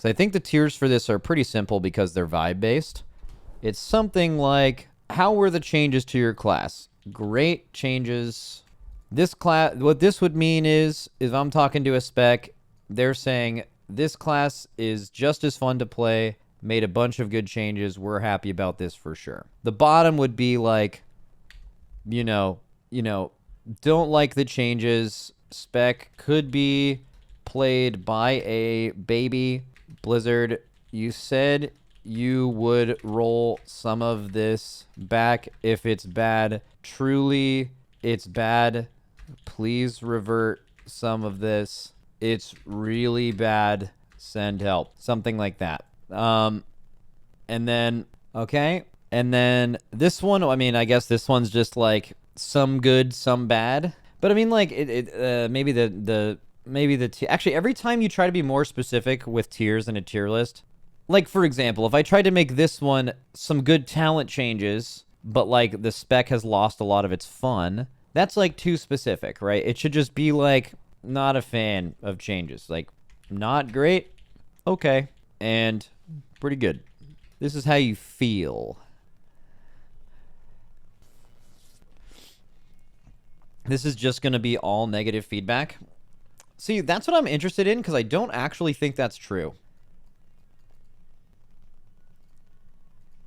Because I think the tiers for this are pretty simple because they're vibe-based. It's something like, how were the changes to your class? Great changes. This class, what this would mean is, if I'm talking to a spec, they're saying, this class is just as fun to play, made a bunch of good changes, we're happy about this for sure. The bottom would be like, you know, don't like the changes. Spec could be played by a baby. Blizzard, you said you would roll some of this back if it's bad. Truly, it's bad. Please revert some of this. It's really bad. Send help. Something like that. And then, okay. And then this one, I mean, I guess this one's just like some good, some bad. But I mean, like, actually, every time you try to be more specific with tiers in a tier list, like, for example, if I tried to make this one some good talent changes, but, like, the spec has lost a lot of its fun, that's, like, too specific, right? It should just be, like, not a fan of changes. Like, not great, okay, and pretty good. This is how you feel. This is just going to be all negative feedback. See, that's what I'm interested in, because I don't actually think that's true.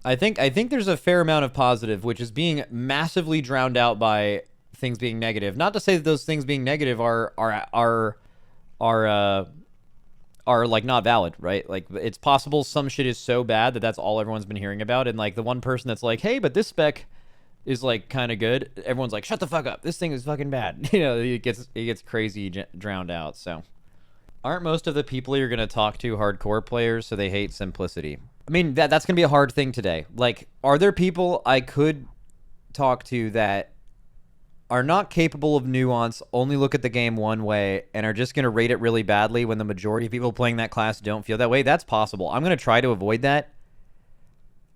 I think there's a fair amount of positive, which is being massively drowned out by things being negative. Not to say that those things being negative are like not valid, right? Like, it's possible some shit is so bad that that's all everyone's been hearing about, and like the one person that's like, hey, but this spec is like kind of good, everyone's like, shut the fuck up, this thing is fucking bad. You know, it gets crazy drowned out. So aren't most of the people you're gonna talk to hardcore players, so they hate simplicity? I mean, that's gonna be a hard thing today. Like, are there people I could talk to that are not capable of nuance, only look at the game one way, and are just gonna rate it really badly when the majority of people playing that class don't feel that way? That's possible. I'm gonna try to avoid that,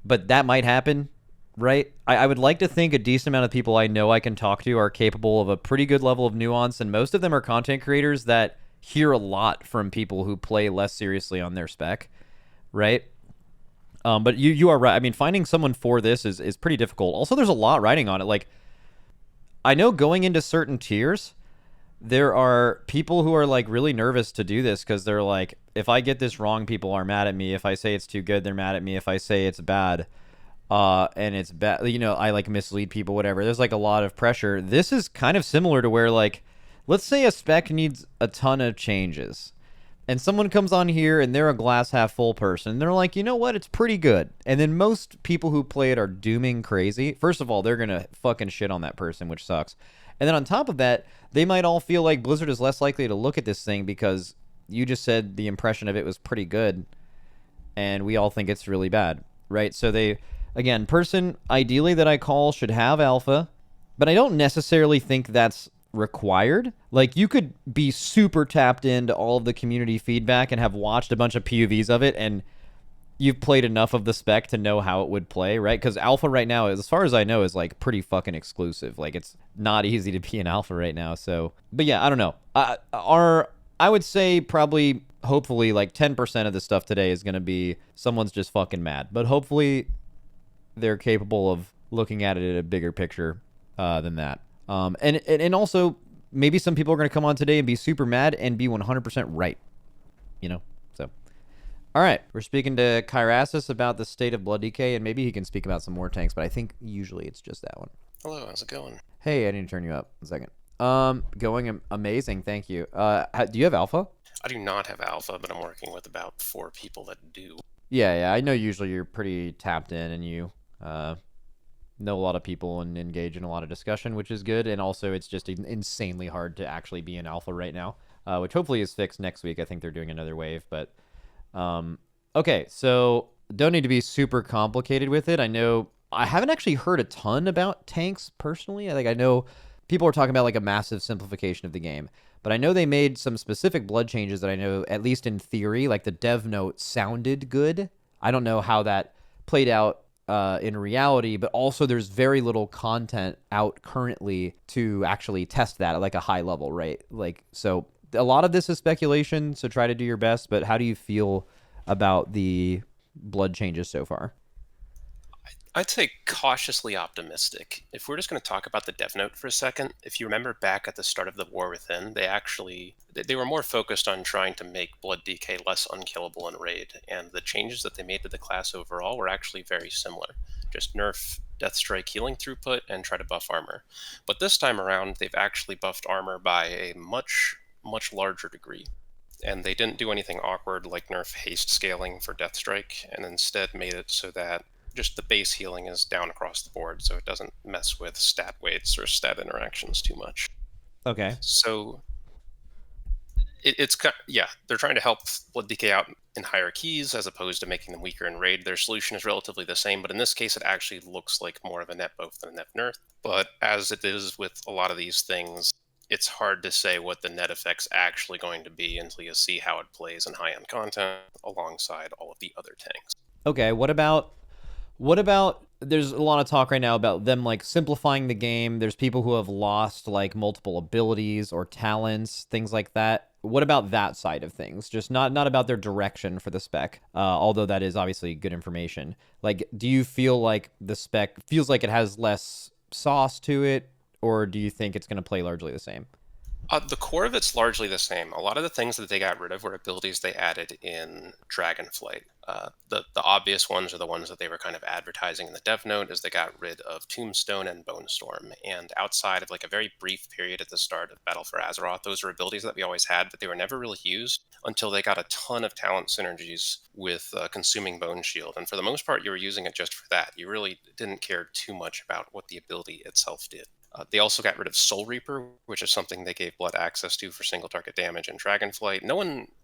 but that might happen. Right? I would like to think a decent amount of people I know I can talk to are capable of a pretty good level of nuance, and most of them are content creators that hear a lot from people who play less seriously on their spec, right? But you are right. I mean, finding someone for this is pretty difficult. Also, there's a lot writing on it. Like, I know going into certain tiers, there are people who are, like, really nervous to do this because they're like, if I get this wrong, people are mad at me. If I say it's too good, they're mad at me. If I say it's bad, and it's bad, you know, I like mislead people, whatever. There's like a lot of pressure. This is kind of similar to where, like, let's say a spec needs a ton of changes, and someone comes on here and they're a glass half full person. They're like, you know what? It's pretty good. And then most people who play it are dooming crazy. First of all, they're gonna fucking shit on that person, which sucks. And then on top of that, they might all feel like Blizzard is less likely to look at this thing because you just said the impression of it was pretty good, and we all think it's really bad, right? So they, again, person ideally that I call should have alpha, but I don't necessarily think that's required. Like, you could be super tapped into all of the community feedback and have watched a bunch of POVs of it, and you've played enough of the spec to know how it would play, right? Because alpha right now, as far as I know, is like pretty fucking exclusive. Like, it's not easy to be an alpha right now. So, but yeah, I don't know. I would say probably, hopefully, like 10% of the stuff today is going to be someone's just fucking mad. But hopefully they're capable of looking at it in a bigger picture than that. And also, maybe some people are going to come on today and be super mad and be 100% right. You know? So, all right. We're speaking to Kyrasis about the state of Blood DK, and maybe he can speak about some more tanks, but I think usually it's just that one. Hello, how's it going? Hey, I need to turn you up. 1 second. Going amazing, thank you. Do you have alpha? I do not have alpha, but I'm working with about 4 people that do. Yeah, I know usually you're pretty tapped in and you know a lot of people and engage in a lot of discussion, which is good. And also, it's just insanely hard to actually be in alpha right now, which hopefully is fixed next week. I think they're doing another wave. But okay, so don't need to be super complicated with it. I know I haven't actually heard a ton about tanks personally. I know people are talking about like a massive simplification of the game, but I know they made some specific blood changes that I know, at least in theory, like the dev note sounded good. I don't know how that played out in reality, but also there's very little content out currently to actually test that at like a high level, right? Like, so a lot of this is speculation, so try to do your best, but how do you feel about the blood changes so far? I'd say cautiously optimistic. If we're just going to talk about the dev note for a second, if you remember back at the start of the War Within, they were more focused on trying to make Blood DK less unkillable in raid, and the changes that they made to the class overall were actually very similar. Just nerf Deathstrike healing throughput and try to buff armor. But this time around, they've actually buffed armor by a much, much larger degree. And they didn't do anything awkward like nerf haste scaling for Deathstrike, and instead made it so that just the base healing is down across the board, so it doesn't mess with stat weights or stat interactions too much. Okay. So they're trying to help Blood DK out in higher keys as opposed to making them weaker in raid. Their solution is relatively the same, but in this case, it actually looks like more of a net buff than a net nerf. But as it is with a lot of these things, it's hard to say what the net effect's actually going to be until you see how it plays in high-end content alongside all of the other tanks. Okay, what about there's a lot of talk right now about them like simplifying the game. There's people who have lost like multiple abilities or talents, things like that. What about that side of things? Just not about their direction for the spec, although that is obviously good information. Like, do you feel like the spec feels like it has less sauce to it, or do you think it's going to play largely the same? The core of it's largely the same. A lot of the things that they got rid of were abilities they added in Dragonflight. The obvious ones are the ones that they were kind of advertising in the dev note, as they got rid of Tombstone and Bone Storm. And outside of like a very brief period at the start of Battle for Azeroth, those were abilities that we always had, but they were never really used until they got a ton of talent synergies with Consuming Bone Shield. And for the most part, you were using it just for that. You really didn't care too much about what the ability itself did. They also got rid of Soul Reaper, which is something they gave Blood access to for single target damage in Dragonflight.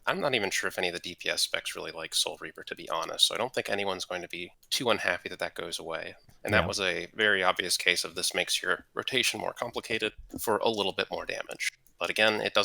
I'm not even sure if any of the DPS specs really like Soul Reaper, to be honest, so I don't think anyone's going to be too unhappy that goes away. And that was a very obvious case of this makes your rotation more complicated for a little bit more damage. But again, it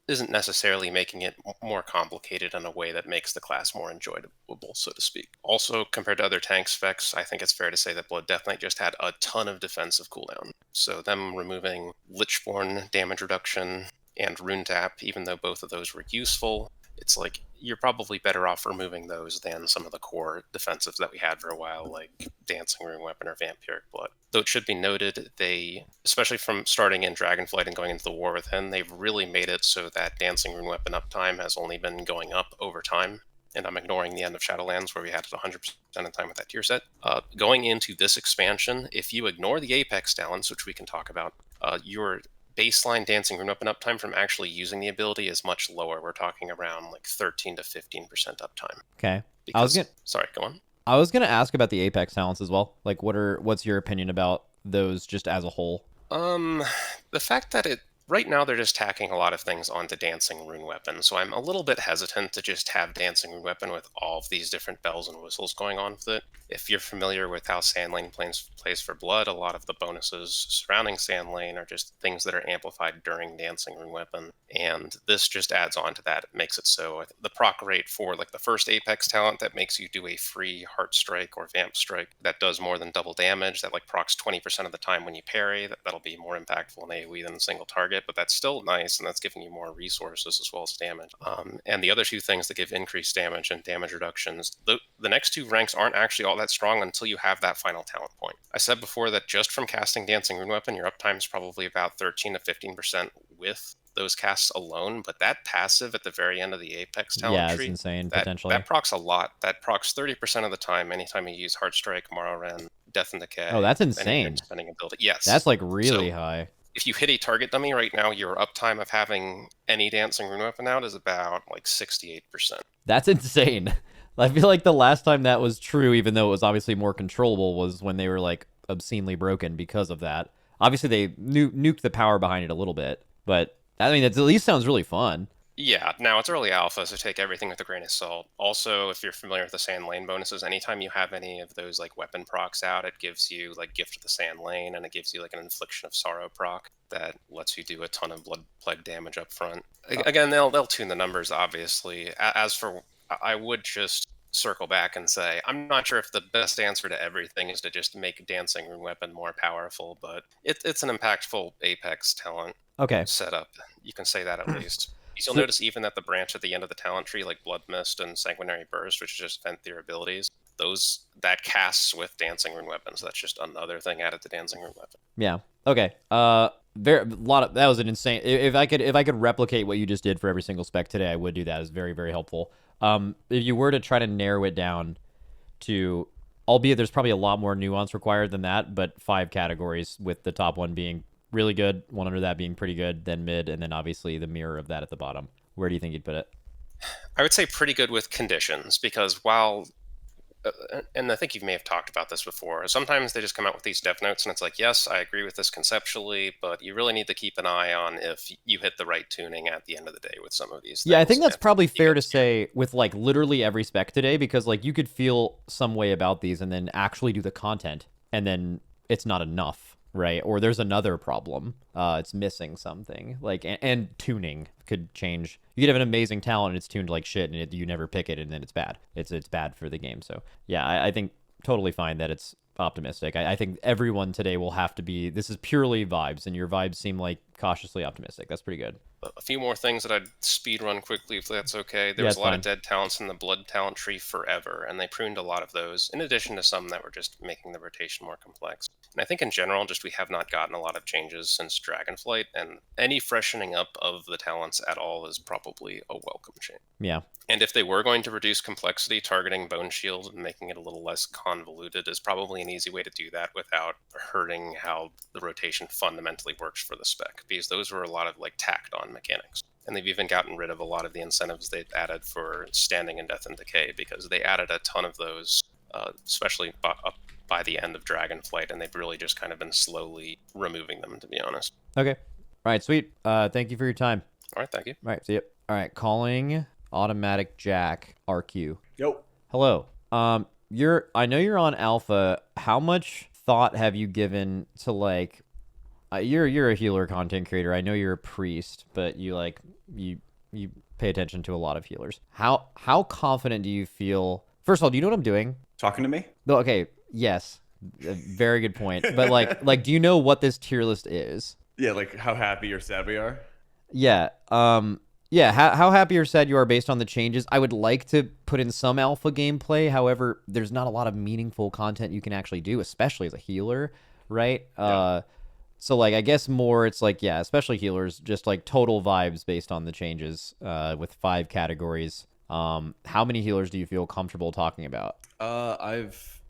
isn't necessarily making it more complicated in a way that makes the class more enjoyable, so to speak. Also, compared to other tank specs, I think it's fair to say that Blood Death Knight just had a ton of defensive cooldown. So them removing Lichborn damage reduction and Rune Tap, even though both of those were useful, it's like you're probably better off removing those than some of the core defensives that we had for a while, like Dancing Rune Weapon or Vampiric Blood. Though it should be noted, they, especially from starting in Dragonflight and going into the War Within, they've really made it so that Dancing Rune Weapon uptime has only been going up over time. And I'm ignoring the end of Shadowlands, where we had it 100% of the time with that tier set. Going into this expansion, if you ignore the Apex talents, which we can talk about, your baseline Dancing Rune Weapon uptime from actually using the ability is much lower. We're talking around like 13 to 15% uptime. Okay. Sorry, go on. I was gonna ask about the Apex talents as well. Like, what's your opinion about those just as a whole? The fact that right now they're just tacking a lot of things onto Dancing Rune Weapon, so I'm a little bit hesitant to just have Dancing Rune Weapon with all of these different bells and whistles going on with it. If you're familiar with how Sandlane plays for Blood, a lot of the bonuses surrounding Sandlane are just things that are amplified during Dancing Rune Weapon, and this just adds on to that. It makes it so the proc rate for like the first Apex talent that makes you do a free Heart Strike or Vamp Strike that does more than double damage, that like procs 20% of the time when you parry, that'll be more impactful in AoE than a single target, but that's still nice, and that's giving you more resources as well as damage. And the other two things that give increased damage and damage reductions, the next two ranks aren't actually all that strong until you have that final talent point. I said before that just from casting Dancing Rune Weapon, your uptime is probably about 13 to 15% with those casts alone, but that passive at the very end of the Apex talent tree, it's insane, potentially. That procs a lot. That procs 30% of the time anytime you use Heart Strike, Morrowind, Death and Decay. Oh, that's insane. Spending ability. Yes. That's like really high. If you hit a target dummy right now, your uptime of having any Dancing Rune Weapon out is about like 68%. That's insane. I feel like the last time that was true, even though it was obviously more controllable, was when they were like obscenely broken because of that. Obviously, they nuked the power behind it a little bit, but I mean, that at least sounds really fun. Yeah, now it's early alpha, so take everything with a grain of salt. Also, if you're familiar with the Sand Lane bonuses, anytime you have any of those like weapon procs out, it gives you like Gift of the Sand Lane, and it gives you like an Infliction of Sorrow proc that lets you do a ton of blood plague damage up front. Again, they'll tune the numbers, obviously. As for, I would just circle back and say, I'm not sure if the best answer to everything is to just make Dancing Rune Weapon more powerful, but it's an impactful Apex talent setup. You can say that at least. You'll notice even that the branch at the end of the talent tree, like Blood Mist and Sanguinary Burst, which just vent their abilities, that casts with Dancing Rune weapons. That's just another thing added to Dancing Rune weapon. Yeah. Okay. That was an insane. If I could replicate what you just did for every single spec today, I would do that. It's very, very helpful. If you were to try to narrow it down to, albeit there's probably a lot more nuance required than that, but 5 categories, with the top one being really good, one under that being pretty good, then mid, and then obviously the mirror of that at the bottom. Where do you think you'd put it? I would say pretty good with conditions, because while, and I think you may have talked about this before, sometimes they just come out with these dev notes and it's like, yes, I agree with this conceptually, but you really need to keep an eye on if you hit the right tuning at the end of the day with some of these things. Yeah, I think that's probably fair to say with like literally every spec today, because like you could feel some way about these and then actually do the content and then it's not enough, right? Or there's another problem. It's missing something. Like, and tuning could change. You could have an amazing talent and it's tuned like shit and you never pick it and then it's bad. It's bad for the game. So yeah, I think totally fine that it's optimistic. I think everyone today will have to be, this is purely vibes, and your vibes seem like cautiously optimistic. That's pretty good. A few more things that I'd speed run quickly, if that's okay. There was a lot of dead talents in the blood talent tree forever, and they pruned a lot of those, in addition to some that were just making the rotation more complex. And I think in general, just we have not gotten a lot of changes since Dragonflight, and any freshening up of the talents at all is probably a welcome change. Yeah. And if they were going to reduce complexity, targeting Bone Shield and making it a little less convoluted is probably an easy way to do that without hurting how the rotation fundamentally works for the spec, because those were a lot of like tacked on mechanics. And they've even gotten rid of a lot of the incentives they've added for standing in Death and Decay, because they added a ton of those, especially up by the end of Dragonflight, and they've really just kind of been slowly removing them, to be honest. Okay. All right, sweet. Thank you for your time. All right, thank you. All right, see you. All right, calling Automaticjak RQ. Yo. Hello. I know you're on alpha. How much thought have you given to like you're a healer content creator. I know you're a priest, but you pay attention to a lot of healers. How confident do you feel? First of all, do you know what I'm doing? Talking to me? No, okay, yes. A very good point. But like do you know what this tier list is? Yeah, like how happy or sad we are? Yeah. Yeah, how happy or sad you are based on the changes. I would like to put in some alpha gameplay. However, there's not a lot of meaningful content you can actually do, especially as a healer, right? Yeah. So, like, I guess more it's like, yeah, especially healers, just like total vibes based on the changes with 5 categories. How many healers do you feel comfortable talking about? I've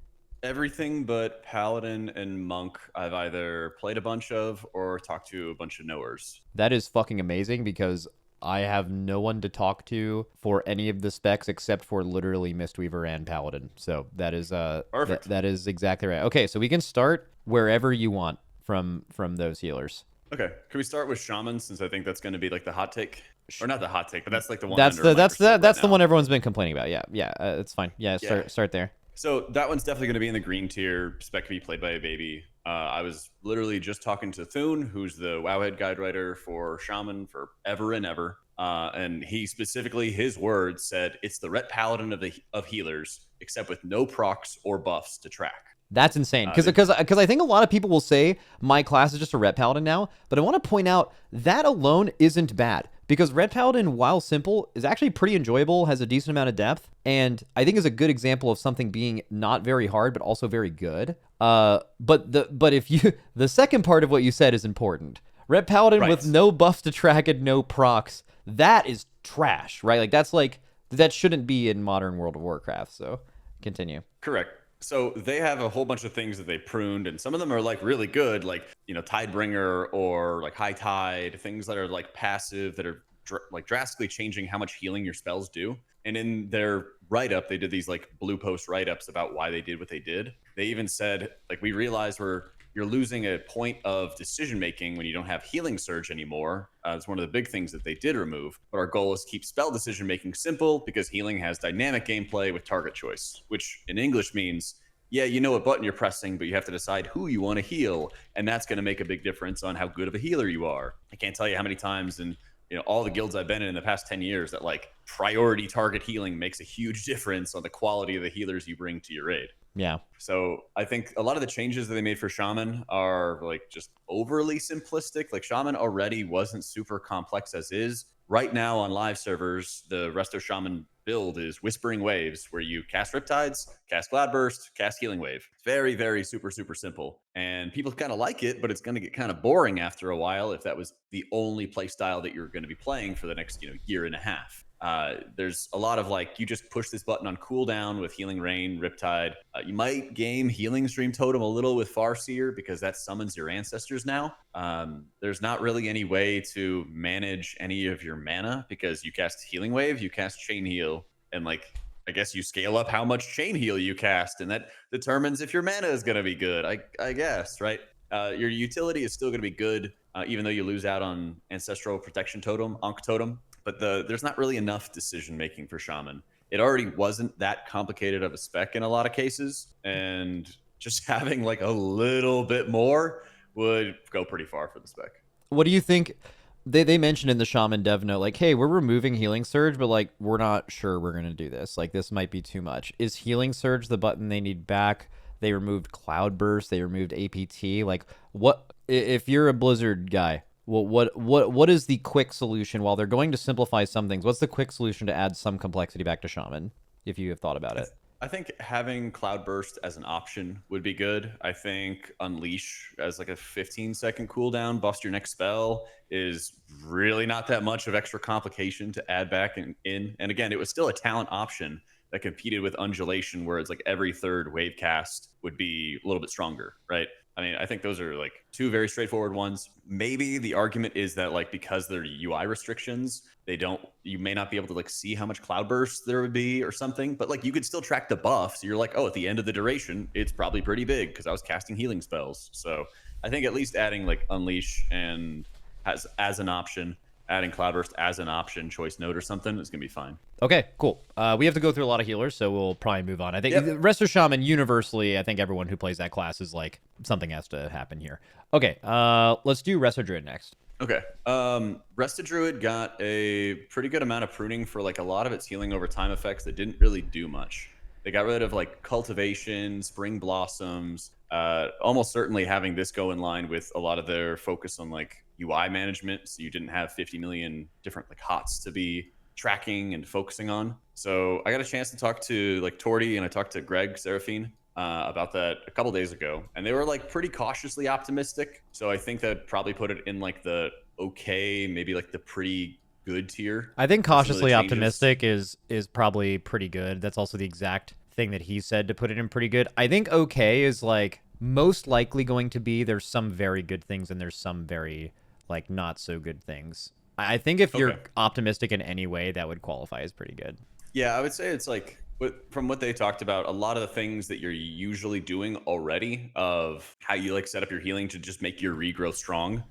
everything but Paladin and Monk I've either played a bunch of or talked to a bunch of knowers. That is fucking amazing, because I have no one to talk to for any of the specs except for literally Mistweaver and Paladin. So that is perfect. That is exactly right. Okay, so we can start wherever you want from those healers. Okay, can we start with Shaman, since I think that's going to be like the hot take, or not the hot take, but that's like the one. That's the one everyone's been complaining about. Yeah, it's fine. Yeah, start there. So that one's definitely going to be in the green tier. Spec to be played by a baby. I was literally just talking to Thune, who's the Wowhead guide writer for Shaman for ever and ever. And he specifically, his words said, it's the Ret Paladin of healers, except with no procs or buffs to track. That's insane. Because I think a lot of people will say my class is just a Ret Paladin now, but I want to point out that alone isn't bad. Because Ret Paladin, while simple, is actually pretty enjoyable, has a decent amount of depth, and I think is a good example of something being not very hard, but also very good. But if you, the second part of what you said is important. Ret Paladin with no buffs to track and no procs, that is trash, right? Like that shouldn't be in modern World of Warcraft. So continue. Correct. So they have a whole bunch of things that they pruned, and some of them are like really good, like, you know, Tidebringer or like High Tide, things that are like passive that are like drastically changing how much healing your spells do. And in their write-up, they did these like blue post write-ups about why they did what they did. They even said, like, we realized you're losing a point of decision making when you don't have healing surge anymore. It's one of the big things that they did remove. But our goal is to keep spell decision making simple, because healing has dynamic gameplay with target choice, which in English means, yeah, you know what button you're pressing, but you have to decide who you want to heal, and that's going to make a big difference on how good of a healer you are. I can't tell you how many times in all the guilds I've been in the past 10 years that like priority target healing makes a huge difference on the quality of the healers you bring to your raid. Yeah. So I think a lot of the changes that they made for Shaman are like just overly simplistic. Like Shaman already wasn't super complex as is. right now on live servers, the Resto Shaman build is Whispering Waves, where you cast Riptides, cast Cloudburst, cast Healing Wave. It's very, very super, super simple. And people kind of like it, but it's going to get kind of boring after a while if that was the only play style that you're going to be playing for the next, year and a half. There's a lot of like, you just push this button on cooldown with Healing Rain, Riptide. You might game Healing Stream Totem a little with Farseer because that summons your ancestors now. There's not really any way to manage any of your mana because you cast Healing Wave, you cast Chain Heal, and like, I guess you scale up how much Chain Heal you cast, and that determines if your mana is going to be good, I guess, right? Your utility is still going to be good, even though you lose out on Ancestral Protection Totem, Ankh Totem. But there's not really enough decision making for Shaman. It already wasn't that complicated of a spec in a lot of cases, and just having like a little bit more would go pretty far for the spec. What do you think? They mentioned in the Shaman dev note, like, hey, we're removing Healing Surge, but like we're not sure we're gonna do this. Like this might be too much. Is Healing Surge the button they need back? They removed Cloudburst. They removed APT. Like, what if you're a Blizzard guy? Well, what is the quick solution while they're going to simplify some things? What's the quick solution to add some complexity back to Shaman, if you have thought about it? I think having Cloudburst as an option would be good. I think Unleash as like a 15-second cooldown, buffs your next spell, is really not that much of extra complication to add back in. And again, it was still a talent option that competed with Undulation, where it's like every third wave cast would be a little bit stronger, right? I mean, I think those are like two very straightforward ones. Maybe the argument is that like because they're UI restrictions, you may not be able to like see how much Cloudburst there would be or something, but like you could still track the buff. So you're like, oh, at the end of the duration, it's probably pretty big because I was casting healing spells. So I think at least adding like Unleash and as an option, adding Cloudburst as an option, choice note or something is going to be fine. Okay, cool. We have to go through a lot of healers, so we'll probably move on. I think Resto Shaman, universally, I think everyone who plays that class is like, something has to happen here. Okay, let's do Resto Druid next. Okay. Resto Druid got a pretty good amount of pruning for like a lot of its healing over time effects that didn't really do much. They got rid of like Cultivation, Spring Blossoms, almost certainly having this go in line with a lot of their focus on like UI management, so you didn't have 50 million different like HOTS to be tracking and focusing on. So I got a chance to talk to like Torty and I talked to Greg Seraphine about that a couple days ago, and they were like pretty cautiously optimistic. So I think that probably put it in like the okay, maybe like the pretty good tier. I think cautiously optimistic is probably pretty good. That's also the exact thing that he said to put it in pretty good. I think okay is like most likely going to be there's some very good things and there's some very like not so good things. I think if you're optimistic in any way, that would qualify as pretty good. Yeah, I would say it's like, from what they talked about, a lot of the things that you're usually doing already of how you like set up your healing to just make your regrowth strong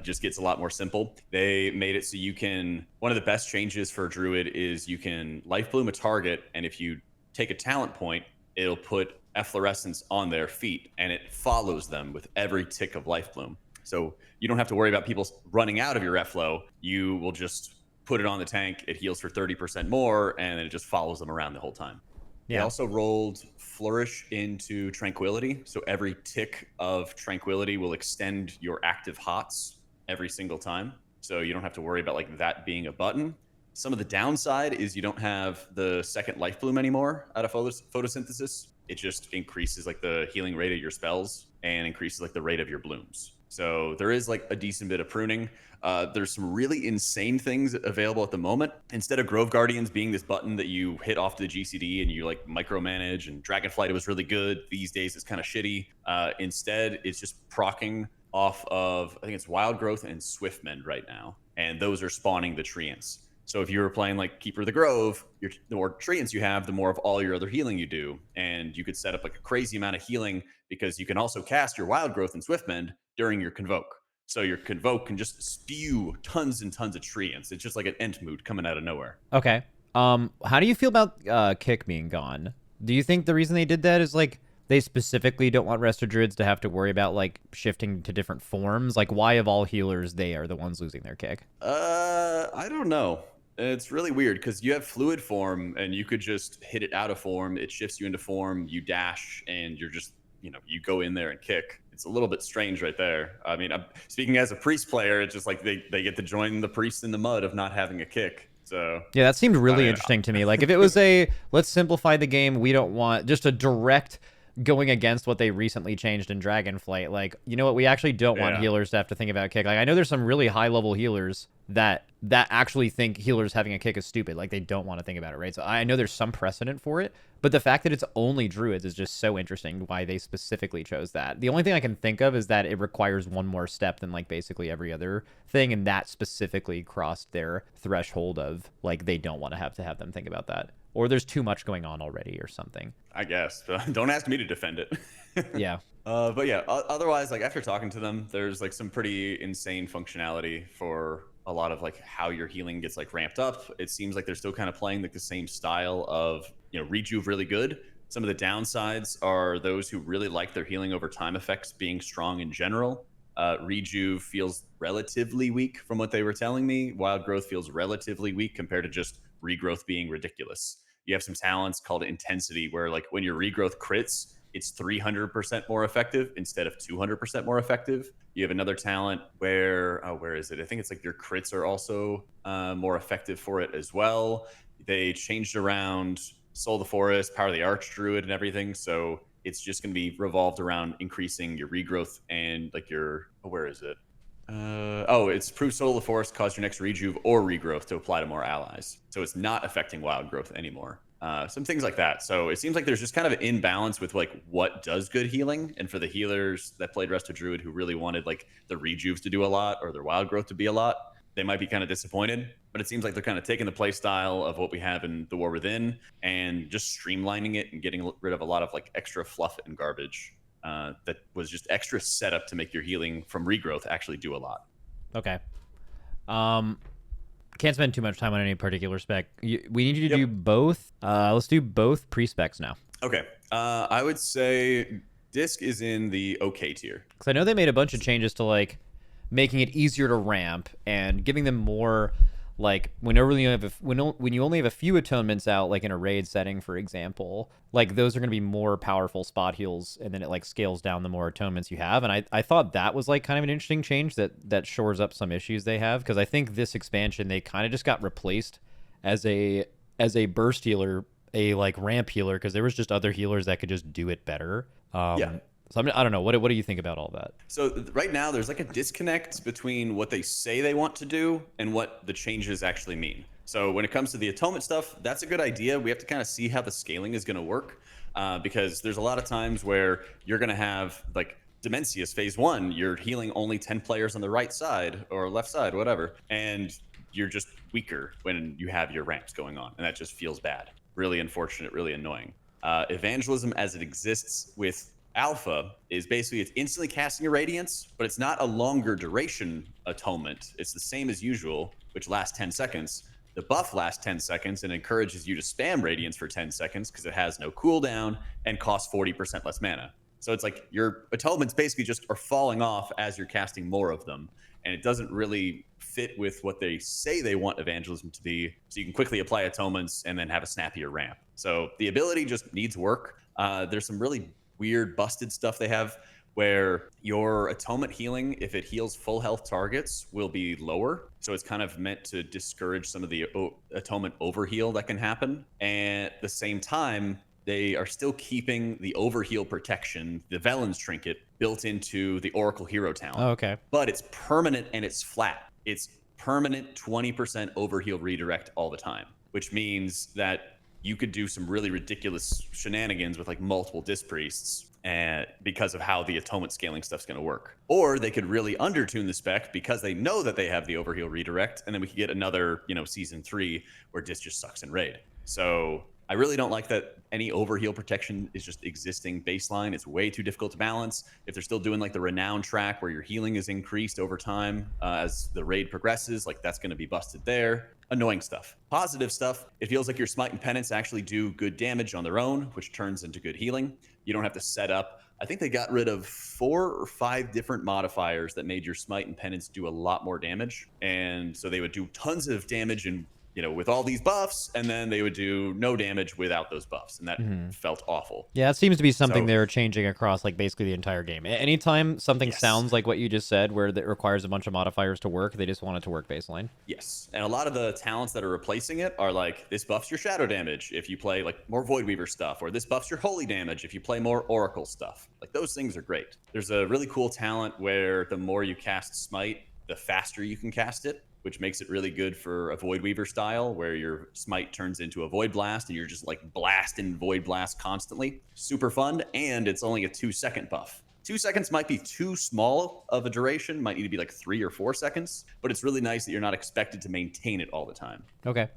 just gets a lot more simple. They made it so you can, one of the best changes for Druid is you can life bloom a target, and if you take a talent point, it'll put efflorescence on their feet and it follows them with every tick of life bloom. So you don't have to worry about people running out of your Efflow. You will just put it on the tank, it heals for 30% more, and it just follows them around the whole time. Yeah. They also rolled Flourish into Tranquility, so every tick of Tranquility will extend your active HOTS every single time. So you don't have to worry about like that being a button. Some of the downside is you don't have the second life bloom anymore out of photosynthesis. It just increases like the healing rate of your spells and increases like the rate of your blooms. So there is like a decent bit of pruning. There's some really insane things available at the moment. Instead of Grove Guardians being this button that you hit off to the GCD and you like micromanage, and Dragonflight, it was really good. These days it's kind of shitty. Instead, it's just procking off of, I think it's Wild Growth and Swiftmend right now. And those are spawning the Treants. So if you were playing like Keeper of the Grove, the more Treants you have, the more of all your other healing you do. And you could set up like a crazy amount of healing because you can also cast your Wild Growth and Swiftmend during your Convoke. So your Convoke can just spew tons and tons of Treants. It's just like an Entmoot coming out of nowhere. Okay. How do you feel about Kick being gone? Do you think the reason they did that is like they specifically don't want Resto Druids to have to worry about like shifting to different forms? Like, why of all healers they are the ones losing their Kick? I don't know. It's really weird because you have fluid form and you could just hit it out of form. It shifts you into form, you dash, and you're just you go in there and kick. It's a little bit strange right there. I mean, I'm speaking as a priest player, it's just like they get to join the priest in the mud of not having a kick. So yeah, that seemed really interesting to me. Like if it was let's simplify the game, we don't want just a direct going against what they recently changed in Dragonflight. Like, you know what, we actually don't want healers to have to think about kick. Like I know there's some really high level healers that actually think healers having a kick is stupid. Like they don't want to think about it, right? So I know there's some precedent for it, but the fact that it's only druids is just so interesting why they specifically chose that. The only thing I can think of is that it requires one more step than like basically every other thing, and that specifically crossed their threshold of like they don't want to have them think about that. Or there's too much going on already or something. I guess. Don't ask me to defend it. Yeah. But yeah, otherwise, like after talking to them, there's like some pretty insane functionality for a lot of like how your healing gets like ramped up. It seems like they're still kind of playing like the same style of, rejuve really good. Some of the downsides are those who really like their healing over time effects being strong in general. Rejuve feels relatively weak from what they were telling me. Wild growth feels relatively weak compared to just regrowth being ridiculous. You have some talents called intensity where like when your regrowth crits, it's 300% more effective instead of 200% more effective. You have another talent where is it? I think it's like your crits are also more effective for it as well. They changed around Soul of the Forest, Power of the Archdruid, and everything. So it's just going to be revolved around increasing your regrowth and like your where is it? It's prove Soul of the Forest cause your next rejuve or regrowth to apply to more allies. So it's not affecting wild growth anymore. Some things like that. So it seems like there's just kind of an imbalance with like what does good healing, and for the healers that played Resto Druid who really wanted like the rejuves to do a lot or their wild growth to be a lot, they might be kind of disappointed. But it seems like they're kind of taking the play style of what we have in the War Within and just streamlining it and getting rid of a lot of like extra fluff and garbage that was just extra setup to make your healing from regrowth actually do a lot. Okay. Can't spend too much time on any particular spec. We need you to do both. Let's do both pre-specs now. Okay. I would say Disc is in the okay tier. Because I know they made a bunch of changes to like making it easier to ramp and giving them more like when you only have a few atonements out, like in a raid setting, for example, like those are going to be more powerful spot heals, and then it like scales down the more atonements you have. And I thought that was like kind of an interesting change that shores up some issues they have, because I think this expansion they kind of just got replaced as a burst healer, a like ramp healer, because there was just other healers that could just do it better. So I don't know. What do you think about all that? So right now there's like a disconnect between what they say they want to do and what the changes actually mean. So when it comes to the atonement stuff, that's a good idea. We have to kind of see how the scaling is going to work, because there's a lot of times where you're going to have like Dimensius phase 1, you're healing only 10 players on the right side or left side, whatever, and you're just weaker when you have your ramps going on, and that just feels bad. Really unfortunate, really annoying. Evangelism as it exists with Alpha is basically it's instantly casting a Radiance, but it's not a longer duration atonement. It's the same as usual, which lasts 10 seconds. The buff lasts 10 seconds and encourages you to spam Radiance for 10 seconds because it has no cooldown and costs 40% less mana. So it's like your atonements basically just are falling off as you're casting more of them, and it doesn't really fit with what they say they want Evangelism to be, so you can quickly apply atonements and then have a snappier ramp. So the ability just needs work. There's some really weird busted stuff they have where your atonement healing, if it heals full health targets, will be lower. So it's kind of meant to discourage some of the atonement overheal that can happen. And at the same time, they are still keeping the overheal protection, the Velen's Trinket, built into the Oracle Hero talent. Oh, okay. But it's permanent and it's flat. It's permanent 20% overheal redirect all the time, which means that you could do some really ridiculous shenanigans with like multiple Disc Priests and because of how the atonement scaling stuff's going to work. Or they could really undertune the spec because they know that they have the overheal redirect, and then we could get another, season 3 where Disc just sucks in raid. So I really don't like that any overheal protection is just existing baseline. It's way too difficult to balance. If they're still doing like the renown track where your healing is increased over time as the raid progresses, like that's going to be busted there. Annoying stuff. Positive stuff, it feels like your Smite and Penance actually do good damage on their own, which turns into good healing. You don't have to set up. I think they got rid of 4 or 5 different modifiers that made your Smite and Penance do a lot more damage. And so they would do tons of damage in with all these buffs, and then they would do no damage without those buffs, and that felt awful. Yeah, it seems to be something So- they're changing across like basically the entire game. Anytime something Yes. sounds like what you just said, where it requires a bunch of modifiers to work, they just want it to work baseline. Yes, and a lot of the talents that are replacing it are like, this buffs your shadow damage if you play like more Voidweaver stuff, or this buffs your holy damage if you play more Oracle stuff. Like, those things are great. There's a really cool talent where the more you cast Smite, the faster you can cast it, which makes it really good for a Voidweaver style, where your Smite turns into a Void Blast and you're just like blasting Void Blast constantly. Super fun, and it's only a 2-second buff. 2 seconds might be too small of a duration, might need to be like 3 or 4 seconds, but it's really nice that you're not expected to maintain it all the time. Okay.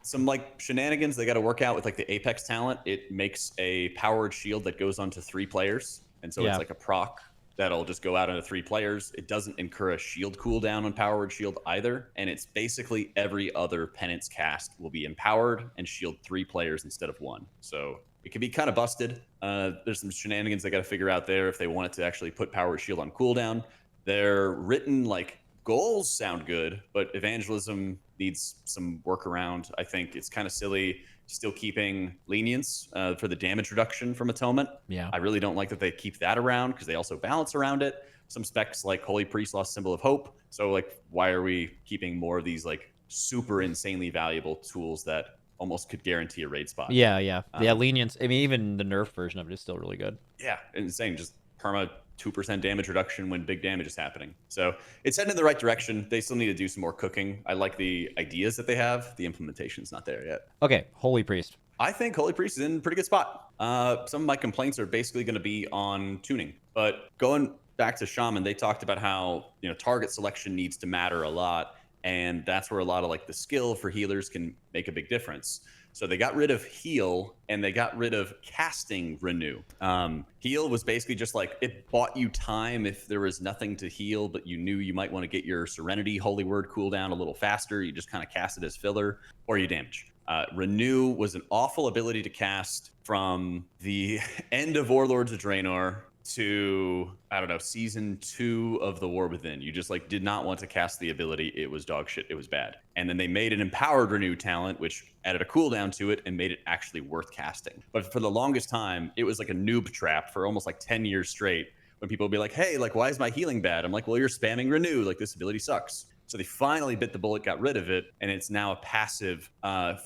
Some like shenanigans they got to work out with like the Apex talent. It makes a powered shield that goes onto 3 players, and so it's like a proc that'll just go out onto 3 players. It doesn't incur a shield cooldown on powered shield either, and it's basically every other penance cast will be empowered and shield 3 players instead of 1. So it can be kind of busted. There's some shenanigans they got to figure out there if they want it to actually put powered shield on cooldown. Their written like goals sound good, but evangelism needs some workaround. I think it's kind of silly still keeping lenience for the damage reduction from Atonement. Yeah. I really don't like that they keep that around, because they also balance around it. Some specs like Holy Priest lost Symbol of Hope. So like, why are we keeping more of these like super insanely valuable tools that almost could guarantee a raid spot? Yeah. Lenience. I mean, even the nerf version of it is still really good. Yeah, insane. Just perma 2% damage reduction when big damage is happening. So it's heading in the right direction. They still need to do some more cooking. I like the ideas that they have. The implementation's not there yet. Okay, Holy Priest. I think Holy Priest is in a pretty good spot. Some of my complaints are basically going to be on tuning. But going back to Shaman, they talked about how target selection needs to matter a lot, and that's where a lot of like the skill for healers can make a big difference. So they got rid of heal, and they got rid of casting renew. Heal was basically just like, it bought you time if there was nothing to heal, but you knew you might want to get your Serenity Holy Word cooldown a little faster. You just kind of cast it as filler, or you damage. Renew was an awful ability to cast from the end of Warlords of Draenor to, I don't know, season 2 of the War Within. You just like did not want to cast the ability. It was dog shit. It was bad. And then they made an empowered renew talent, which added a cooldown to it and made it actually worth casting. But for the longest time, it was like a noob trap for almost like 10 years straight, when people would be like, hey, like, why is my healing bad? I'm like, well, you're spamming renew. Like, this ability sucks. So they finally bit the bullet, got rid of it, and it's now a passive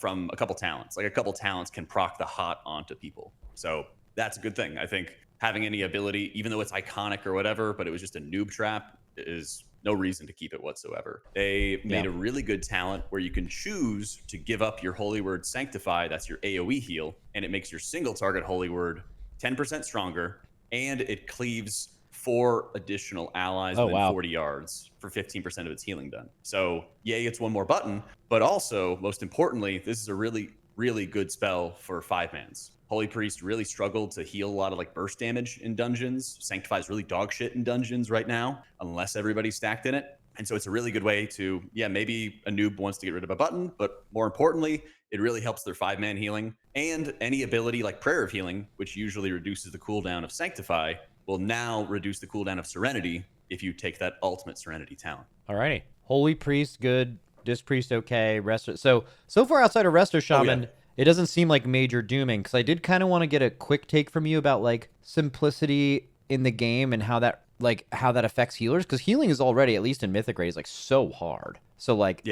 from a couple talents. Like, a couple talents can proc the hot onto people. So that's a good thing. I think having any ability, even though it's iconic or whatever, but it was just a noob trap, is no reason to keep it whatsoever. They made a really good talent where you can choose to give up your Holy Word Sanctify, that's your AoE heal, and it makes your single target Holy Word 10% stronger, and it cleaves 4 additional allies within 40 yards for 15% of its healing done. So yay, it's one more button, but also, most importantly, this is a really, really good spell for 5-mans. Holy Priest really struggled to heal a lot of like burst damage in dungeons. Sanctify is really dog shit in dungeons right now, unless everybody's stacked in it. And so it's a really good way to, maybe a noob wants to get rid of a button, but more importantly, it really helps their 5-man healing. And any ability like Prayer of Healing, which usually reduces the cooldown of Sanctify, will now reduce the cooldown of Serenity if you take that ultimate Serenity talent. Alrighty. Holy Priest, good. Disc Priest, okay. So far outside of Resto Shaman, it doesn't seem like major dooming, because I did kind of want to get a quick take from you about like simplicity in the game and how that affects healers, because healing is already, at least in Mythic Raid, is like so hard. So like,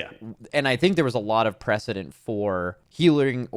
and I think there was a lot of precedent for healers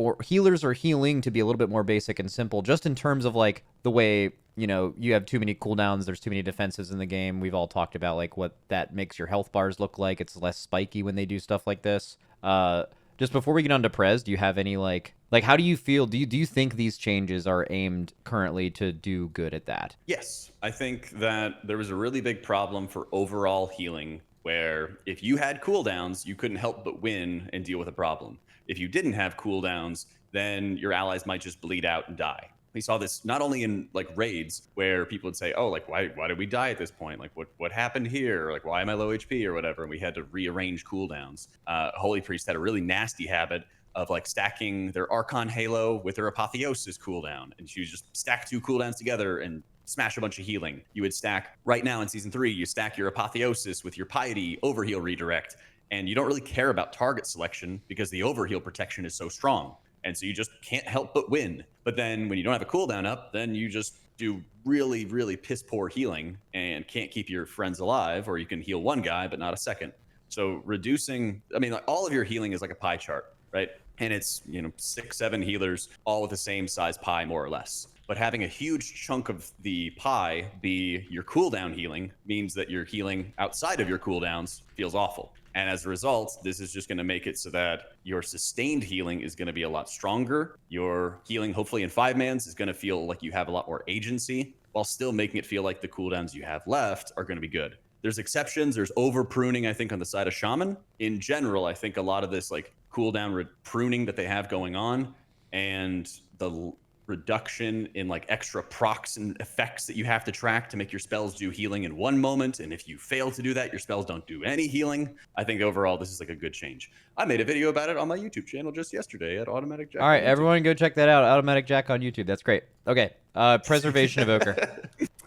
or healing to be a little bit more basic and simple, just in terms of like the way, you have too many cooldowns, there's too many defenses in the game. We've all talked about like what that makes your health bars look like. It's less spiky when they do stuff like this. Just before we get on to Prez, do you have any like how do you feel? Do you think these changes are aimed currently to do good at that? Yes, I think that there was a really big problem for overall healing, where if you had cooldowns, you couldn't help but win and deal with a problem. If you didn't have cooldowns, then your allies might just bleed out and die. We saw this not only in like raids, where people would say, oh, like, why did we die at this point? Like, what happened here? Or, like, why am I low HP or whatever? And we had to rearrange cooldowns. Holy Priest had a really nasty habit of like stacking their Archon Halo with their Apotheosis cooldown. And she would just stack 2 cooldowns together and smash a bunch of healing. You would stack, right now in Season 3, you stack your Apotheosis with your Piety Overheal Redirect, and you don't really care about target selection because the overheal protection is so strong. And so you just can't help but win. But then when you don't have a cooldown up, then you just do really, really piss poor healing and can't keep your friends alive, or you can heal one guy, but not a second. So reducing, I mean, like all of your healing is like a pie chart, right? And it's, 6, 7 healers all with the same size pie, more or less. But having a huge chunk of the pie be your cooldown healing means that your healing outside of your cooldowns feels awful. And as a result, this is just going to make it so that your sustained healing is going to be a lot stronger. Your healing, hopefully in 5-mans, is going to feel like you have a lot more agency, while still making it feel like the cooldowns you have left are going to be good. There's exceptions. There's over pruning, I think, on the side of Shaman. In general, I think a lot of this like cooldown pruning that they have going on, and the reduction in like extra procs and effects that you have to track to make your spells do healing in one moment, and if you fail to do that, your spells don't do any healing. I think overall this is like a good change. I made a video about it on my YouTube channel just yesterday at Automaticjak. All right, everyone go check that out. Automaticjak on YouTube. That's great. Okay, Preservation Evoker.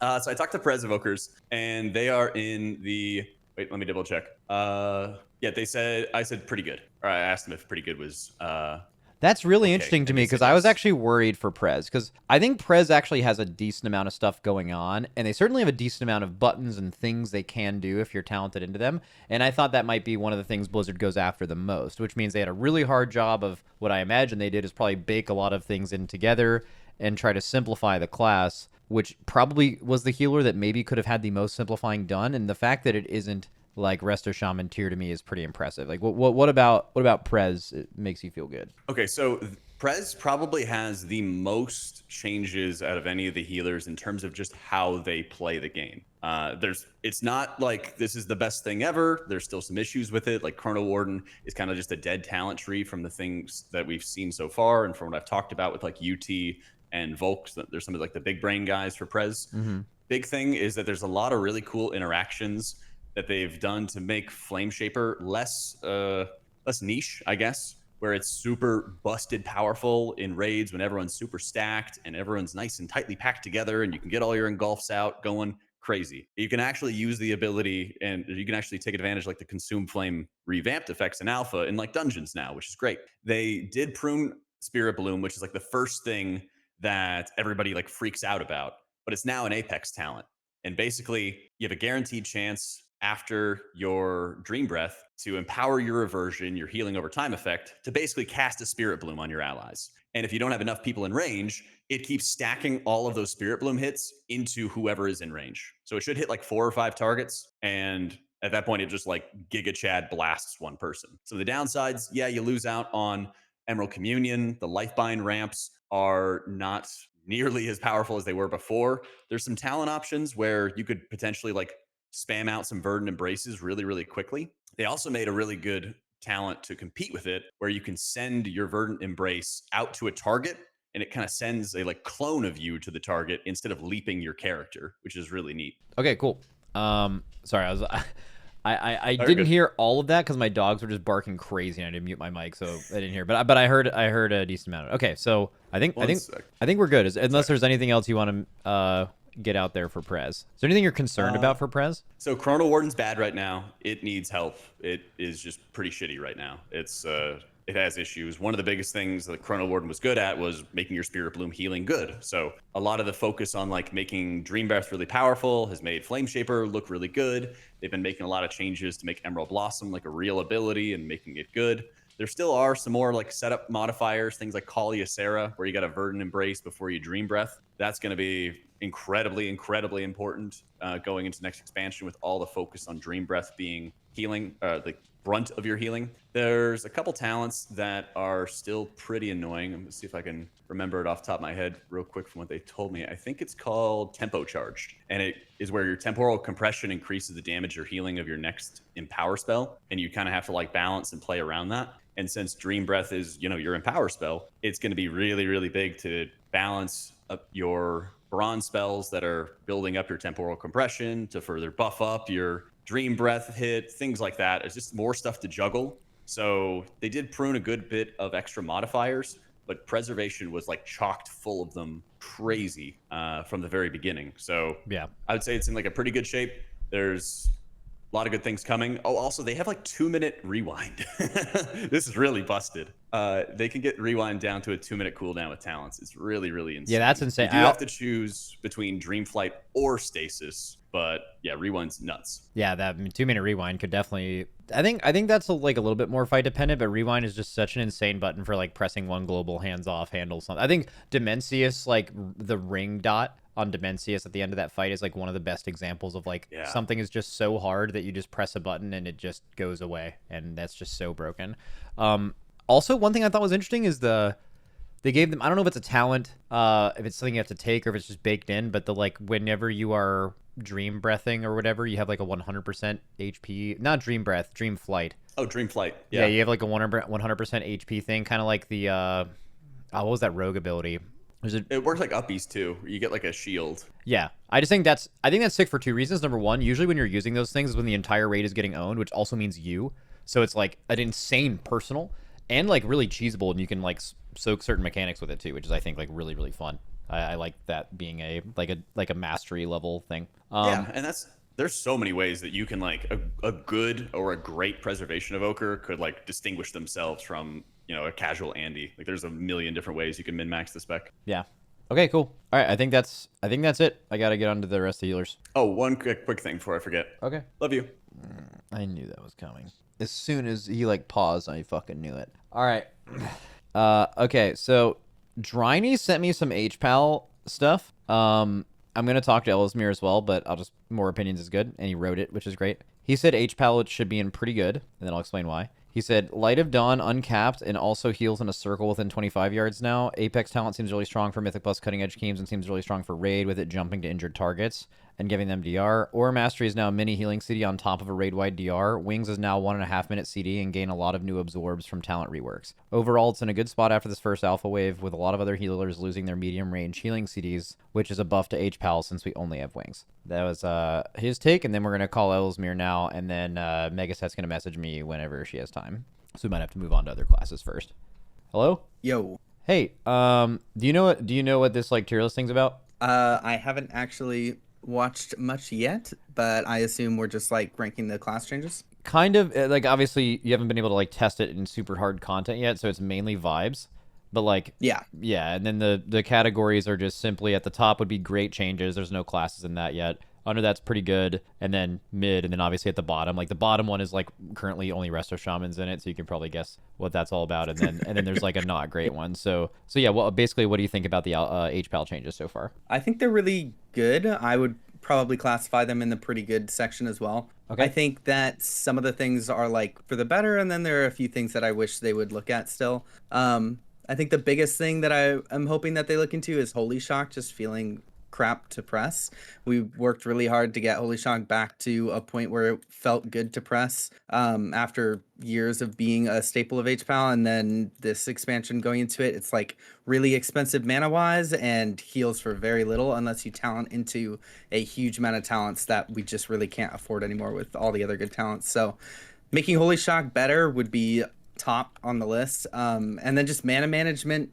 So I talked to Pres Evokers, and they are in the... Wait, let me double check. Yeah, I said pretty good. Or I asked them if pretty good was... That's really interesting to me, because I was actually worried for Prez, because I think Prez actually has a decent amount of stuff going on, and they certainly have a decent amount of buttons and things they can do if you're talented into them, and I thought that might be one of the things Blizzard goes after the most, which means they had a really hard job of what I imagine they did is probably bake a lot of things in together and try to simplify the class, which probably was the healer that maybe could have had the most simplifying done, and the fact that it isn't like Resto Shaman tier to me is pretty impressive. Like, what about Prez? It makes you feel good. Okay, so Prez probably has the most changes out of any of the healers in terms of just how they play the game. It's not like this is the best thing ever. There's still some issues with it. Like Chrono Warden is kind of just a dead talent tree from the things that we've seen so far, and from what I've talked about with like UT and Volks. There's some of like the big brain guys for Prez. Mm-hmm. Big thing is that there's a lot of really cool interactions that they've done to make Flame Shaper less niche, I guess, where it's super busted powerful in raids when everyone's super stacked and everyone's nice and tightly packed together, and you can get all your engulfs out going crazy. You can actually use the ability, and you can actually take advantage like the Consume Flame revamped effects in alpha in like dungeons now, which is great. They did prune Spirit Bloom, which is like the first thing that everybody like freaks out about, but it's now an Apex talent. And basically you have a guaranteed chance after your Dream Breath to empower your reversion, your healing over time effect, to basically cast a Spirit Bloom on your allies. And if you don't have enough people in range, it keeps stacking all of those Spirit Bloom hits into whoever is in range. So it should hit like 4 or 5 targets, and at that point it just like Giga Chad blasts one person. So the downsides, yeah, you lose out on Emerald Communion. The Lifebind ramps are not nearly as powerful as they were before. There's some talent options where you could potentially like spam out some Verdant Embraces really, really quickly. They also made a really good talent to compete with it, where you can send your Verdant Embrace out to a target, and it kind of sends a like clone of you to the target instead of leaping your character, which is really neat. Okay, cool. Sorry, I didn't hear all of that because my dogs were just barking crazy, and I didn't mute my mic, so I didn't hear. But I heard a decent amount. Okay, so I think we're good. Unless there's anything else you want to get out there for Prez. Is there anything you're concerned about for Prez? So Chrono Warden's bad right now. It needs help. It is just pretty shitty right now. It has issues. One of the biggest things that Chrono Warden was good at was making your Spirit Bloom healing good. So a lot of the focus on like making Dream Breath really powerful has made Flame Shaper look really good. They've been making a lot of changes to make Emerald Blossom like a real ability and making it good. There still are some more like setup modifiers, things like Call Ysera, where you got a Verdant Embrace before you Dream Breath. That's going to be incredibly, incredibly important going into next expansion, with all the focus on Dream Breath being healing, the brunt of your healing. There's a couple talents that are still pretty annoying. I'm going to see if I can remember it off the top of my head real quick from what they told me. I think it's called Tempo Charged, and it is where your temporal compression increases the damage or healing of your next Empower spell, and you kind of have to like balance and play around that. And since Dream Breath is, your Empower spell, it's going to be really, really big to balance up your bronze spells that are building up your temporal compression to further buff up your Dream Breath hit, things like that. It's just more stuff to juggle. So they did prune a good bit of extra modifiers, but Preservation was like chocked full of them crazy from the very beginning. So yeah, I would say it's in like a pretty good shape. There's A lot of good things coming. Oh, also they have like 2-minute rewind. This is really busted. They can get rewind down to a 2-minute cooldown with talents. It's really, really insane. Yeah, that's insane. You do have to choose between Dreamflight or Stasis, but yeah, rewind's nuts. Yeah, that 2-minute rewind could definitely. I think that's like a little bit more fight dependent, but rewind is just such an insane button for like pressing one global, hands off, handle something. I think Dimensius, like the ring dot on Dimensius at the end of that fight, is like one of the best examples of like something is just so hard that you just press a button and it just goes away, and that's just so broken. Also, one thing I thought was interesting is they gave them, I don't know if it's a talent, if it's something you have to take or if it's just baked in, but the like whenever you are dream breathing or whatever, you have like a 100% HP, not dream breath, dream flight. Oh, dream flight. Yeah, you have like a 100% HP thing, kind of like the what was that rogue ability? It works like uppies too. You get like a shield. Yeah, I think that's sick for two reasons. Number one, usually when you're using those things is when the entire raid is getting owned, which also means you. So it's like an insane personal and like really cheesable, and you can like soak certain mechanics with it too, which is I think like really, really fun. I like that being a mastery level thing. Yeah, and there's so many ways that you can like a good or a great preservation evoker could like distinguish themselves from, you know, a casual Andy. Like there's a million different ways you can min-max the spec. Yeah. Okay, cool. All right, I think that's it. I got to get on to the rest of the healers. Oh, one quick thing before I forget. Okay. Love you. I knew that was coming. As soon as he like paused, I fucking knew it. All right. Okay, so Driney sent me some HPAL stuff. I'm going to talk to Ellesmere as well, but I'll just, more opinions is good. And he wrote it, which is great. He said HPAL should be in pretty good, and then I'll explain why. He said, Light of Dawn uncapped and also heals in a circle within 25 yards now. Apex talent seems really strong for Mythic Plus cutting edge schemes and seems really strong for raid with it jumping to injured targets and giving them DR. Aura Mastery is now a mini healing CD on top of a raid-wide DR. Wings is now 1.5 minute CD and gain a lot of new absorbs from talent reworks. Overall, it's in a good spot after this first alpha wave, with a lot of other healers losing their medium range healing CDs, which is a buff to HPAL since we only have Wings. That was his take, and then we're going to call Ellesmere now, and then Megasett's going to message me whenever she has time. So we might have to move on to other classes first. Hello? Yo. Hey, do you know what this like tier list thing's about? I haven't actually watched much yet, but I assume we're just like ranking the class changes. Kind of, like obviously you haven't been able to like test it in super hard content yet, so it's mainly vibes. But like yeah, and then the categories are just simply at the top would be great changes. There's no classes in that yet. Under that's pretty good, and then mid, and then obviously at the bottom, like the bottom one is like currently only Resto Shamans in it, so you can probably guess what that's all about. And then there's like a not great one. So yeah, well, basically, what do you think about the HPAL changes so far? I think they're really good. I would probably classify them in the pretty good section as well. Okay. I think that some of the things are like for the better, and then there are a few things that I wish they would look at still. I think the biggest thing that I'm hoping that they look into is Holy Shock just feeling crap to press. We worked really hard to get Holy Shock back to a point where it felt good to press after years of being a staple of HPAL, and then this expansion going into it, it's like really expensive mana wise and heals for very little unless you talent into a huge amount of talents that we just really can't afford anymore with all the other good talents. So making Holy Shock better would be top on the list. And then just mana management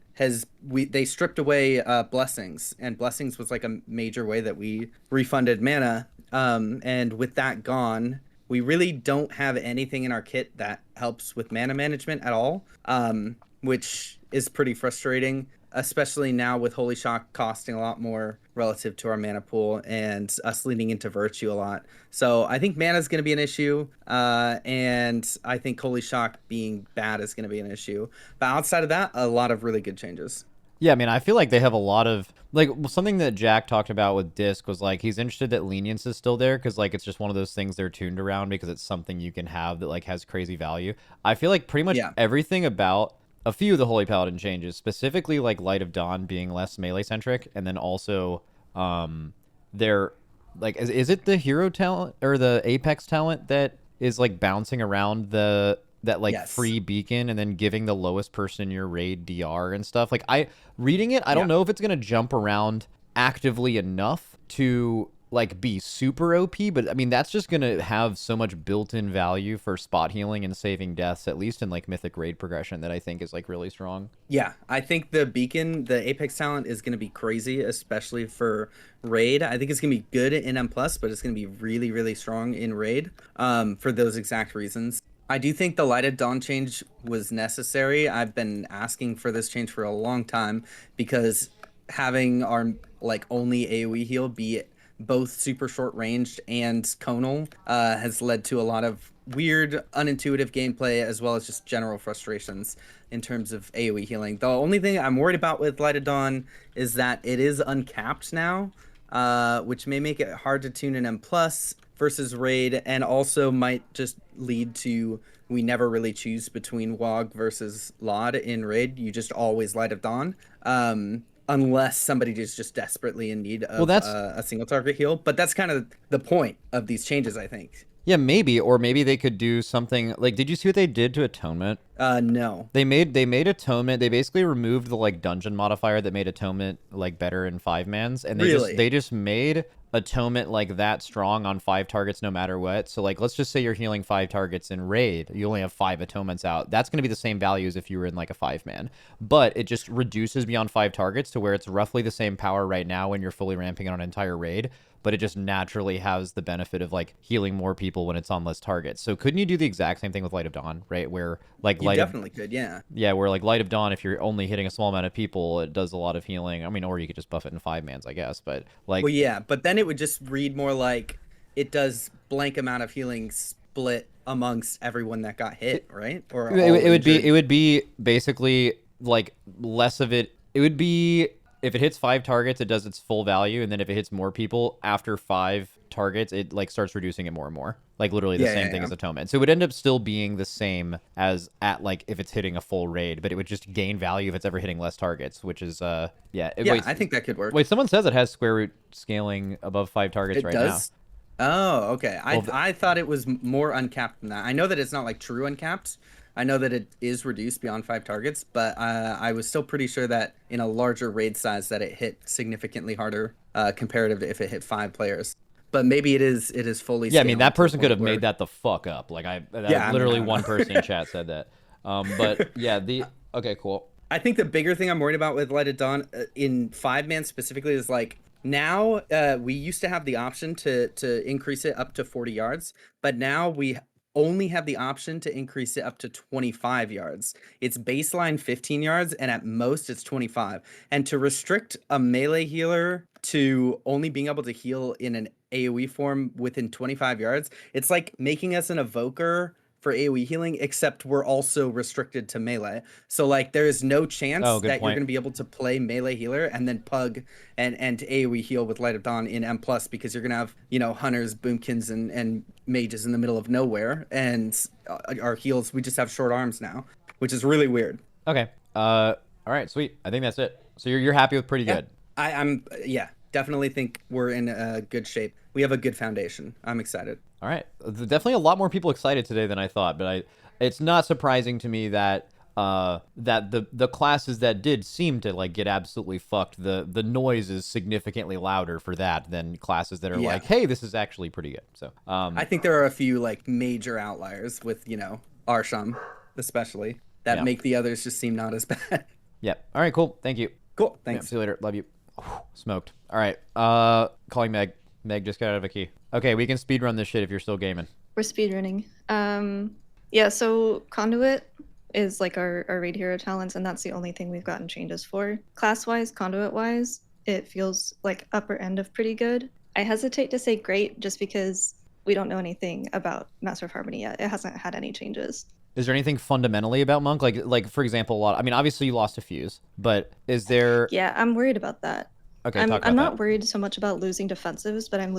they stripped away blessings, and blessings was like a major way that we refunded mana. And with that gone, we really don't have anything in our kit that helps with mana management at all, which is pretty frustrating, especially now with Holy Shock costing a lot more relative to our mana pool and us leaning into Virtue a lot. So I think mana is going to be an issue, and I think Holy Shock being bad is going to be an issue. But outside of that, a lot of really good changes. Yeah, I mean, I feel like they have a lot of, like, something that Jack talked about with Disc was, like, he's interested that lenience is still there, because, like, it's just one of those things they're tuned around because it's something you can have that, like, has crazy value. I feel like pretty much everything about a few of the Holy Paladin changes, specifically, like, Light of Dawn being less melee-centric, and then also, they're, like, is it the hero talent, or the Apex talent that is, like, bouncing around free beacon and then giving the lowest person in your raid DR and stuff? Like, reading it, I don't know if it's going to jump around actively enough to like be super OP, but I mean that's just gonna have so much built-in value for spot healing and saving deaths, at least in like mythic raid progression, that I think is like really strong. Yeah, I think the beacon, the Apex talent is going to be crazy, especially for raid. I think it's going to be good in M+, but it's going to be really, really strong in raid for those exact reasons. I do think the Light of Dawn change was necessary. I've been asking for this change for a long time because having our like only AoE heal be both super short ranged and conal has led to a lot of weird, unintuitive gameplay as well as just general frustrations in terms of AoE healing. The only thing I'm worried about with Light of Dawn is that it is uncapped now, which may make it hard to tune in M+ versus raid, and also might just lead to we never really choose between WoG versus LoD in raid. You just always Light of Dawn. Unless somebody is just desperately in need of a single target heal. But that's kind of the point of these changes, I think. Yeah, maybe, or maybe they could do something like, did you see what they did to Atonement? No. They made Atonement, they basically removed the like dungeon modifier that made Atonement like better in 5-mans, and they just made Atonement like that strong on 5 targets no matter what. So like, let's just say you're healing 5 targets in raid, you only have 5 Atonements out. That's going to be the same value as if you were in like a 5-man, but it just reduces beyond 5 targets to where it's roughly the same power right now when you're fully ramping it on an entire raid, but it just naturally has the benefit of like healing more people when it's on less targets. So couldn't you do the exact same thing with Light of Dawn, right? Where like you definitely could, yeah. Yeah, where like Light of Dawn, if you're only hitting a small amount of people, it does a lot of healing. I mean, or you could just buff it in 5-mans, I guess. But like, well, yeah, but then it would just read more like it does blank amount of healing split amongst everyone that got hit, right? Or it would be basically like less of it. It would be, if it hits 5 targets, it does its full value, and then if it hits more people after 5 targets, it like starts reducing it more and more. Like literally the same thing as Atonement. So it would end up still being the same as at like if it's hitting a full raid, but it would just gain value if it's ever hitting less targets, which is I think that could work. Wait, someone says it has square root scaling above 5 targets right now. Oh, okay. I thought it was more uncapped than that. I know that it's not like true uncapped. I know that it is reduced beyond 5 targets, but I was still pretty sure that in a larger raid size that it hit significantly harder comparative to if it hit 5 players. But maybe it is fully. Yeah, I mean that person could have made that the fuck up. Like literally one person in chat said that. But yeah, okay, cool. I think the bigger thing I'm worried about with Light of Dawn in 5-man specifically is like now we used to have the option to increase it up to 40 yards, but now we only have the option to increase it up to 25 yards. It's baseline 15 yards, and at most it's 25. And to restrict a melee healer to only being able to heal in an AoE form within 25 yards, it's like making us an evoker for AoE healing, except we're also restricted to melee. So like there is no chance that you're going to be able to play melee healer and then pug and AoE heal with Light of Dawn in M+, because you're going to have, hunters, boomkins, and mages in the middle of nowhere, and our heals, we just have short arms now, which is really weird. Okay. All right, sweet. I think that's it. So you're happy with pretty good. I'm definitely think we're in a good shape. We have a good foundation. I'm excited. All right. Definitely a lot more people excited today than I thought, but it's not surprising to me that the classes that did seem to like get absolutely fucked, the noise is significantly louder for that than classes that are like, hey, this is actually pretty good. So I think there are a few like major outliers with Arsham especially that make the others just seem not as bad. Yep. All right, cool. Thank you. Cool. Thanks. Yeah, see you later. Love you. Smoked. All right. Calling Meg. Meg just got out of a key. Okay, we can speedrun this shit if you're still gaming. We're speedrunning. Yeah, so Conduit is like our raid hero talents, and that's the only thing we've gotten changes for. Class-wise, Conduit-wise, it feels like upper end of pretty good. I hesitate to say great just because we don't know anything about Master of Harmony yet. It hasn't had any changes. Is there anything fundamentally about Monk? Like for example, obviously you lost a fuse, but is there... Yeah, I'm worried about that. Okay, I'm not worried so much about losing defensives, but I'm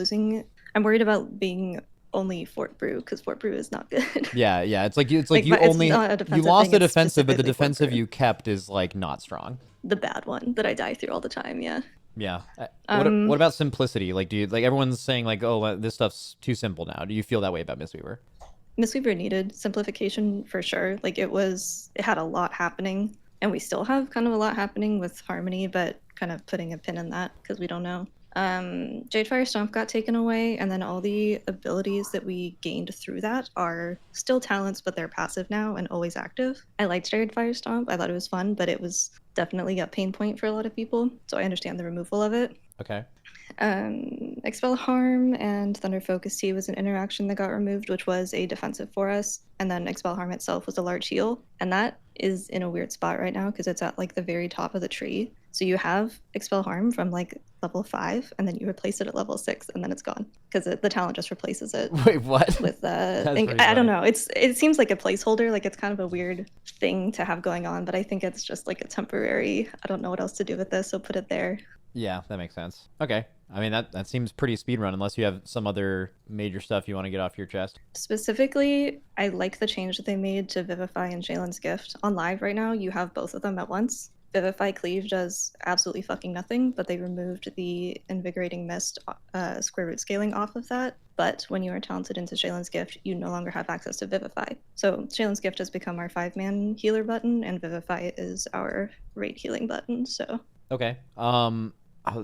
worried about being only Fort Brew, because Fort Brew is not good. Yeah. It's like you lost the defensive, but the defensive you kept is like not strong. The bad one that I die through all the time. Yeah. Yeah. What about simplicity? Like, do you like everyone's saying like, oh, this stuff's too simple now? Do you feel that way about Mistweaver? Mistweaver needed simplification for sure. Like it had a lot happening, and we still have kind of a lot happening with Harmony, but kind of putting a pin in that because we don't know. Jadefire Stomp got taken away, and then all the abilities that we gained through that are still talents, but they're passive now and always active. I liked Jadefire Stomp. I thought it was fun, but it was definitely a pain point for a lot of people, so I understand the removal of it. Okay. Expel Harm and Thunder Focus Tea was an interaction that got removed, which was a defensive for us, and then Expel Harm itself was a large heal, and that is in a weird spot right now because it's at like the very top of the tree. So you have Expel Harm from like level 5, and then you replace it at level 6, and then it's gone because the talent just replaces it. Wait, what? With I don't know. It seems like a placeholder, like it's kind of a weird thing to have going on, but I think it's just like a temporary. I don't know what else to do with this, so put it there. Yeah, that makes sense. Okay. I mean, that seems pretty speedrun, unless you have some other major stuff you want to get off your chest. Specifically, I like the change that they made to Vivify and Shalen's Gift. On live right now, you have both of them at once. Vivify Cleave does absolutely fucking nothing, but they removed the Invigorating Mist square root scaling off of that. But when you are talented into Shalen's Gift, you no longer have access to Vivify. So Shalen's Gift has become our 5-man healer button, and Vivify is our raid healing button, so... Okay.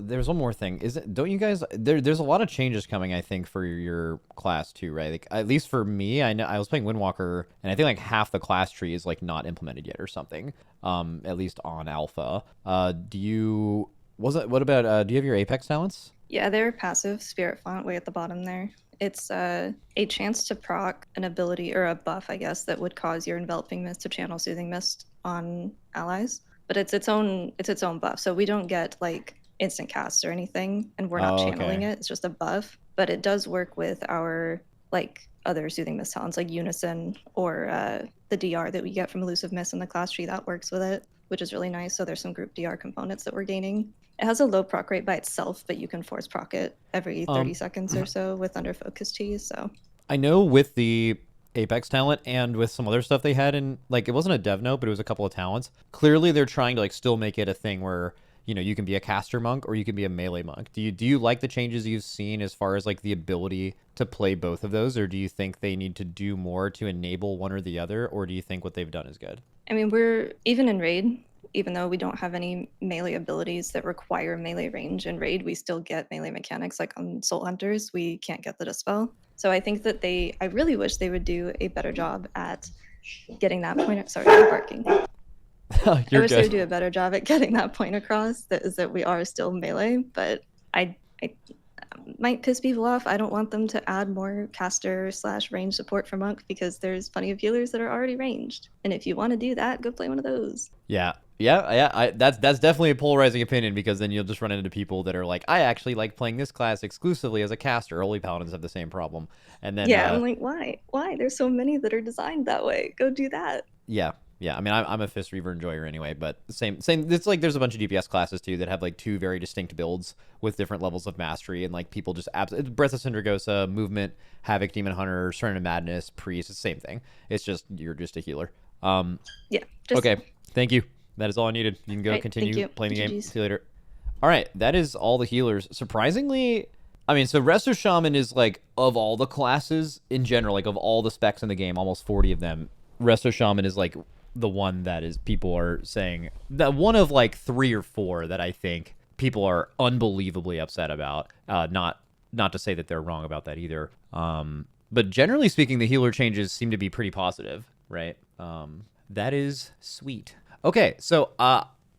There's one more thing. Don't you guys there's a lot of changes coming, I think, for your class too, right? Like, at least for me, I know I was playing Windwalker, and I think like half the class tree is like not implemented yet or something. At least on alpha. Do you have your Apex talents? Yeah, they're passive. Spirit Font way at the bottom there. It's a chance to proc an ability or a buff, I guess, that would cause your Enveloping Mist to channel Soothing Mist on allies. But it's its own buff. So we don't get like instant cast or anything, and we're not channeling it. It's just a buff. But it does work with our like other Soothing Mist talents like Unison or the DR that we get from Elusive Mist in the class tree. That works with it, which is really nice. So there's some group DR components that we're gaining. It has a low proc rate by itself, but you can force proc it every 30 seconds or so with Under Focus Tea. So I know with the Apex talent and with some other stuff they had in, like, it wasn't a dev note, but it was a couple of talents. Clearly they're trying to like still make it a thing where, you know, you can be a caster monk or you can be a melee monk. Do you like the changes you've seen as far as like the ability to play both of those, or do you think they need to do more to enable one or the other, or do you think what they've done is good? I mean, we're even in raid, even though we don't have any melee abilities that require melee range in raid, we still get melee mechanics. Like on Soul Hunters, we can't get the Dispel. So I think that I really wish they would do a better job at getting that point. Sorry, I'm barking. I wish they would do a better job at getting that point across, that we are still melee, but I might piss people off. I don't want them to add more caster / range support for monk because there's plenty of healers that are already ranged. And if you want to do that, go play one of those. Yeah. That's definitely a polarizing opinion, because then you'll just run into people that are like, I actually like playing this class exclusively as a caster. Holy Paladins have the same problem. And then I'm like, why? There's so many that are designed that way. Go do that. Yeah. I mean, I'm a Fist Reaver enjoyer anyway, but same. It's like there's a bunch of DPS classes too that have like two very distinct builds with different levels of mastery, and like people just Breath of Syndragosa, Movement, Havoc, Demon Hunter, Sermon of Madness, Priest. It's the same thing. It's just you're just a healer. Okay. Thank you. That is all I needed. You can go continue playing the game. See you later. All right, that is all the healers. Surprisingly, I mean, so Resto Shaman is like, of all the classes in general, like of all the specs in the game, almost 40 of them, Resto Shaman is like the one that is people are saying that one of like 3 or 4 that I think people are unbelievably upset about. Not to say that they're wrong about that either. But generally speaking, the healer changes seem to be pretty positive, right? That is sweet. Okay, so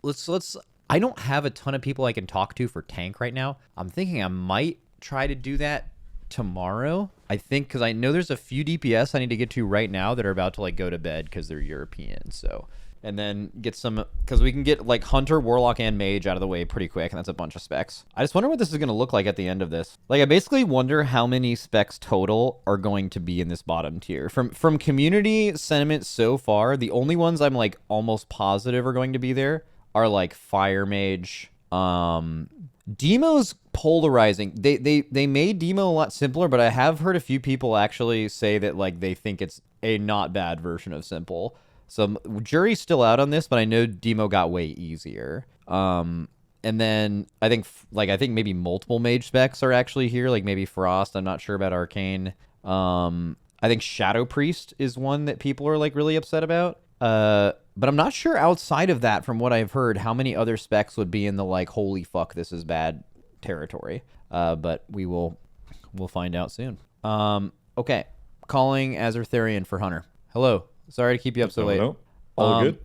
let's. I don't have a ton of people I can talk to for tank right now. I'm thinking I might try to do that tomorrow. I think because I know there's a few DPS I need to get to right now that are about to like go to bed because they're European. So, and then get some, because we can get like Hunter, Warlock, and Mage out of the way pretty quick, and that's a bunch of specs. I just wonder what this is going to look like at the end of this. Like, I basically wonder how many specs total are going to be in this bottom tier. From community sentiment so far, the only ones I'm like almost positive are going to be there are like Fire Mage. Demo's polarizing. They made Demo a lot simpler, but I have heard a few people actually say that like they think it's a not bad version of simple. So jury's still out on this, but I know Demo got way easier. And then I think maybe multiple mage specs are actually here, like maybe Frost. I'm not sure about Arcane. I think Shadow Priest is one that people are like really upset about. But I'm not sure outside of that, from what I've heard, how many other specs would be in the like, holy fuck, this is bad territory. But we'll find out soon. Okay, calling Azortharion for Hunter. Hello. Sorry to keep you up so late. Hello. All good.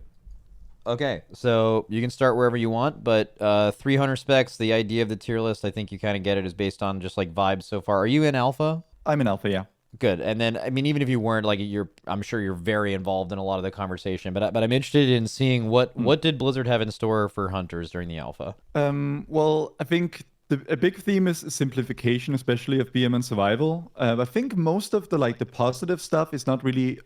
Okay, so you can start wherever you want, but 300 specs, the idea of the tier list, I think you kind of get it, is based on just like vibes so far. Are you in alpha? I'm in alpha, yeah. Good. And then, I mean, even if you weren't, like, I'm sure you're very involved in a lot of the conversation, but I'm interested in seeing what did Blizzard have in store for hunters during the alpha? Well, I think a big theme is simplification, especially of BM and survival. I think most of the positive stuff is not really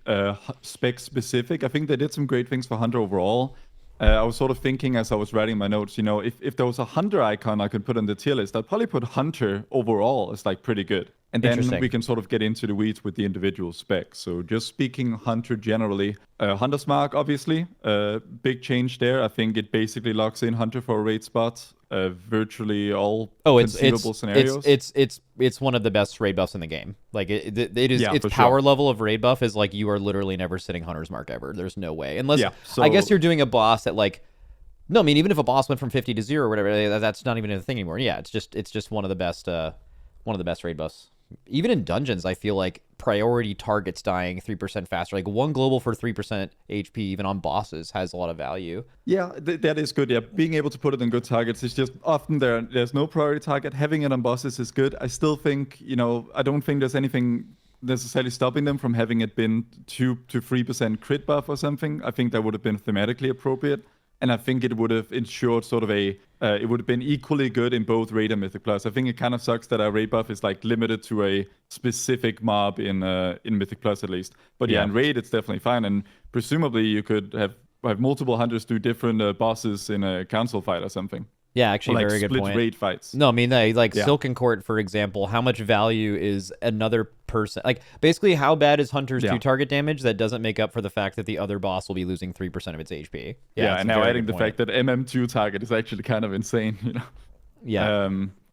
spec specific. I think they did some great things for hunter overall. I was sort of thinking as I was writing my notes, if there was a hunter icon I could put on the tier list, I'd probably put hunter overall as pretty good. And then we can sort of get into the weeds with the individual specs. So just speaking hunter generally, Hunter's Mark, obviously, big change there. I think it basically locks in hunter for a raid spot, virtually all conceivable scenarios. It's one of the best raid buffs in the game. Like its for power sure. level of raid buff is you are literally never sitting Hunter's Mark ever. There's no way. Unless so, I guess you're doing a boss at no, I mean even if a boss went from 50 to 0 or whatever, that's not even a thing anymore. Yeah, it's just one of the best raid buffs. Even in dungeons, I feel like priority targets dying 3% faster. Like one global for 3% HP, even on bosses, has a lot of value. Yeah, that is good. Yeah, being able to put it on good targets is just often there's no priority target. Having it on bosses is good. I still think, I don't think there's anything necessarily stopping them from having it been 2 to 3% crit buff or something. I think that would have been thematically appropriate. And I think it would have ensured sort of it would have been equally good in both Raid and Mythic Plus. I think it kind of sucks that our Raid buff is limited to a specific mob in Mythic Plus at least. But yeah, in Raid it's definitely fine. And presumably you could have multiple hunters do different bosses in a council fight or something. Yeah, actually, very good point. Split raid fights. No, I mean, Silken Court, for example, how much value is another person? Basically, how bad is Hunter's 2 target damage that doesn't make up for the fact that the other boss will be losing 3% of its HP? Yeah, and now adding the fact that MM2 target is actually kind of insane, Yeah.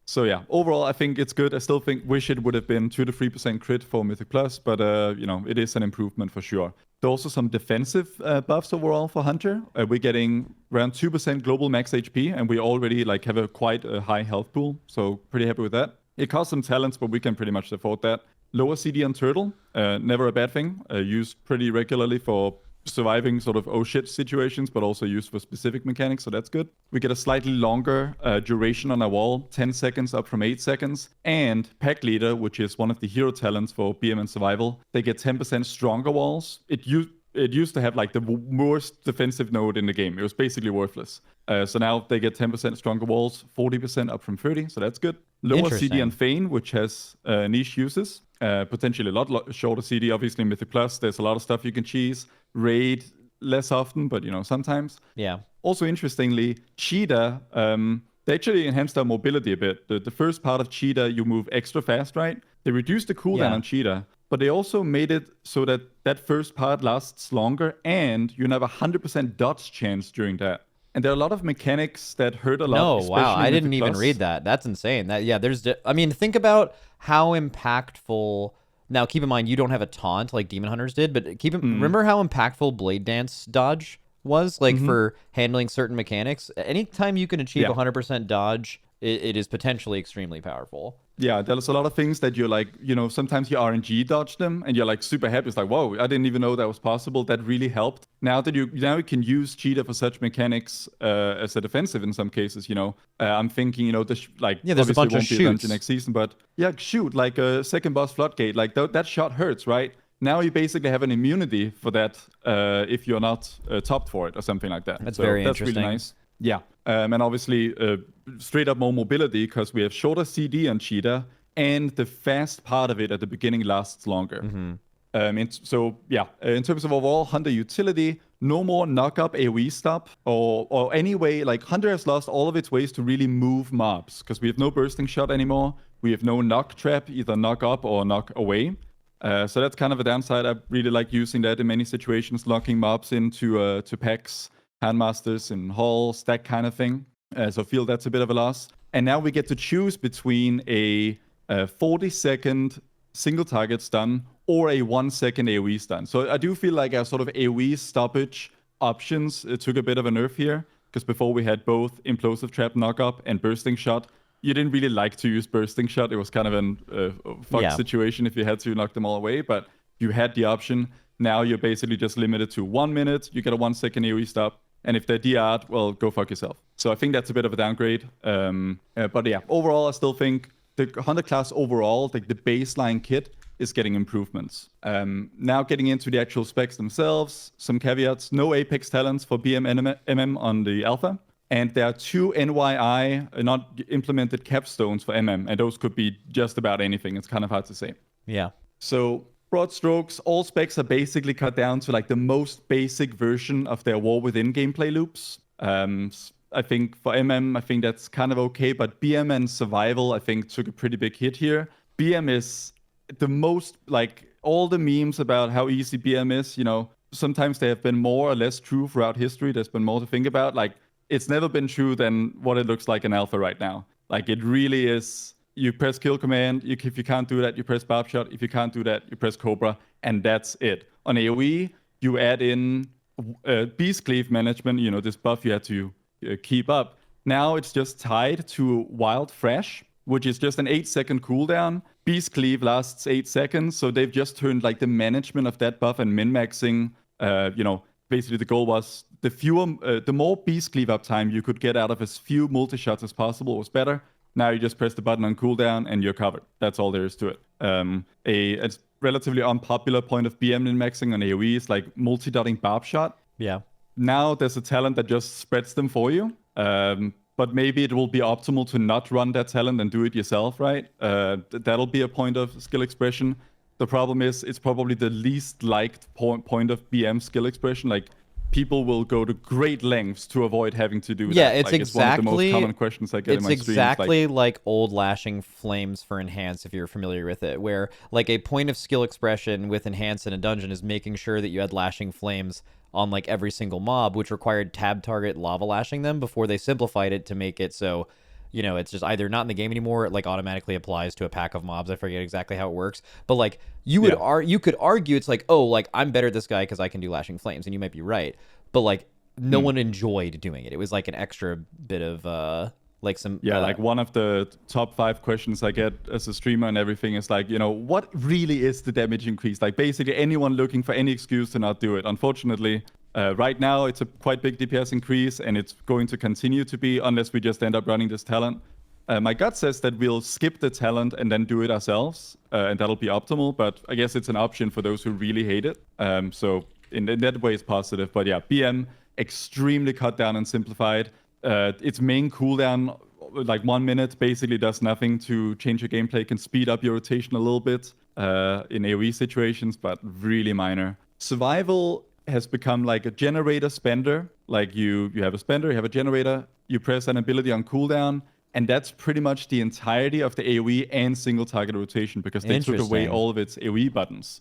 So yeah, overall, I think it's good. I still wish it would have been 2 to 3% crit for Mythic Plus, but it is an improvement for sure. There are also some defensive buffs overall for Hunter. We're getting around 2% global max HP, and we already have quite a high health pool, so pretty happy with that. It costs some talents, but we can pretty much afford that. Lower CD on Turtle, never a bad thing. Used pretty regularly for surviving sort of oh shit situations, but also used for specific mechanics, so that's good. We get a slightly longer duration on our wall, 10 seconds up from 8 seconds. And Pack Leader, which is one of the hero talents for BM and Survival, they get 10% stronger walls. It used to have the worst defensive node in the game. It was basically worthless. So now they get 10% stronger walls, 40% up from 30, so that's good. Lower CD on Feign, which has niche uses. Potentially a lot shorter CD, obviously in Mythic Plus. There's a lot of stuff you can cheese. Raid, less often, but sometimes. Yeah. Also, interestingly, Cheetah, they actually enhanced our mobility a bit. The first part of Cheetah, you move extra fast, right? They reduced the cooldown on Cheetah, but they also made it so that first part lasts longer, and you have a 100% dodge chance during that. And there are a lot of mechanics that hurt a lot. No, wow, I didn't even read that. That's insane. Think about how impactful. Now, keep in mind, you don't have a taunt like Demon Hunters did, but remember how impactful Blade Dance dodge was, for handling certain mechanics? Anytime you can achieve 100% dodge, it is potentially extremely powerful. Yeah, there's a lot of things that you're sometimes you RNG dodge them, and you're super happy. It's whoa, I didn't even know that was possible. That really helped. Now that you can use Cheetah for such mechanics as a defensive in some cases. I'm thinking, there's a bunch of shoots next season, but shoot, a second boss floodgate, that shot hurts, right? Now you basically have an immunity for that if you're not topped for it or something like that. That's very interesting. That's really nice. Yeah, and obviously straight up more mobility because we have shorter CD on Cheetah, and the fast part of it at the beginning lasts longer. In terms of overall Hunter utility, no more knock-up AoE stop or any way. Hunter has lost all of its ways to really move mobs because we have no bursting shot anymore. We have no knock trap, either knock up or knock away. So that's kind of a downside. I really like using that in many situations, locking mobs into to packs, handmasters and halls, that kind of thing. So I feel that's a bit of a loss. And now we get to choose between a 40-second single target stun or a 1-second AoE stun. So I do feel like our sort of AoE stoppage options took a bit of a nerf here, because before we had both Implosive Trap knock-up and Bursting Shot you didn't really like to use bursting shot. It was kind of a fucked situation if you had to knock them all away, but you had the option. Now you're basically just limited to 1 minute. You get a 1 second AoE stop. And if they're DR'd, well, go fuck yourself. So I think that's a bit of a downgrade. But yeah, overall, I still think the Hunter class overall, like the baseline kit, is getting improvements. Now getting into the actual specs themselves, some caveats. No Apex talents for BM MM on the alpha. And there are 2 NYI not implemented capstones for MM. And those could be just about anything. It's kind of hard to say. Yeah. So broad strokes, all specs are basically cut down to like the most basic version of their War Within gameplay loops. I think for MM, I think that's kind of okay, but BM and Survival, I think, took a pretty big hit here. BM is the most, like, all the memes about how easy BM is, you know, sometimes they have been more or less true throughout history. There's been more to think about. Like, it's never been true than what it looks like in Alpha right now. Like, it really is... You press kill command, if you can't do that, you press barb shot. If you can't do that, you press Cobra, and that's it. On AoE, you add in Beast Cleave management, you know, this buff you had to keep up. Now it's just tied to Wild Fresh, which is just an 8-second cooldown. Beast Cleave lasts 8 seconds, so they've just turned like the management of that buff and min-maxing, you know, basically the goal was the more Beast Cleave uptime you could get out of as few multi-shots as possible was better. Now you just press the button on cooldown and you're covered. That's all there is to it. A relatively unpopular point of BM min-maxing on AoE is like multi-dotting barb shot. Yeah. Now there's a talent that just spreads them for you. But maybe it will be optimal to not run that talent and do it yourself, right? That'll be a point of skill expression. The problem is it's probably the least liked point of BM skill expression. Like, people will go to great lengths to avoid having to do that. Yeah, it's like, exactly... It's one of the most common questions I get in my streams. It's exactly like old Lashing Flames for Enhance, if you're familiar with it, where like a point of skill expression with Enhance in a dungeon is making sure that you had Lashing Flames on like every single mob, which required tab target lava lashing them before they simplified it to make it so, you know, it's just either not in the game anymore, it like automatically applies to a pack of mobs. I forget exactly how it works, but like you could argue it's like, oh, like I'm better at this guy because I can do Lashing Flames, and you might be right, but like no one enjoyed doing it. It was like an extra bit of like some like one of the top 5 questions I get as a streamer and everything is like, you know, what really is the damage increase? Like basically anyone looking for any excuse to not do it. Unfortunately, right now it's a quite big DPS increase, and it's going to continue to be unless we just end up running this talent. My gut says that we'll skip the talent and then do it ourselves, and that'll be optimal, but I guess it's an option for those who really hate it. So in that way it's positive. But yeah, BM extremely cut down and simplified. Its main cooldown, like 1 minute, basically does nothing to change your gameplay. Can speed up your rotation a little bit in AoE situations, but really minor. Survival has become like a generator spender. Like you have a spender, you have a generator, you press an ability on cooldown, and that's pretty much the entirety of the AoE and single target rotation, because they took away all of its AoE buttons.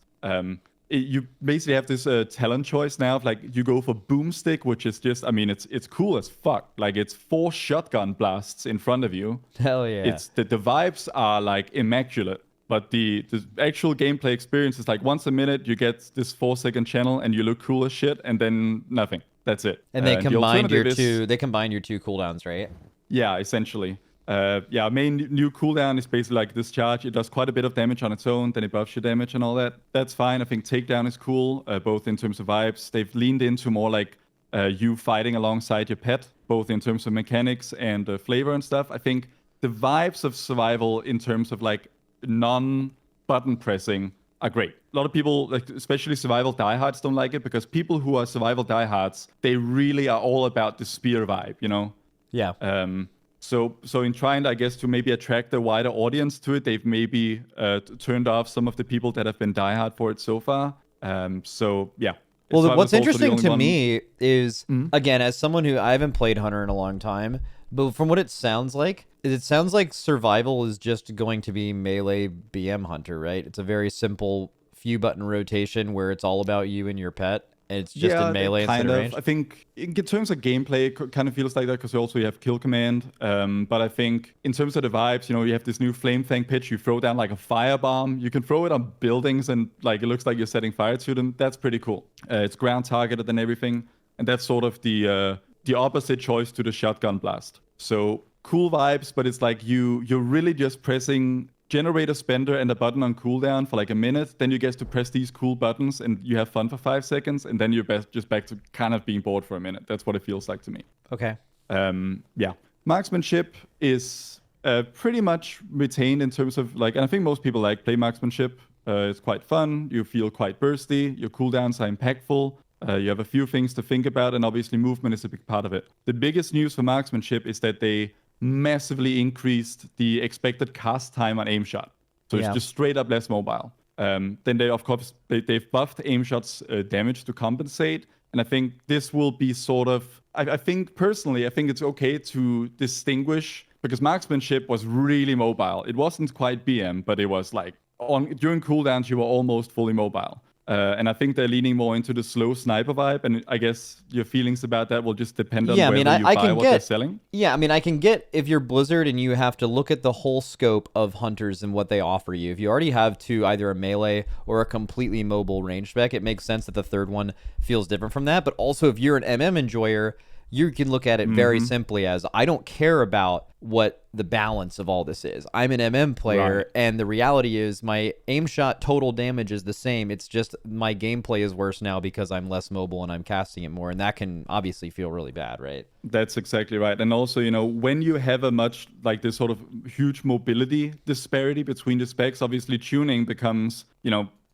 You basically have this talent choice now of like, you go for Boomstick, which is just, I mean, it's cool as fuck. Like, it's 4 shotgun blasts in front of you. Hell yeah. It's the vibes are like immaculate, but the actual gameplay experience is like once a minute you get this 4-second channel and you look cool as shit, and then nothing. That's it. And they combined your two cooldowns, right? Yeah, essentially. Main new cooldown is basically like Discharge. It does quite a bit of damage on its own, then it buffs your damage and all that. That's fine. I think Takedown is cool, both in terms of vibes. They've leaned into more like you fighting alongside your pet, both in terms of mechanics and flavor and stuff. I think the vibes of Survival in terms of like non-button pressing are great. A lot of people, like especially Survival diehards, don't like it, because people who are Survival diehards, they really are all about the spear vibe, you know? Yeah. So in trying, I guess, to maybe attract a wider audience to it, they've maybe turned off some of the people that have been diehard for it so far. Well, what's interesting to me is, again, as someone who I haven't played Hunter in a long time, but from what it sounds like Survival is just going to be melee BM Hunter, right? It's a very simple few button rotation where it's all about you and your pet. And it's just in melee instead of range? I think in terms of gameplay, it kind of feels like that, because also you have kill command. But I think in terms of the vibes, you know, you have this new Flame Fang pitch. You throw down like a firebomb. You can throw it on buildings and like it looks like you're setting fire to them. That's pretty cool. It's ground targeted and everything. And that's sort of the opposite choice to the shotgun blast. So cool vibes, but it's like you're really just pressing generator spender and a button on cooldown for like a minute. Then you get to press these cool buttons and you have fun for 5 seconds, and then you're just back to kind of being bored for a minute. That's what it feels like to me. Okay. Yeah. Marksmanship is pretty much retained in terms of like, and I think most people like play marksmanship. It's quite fun. You feel quite bursty. Your cooldowns are impactful. You have a few things to think about, and obviously movement is a big part of it. The biggest news for marksmanship is that they massively increased the expected cast time on aim shot. So it's just straight up less mobile. Then they, of course, they've buffed aim shots damage to compensate. And I think this will be sort of, I think personally, I think it's okay to distinguish, because marksmanship was really mobile. It wasn't quite BM, but it was like, during cooldowns, you were almost fully mobile. And I think they're leaning more into the slow sniper vibe, and I guess your feelings about that will just depend on whether you buy what they're selling. Yeah, I mean, I can get if you're Blizzard and you have to look at the whole scope of hunters and what they offer you. If you already have either a melee or a completely mobile range spec, it makes sense that the third one feels different from that. But also, if you're an MM enjoyer, you can look at it very simply as, I don't care about what the balance of all this is. I'm an MM player, and the reality is my aim shot total damage is the same. It's just my gameplay is worse now because I'm less mobile and I'm casting it more, and that can obviously feel really bad, right? That's exactly right. And also, when you have a much, like this sort of huge mobility disparity between the specs, obviously tuning becomes,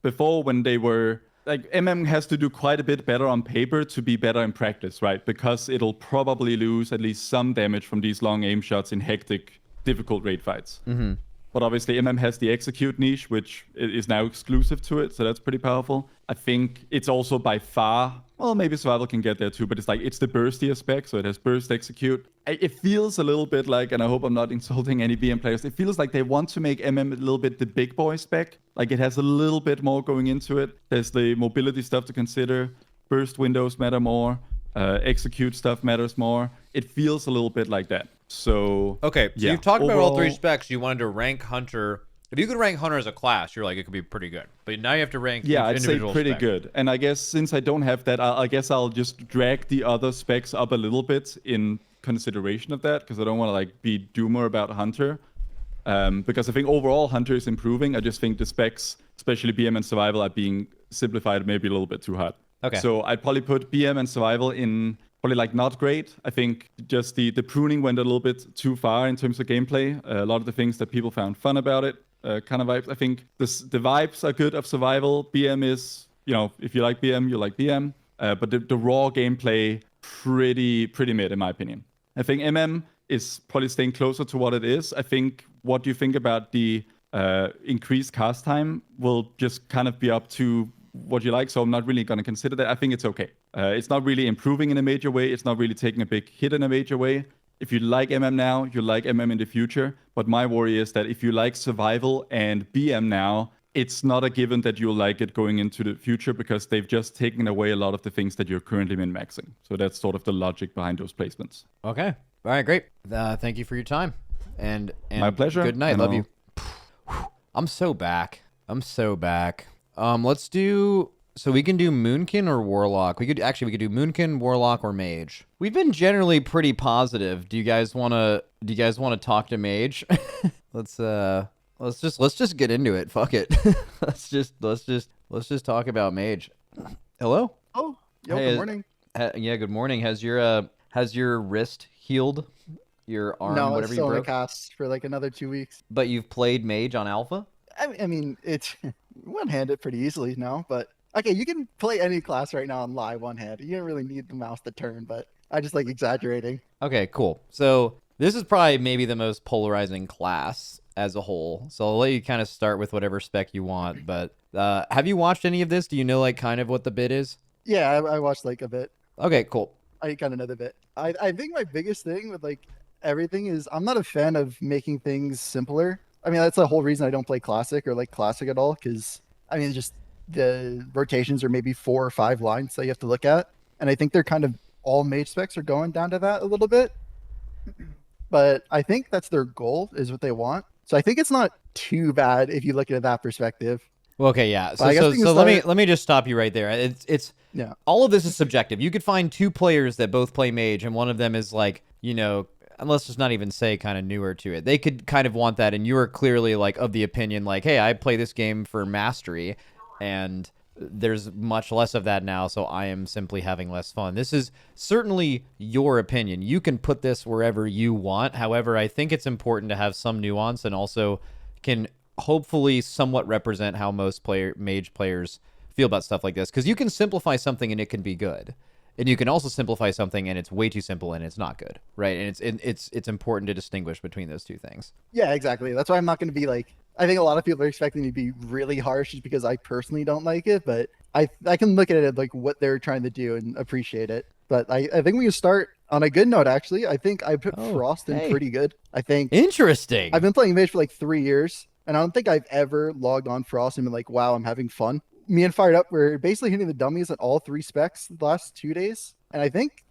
before when they were... Like, MM has to do quite a bit better on paper to be better in practice, right? Because it'll probably lose at least some damage from these long aim shots in hectic, difficult raid fights. Mm-hmm. But obviously, MM has the execute niche, which is now exclusive to it, so that's pretty powerful. I think it's also by far, well, maybe survival can get there too, but it's the burstier spec, so it has burst execute. It feels a little bit like, and I hope I'm not insulting any BM players, it feels like they want to make MM a little bit the big boy spec. Like, it has a little bit more going into it. There's the mobility stuff to consider. Burst windows matter more. Execute stuff matters more. It feels a little bit like that. So okay, so you've talked about all three specs. You wanted to rank Hunter. If you could rank Hunter as a class, you're like, it could be pretty good. But now you have to rank I'd say individual pretty spec. good. And I guess since I don't have that, I guess I'll just drag the other specs up a little bit in consideration of that, because I don't want to be doomer about Hunter. Because I think overall Hunter is improving. I just think the specs, especially BM and Survival, are being simplified maybe a little bit too hard. Okay. So I'd probably put BM and Survival in probably not great. I think just the pruning went a little bit too far in terms of gameplay. A lot of the things that people found fun about it, kind of vibes. I think the vibes are good of Survival. BM is, if you like BM, you like BM. But the raw gameplay, pretty mid in my opinion. I think MM is probably staying closer to what it is. I think what you think about the increased cast time will just kind of be up to what you like, so I'm not really going to consider that. I think it's okay. It's not really improving in a major way. It's not really taking a big hit in a major way. If you like MM now, you like MM in the future. But my worry is that if you like Survival and BM now, it's not a given that you'll like it going into the future, because they've just taken away a lot of the things that you're currently min-maxing. So that's sort of the logic behind those placements. Okay. All right, great. Thank you for your time. And my pleasure. Good night. Love you. I'm so back. Let's do... So we can do Moonkin or Warlock. We could do Moonkin, Warlock, or Mage. We've been generally pretty positive. Do you guys want to talk to Mage? Let's just get into it. Fuck it. let's just talk about Mage. Hello? Oh, good morning. Yeah, good morning. Has your wrist healed? Your arm, no, whatever it's still you in broke? a cast for another 2 weeks. But you've played Mage on Alpha? I mean, it's one-handed pretty easily now, but okay, you can play any class right now on live one-handed. You don't really need the mouse to turn, but I just like exaggerating. Okay, cool. So this is probably maybe the most polarizing class as a whole. So I'll let you kind of start with whatever spec you want. But have you watched any of this? Do you know kind of what the bit is? Yeah, I watched a bit. Okay, cool. I kind of know the bit. I think my biggest thing with everything is I'm not a fan of making things simpler. I mean, that's the whole reason I don't play Classic or Classic at all, because I mean, just the rotations are maybe 4 or 5 lines that you have to look at, and I think they're kind of all Mage specs are going down to that a little bit. But I think that's their goal, is what they want. So I think it's not too bad if you look at that perspective. Well, okay, yeah. So let me just stop you right there. It's all of this is subjective. You could find 2 players that both play Mage, and one of them is let's just not even say kind of newer to it. They could kind of want that, and you are clearly like of the opinion like, hey, I play this game for mastery, and there's much less of that now, so I am simply having less fun. This is certainly your opinion. You can put this wherever you want. However, I think it's important to have some nuance, and also can hopefully somewhat represent how most Mage players feel about stuff like this, because you can simplify something and it can be good, and you can also simplify something and it's way too simple and it's not good, right? And it's important to distinguish between those two things. Yeah, exactly. That's why I'm not going to be like, I think a lot of people are expecting me to be really harsh just because I personally don't like it, but I can look at it like what they're trying to do and appreciate it. But I think we can start on a good note, actually. I think I put Frost in pretty good. I think interesting. I've been playing Mage for like 3 years, and I don't think I've ever logged on Frost and been like, wow, I'm having fun. Me and Fired Up were basically hitting the dummies at all 3 specs the last 2 days. And I think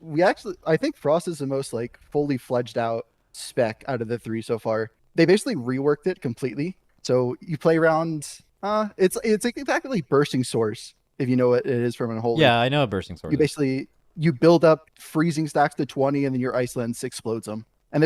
Frost is the most like fully fledged out spec out of the 3 so far. They basically reworked it completely. So you play around, it's exactly like Bursting Source, if you know what it is from Unholy. Yeah, I know Bursting Source. You build up freezing stacks to 20, and then your Ice Lens explodes them. And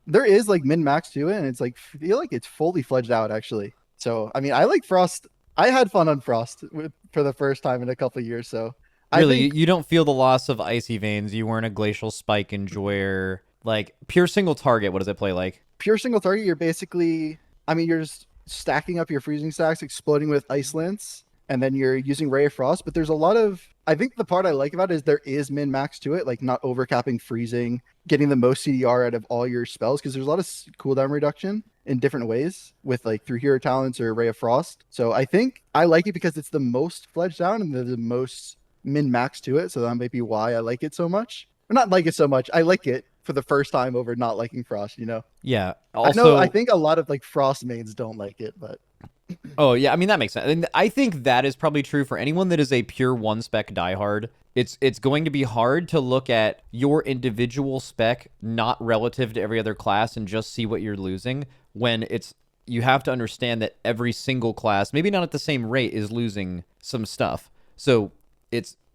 there is like min max to it, and it's like feel like it's fully fledged out actually. So I mean, I like Frost. I had fun on Frost for the first time in a couple of years. So really, you don't feel the loss of Icy Veins. You weren't a Glacial Spike enjoyer. Like pure single target. What does it play like? Pure single target. You're basically, I mean, you're just stacking up your freezing stacks, exploding with Ice Lance, and then you're using Ray of Frost. But there's a lot of, I think the part I like about it is there is min max to it, like not overcapping freezing, getting the most CDR out of all your spells, because there's a lot of cooldown reduction in different ways with like through Hero Talents or Ray of Frost. So I think I like it because it's the most fledged out and the most min max to it. So that might be why I like it so much. Or not like it so much. I like it for the first time over not liking Frost, you know? Yeah. Also, I think a lot of like Frost mains don't like it, but oh yeah, I mean that makes sense. And I think that is probably true for anyone that is a pure one spec diehard. It's going to be hard to look at your individual spec not relative to every other class and just see what you're losing, when you have to understand that every single class, maybe not at the same rate, is losing some stuff. So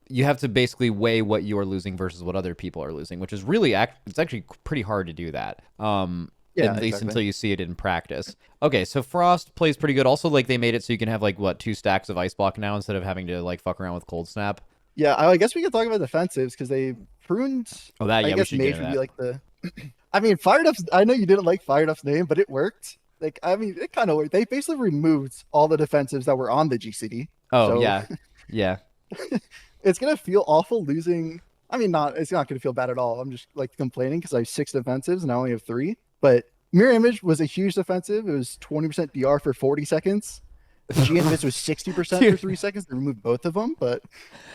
you have to basically weigh what you're losing versus what other people are losing, which is really it's actually pretty hard to do that. Yeah, at least until you see it in practice. Okay, so Frost plays pretty good. Also, like they made it so you can have like 2 stacks of Ice Block now instead of having to like fuck around with Cold Snap. Yeah, I guess we could talk about defensives because they pruned. Oh, that yeah, I guess we should Mage get would into be that. like the. I mean, Fired Up's. I know you didn't like Fired Up's name, but it worked. Like, I mean, it kind of worked. They basically removed all the defensives that were on the GCD. Oh so yeah, yeah. It's gonna feel awful losing. I mean, it's not gonna feel bad at all. I'm just like complaining because I have 6 defensives and I only have 3. But Mirror Image was a huge defensive. It was 20% DR for 40 seconds. G Invis was 60% for 3 seconds. They removed both of them, but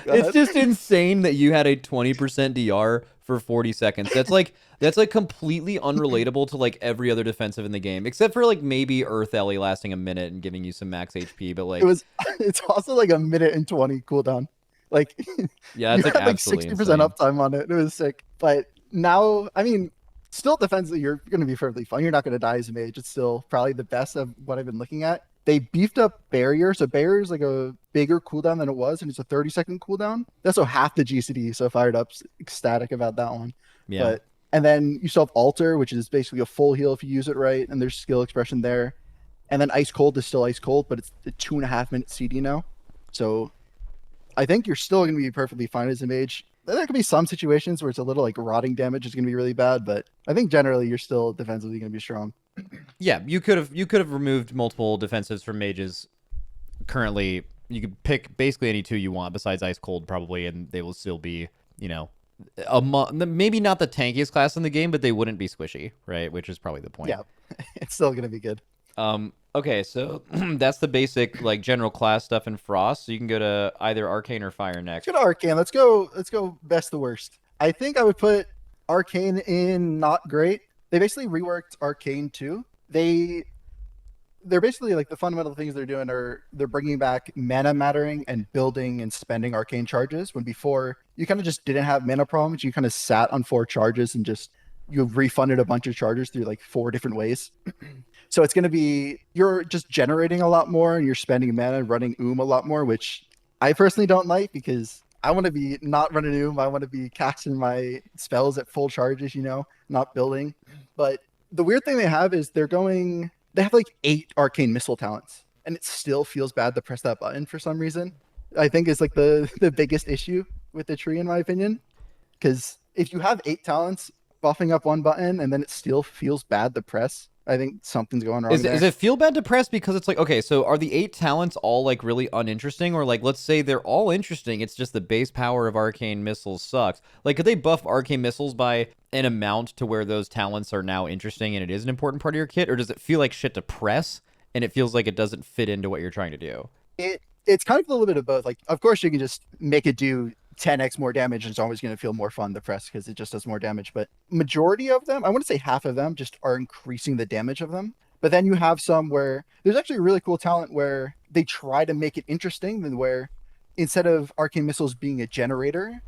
it's just insane that you had a 20% DR for 40 seconds. That's like completely unrelatable to like every other defensive in the game, except for like maybe Earth Ellie lasting a minute and giving you some max HP. But like it's also like a minute and 20 cooldown. Like yeah, it's like absolutely 60% insane. uptime on it. It was sick. But now, I mean, still defensively, you're going to be fairly fun. You're not going to die as a mage. It's still probably the best of what I've been looking at. They beefed up Barrier. So Barrier is like a bigger cooldown than it was, and it's a 30-second cooldown. That's so half the GCD. So Fired Up's ecstatic about that one. Yeah. And then you still have Alter, which is basically a full heal if you use it right, and there's skill expression there. And then Ice Cold is still Ice Cold, but it's a 2.5 minute CD now. So I think you're still going to be perfectly fine as a mage. There could be some situations where it's a little like rotting damage is going to be really bad, but I think generally you're still defensively going to be strong. Yeah, you could have removed multiple defensives from mages. Currently, you could pick basically any 2 you want besides Ice Cold probably, and they will still be, you know, maybe not the tankiest class in the game, but they wouldn't be squishy, right? Which is probably the point. Yeah, it's still going to be good. Okay, so that's the basic like general class stuff in Frost. So you can go to either Arcane or Fire next. Let's go to Arcane. Let's go best to worst. I think I would put Arcane in not great. They basically reworked Arcane too. They're basically like the fundamental things they're doing are they're bringing back mana mattering and building and spending Arcane charges, when before you kind of just didn't have mana problems. You kind of sat on 4 charges and just you refunded a bunch of charges through like 4 different ways. So it's going to be, you're just generating a lot more and you're spending mana and running a lot more, which I personally don't like because I want to be not running Oom. I want to be casting my spells at full charges, not building. But the weird thing they have is they have like 8 arcane missile talents, and it still feels bad to press that button for some reason. I think is like the biggest issue with the tree, in my opinion. Because if you have 8 talents, buffing up one button, and then it still feels bad to press, I think something's going wrong there. Does it feel bad to press because it's like, okay, so are the 8 talents all like really uninteresting? Or like, let's say they're all interesting, it's just the base power of arcane missiles sucks. Like, could they buff arcane missiles by an amount to where those talents are now interesting and it is an important part of your kit? Or does it feel like shit to press and it feels like it doesn't fit into what you're trying to do? It's kind of a little bit of both. Like, of course, you can just make it do 10x more damage, and it's always going to feel more fun to press because it just does more damage. But majority of them, I want to say half of them, just are increasing the damage of them. But then you have some where there's actually a really cool talent where they try to make it interesting, than where instead of arcane missiles being a generator,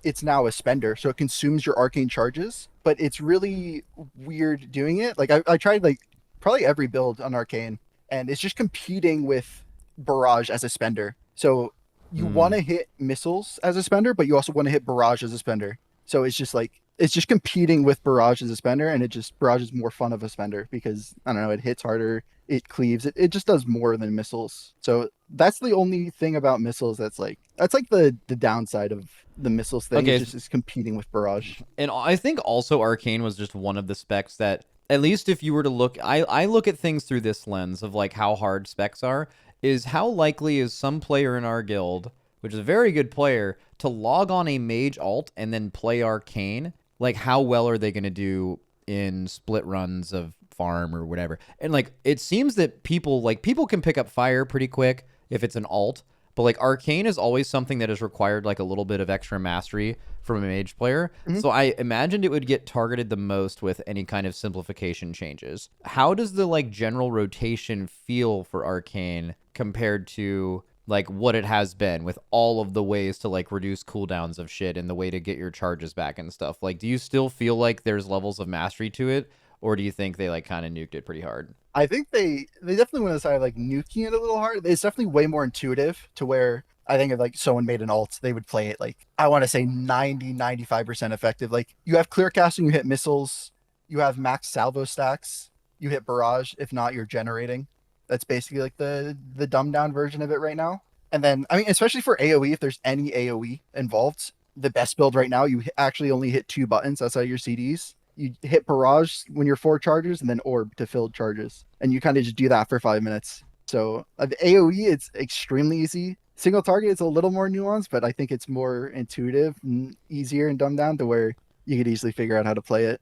it's now a spender. So it consumes your arcane charges, but it's really weird doing it. Like I tried like probably every build on arcane, and it's just competing with barrage as a spender. So you want to hit missiles as a spender, but you also want to hit barrage as a spender. So it's just competing with barrage as a spender, and barrage is more fun of a spender because I don't know, it hits harder, it cleaves, it just does more than missiles. So that's the only thing about missiles that's the downside of the missiles thing. Okay. It's just competing with barrage. And I think also arcane was just one of the specs that, at least if you were to look, I look at things through this lens of like how hard specs are, is how likely is some player in our guild, which is a very good player, to log on a mage alt and then play arcane. Like, how well are they going to do in split runs of farm or whatever? And like, it seems that people can pick up fire pretty quick if it's an alt, but like arcane is always something that is required like a little bit of extra mastery from a mage player. So I imagined it would get targeted the most with any kind of simplification changes. How does the like general rotation feel for arcane compared to like what it has been with all of the ways to like reduce cooldowns of shit and the way to get your charges back and stuff? Like, do you still feel like there's levels of mastery to it, or do you think they like kind of nuked it pretty hard? I think they definitely went aside like nuking it a little hard. It's definitely way more intuitive to where I think if like someone made an alt, they would play it like, I want to say 95% effective. Like, you have clear casting, you hit missiles, you have max salvo stacks, you hit barrage. If not, you're generating. That's basically like the dumbed down version of it right now. And then, I mean, especially for AoE, if there's any AoE involved, the best build right now, you actually only hit 2 buttons outside your CDs. You hit barrage when you're 4 charges, and then orb to filled charges. And you kind of just do that for 5 minutes. So the AoE, it's extremely easy. Single target is a little more nuanced, but I think it's more intuitive and easier and dumbed down to where you could easily figure out how to play it.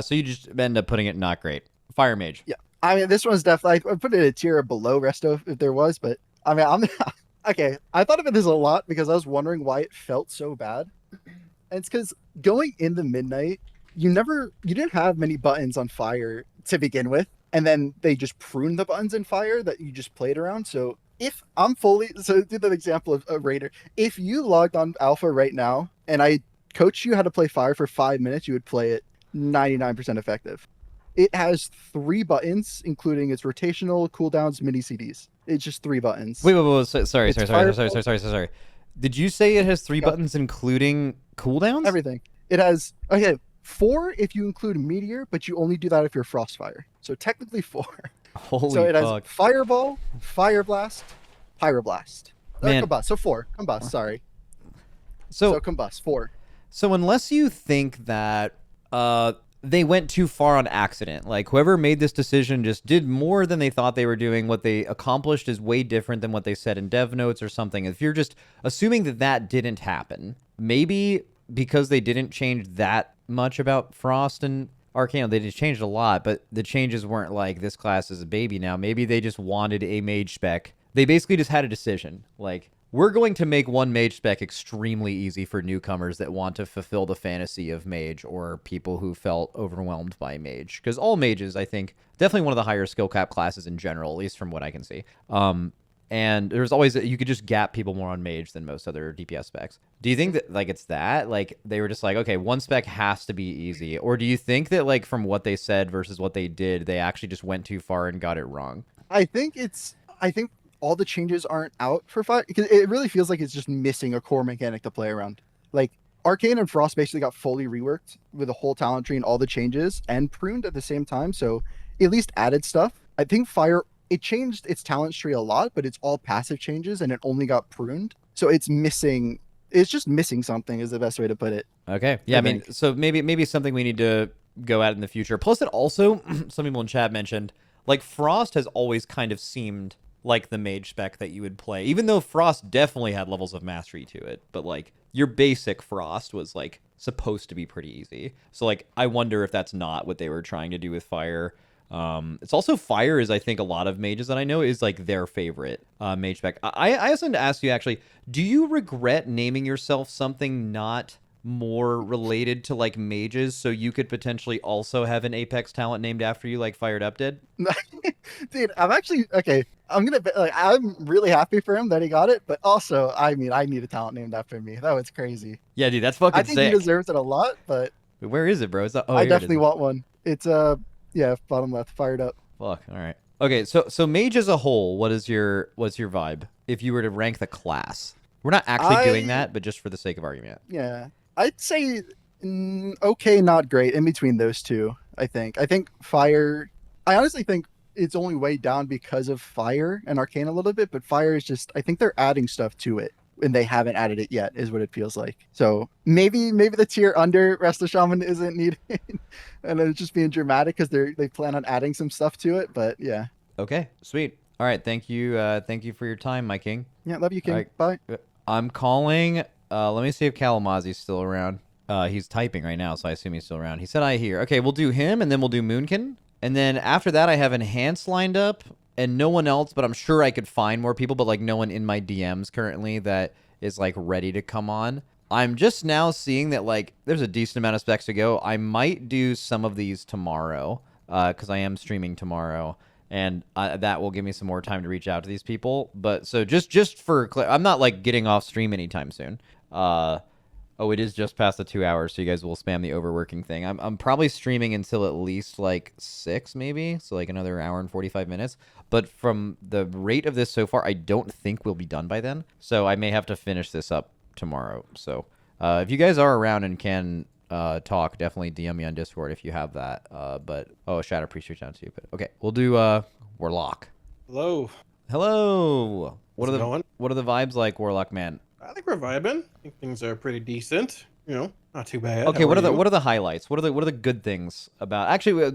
So you just end up putting it not great. Fire mage. Yeah. I mean, this one's definitely, I put it a tier below Resto if there was, but I mean, okay. I thought about this a lot because I was wondering why it felt so bad. And it's because going into midnight, you didn't have many buttons on fire to begin with. And then they just pruned the buttons in fire that you just played around. So if I'm so do the example of a raider. If you logged on alpha right now and I coached you how to play fire for 5 minutes, you would play it 99% effective. It has 3 buttons, including its rotational, cooldowns, mini CDs. It's just 3 buttons. Wait. Sorry. Did you say it has 3 buttons, including cooldowns? Everything. It has 4 if you include meteor, but you only do that if you're frostfire. So technically 4. Holy so it fuck. has fireball, fire blast, pyroblast. Man. Combust. So 4. Combust. Sorry. So combust 4. So unless you think that they went too far on accident, like whoever made this decision just did more than they thought they were doing, what they accomplished is way different than what they said in dev notes or something. If you're just assuming that didn't happen, maybe because they didn't change that much about Frost and Arcane, they just changed a lot, but the changes weren't like this class is a baby now. Maybe they just wanted a mage spec. They basically just had a decision, like, we're going to make one mage spec extremely easy for newcomers that want to fulfill the fantasy of mage or people who felt overwhelmed by mage. Because all mages, I think, definitely one of the higher skill cap classes in general, at least from what I can see. And there's always, you could just gap people more on mage than most other DPS specs. Do you think that, like, it's that? Like, they were just like, okay, one spec has to be easy. Or do you think that, like, from what they said versus what they did, they actually just went too far and got it wrong? I think all the changes aren't out for Fire, because it really feels like it's just missing a core mechanic to play around. Like Arcane and Frost basically got fully reworked with a whole talent tree and all the changes and pruned at the same time, so at least added stuff. I think Fire, it changed its talent tree a lot, but it's all passive changes and it only got pruned, so it's just missing something is the best way to put it. Okay. Yeah, I mean, so maybe something we need to go at in the future. Plus, it also, some people in chat mentioned, like, Frost has always kind of seemed like the Mage spec that you would play, even though Frost definitely had levels of mastery to it. But, like, your basic Frost was, like, supposed to be pretty easy. So, like, I wonder if that's not what they were trying to do with Fire. It's also Fire is, I think, a lot of mages that I know is like their favorite mage spec. I also wanted to ask you, actually, do you regret naming yourself something not more related to like mages, so you could potentially also have an Apex talent named after you, like Fired Up did? Dude, I'm actually okay. I'm really happy for him that he got it, but also, I mean, I need a talent named after me. That was crazy. Yeah, dude, that's fucking I think sick. he deserves it a lot, but where is it, bro? It's I definitely want one. It's yeah, bottom left, Fired Up. Fuck. All right. Okay, so mage as a whole, what's your vibe if you were to rank the class? We're not actually doing that, but just for the sake of argument. Yeah, I'd say okay, not great, in between those two. I think Fire. I honestly think it's only way down because of Fire and Arcane a little bit, but Fire is just, I think they're adding stuff to it and they haven't added it yet, is what it feels like. So maybe the tier under Resto Shaman isn't needed, and it's just being dramatic because they plan on adding some stuff to it. But yeah. Okay, sweet. All right, thank you for your time, my king. Yeah, love you, king. Right. Bye. I'm calling. Let me see if Kalamazi's still around. He's typing right now, so I assume he's still around. He said I hear. Okay, we'll do him, and then we'll do Moonkin. And then after that, I have Enhance lined up, and no one else, but I'm sure I could find more people, but like no one in my DMs currently that is like ready to come on. I'm just now seeing that like there's a decent amount of specs to go. I might do some of these tomorrow, because I am streaming tomorrow, and that will give me some more time to reach out to these people. But so just for I'm not like getting off stream anytime soon. Oh, it is just past the 2 hours, so you guys will spam the overworking thing. I'm probably streaming until at least like 6 maybe, so like another hour and 45 minutes. But from the rate of this so far, I don't think we'll be done by then. So I may have to finish this up tomorrow. So if you guys are around and can talk, definitely DM me on Discord if you have that. But Shadow Priest reached out to you. But okay, we'll do Warlock. Hello. What are the vibes like, Warlock man? I think we're vibing. I think things are pretty decent. You know, not too bad. Okay, what are the highlights? What are the good things about? Actually,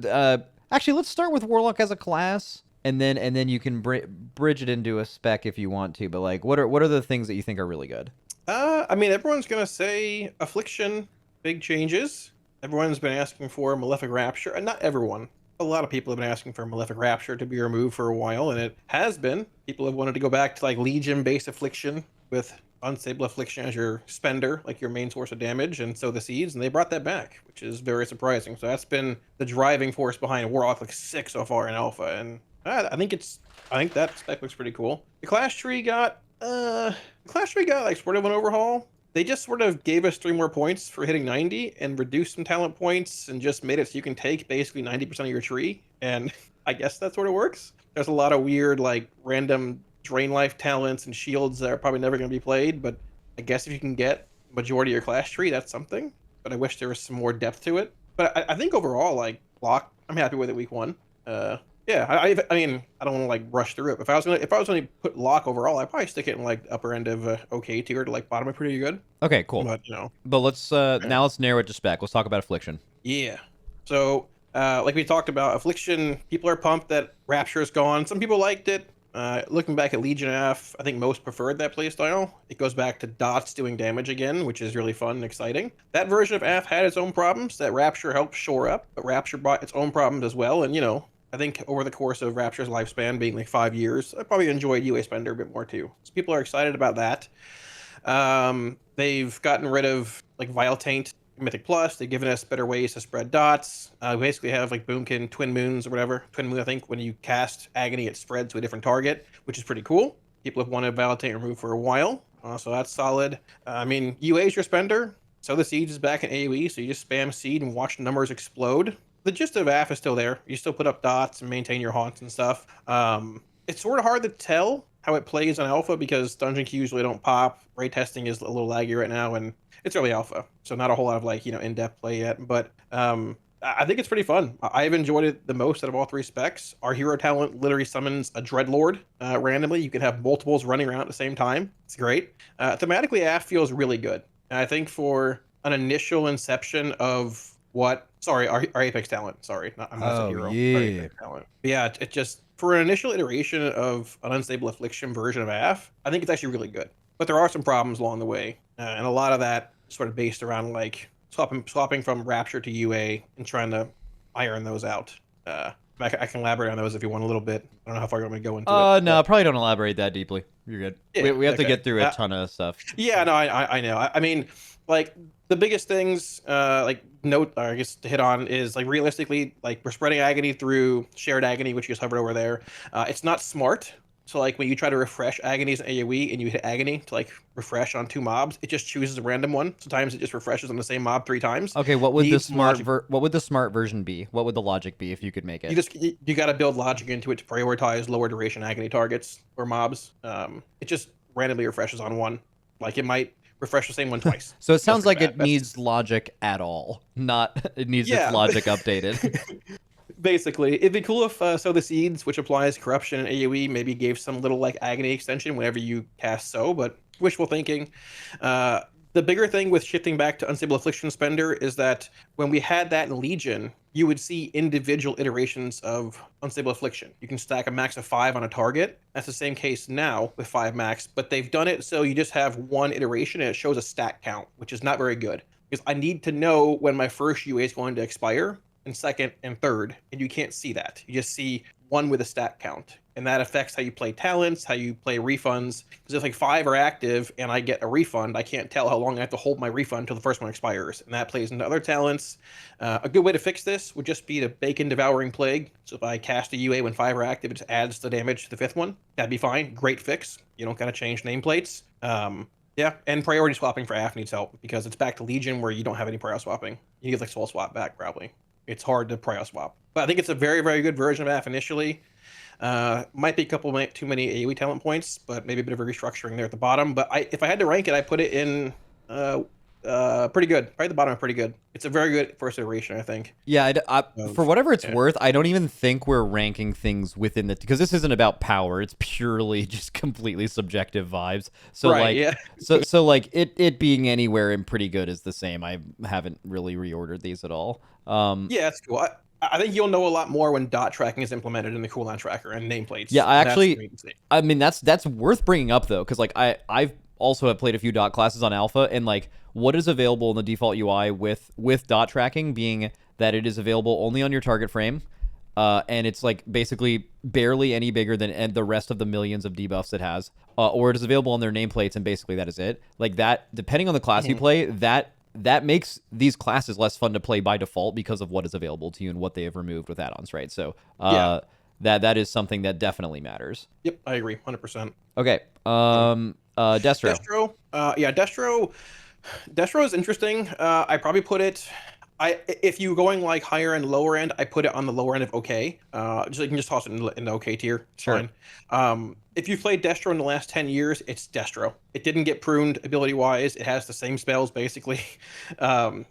let's start with Warlock as a class, and then you can bridge it into a spec if you want to. But like, what are the things that you think are really good? I mean, everyone's gonna say Affliction, big changes. Everyone's been asking for Malefic Rapture, and not everyone. A lot of people have been asking for Malefic Rapture to be removed for a while, and it has been. People have wanted to go back to like Legion-based Affliction with Unstable Affliction as your spender, like your main source of damage, and sow the seeds, and they brought that back, which is very surprising. So that's been the driving force behind Warlock like 6 so far in Alpha, and I think that spec looks pretty cool. The class tree got like sort of an overhaul. They just sort of gave us 3 more points for hitting 90 and reduced some talent points and just made it so you can take basically 90% of your tree, and I guess that sort of works. There's a lot of weird like random drain life talents and shields that are probably never going to be played, but I guess if you can get majority of your class tree, that's something. But I wish there was some more depth to it. But I think overall, like Lock, I'm happy with it week 1. Yeah, I mean, I don't want to like rush through it. If I was gonna put Lock overall, I'd probably stick it in like upper end of okay tier to like bottom of pretty good. Okay, cool. But you know, but let's now let's narrow it to spec. Let's talk about Affliction. Yeah. So like we talked about, Affliction, people are pumped that Rapture is gone. Some people liked it. Looking back at Legion F, I think most preferred that playstyle. It goes back to dots doing damage again, which is really fun and exciting. That version of F had its own problems that Rapture helped shore up, but Rapture brought its own problems as well. And, you know, I think over the course of Rapture's lifespan being like 5 years, I probably enjoyed UA Spender a bit more too. So people are excited about that. They've gotten rid of like Vile Taint, Mythic Plus. They've given us better ways to spread dots. We basically have like Boomkin, Twin Moons or whatever. Twin Moon, I think, when you cast Agony, it spreads to a different target, which is pretty cool. People have wanted Vile Taint removed for a while, so that's solid. I mean, UA is your spender, so the Siege is back in AoE, so you just spam Seed and watch numbers explode. The gist of AF is still there. You still put up dots and maintain your haunts and stuff. It's sort of hard to tell how it plays on alpha because dungeon queues usually don't pop. Raid testing is a little laggy right now, and it's early alpha, so not a whole lot of like in-depth play yet. But I think it's pretty fun. I've enjoyed it the most out of all 3 specs. Our hero talent literally summons a Dreadlord randomly. You can have multiples running around at the same time. It's great. Thematically, AF feels really good. And I think for an initial inception of what... Sorry, our Apex talent. Sorry, I'm not a hero. Yeah. Our Apex talent. But yeah, it just... For an initial iteration of an Unstable Affliction version of AF, I think it's actually really good. But there are some problems along the way. And a lot of that sort of based around like swapping from Rapture to UA and trying to iron those out. I can elaborate on those if you want a little bit. I don't know how far you want me to go into it. No, probably don't elaborate that deeply. You're good. Yeah, we have to okay. get through a ton of stuff. Yeah, no, I know. I mean, like the biggest things, I guess to hit on is like realistically, like we're spreading agony through shared agony, which you just hovered over there. It's not smart. So like when you try to refresh agonies in AoE and you hit agony to like refresh on 2 mobs, it just chooses a random one. Sometimes it just refreshes on the same mob 3 times. Okay, what would the smart version be? What would the logic be if you could make it? You got to build logic into it to prioritize lower duration agony targets or mobs. It just randomly refreshes on one. Like it might refresh the same one twice. So it sounds like it needs logic at all. Not it needs its logic updated. Basically, it'd be cool if Sow the Seeds, which applies corruption and AoE, maybe gave some little like agony extension whenever you cast Sow, but wishful thinking. The bigger thing with shifting back to Unstable Affliction Spender is that when we had that in Legion, you would see individual iterations of Unstable Affliction. You can stack a max of 5 on a target. That's the same case now with 5 max, but they've done it so you just have one iteration and it shows a stat count, which is not very good. Because I need to know when my first UA is going to expire, and second and third, and you can't see that. You just see one with a stat count, and that affects how you play talents, how you play refunds. Because if like 5 are active and I get a refund, I can't tell how long I have to hold my refund until the first one expires, and that plays into other talents. A good way to fix this would just be to bake in Devouring Plague. So if I cast a UA when 5 are active, it just adds the damage to the 5th one. That'd be fine. Great fix. You don't gotta change nameplates. Yeah, and priority swapping for AF needs help because it's back to Legion where you don't have any prior swapping. You get like soul swap back probably. It's hard to prior swap. But I think it's a very, very good version of AF initially. Might be a couple too many AoE talent points, but maybe a bit of a restructuring there at the bottom. But if I had to rank it, I put it in pretty good. Probably the bottom of pretty good. It's a very good first iteration, I think. Yeah, for whatever it's worth, I don't even think we're ranking things within the... Because this isn't about power. It's purely just completely subjective vibes. So, right, like, yeah. so like, it being anywhere in pretty good is the same. I haven't really reordered these at all. Yeah, that's cool. I think you'll know a lot more when dot tracking is implemented in the cooldown tracker and nameplates. Yeah, I mean, that's worth bringing up, though, because, like, I've also have played a few dot classes on alpha, and, like, what is available in the default UI with dot tracking being that it is available only on your target frame, and it's, like, basically barely any bigger than the rest of the millions of debuffs it has, or it is available on their nameplates, and basically that is it. Like, that, depending on the class you play, that makes these classes less fun to play by default because of what is available to you and what they have removed with add-ons, right? So that is something that definitely matters. Yep, I agree, 100%. Okay, Destro. Destro is interesting. I probably put it... if you're going like higher and lower end, I put it on the lower end of okay. You can just toss it in the okay tier. It's sure. Fine. If you've played Destro in the last 10 years, it's Destro. It didn't get pruned ability-wise. It has the same spells, basically.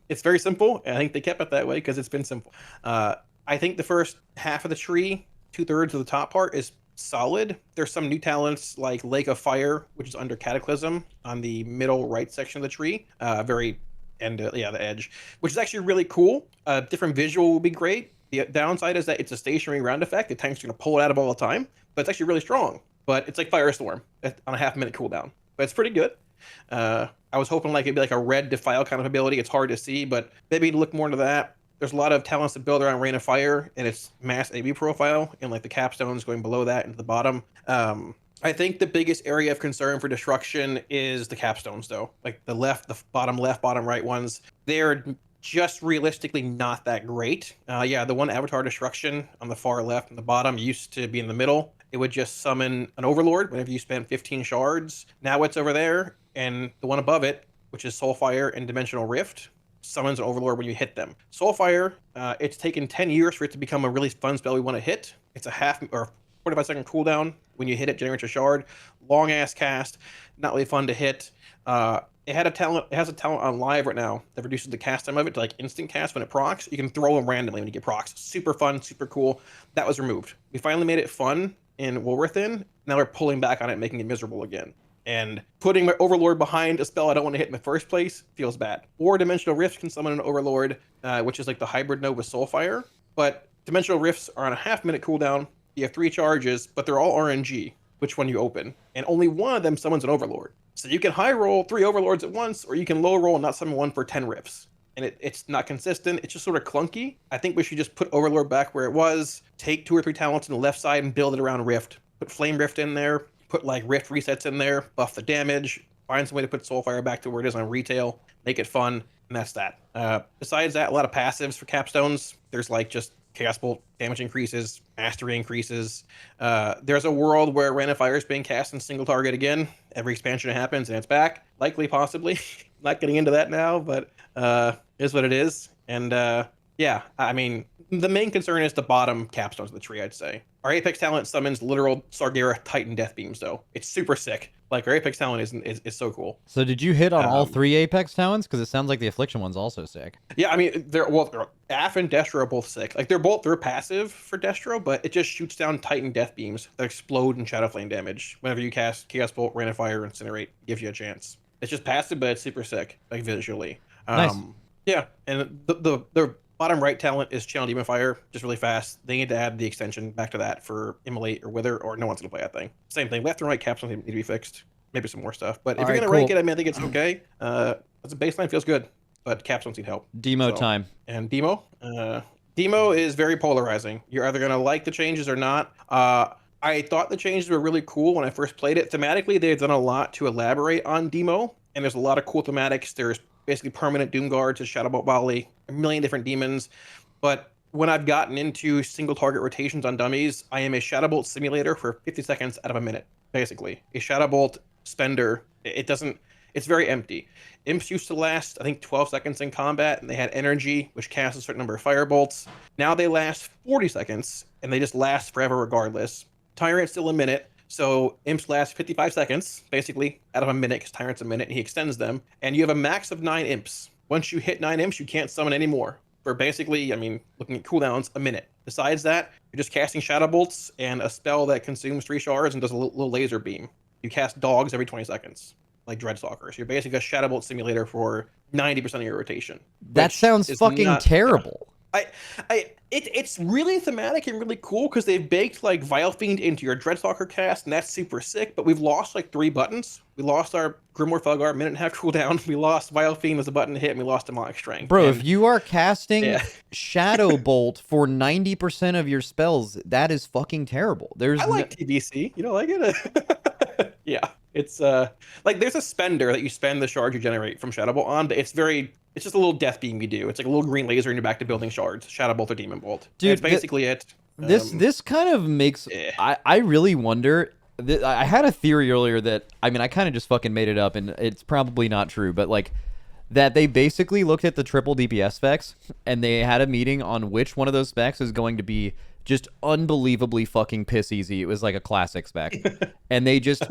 It's very simple, and I think they kept it that way because it's been simple. I think the first half of the tree, 2/3 of the top part, is solid. There's some new talents like Lake of Fire, which is under Cataclysm on the middle right section of the tree. The edge, which is actually really cool. Different visual would be great. The downside is that it's a stationary round effect. The tank's going to pull it out of all the time, but it's actually really strong. But it's like Firestorm on a half-minute cooldown. But it's pretty good. I was hoping like it'd be like a red Defile kind of ability. It's hard to see, but maybe look more into that. There's a lot of talents that build around Rain of Fire and its mass AB profile, and like the capstones going below that into the bottom. I think the biggest area of concern for destruction is the capstones, though. Like the bottom left, bottom right ones. They're just realistically not that great. The one Avatar Destruction on the far left and the bottom used to be in the middle. It would just summon an Overlord whenever you spend 15 shards. Now it's over there, and the one above it, which is Soulfire and Dimensional Rift, summons an Overlord when you hit them. Soulfire, it's taken 10 years for it to become a really fun spell we want to hit. It's a 45-second cooldown. When you hit it, generates a shard. Long ass cast, not really fun to hit. It has a talent on live right now that reduces the cast time of it to like instant cast when it procs. You can throw them randomly when you get procs. Super fun, super cool. That was removed. We finally made it fun in Wolverthin. Now we're pulling back on it, making it miserable again. And putting my Overlord behind a spell I don't want to hit in the first place feels bad. Or Dimensional Rift can summon an Overlord, which is like the hybrid node with Soulfire. But Dimensional Rifts are on a half-minute cooldown. You have 3 charges, but they're all RNG, which one you open. And only one of them summons an Overlord. So you can high roll 3 Overlords at once, or you can low roll and not summon one for 10 Rifts. And it's not consistent. It's just sort of clunky. I think we should just put Overlord back where it was, take 2 or 3 talents on the left side and build it around Rift. Put Flame Rift in there, put like Rift resets in there, buff the damage, find some way to put Soulfire back to where it is on retail, make it fun, and that's that. Besides that, a lot of passives for capstones. There's like just Chaos Bolt damage increases, mastery increases. There's a world where Rain of Fire is being cast in single target again. Every expansion it happens and it's back. Likely, possibly. Not getting into that now, but is what it is. And yeah, I mean, the main concern is the bottom capstones of the tree, I'd say. Our Apex talent summons literal Sargeras Titan Death Beams, though. It's super sick. Like, our Apex talent is so cool. So did you hit on all 3 Apex talents? Because it sounds like the Affliction one's also sick. Yeah, I mean, Af and Destro are both sick. Like, they're passive for Destro, but it just shoots down Titan Death Beams that explode and Shadow Flame damage. Whenever you cast Chaos Bolt, Rain of Fire, Incinerate, gives you a chance. It's just passive, but it's super sick, like, visually. Nice. Yeah, and the bottom right talent is Channel Demon Fire, just really fast. They need to add the extension back to that for Immolate or Wither, or no one's going to play that thing. Same thing, left and right capstones need to be fixed. Maybe some more stuff. But if you're going to rank it, I mean, I think it's okay. As a baseline, feels good. But capstones need help. Demo time. And Demo? Demo is very polarizing. You're either going to like the changes or not. I thought the changes were really cool when I first played it. Thematically, they've done a lot to elaborate on Demo. And there's a lot of cool thematics. There's basically permanent Doom Guards, a Shadowbolt Volley, a million different demons. But when I've gotten into single target rotations on dummies, I am a Shadowbolt simulator for 50 seconds out of a minute, basically. A Shadowbolt spender, it's very empty. Imps used to last, I think, 12 seconds in combat, and they had energy, which casts a certain number of firebolts. Now they last 40 seconds, and they just last forever regardless. Tyrant's still a minute, so Imps last 55 seconds, basically, out of a minute, because Tyrant's a minute, and he extends them. And you have a max of 9 Imps. Once you hit 9 Imps, you can't summon any more. For basically, I mean, looking at cooldowns, a minute. Besides that, you're just casting Shadow Bolts and a spell that consumes 3 shards and does a little laser beam. You cast dogs every 20 seconds, like Dreadstalkers. You're basically a Shadow Bolt simulator for 90% of your rotation. That sounds fucking terrible. It's really thematic and really cool because they've baked like Vile Fiend into your Dreadstalker cast, and that's super sick. But we've lost like 3 buttons. We lost our Grimoire Felgar, minute and a half cooldown. We lost Vile Fiend as a button to hit, and we lost Demonic Strength. Bro, if you are casting Shadow Bolt for 90% of your spells, that is fucking terrible. I like TBC. You don't like it? Yeah. It's like there's a spender that you spend the shard you generate from Shadow Bolt on, but it's just a little death beam you do. It's like a little green laser in your back to building shards, Shadow Bolt or Demon Bolt. Dude, and that's basically it. This kind of makes I really wonder. I had a theory earlier that, I mean, I kind of just fucking made it up, and it's probably not true, but like that they basically looked at the triple DPS specs and they had a meeting on which one of those specs is going to be just unbelievably fucking piss easy. It was like a classic spec. And they just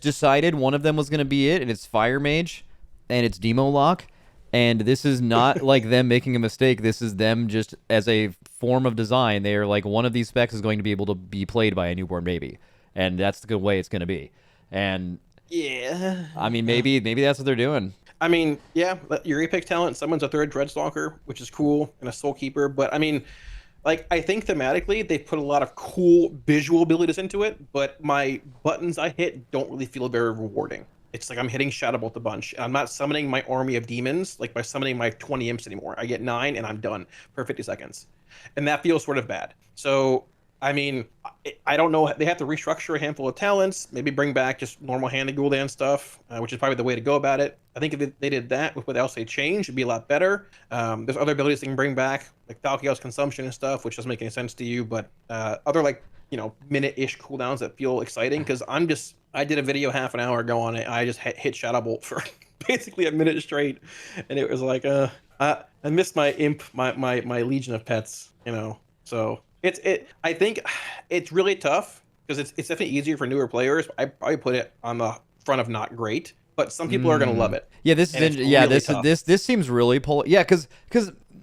decided one of them was going to be it, and it's Fire Mage and it's Demo Lock. And this is not like them making a mistake. This is them just as a form of design. They are like, one of these specs is going to be able to be played by a newborn baby. And that's the good way it's going to be. And yeah, I mean, maybe that's what they're doing. I mean, yeah, your Apex talent summons a 3rd Dreadstalker, which is cool, and a Soul Keeper. But I mean, like, I think thematically they put a lot of cool visual abilities into it, but my buttons I hit don't really feel very rewarding. It's like I'm hitting Shadow Bolt a bunch. I'm not summoning my army of demons, like by summoning my 20 imps anymore. I get 9 and I'm done for 50 seconds. And that feels sort of bad. So, I mean, I don't know. They have to restructure a handful of talents, maybe bring back just normal Hand and Gul'dan stuff, which is probably the way to go about it. I think if they did that with what else they changed, it'd be a lot better. There's other abilities they can bring back, like Valkyria's Consumption and stuff, which doesn't make any sense to you, but other, like, you know, minute-ish cooldowns that feel exciting, because I did a video half an hour ago on it. I just hit Shadow Bolt for basically a minute straight, and it was like, I missed my imp, my Legion of Pets, you know, so I think it's really tough because it's definitely easier for newer players. I probably put it on the front of not great, but some people are gonna love it. Yeah, this And is it's yeah, really tough. this seems really yeah, because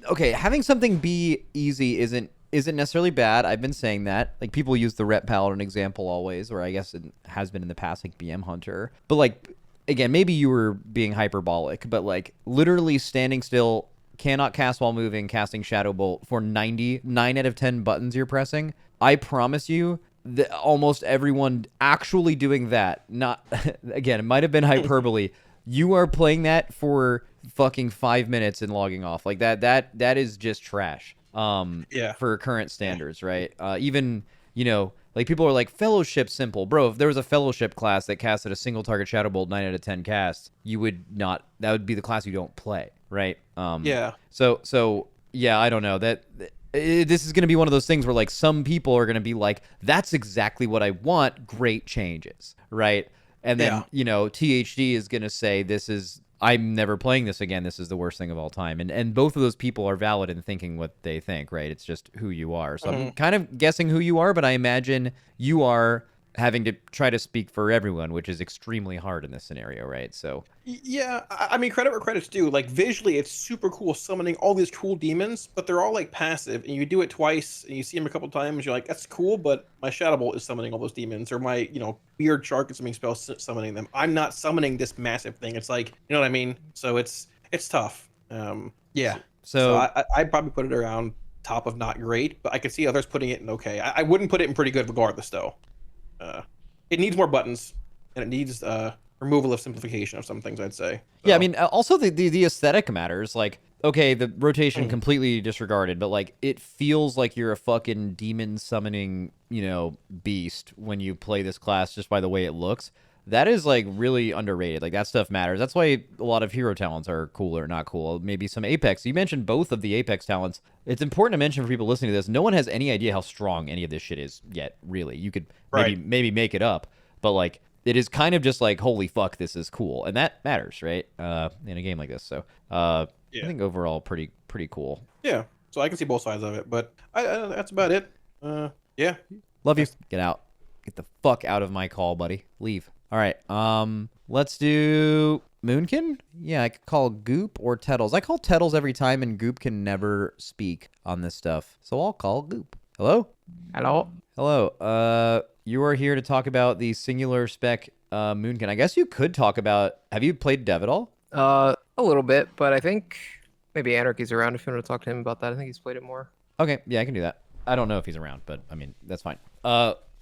okay, having something be easy isn't necessarily bad. I've been saying that. Like people use the Ret Paladin example always, or I guess it has been in the past, like BM Hunter. But like again, maybe you were being hyperbolic, but like literally standing still, cannot cast while moving, casting Shadow Bolt for 9 out of 10 buttons you're pressing. I promise you that almost everyone actually doing that, not again, it might have been hyperbole. You are playing that for fucking 5 minutes and logging off. Like that is just trash. For current standards, right? Even, you know, like people are like Fellowship simple. Bro, if there was a Fellowship class that casted a single target Shadow Bolt 9 out of 10 casts, you would not, that would be the class you don't play, right? So yeah, I don't know. This is going to be one of those things where like some people are going to be like, that's exactly what I want, great changes, right? And then, you know, THD is going to say I'm never playing this again. This is the worst thing of all time. And both of those people are valid in thinking what they think, right? It's just who you are. So I'm kind of guessing who you are, but I imagine you are having to try to speak for everyone, which is extremely hard in this scenario, right? So yeah, I mean, credit where credit's due. Like visually, it's super cool summoning all these cool demons, but they're all like passive, and you do it twice, and you see them a couple times. You're like, that's cool, but my Shadow Bolt is summoning all those demons, or my weird Shark is summoning spells summoning them. I'm not summoning this massive thing. It's like, you know what I mean? So it's tough. Yeah. So I'd probably put it around top of not great, but I could see others putting it in okay. I wouldn't put it in pretty good regardless, though. It needs more buttons, and it needs removal of simplification of some things, I'd say. So. Yeah, I mean, also the aesthetic matters. Like, okay, the rotation completely disregarded, but like it feels like you're a fucking demon summoning, beast when you play this class just by the way it looks. That is like really underrated. Like that stuff matters. That's why a lot of hero talents are cool or not cool. Maybe some Apex. You mentioned both of the Apex talents. It's important to mention for people listening to this, no one has any idea how strong any of this shit is yet, really. You could maybe make it up, but like it is kind of just like, holy fuck, this is cool. And that matters, right? In a game like this. So I think overall pretty cool. Yeah. So I can see both sides of it, but that's about it. Yeah. Love you. Get out. Get the fuck out of my call, buddy. Leave. All right, let's do Moonkin? Yeah, I could call Goop or Tettles. I call Tettles every time, and Goop can never speak on this stuff. So I'll call Goop. Hello? Hello? Hello. You are here to talk about the singular spec Moonkin. I guess you could talk about... Have you played Dev at all? A little bit, but I think maybe Anarchy's around if you want to talk to him about that. I think he's played it more. Okay, yeah, I can do that. I don't know if he's around, but, I mean, that's fine.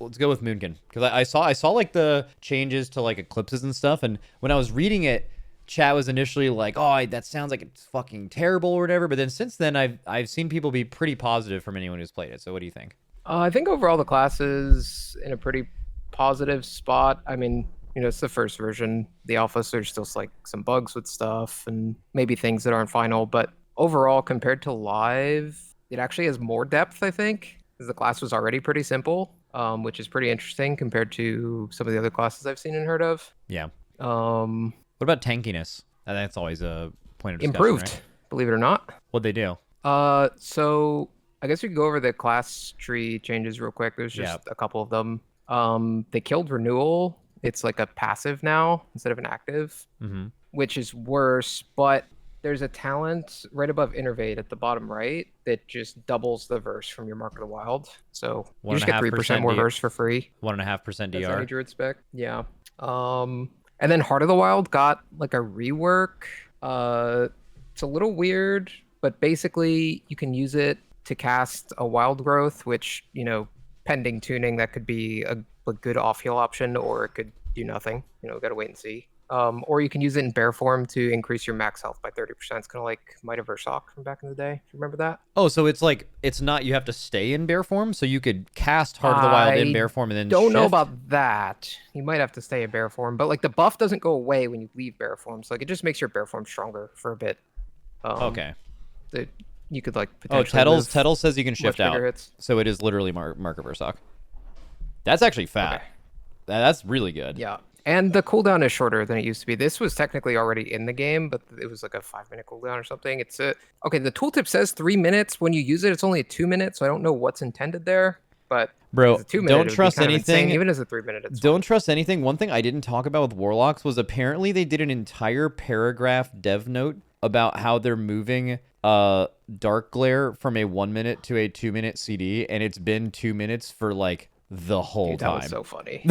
Let's go with Moonkin, because I saw like the changes to like eclipses and stuff, and when I was reading it, chat was initially like, oh, that sounds like it's fucking terrible or whatever, but then since then I've seen people be pretty positive from anyone who's played it. So what do you think? I think overall the class is in a pretty positive spot. I mean, it's the first version. The alpha, so there's still like some bugs with stuff and maybe things that aren't final, but overall compared to live, it actually has more depth, I think, because the class was already pretty simple. Which is pretty interesting compared to some of the other classes I've seen and heard of. Yeah. What about tankiness? That's always a point of discussion, improved, right? Believe it or not. What'd they do? So I guess we could go over the class tree changes real quick. There's just a couple of them. They killed renewal. It's like a passive now instead of an active, which is worse, but there's a talent right above Innervate at the bottom right that just doubles the verse from your Mark of the Wild. So you just get 3% more verse for free. 1.5% DR. That's any Druid spec. Yeah. And then Heart of the Wild got like a rework. It's a little weird, but basically you can use it to cast a Wild Growth, which, pending tuning, that could be a good off-heal option, or it could do nothing. Gotta wait and see. Or you can use it in bear form to increase your max health by 30%. It's kind of like Might of Ursoc from back in the day. Do you remember that? Oh, so it's like, it's not, you have to stay in bear form? So you could cast Heart of the Wild in bear form and then don't know shift? about that. You might have to stay in bear form, but like the buff doesn't go away when you leave bear form. So like it just makes your bear form stronger for a bit. Okay. You could like potentially Tettles says you can shift out. Hits. So it is literally Mark of Ursoc. That's actually fat. Okay. That's really good. Yeah. And the cooldown is shorter than it used to be. This was technically already in the game, but it was like a 5-minute cooldown or something. Okay, the tooltip says 3 minutes. When you use it, it's only a 2-minute, so I don't know what's intended there. But bro, as a 2-minute, don't it would be trust kind of insane. anything. Even as a 3-minute, it's Don't trust anything. One thing I didn't talk about with Warlocks was apparently they did an entire paragraph dev note about how they're moving Dark Glare from a 1-minute to a 2-minute CD, and it's been 2 minutes for like the whole Dude, time. that was so funny.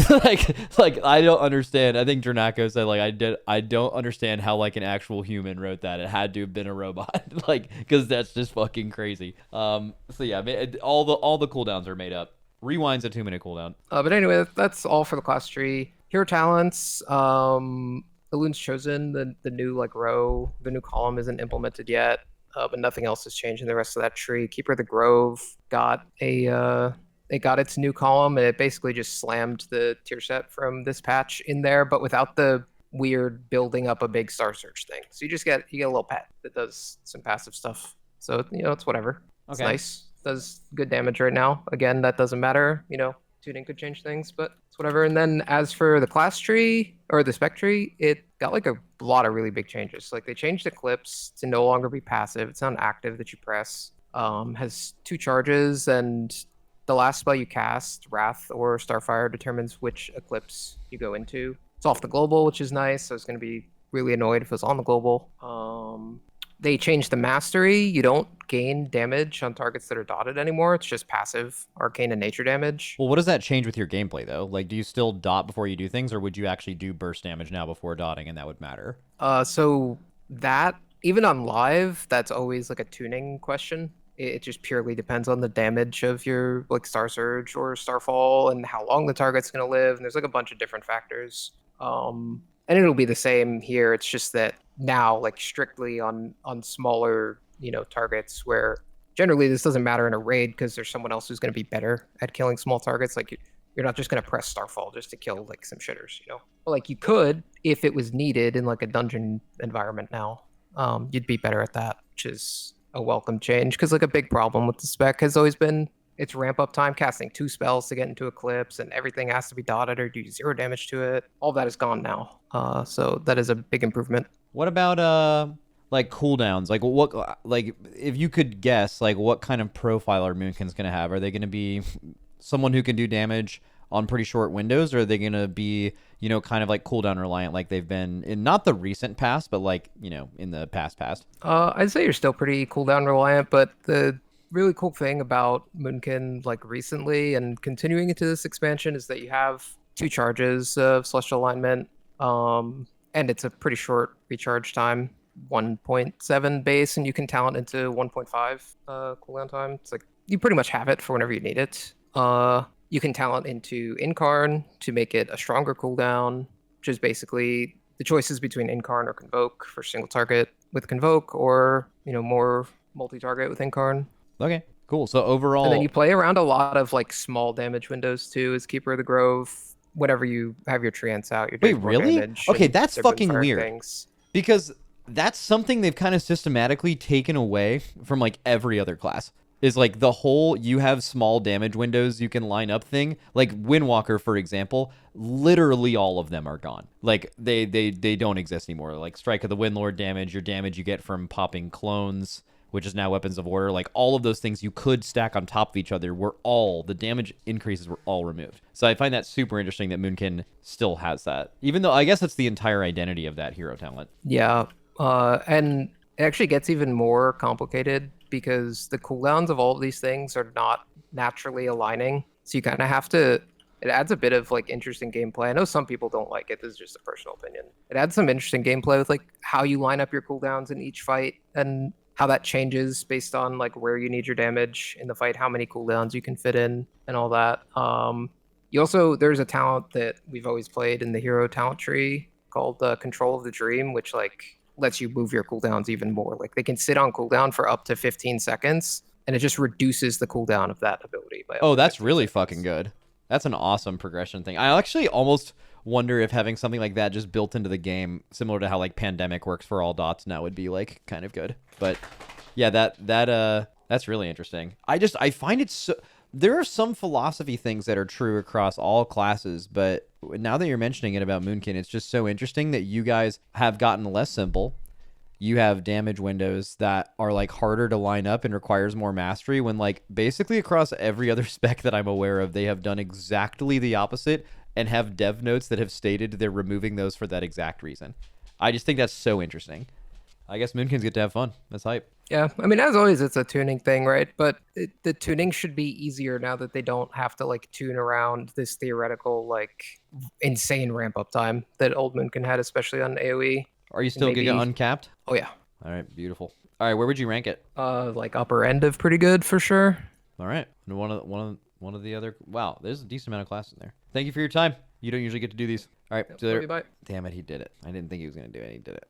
like I don't understand. I think Dranako said like I don't understand how like an actual human wrote that. It had to have been a robot. Like, because that's just fucking crazy. So yeah, all the cooldowns are made up. Rewind's a 2-minute cooldown. But anyway, that's all for the class tree. Hero talents. Elun's Chosen, the new like row, the new column isn't implemented yet. But nothing else has changed in the rest of that tree. Keeper of the Grove got its new column, and it basically just slammed the tier set from this patch in there, but without the weird building up a big Star Search thing. So you get a little pet that does some passive stuff. So it's whatever. It's nice. Does good damage right now. Again, that doesn't matter. Tuning could change things, but it's whatever. And then as for the class tree or the spec tree, it got like a lot of really big changes. Like they changed Eclipse to no longer be passive. It's not active that you press. Has 2 charges, and the last spell you cast, Wrath or Starfire, determines which Eclipse you go into. It's off the global, which is nice. So I was going to be really annoyed if it was on the global. They changed the mastery. You don't gain damage on targets that are dotted anymore. It's just passive arcane and nature damage. Well, what does that change with your gameplay though? Like, do you still dot before you do things, or would you actually do burst damage now before dotting, and that would matter? So that even on live, that's always like a tuning question. It just purely depends on the damage of your like Star Surge or Starfall and how long the target's going to live. And there's like a bunch of different factors. And it'll be the same here. It's just that now, like strictly on smaller, targets where generally this doesn't matter in a raid because there's someone else who's going to be better at killing small targets. Like you're not just going to press Starfall just to kill like some shitters, But like you could if it was needed in like a dungeon environment now. You'd be better at that, which is a welcome change, because like a big problem with the spec has always been its ramp up time, casting 2 spells to get into Eclipse, and everything has to be dotted or do 0 damage to it. All that is gone now. So that is a big improvement. What about like cooldowns? Like what, like if you could guess, like what kind of profile are Moonkin's gonna have? Are they gonna be someone who can do damage on pretty short windows, or are they gonna be, kind of like cooldown reliant like they've been in not the recent past, but like, in the past? I'd say you're still pretty cooldown reliant, but the really cool thing about Moonkin like recently and continuing into this expansion is that you have 2 charges of Celestial Alignment, and it's a pretty short recharge time, 1.7 base, and you can talent into 1.5 cooldown time. It's like you pretty much have it for whenever you need it. You can talent into Incarn to make it a stronger cooldown, which is basically the choices between Incarn or Convoke for single target with Convoke, or more multi-target with Incarn. Okay, cool. So overall, and then you play around a lot of like small damage windows too as Keeper of the Grove. Whenever you have your treants out, you're doing wait, really? Damage, okay, that's fucking weird. Things. Because that's something they've kind of systematically taken away from like every other class. Is like the whole you have small damage windows you can line up thing. Like Windwalker, for example, literally all of them are gone. Like they don't exist anymore. Like Strike of the Windlord damage, your damage you get from popping clones, which is now Weapons of Order. Like all of those things you could stack on top of each other the damage increases were all removed. So I find that super interesting that Moonkin still has that. Even though I guess it's the entire identity of that hero talent. Yeah, and it actually gets even more complicated because the cooldowns of all of these things are not naturally aligning. So you kind of have to, it adds a bit of like interesting gameplay. I know some people don't like it. This is just a personal opinion. It adds some interesting gameplay with like how you line up your cooldowns in each fight and how that changes based on like where you need your damage in the fight, how many cooldowns you can fit in and all that. There's a talent that we've always played in the hero talent tree called Control of the Dream, which like lets you move your cooldowns even more. Like they can sit on cooldown for up to 15 seconds, and it just reduces the cooldown of that ability by that's really fucking good. That's an awesome progression thing. I actually almost wonder if having something like that just built into the game, similar to how like Pandemic works for all dots now, would be like kind of good. But yeah, that's really interesting. I find it so there are some philosophy things that are true across all classes, but now that you're mentioning it about Moonkin, it's just so interesting that you guys have gotten less simple. You have damage windows that are like harder to line up and requires more mastery, when like basically across every other spec that I'm aware of, they have done exactly the opposite and have dev notes that have stated they're removing those for that exact reason. I just think that's so interesting. I guess Moonkins get to have fun. That's hype. Yeah, I mean, as always, it's a tuning thing, right? But the tuning should be easier now that they don't have to like tune around this theoretical like insane ramp up time that old Moonkin had, especially on AoE. Are you still Giga uncapped? Oh yeah. All right, beautiful. All right, where would you rank it? Like upper end of pretty good for sure. All right, one of the other. Wow, there's a decent amount of classes in there. Thank you for your time. You don't usually get to do these. All right, see you later. Bye. Damn it, he did it. I didn't think he was gonna do it. He did it.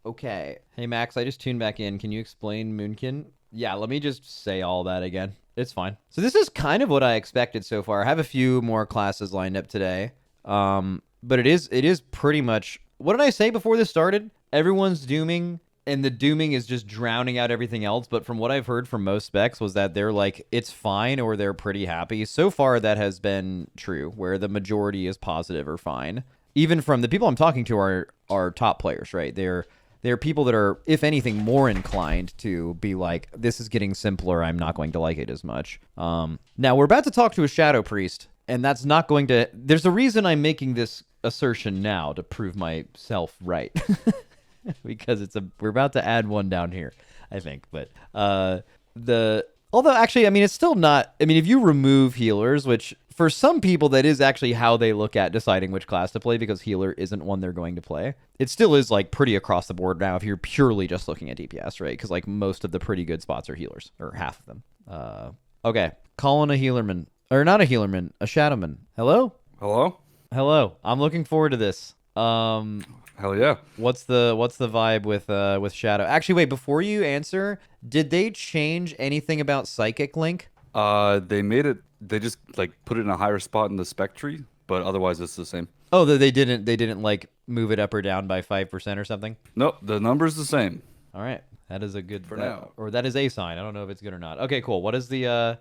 Okay. Hey Max, I just tuned back in. Can you explain Moonkin? Yeah, let me just say all that again. It's fine. So this is kind of what I expected so far. I have a few more classes lined up today. But it is pretty much. What did I say before this started? Everyone's dooming, and the dooming is just drowning out everything else. But from what I've heard from most specs was that they're like, it's fine, or they're pretty happy. So far, that has been true, where the majority is positive or fine. Even from the people I'm talking to are top players, right? They're people that are, if anything, more inclined to be like, this is getting simpler, I'm not going to like it as much. Now, we're about to talk to a Shadow Priest, and that's not going to... There's a reason I'm making this assertion now, to prove myself right. Because we're about to add one down here, I think. But although actually, I mean, it's still not... I mean, if you remove healers, which for some people that is actually how they look at deciding which class to play, because healer isn't one they're going to play. It still is like pretty across the board now if you're purely just looking at DPS, right? Because like most of the pretty good spots are healers, or half of them. Okay, calling a healerman, or not a healerman, a shadowman. Hello? Hello. I'm looking forward to this. Hell yeah. What's the vibe with Shadow? Actually, wait, before you answer, did they change anything about Psychic Link? They just like put it in a higher spot in the spec tree, but otherwise it's the same. Oh, they didn't like move it up or down by 5% or something? Nope, the number's the same. All right. That is a good for now. Or that is a sign. I don't know if it's good or not. Okay, cool. What's the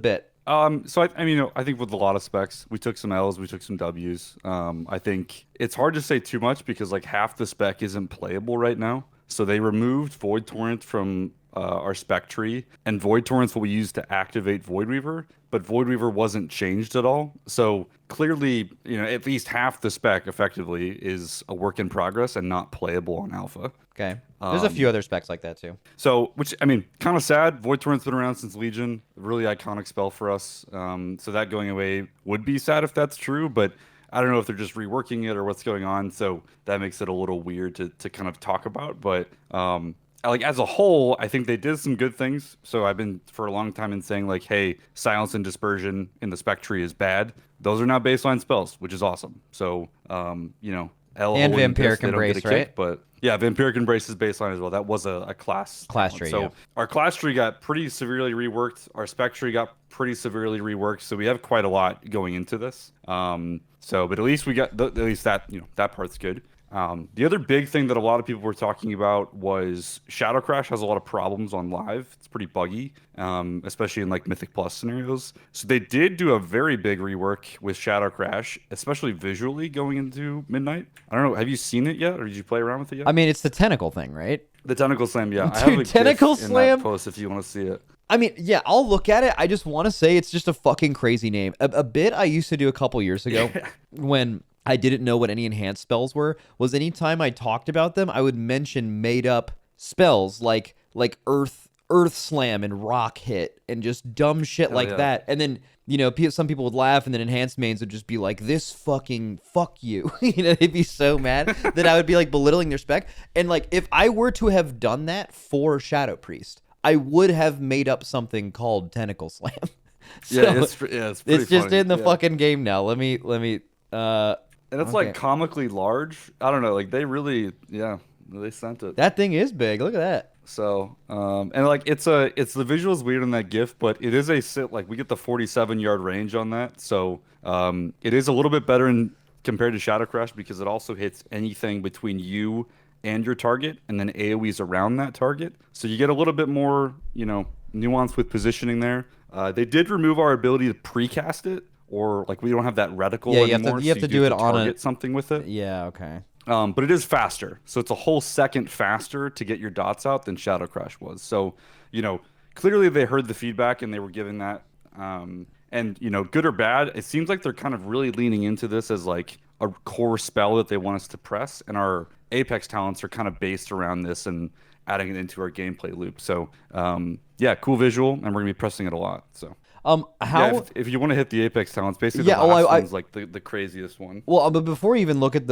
bit? So I mean, I think with a lot of specs, we took some L's, we took some W's. I think it's hard to say too much because like half the spec isn't playable right now. So they removed Void Torrent from our spec tree, and Void Torrent's what we use to activate Void Weaver, but Void Weaver wasn't changed at all. So clearly, at least half the spec effectively is a work in progress and not playable on alpha. Okay. There's a few other specs like that too. So, which, I mean, kind of sad. Void Torrent's been around since Legion. A really iconic spell for us. So that going away would be sad if that's true, but I don't know if they're just reworking it or what's going on. So that makes it a little weird to kind of talk about. But like as a whole, I think they did some good things. So I've been for a long time in saying like, hey, Silence and Dispersion in the spec tree is bad. Those are now baseline spells, which is awesome. So, and Vampiric Embrace, right? But yeah, Vampiric Embrace is baseline as well. That was a class tree. So yeah. Our class tree got pretty severely reworked. Our spec tree got pretty severely reworked. So we have quite a lot going into this. But at least we got at least that that part's good. The other big thing that a lot of people were talking about was Shadow Crash has a lot of problems on live. It's pretty buggy, especially in like Mythic Plus scenarios. So they did do a very big rework with Shadow Crash, especially visually going into Midnight. I don't know, have you seen it yet, or did you play around with it yet? I mean, it's the tentacle thing, right? The tentacle slam, yeah. Dude, I have a tentacle GIF slam in that post if you want to see it. I mean, yeah, I'll look at it. I just want to say it's just a fucking crazy name. A bit I used to do a couple years ago when I didn't know what any enhanced spells were, was anytime I talked about them, I would mention made up spells like Earth Slam and Rock Hit and just dumb shit that. And then, some people would laugh, and then enhanced mains would just be like, this fucking fuck you. They'd be so mad that I would be like belittling their spec. And like, if I were to have done that for Shadow Priest, I would have made up something called Tentacle Slam. So it's pretty it's just funny. in the fucking game now. Let me and it's like comically large. I don't know, like they really, they sent it. That thing is big. Look at that. So, and like it's the visuals weird in that GIF, but it is like we get the 47-yard range on that. So, it is a little bit better compared to Shadow Crash because it also hits anything between you and your target, and then AoEs around that target. So you get a little bit more, nuance with positioning there. They did remove our ability to precast it, or like we don't have that reticle Yeah, anymore. you have to do it on target something with it. Yeah, okay. But it is faster, so it's a whole second faster to get your dots out than Shadow Crash was. So, clearly they heard the feedback and they were giving that. And good or bad, it seems like they're kind of really leaning into this as like a core spell that they want us to press, and our Apex talents are kind of based around this and adding it into our gameplay loop. So, cool visual, and we're gonna be pressing it a lot. So. If you want to hit the Apex talents, basically the last one's like the craziest one. Well, but before we even look at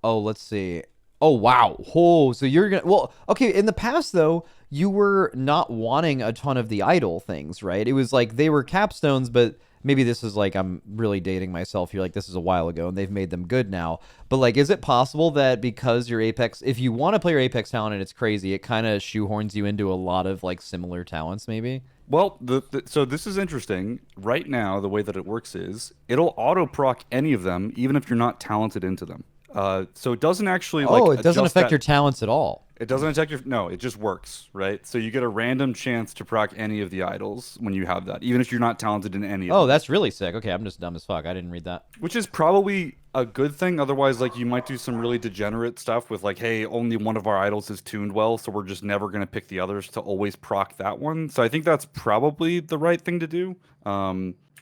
let's see. Oh, wow. Oh, so you're going to... Well, okay, in the past, though, you were not wanting a ton of the idle things, right? It was like they were capstones, but maybe this is like I'm really dating myself here. Like, this is a while ago, and they've made them good now. But, like, is it possible that because your Apex... If you want to play your Apex talent and it's crazy, it kind of shoehorns you into a lot of, like, similar talents, maybe? Well, so this is interesting. Right now, the way that it works is it'll auto-proc any of them, even if you're not talented into them. So it doesn't actually it doesn't affect your talents at all. It doesn't affect no, it just works, right? So you get a random chance to proc any of the idols when you have that, even if you're not talented in any of them. Oh, that's really sick. Okay, I'm just dumb as fuck. I didn't read that. Which is probably a good thing. Otherwise, like, you might do some really degenerate stuff with like, hey, only one of our idols is tuned well, so we're just never going to pick the others to always proc that one. So I think that's probably the right thing to do.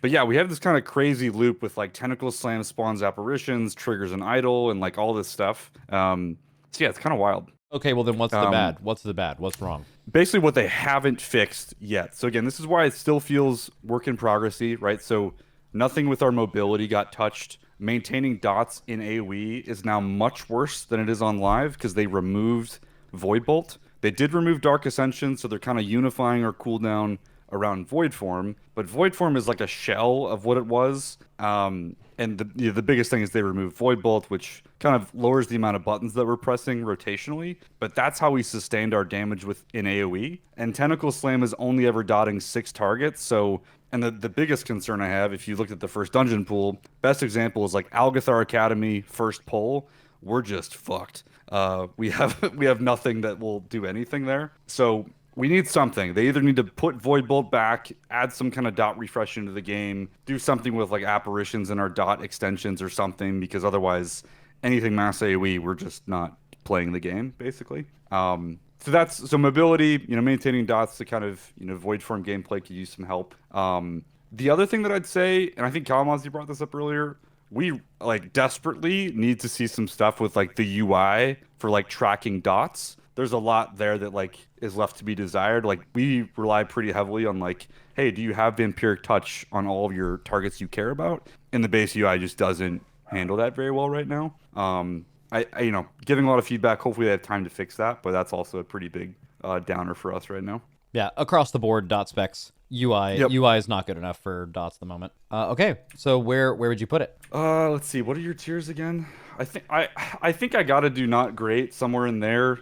But yeah, we have this kind of crazy loop with like Tentacle Slam spawns apparitions, triggers an idol, and like all this stuff. So yeah, it's kind of wild. Okay, well then what's the bad? What's the bad? What's wrong? Basically what they haven't fixed yet. So again, this is why it still feels work in progress-y, right? So nothing with our mobility got touched. Maintaining dots in AoE is now much worse than it is on live because they removed Void Bolt. They did remove Dark Ascension, so they're kind of unifying our cooldown around Void Form, but Void Form is like a shell of what it was. And the biggest thing is they removed Void Bolt, which kind of lowers the amount of buttons that we're pressing rotationally. But that's how we sustained our damage in AoE. And Tentacle Slam is only ever dotting 6 targets. So, and the biggest concern I have, if you looked at the first dungeon pool, best example is like Algathar Academy first pull. We're just fucked. We have nothing that will do anything there. So we need something. They either need to put Void Bolt back, add some kind of dot refresh into the game, do something with like apparitions in our dot extensions or something, because otherwise anything mass AoE, we're just not playing the game, basically. So mobility, maintaining dots to kind of, Void Form gameplay could use some help. The other thing that I'd say, and I think Kalamazi brought this up earlier, we like desperately need to see some stuff with like the UI for like tracking dots. There's a lot there that like is left to be desired. Like we rely pretty heavily on like, hey, do you have Vampiric Touch on all of your targets you care about? And the base UI just doesn't handle that very well right now. I giving a lot of feedback. Hopefully they have time to fix that, but that's also a pretty big downer for us right now. Yeah, across the board, dot specs, UI. Yep. UI is not good enough for dots at the moment. Okay, so where would you put it? Let's see. What are your tiers again? I think I gotta do not great somewhere in there.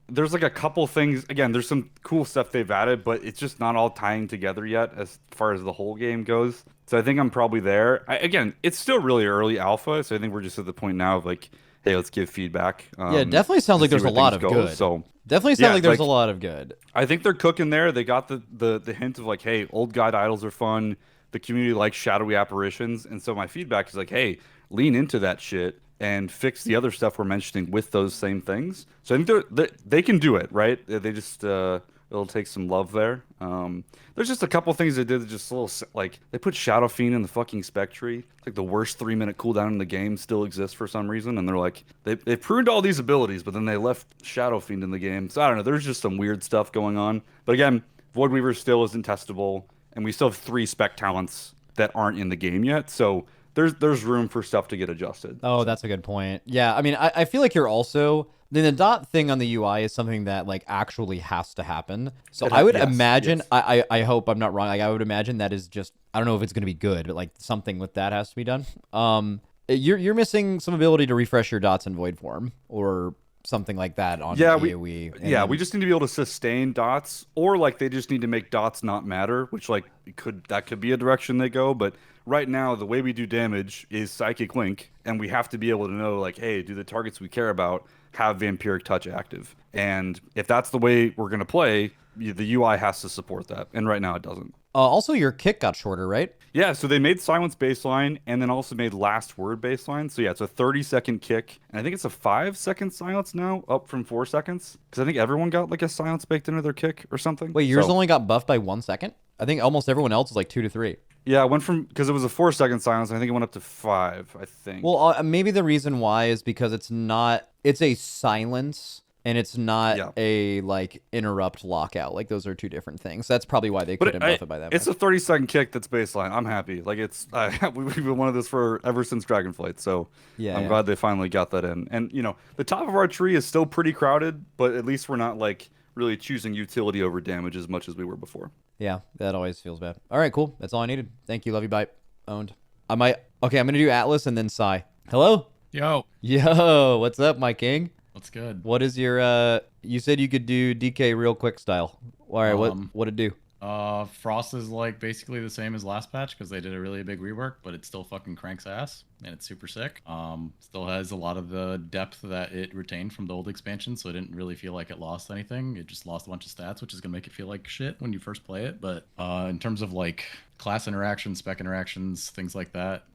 There's like a couple things. Again, there's some cool stuff they've added, but it's just not all tying together yet as far as the whole game goes. So I think I'm probably there. Again, it's still really early alpha, so I think we're just at the point now of like, hey, let's give feedback. Yeah, it definitely sounds like there's a lot of good. So definitely sounds like there's a lot of good. I think they're cooking there. They got the hint of like, hey, old guide idols are fun. The community likes shadowy apparitions, and so my feedback is like, hey, lean into that shit and fix the other stuff we're mentioning with those same things. So I think they can do it, right? They just it'll take some love there. There's just a couple things they did that just a little, like, they put Shadow Fiend in the fucking spec tree. It's like the worst 3-minute cooldown in the game still exists for some reason, and they're like, they pruned all these abilities, but then they left Shadow Fiend in the game. So I don't know, there's just some weird stuff going on. But again, Voidweaver still isn't testable, and we still have 3 spec talents that aren't in the game yet, so there's room for stuff to get adjusted. Oh, that's a good point. Yeah, I mean, I feel like you're also... The dot thing on the UI is something that like actually has to happen. So I would imagine, yes. I hope I'm not wrong. Like I would imagine that is just, I don't know if it's going to be good, but like something with that has to be done. You're missing some ability to refresh your dots in Void Form or something like that on AoE. We just need to be able to sustain dots, or like they just need to make dots not matter, which like that could be a direction they go. But right now, the way we do damage is Psychic Link, and we have to be able to know like, hey, do the targets we care about have Vampiric Touch active? And if that's the way we're going to play, the UI has to support that. And right now it doesn't. Also, your kick got shorter, right? Yeah, so they made silence baseline and then also made last word baseline. So yeah, it's a 30-second kick. And I think it's a 5-second silence now, up from 4 seconds. Because I think everyone got like a silence baked into their kick or something. Wait, yours only got buffed by 1 second? I think almost everyone else is like 2 to 3. Yeah, it went from, because it was a 4-second silence, I think it went up to 5, I think. Well, maybe the reason why is because it's a silence. And it's not a, like, interrupt lockout. Like, those are two different things. That's probably why they couldn't buff it by that much. It's a 30-second kick that's baseline. I'm happy. Like, it's we've been wanting this ever since Dragonflight, so I'm glad they finally got that in. And, you know, the top of our tree is still pretty crowded, but at least we're not, like, really choosing utility over damage as much as we were before. Yeah, that always feels bad. All right, cool. That's all I needed. Thank you. Love you. Bye. Owned. Okay, I'm going to do Atlas and then Psy. Hello? Yo, what's up, my king? What's good? What is your, you said you could do DK real quick style. All right, what'd it do? Frost is like basically the same as last patch because they did a really big rework, but it still fucking cranks ass and it's super sick. Still has a lot of the depth that it retained from the old expansion, so it didn't really feel like it lost anything. It just lost a bunch of stats, which is gonna make it feel like shit when you first play it. But in terms of like class interactions, spec interactions, things like that,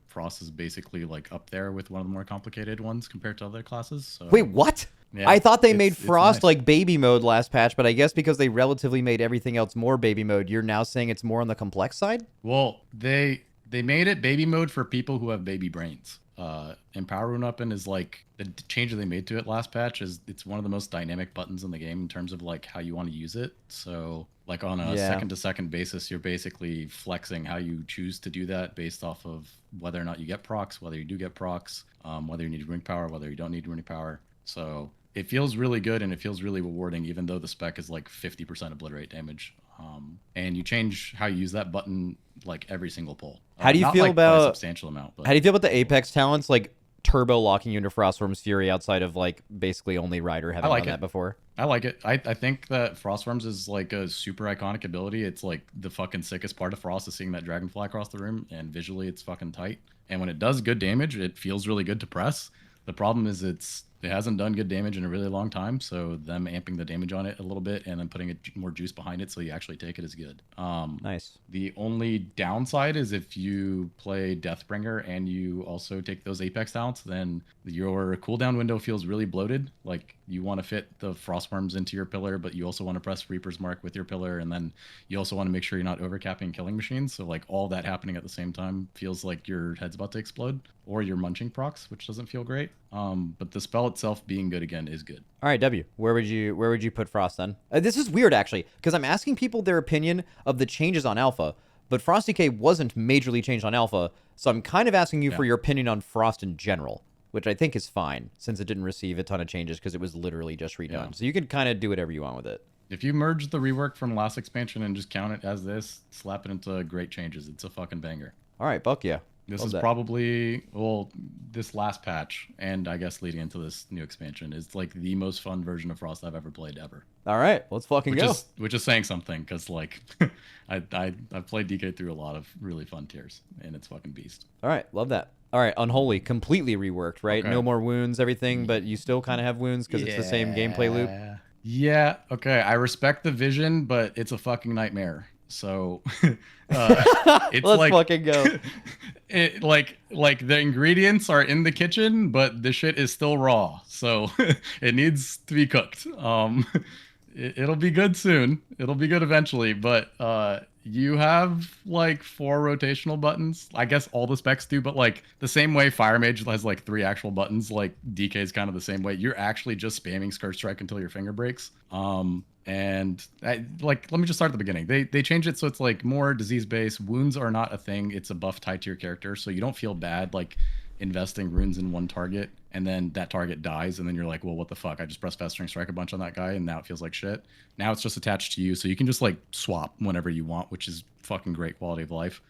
Frost is basically like up there with one of the more complicated ones compared to other classes. So, wait, what? Yeah, I thought they made Frost nice. like baby mode last patch, but I guess because they relatively made everything else more baby mode, you're now saying it's more on the complex side? Well, they made it baby mode for people who have baby brains. Empower Rune Up is like the change that they made to it last patch is it's one of the most dynamic buttons in the game in terms of like how you want to use it. So like on a second to second basis, you're basically flexing how you choose to do that based off of whether or not you get procs, whether you do get procs, whether you need runic power, whether you don't need runic power. So it feels really good and it feels really rewarding, even though the spec is like 50% obliterate damage. And you change how you use that button like every single pull. How do you not feel like by a about substantial amount? But how do you feel about the Apex talents like turbo locking you into Frostworm's Fury outside of like basically only Ryder having done that before? I like it. I think that Frostworms is like a super iconic ability. It's like the fucking sickest part of Frost is seeing that dragonfly across the room, and visually it's fucking tight. And when it does good damage, it feels really good to press. The problem is it hasn't done good damage in a really long time, so them amping the damage on it a little bit and then putting more juice behind it so you actually take it is good. Nice. The only downside is if you play Deathbringer and you also take those Apex talents, then your cooldown window feels really bloated. Like you want to fit the Frostworms into your pillar, but you also want to press Reaper's Mark with your pillar, and then you also want to make sure you're not overcapping killing machines. So like all that happening at the same time feels like your head's about to explode, or you're munching procs, which doesn't feel great. But the spell itself being good again is good. All right, W, where would you put Frost then? This is weird actually, because I'm asking people their opinion of the changes on Alpha, but Frost DK wasn't majorly changed on Alpha, so I'm kind of asking you for your opinion on Frost in general, which I think is fine since it didn't receive a ton of changes because it was literally just redone. Yeah. So you can kind of do whatever you want with it. If you merge the rework from last expansion and just count it as this, slap it into great changes. It's a fucking banger. All right, buck yeah. This is probably, well, this last patch, and I guess leading into this new expansion, is like the most fun version of Frost I've ever played ever. All right, let's fucking go. Which is saying something, because like, I've played DK through a lot of really fun tiers, and it's fucking beast. All right, love that. All right, Unholy, completely reworked, right? Okay. No more wounds, everything, but you still kind of have wounds because it's the same gameplay loop. Yeah, okay, I respect the vision, but it's a fucking nightmare. So it's let's fucking go. It like the ingredients are in the kitchen, but the shit is still raw. So it needs to be cooked. It'll be good soon. It'll be good eventually, but you have like 4 rotational buttons. I guess all the specs do, but like the same way Fire Mage has like 3 actual buttons, like DK is kind of the same way. You're actually just spamming Scourge Strike until your finger breaks. And let me just start at the beginning. They changed it so it's like more disease-based. Wounds are not a thing. It's a buff tied to your character, so you don't feel bad like investing runes in one target and then that target dies and then you're like, well, what the fuck? I just pressed Festering Strike a bunch on that guy and now it feels like shit. Now it's just attached to you, so you can just like swap whenever you want, which is fucking great quality of life.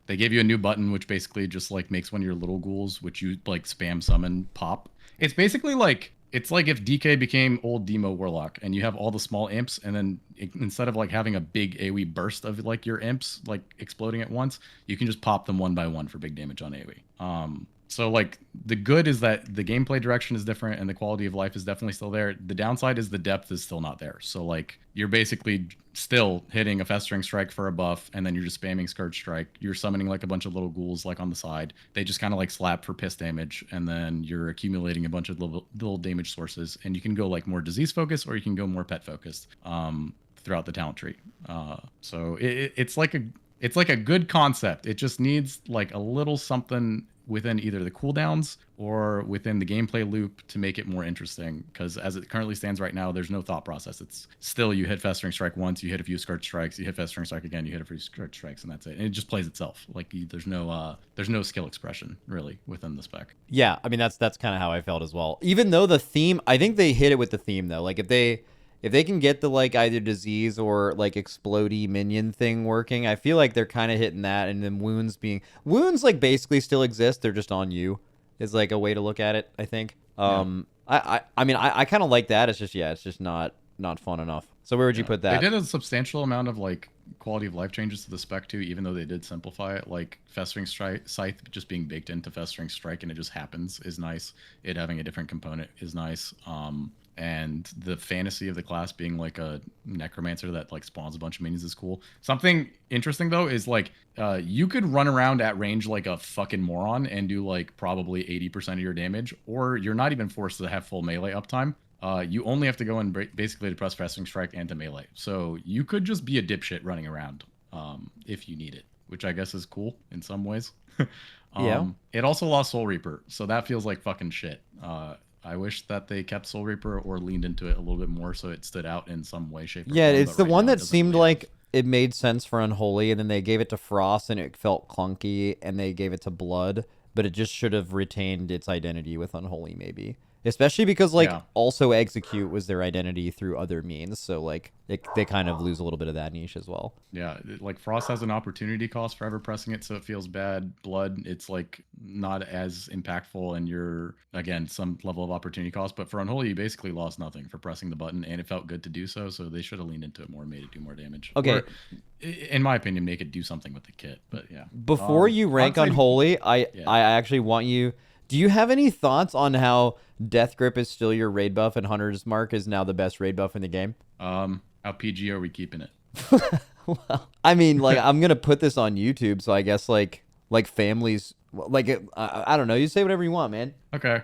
They gave you a new button which basically just like makes one of your little ghouls, which you like spam summon, pop. It's basically like it's like if DK became old Demo Warlock and you have all the small imps, and then instead of like having a big AoE burst of like your imps like exploding at once, you can just pop them one by one for big damage on AoE. So like the good is that the gameplay direction is different and the quality of life is definitely still there. The downside is the depth is still not there. So like you're basically still hitting a Festering Strike for a buff and then you're just spamming Scourge Strike. You're summoning like a bunch of little ghouls like on the side. They just kind of like slap for piss damage and then you're accumulating a bunch of little damage sources, and you can go like more disease focused or you can go more pet focused throughout the talent tree. So it's like a good concept. It just needs like a little something within either the cooldowns or within the gameplay loop to make it more interesting, because as it currently stands right now, there's no thought process. It's still you hit Festering Strike once, you hit a few Scourge Strikes, you hit Festering Strike again, you hit a few Scourge Strikes, and that's it. And it just plays itself. Like there's no skill expression really within the spec. Yeah, I mean that's kind of how I felt as well. Even though the theme, I think they hit it with the theme though. Like if they can get the like either disease or like explodey minion thing working, I feel like they're kind of hitting that. And then wounds like basically still exist. They're just on you is like a way to look at it, I think. I mean, I kind of like that. It's just not fun enough. So where would you put that? They did a substantial amount of like quality of life changes to the spec too, even though they did simplify it. Like Festering Scythe just being baked into Festering Strike and it just happens is nice. It having a different component is nice. And the fantasy of the class being like a necromancer that like spawns a bunch of minions is cool. Something interesting though is like you could run around at range like a fucking moron and do like probably 80% of your damage, or you're not even forced to have full melee uptime. You only have to go and basically to press Festering Strike and to melee. So you could just be a dipshit running around if you need it, which I guess is cool in some ways. Yeah. It also lost Soul Reaper, so that feels like fucking shit. I wish that they kept Soul Reaper or leaned into it a little bit more so it stood out in some way, shape, or Yeah, form, it's but the right one now it that doesn't seemed really like have. it made sense for Unholy, and then they gave it to Frost and it felt clunky, and they gave it to Blood, but it just should have retained its identity with Unholy maybe. Especially because like also Execute was their identity through other means, so like they kind of lose a little bit of that niche as well. Yeah, like Frost has an opportunity cost for ever pressing it, so it feels bad. Blood, it's like not as impactful, and you're again some level of opportunity cost. But for Unholy, you basically lost nothing for pressing the button, and it felt good to do so. So they should have leaned into it more, and made it do more damage. Okay, or, in my opinion, make it do something with the kit. But yeah, before you rank Unholy, I actually want you. Do you have any thoughts on how Death Grip is still your raid buff and Hunter's Mark is now the best raid buff in the game? How PG are we keeping it? Well, I mean, like, I'm gonna put this on YouTube, so I guess like families, like, I don't know. You say whatever you want, man. Okay.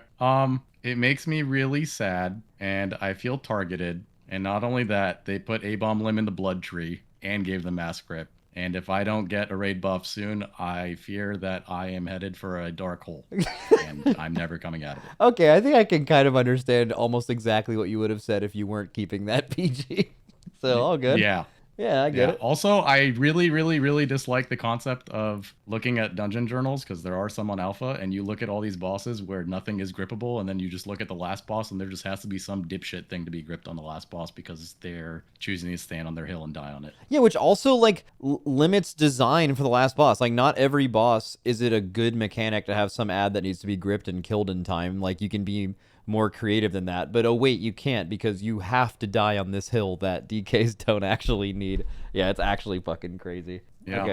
It makes me really sad, and I feel targeted. And not only that, they put A-Bomb Limb in the Blood Tree and gave them Mass Grip. And if I don't get a raid buff soon, I fear that I am headed for a dark hole, and I'm never coming out of it. Okay, I think I can kind of understand almost exactly what you would have said if you weren't keeping that PG. So all good. Yeah. Yeah, I get it. Also, I really, really, really dislike the concept of looking at dungeon journals, because there are some on alpha, and you look at all these bosses where nothing is grippable, and then you just look at the last boss, and there just has to be some dipshit thing to be gripped on the last boss because they're choosing to stand on their hill and die on it. Yeah, which also like limits design for the last boss. Like, not every boss is it a good mechanic to have some ad that needs to be gripped and killed in time. Like, you can be more creative than that, but oh wait, you can't, because you have to die on this hill that DKs don't actually need. Yeah, it's actually fucking crazy. Yeah.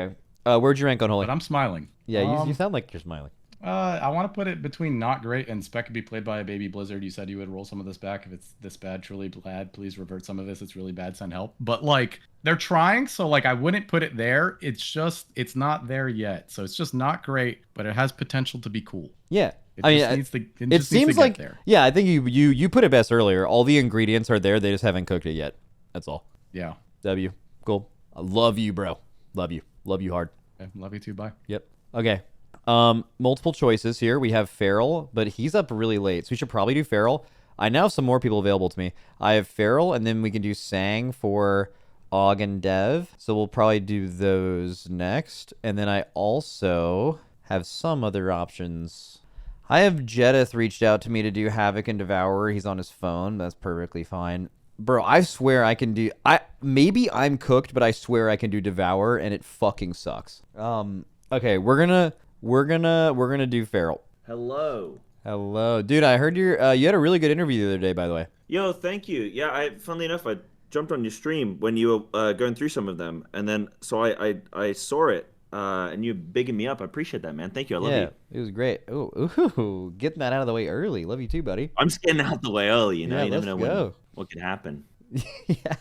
Okay, where'd you rank Unholy? But I'm smiling. Yeah, you sound like you're smiling. I want to put it between not great and spec could be played by a baby Blizzard. You said you would roll some of this back. If it's this bad, truly bad, please revert some of this. It's really bad, send help. But like, they're trying, so like I wouldn't put it there. It's not there yet. So it's just not great, but it has potential to be cool. Yeah. It seems like there. Yeah, I think you put it best earlier. All the ingredients are there, they just haven't cooked it yet. That's all. Yeah. W. Cool. I love you, bro. Love you hard. Okay, love you too. Bye. Yep. Okay. Multiple choices here. We have Feral, but he's up really late, so we should probably do Feral. I now have some more people available to me. I have Feral, and then we can do Sang for Aug and Dev. So we'll probably do those next. And then I also have some other options. I have Jedith reached out to me to do Havoc and Devourer. He's on his phone. That's perfectly fine. Bro, I swear I can do... Maybe I'm cooked, but I swear I can do Devourer, and it fucking sucks. Okay, we're gonna do Feral. Hello. Dude, I heard you had a really good interview the other day, by the way. Yo, thank you. Yeah, funnily enough, I jumped on your stream when you were going through some of them, and then so I saw it and you bigging me up. I appreciate that, man. Thank you. I love you. It was great. Ooh, getting that out of the way early. Love you too, buddy. I'm just getting out the way early. You know, Yeah, you never let's know go. what could happen. Yeah.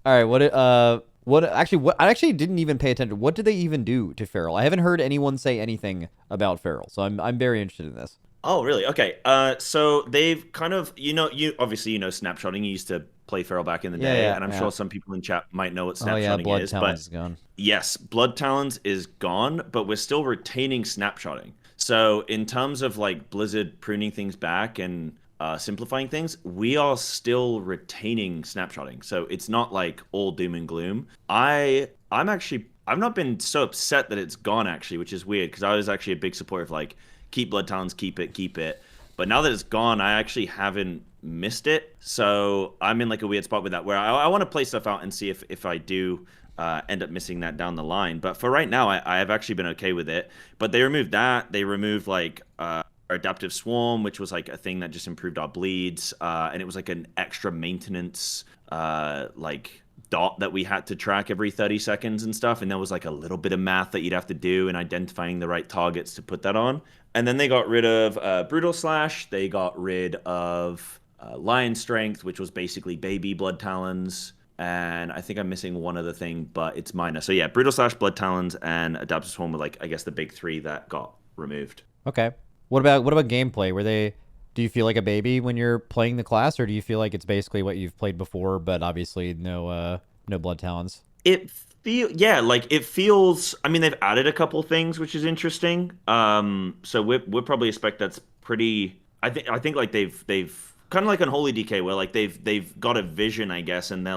All right. What I actually didn't even pay attention. What did they even do to Feral? I haven't heard anyone say anything about Feral, so I'm very interested in this. Oh, really? Okay. So they've kind of, you obviously snapshotting. You used to play Feral back in the day, and I'm sure some people in chat might know what snapshotting Blood is. Talons is But gone. yes, Blood Talons is gone, but we're still retaining snapshotting. So in terms of like Blizzard pruning things back and simplifying things, we are still retaining snapshotting. So it's not like all doom and gloom. I've not been so upset that it's gone actually, which is weird because I was actually a big supporter of like keep Blood Talons, keep it. But now that it's gone, I actually haven't missed it. So I'm in like a weird spot with that where I want to play stuff out and see if I do end up missing that down the line. But for right now, I have actually been okay with it. But they removed that. They removed like our Adaptive Swarm, which was like a thing that just improved our bleeds. And it was like an extra maintenance like dot that we had to track every 30 seconds and stuff. And there was like a little bit of math that you'd have to do in identifying the right targets to put that on. And then they got rid of Brutal Slash. They got rid of Lion Strength, which was basically baby Blood Talons. And I think I'm missing one other thing, but it's minor. So yeah, Brutal Slash, Blood Talons, and Adaptive Swarm were like, I guess, the big three that got removed. Okay. What about gameplay? Do you feel like a baby when you're playing the class, or do you feel like it's basically what you've played before, but obviously no Blood Talons? It feels. I mean, they've added a couple things, which is interesting. So we're probably a spec that's pretty. I think like they've kind of like Unholy DK, where like they've got a vision, I guess, and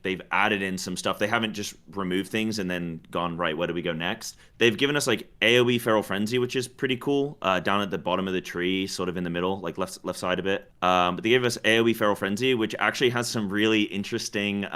they've added in some stuff. They haven't just removed things and then gone, right, where do we go next? They've given us like AoE Feral Frenzy, which is pretty cool, down at the bottom of the tree, sort of in the middle, like left side of it. But they gave us AoE Feral Frenzy, which actually has some really interesting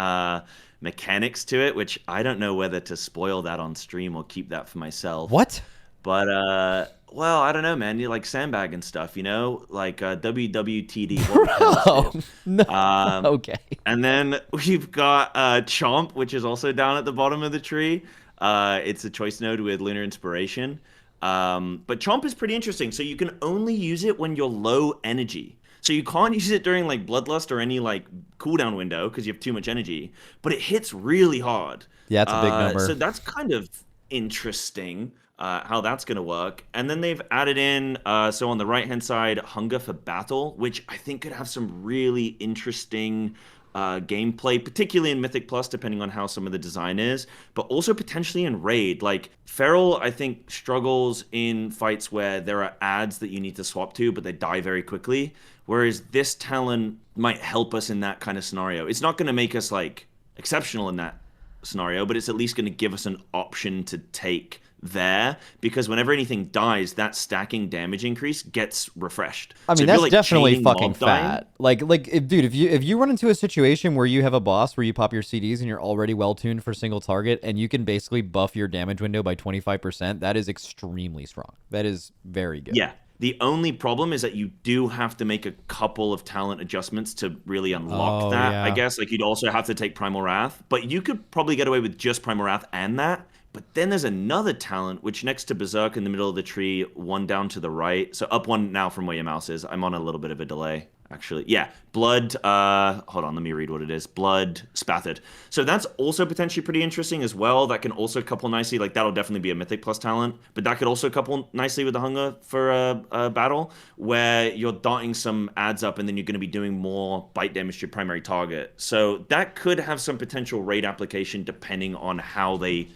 mechanics to it, which I don't know whether to spoil that on stream or keep that for myself. What? But well, I don't know, man. You like sandbag and stuff, like WWTD. Bro, no. Okay. And then we've got Chomp, which is also down at the bottom of the tree. It's a choice node with Lunar Inspiration. But Chomp is pretty interesting. So you can only use it when you're low energy. So you can't use it during like Bloodlust or any like cooldown window because you have too much energy. But it hits really hard. Yeah, it's a big number. So that's kind of interesting. How that's going to work. And then they've added in, so on the right-hand side, Hunger for Battle, which I think could have some really interesting gameplay, particularly in Mythic Plus, depending on how some of the design is, but also potentially in Raid. Like, Feral, I think, struggles in fights where there are adds that you need to swap to, but they die very quickly, whereas this talent might help us in that kind of scenario. It's not going to make us, like, exceptional in that scenario, but it's at least going to give us an option to take there, because whenever anything dies, that stacking damage increase gets refreshed. I mean, so that's like definitely fucking fat. If you run into a situation where you have a boss where you pop your CDs and you're already well tuned for single target and you can basically buff your damage window by 25%, that is extremely strong. That is very good. Yeah. The only problem is that you do have to make a couple of talent adjustments to really unlock that. Yeah. I guess like you'd also have to take Primal Wrath, but you could probably get away with just Primal Wrath and that. But then there's another talent, which next to Berserk in the middle of the tree, one down to the right. So up one now from where your mouse is. I'm on a little bit of a delay, actually. Yeah, Blood, hold on, let me read what it is. Blood Spattered. So that's also potentially pretty interesting as well. That can also couple nicely. Like, that'll definitely be a Mythic Plus talent. But that could also couple nicely with the Hunger for a battle, where you're dotting some adds up and then you're going to be doing more bite damage to your primary target. So that could have some potential raid application depending on how they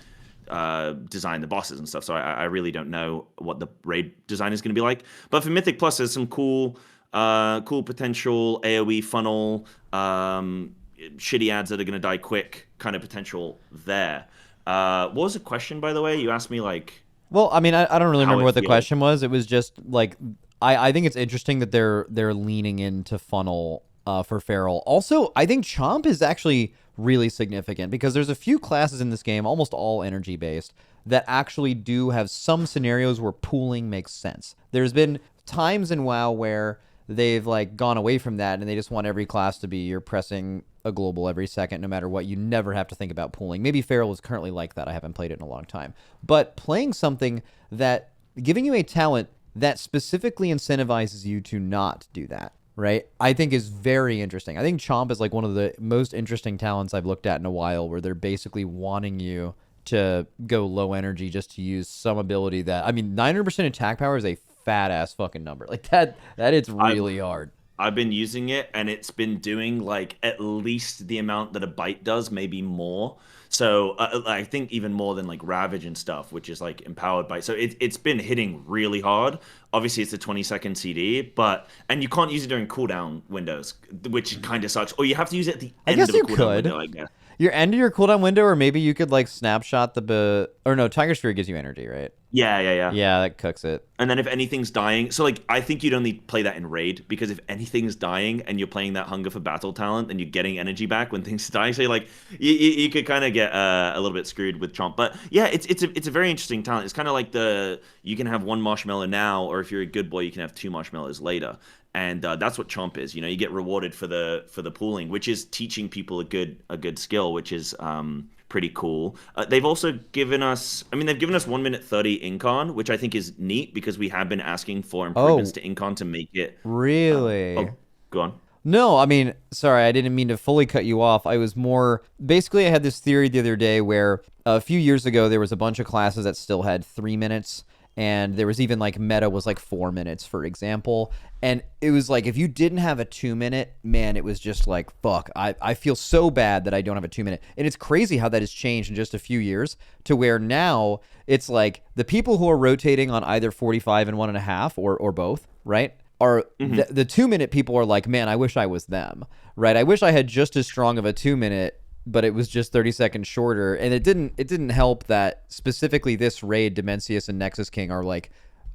design the bosses and stuff. So I really don't know what the raid design is going to be like. But for Mythic Plus, there's some cool potential AoE funnel, shitty ads that are going to die quick kind of potential there. What was the question, by the way? You asked me like... Well, I mean, I don't really remember what the feels. question was. It was just like, I think it's interesting that they're leaning into funnel for Feral. Also, I think Chomp is actually really significant because there's a few classes in this game, almost all energy based, that actually do have some scenarios where pooling makes sense. There's been times in WoW where they've like gone away from that and they just want every class to be you're pressing a global every second, no matter what. You never have to think about pooling. Maybe Feral is currently like that. I haven't played it in a long time. But playing something that, giving you a talent that specifically incentivizes you to not do that, right, I think is very interesting. I think Chomp is like one of the most interesting talents I've looked at in a while, where they're basically wanting you to go low energy just to use some ability that, I mean, 900% attack power is a fat ass fucking number. Like that it's really hard. I've been using it, and it's been doing like at least the amount that a bite does, maybe more. So I think even more than like Ravage and stuff, which is like empowered by. So it's been hitting really hard. Obviously, it's a 20-second CD, and you can't use it during cooldown windows, which kind of sucks. Or you have to use it at the end of the cooldown window, I guess. Your end of your cooldown window, or maybe you could like snapshot or no, Tiger Sphere gives you energy, right? Yeah. Yeah, that cooks it. And then if anything's dying, so like I think you'd only play that in raid, because if anything's dying and you're playing that Hunger for Battle talent, and you're getting energy back when things die, so like you could kind of get a little bit screwed with Chomp. But yeah, it's a very interesting talent. It's kind of like you can have one marshmallow now, or if you're a good boy, you can have 2 marshmallows later. And that's what Chomp is. You know, you get rewarded for the pooling, which is teaching people a good skill, which is pretty cool. They've also given us, they've given us 1 minute 30 Incon, which I think is neat, because we have been asking for improvements to Incon to make it. Really? Go on. No, I mean, sorry, I didn't mean to fully cut you off. I was more, basically I had this theory the other day where a few years ago there was a bunch of classes that still had 3 minutes. And there was even like meta was like 4 minutes, for example. And it was like, if you didn't have a 2 minute, man, it was just like, fuck, I feel so bad that I don't have a 2 minute. And it's crazy how that has changed in just a few years, to where now it's like the people who are rotating on either 45 and 1.5 or both, right, are the 2 minute people are like, man, I wish I was them, right? I wish I had just as strong of a 2 minute, but it was just 30 seconds shorter. And it didn't help that specifically this raid, Dimensius and Nexus King are like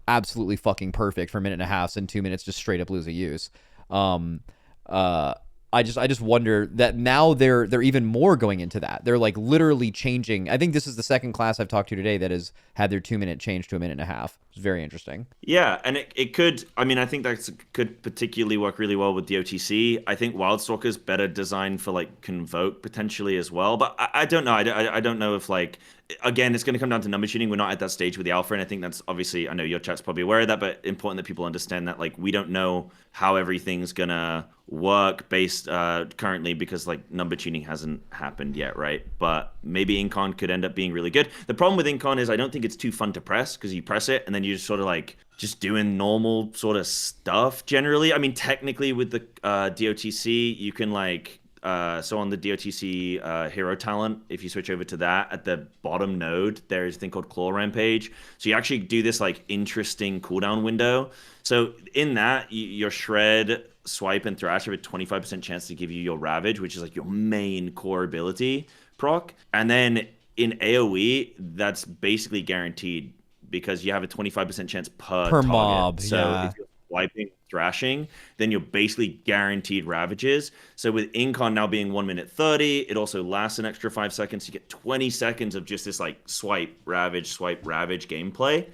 absolutely fucking perfect for 1.5 and 2 minutes just straight up lose a use. I just wonder that now they're even more going into that. They're like literally changing. I think this is the second class I've talked to today that has had their 2 minute change to 1.5. It's very interesting. Yeah, and it could, I think that could particularly work really well with the OTC. I think Wildstalker's better designed for like Convoke potentially as well, but I don't know. I don't know if like, again, it's going to come down to number tuning. We're not at that stage with the alpha, and I think that's obviously, I know your chat's probably aware of that, but important that people understand that like we don't know how everything's going to work based currently, because like number tuning hasn't happened yet, right? But maybe Incon could end up being really good. The problem with Incon is I don't think it's too fun to press, because you press it and then you're just sort of like just doing normal sort of stuff generally. I mean, technically with the DOTC, you can like so on the DOTC hero talent, if you switch over to that, at the bottom node, there's a thing called Claw Rampage. So you actually do this like interesting cooldown window. So in that, your Shred, Swipe, and Thrash have a 25% chance to give you your Ravage, which is like your main core ability proc. And then in AoE, that's basically guaranteed, because you have a 25% chance per target. Mob. So if you're swiping, thrashing, then you're basically guaranteed Ravages. So with Incon now being 1 minute 30, it also lasts an extra 5 seconds. You get 20 seconds of just this like swipe, ravage gameplay,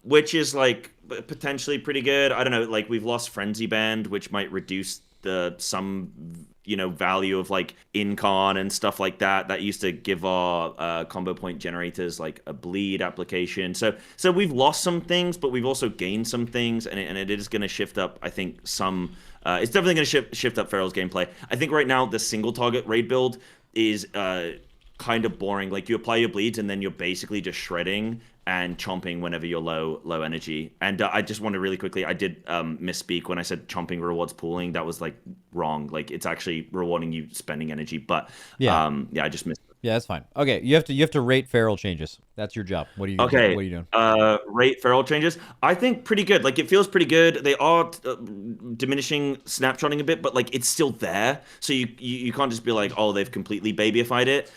which is like potentially pretty good. I don't know, like we've lost Frenzy Band, which might reduce some value of like Incon and stuff like that used to give our combo point generators like a bleed application. So we've lost some things, but we've also gained some things, and it is going to shift up, I think, some it's definitely going to shift up Feral's gameplay. I think right now the single target raid build is kind of boring. Like you apply your bleeds and then you're basically just shredding and chomping whenever you're low energy. And I just want to really quickly, I did misspeak when I said chomping rewards pooling. That was like wrong. Like it's actually rewarding you spending energy. But I just missed. Yeah, that's fine. Okay, you have to rate feral changes. That's your job. What are you doing? Rate feral changes. I think pretty good. Like it feels pretty good. They are diminishing snapshotting a bit, but like it's still there. So you can't just be like, oh, they've completely babyified it.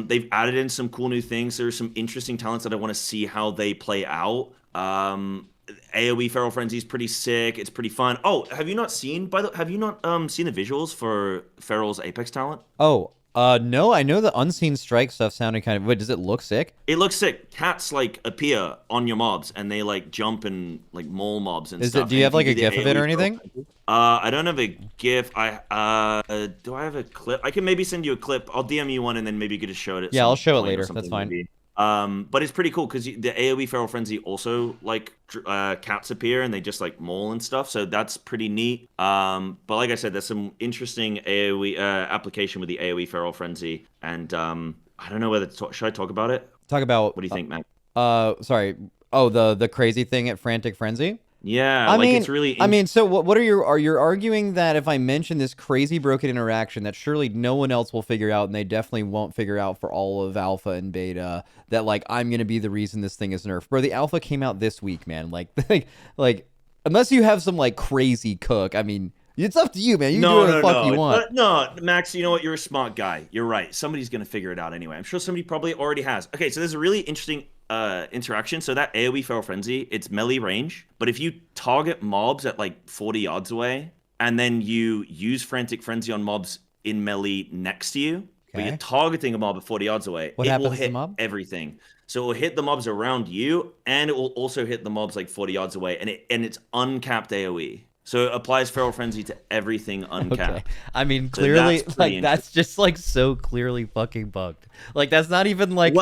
They've added in some cool new things. There's some interesting talents that I want to see how they play out. AoE Feral Frenzy is pretty sick. It's pretty fun. Oh, have you not seen the visuals for Feral's Apex talent? Oh, No, I know the Unseen Strike stuff sounded kind of... Wait, does it look sick? It looks sick. Cats like appear on your mobs and they like jump and like maul mobs and stuff. Do you have like a GIF of it or anything? I don't have a GIF. Do I have a clip? I can maybe send you a clip. I'll DM you one and then maybe you could just show it. Yeah, I'll show it later. That's fine. Maybe. But it's pretty cool because the AoE Feral Frenzy also like cats appear and they just like maul and stuff. So that's pretty neat. But like I said, there's some interesting AoE application with the AoE Feral Frenzy, and I don't know whether should I talk about it. Talk about. What do you think, Matt? Sorry. Oh, the crazy thing at Frantic Frenzy. Yeah, it's really. I mean, so what are you arguing that if I mention this crazy broken interaction that surely no one else will figure out, and they definitely won't figure out for all of alpha and beta, that like I'm gonna be the reason this thing is nerfed? Bro, the alpha came out this week, man. Like unless you have some like crazy cook, I mean, it's up to you, man. You can do whatever the fuck you want. No, Max, you know what? You're a smart guy. You're right. Somebody's gonna figure it out anyway. I'm sure somebody probably already has. Okay, so there's a really interesting interaction. So that AoE Feral Frenzy, it's melee range, but if you target mobs at like 40 yards away and then you use Frantic Frenzy on mobs in melee next to you, but you're targeting a mob at 40 yards away, it will hit everything. So it will hit the mobs around you and it will also hit the mobs like 40 yards away, and it's uncapped AoE. So it applies Feral Frenzy to everything uncapped. Okay. I mean, clearly, like, that's just, like, so clearly fucking bugged. Like, that's not even, like,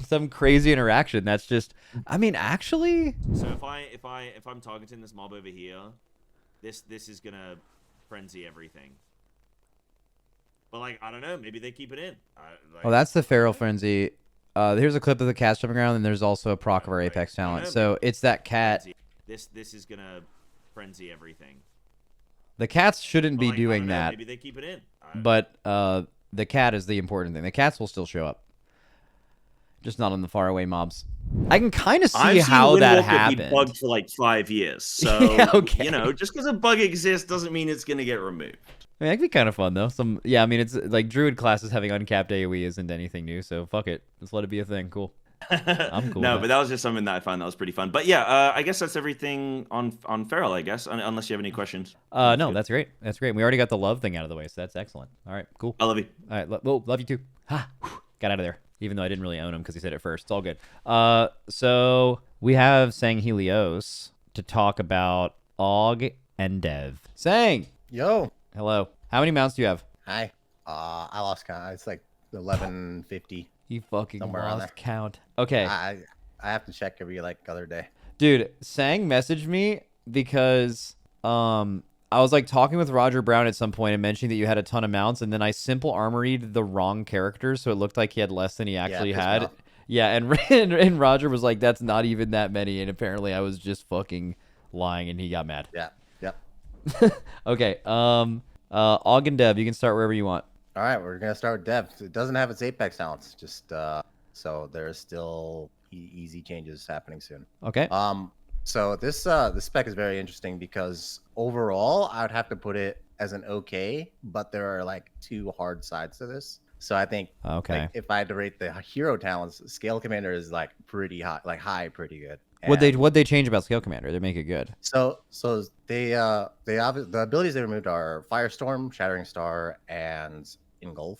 some crazy interaction. That's just, I mean, actually... So if I'm targeting this mob over here, this is gonna frenzy everything. But, like, I don't know. Maybe they keep it in. Well, that's the Feral Frenzy. Here's a clip of the cat jumping around, and there's also a proc of our Apex talent. So it's that cat... This is gonna... frenzy everything. The cats shouldn't be doing that. Maybe they keep it in. But the cat is the important thing. The cats will still show up, just not on the faraway mobs. I can kind of see how that happened. Be bugged for like 5 years, so you know, just because a bug exists doesn't mean it's gonna get removed. I mean, that'd be kind of fun though. I mean, it's like Druid classes having uncapped AoE isn't anything new, so fuck it, just let it be a thing. Cool. I'm cool. No, but that was just something that I found that was pretty fun. But yeah, I guess that's everything on Feral, I guess, unless you have any questions. No, that's great. That's great. We already got the love thing out of the way, so that's excellent. All right, cool. I love you. All right, love you too. Got out of there, even though I didn't really own him because he said it first. It's all good. So we have Sanghelios to talk about Aug and Dev. Sang! Yo! Hello. How many mounts do you have? Hi. I lost count. It's like 1150. You fucking lost count. Okay. I have to check every like other day. Dude, Sang messaged me because I was like talking with Roger Brown at some point and mentioning that you had a ton of mounts, and then I simple armoried the wrong characters, so it looked like he had less than he actually had. Yeah, and Roger was like, "That's not even that many," and apparently I was just fucking lying, and he got mad. Yeah. Yep. Okay. Aug and Dev, you can start wherever you want. All right, we're gonna start with Dev. It doesn't have its Apex talents, just so there's still easy changes happening soon. Okay. So this spec is very interesting because overall I would have to put it as an okay, but there are like two hard sides to this. So I think like, if I had to rate the hero talents, Scale Commander is like pretty high, pretty good. What'd they change about Scale Commander? They make it good. So the abilities they removed are Firestorm, Shattering Star, and Engulf.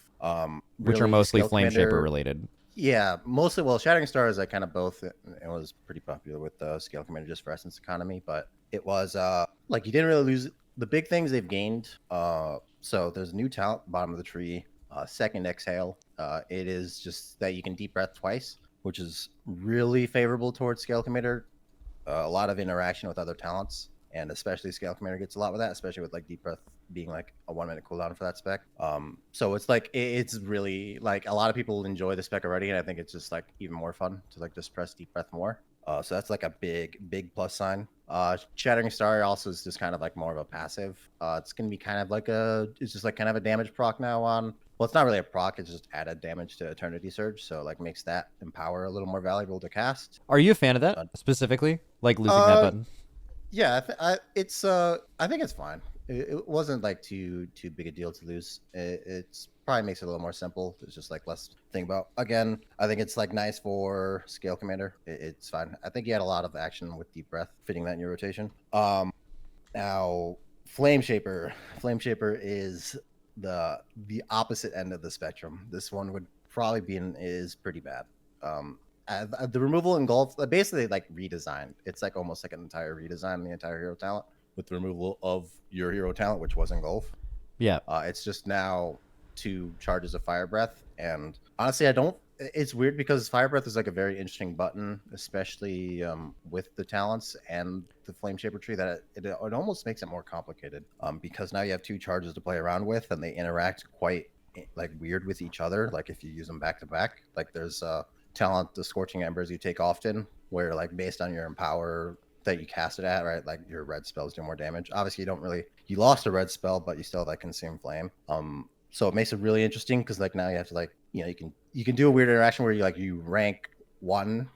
Which are mostly Flame Shaper related. Yeah, mostly. Well, Shattering Star is like kind of both. It was pretty popular with the Scale Commander just for Essence Economy, but it was like you didn't really lose the big things they've gained. So there's a new talent, bottom of the tree, Second Exhale. It is just that you can Deep Breath twice, which is really favorable towards Scale Commander. A lot of interaction with other talents, and especially Scale Commander gets a lot with that, especially with like Deep Breath being like a 1 minute cooldown for that spec. So it's like it's really like a lot of people enjoy the spec already, and I think it's just like even more fun to like just press Deep Breath more. So that's like a big plus sign. Shattering Star also is just kind of like more of a passive. It's gonna be kind of like it's just like kind of a damage proc now on. Well, it's not really a proc, it's just added damage to Eternity Surge, so like makes that Empower a little more valuable to cast. Are you a fan of that specifically? Like losing that button? Yeah, I think it's fine. It wasn't like too big a deal to lose. It's probably makes it a little more simple. It's just like less to think about. Again, I think it's like nice for Scale Commander. It's fine. I think you had a lot of action with Deep Breath, fitting that in your rotation. Now Flame Shaper. Flame Shaper is the opposite end of the spectrum. This one would probably is pretty bad. The removal engulf basically like redesigned. It's like almost like an entire redesign of the entire hero talent with the removal of your hero talent, which was engulf. Yeah. It's just now 2 charges of fire breath, and honestly, it's weird because fire breath is like a very interesting button, especially with the talents and the flame shaper tree, that it almost makes it more complicated because now you have 2 charges to play around with, and they interact quite like weird with each other. Like if you use them back to back, like there's talent, the Scorching Embers, you take often, where like based on your empower that you cast it at, right, like your red spells do more damage. Obviously you lost a red spell, but you still have like Consume Flame. So it makes it really interesting because like now you have to like, you know, you can do a weird interaction where you rank 1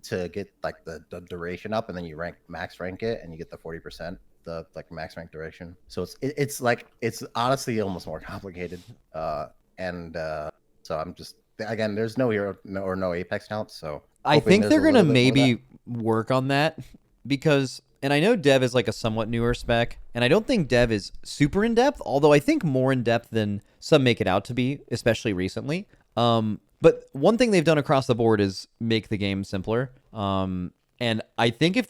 to get like the duration up, and then you max rank it and you get the 40%, the like max rank duration. So it's like, it's honestly almost more complicated. So I'm just, again, there's no hero or no Apex talent, so I think they're gonna maybe work on that because, and I know Dev is like a somewhat newer spec, and I don't think Dev is super in depth, although I think more in depth than some make it out to be, especially recently. But one thing they've done across the board is make the game simpler. And I think if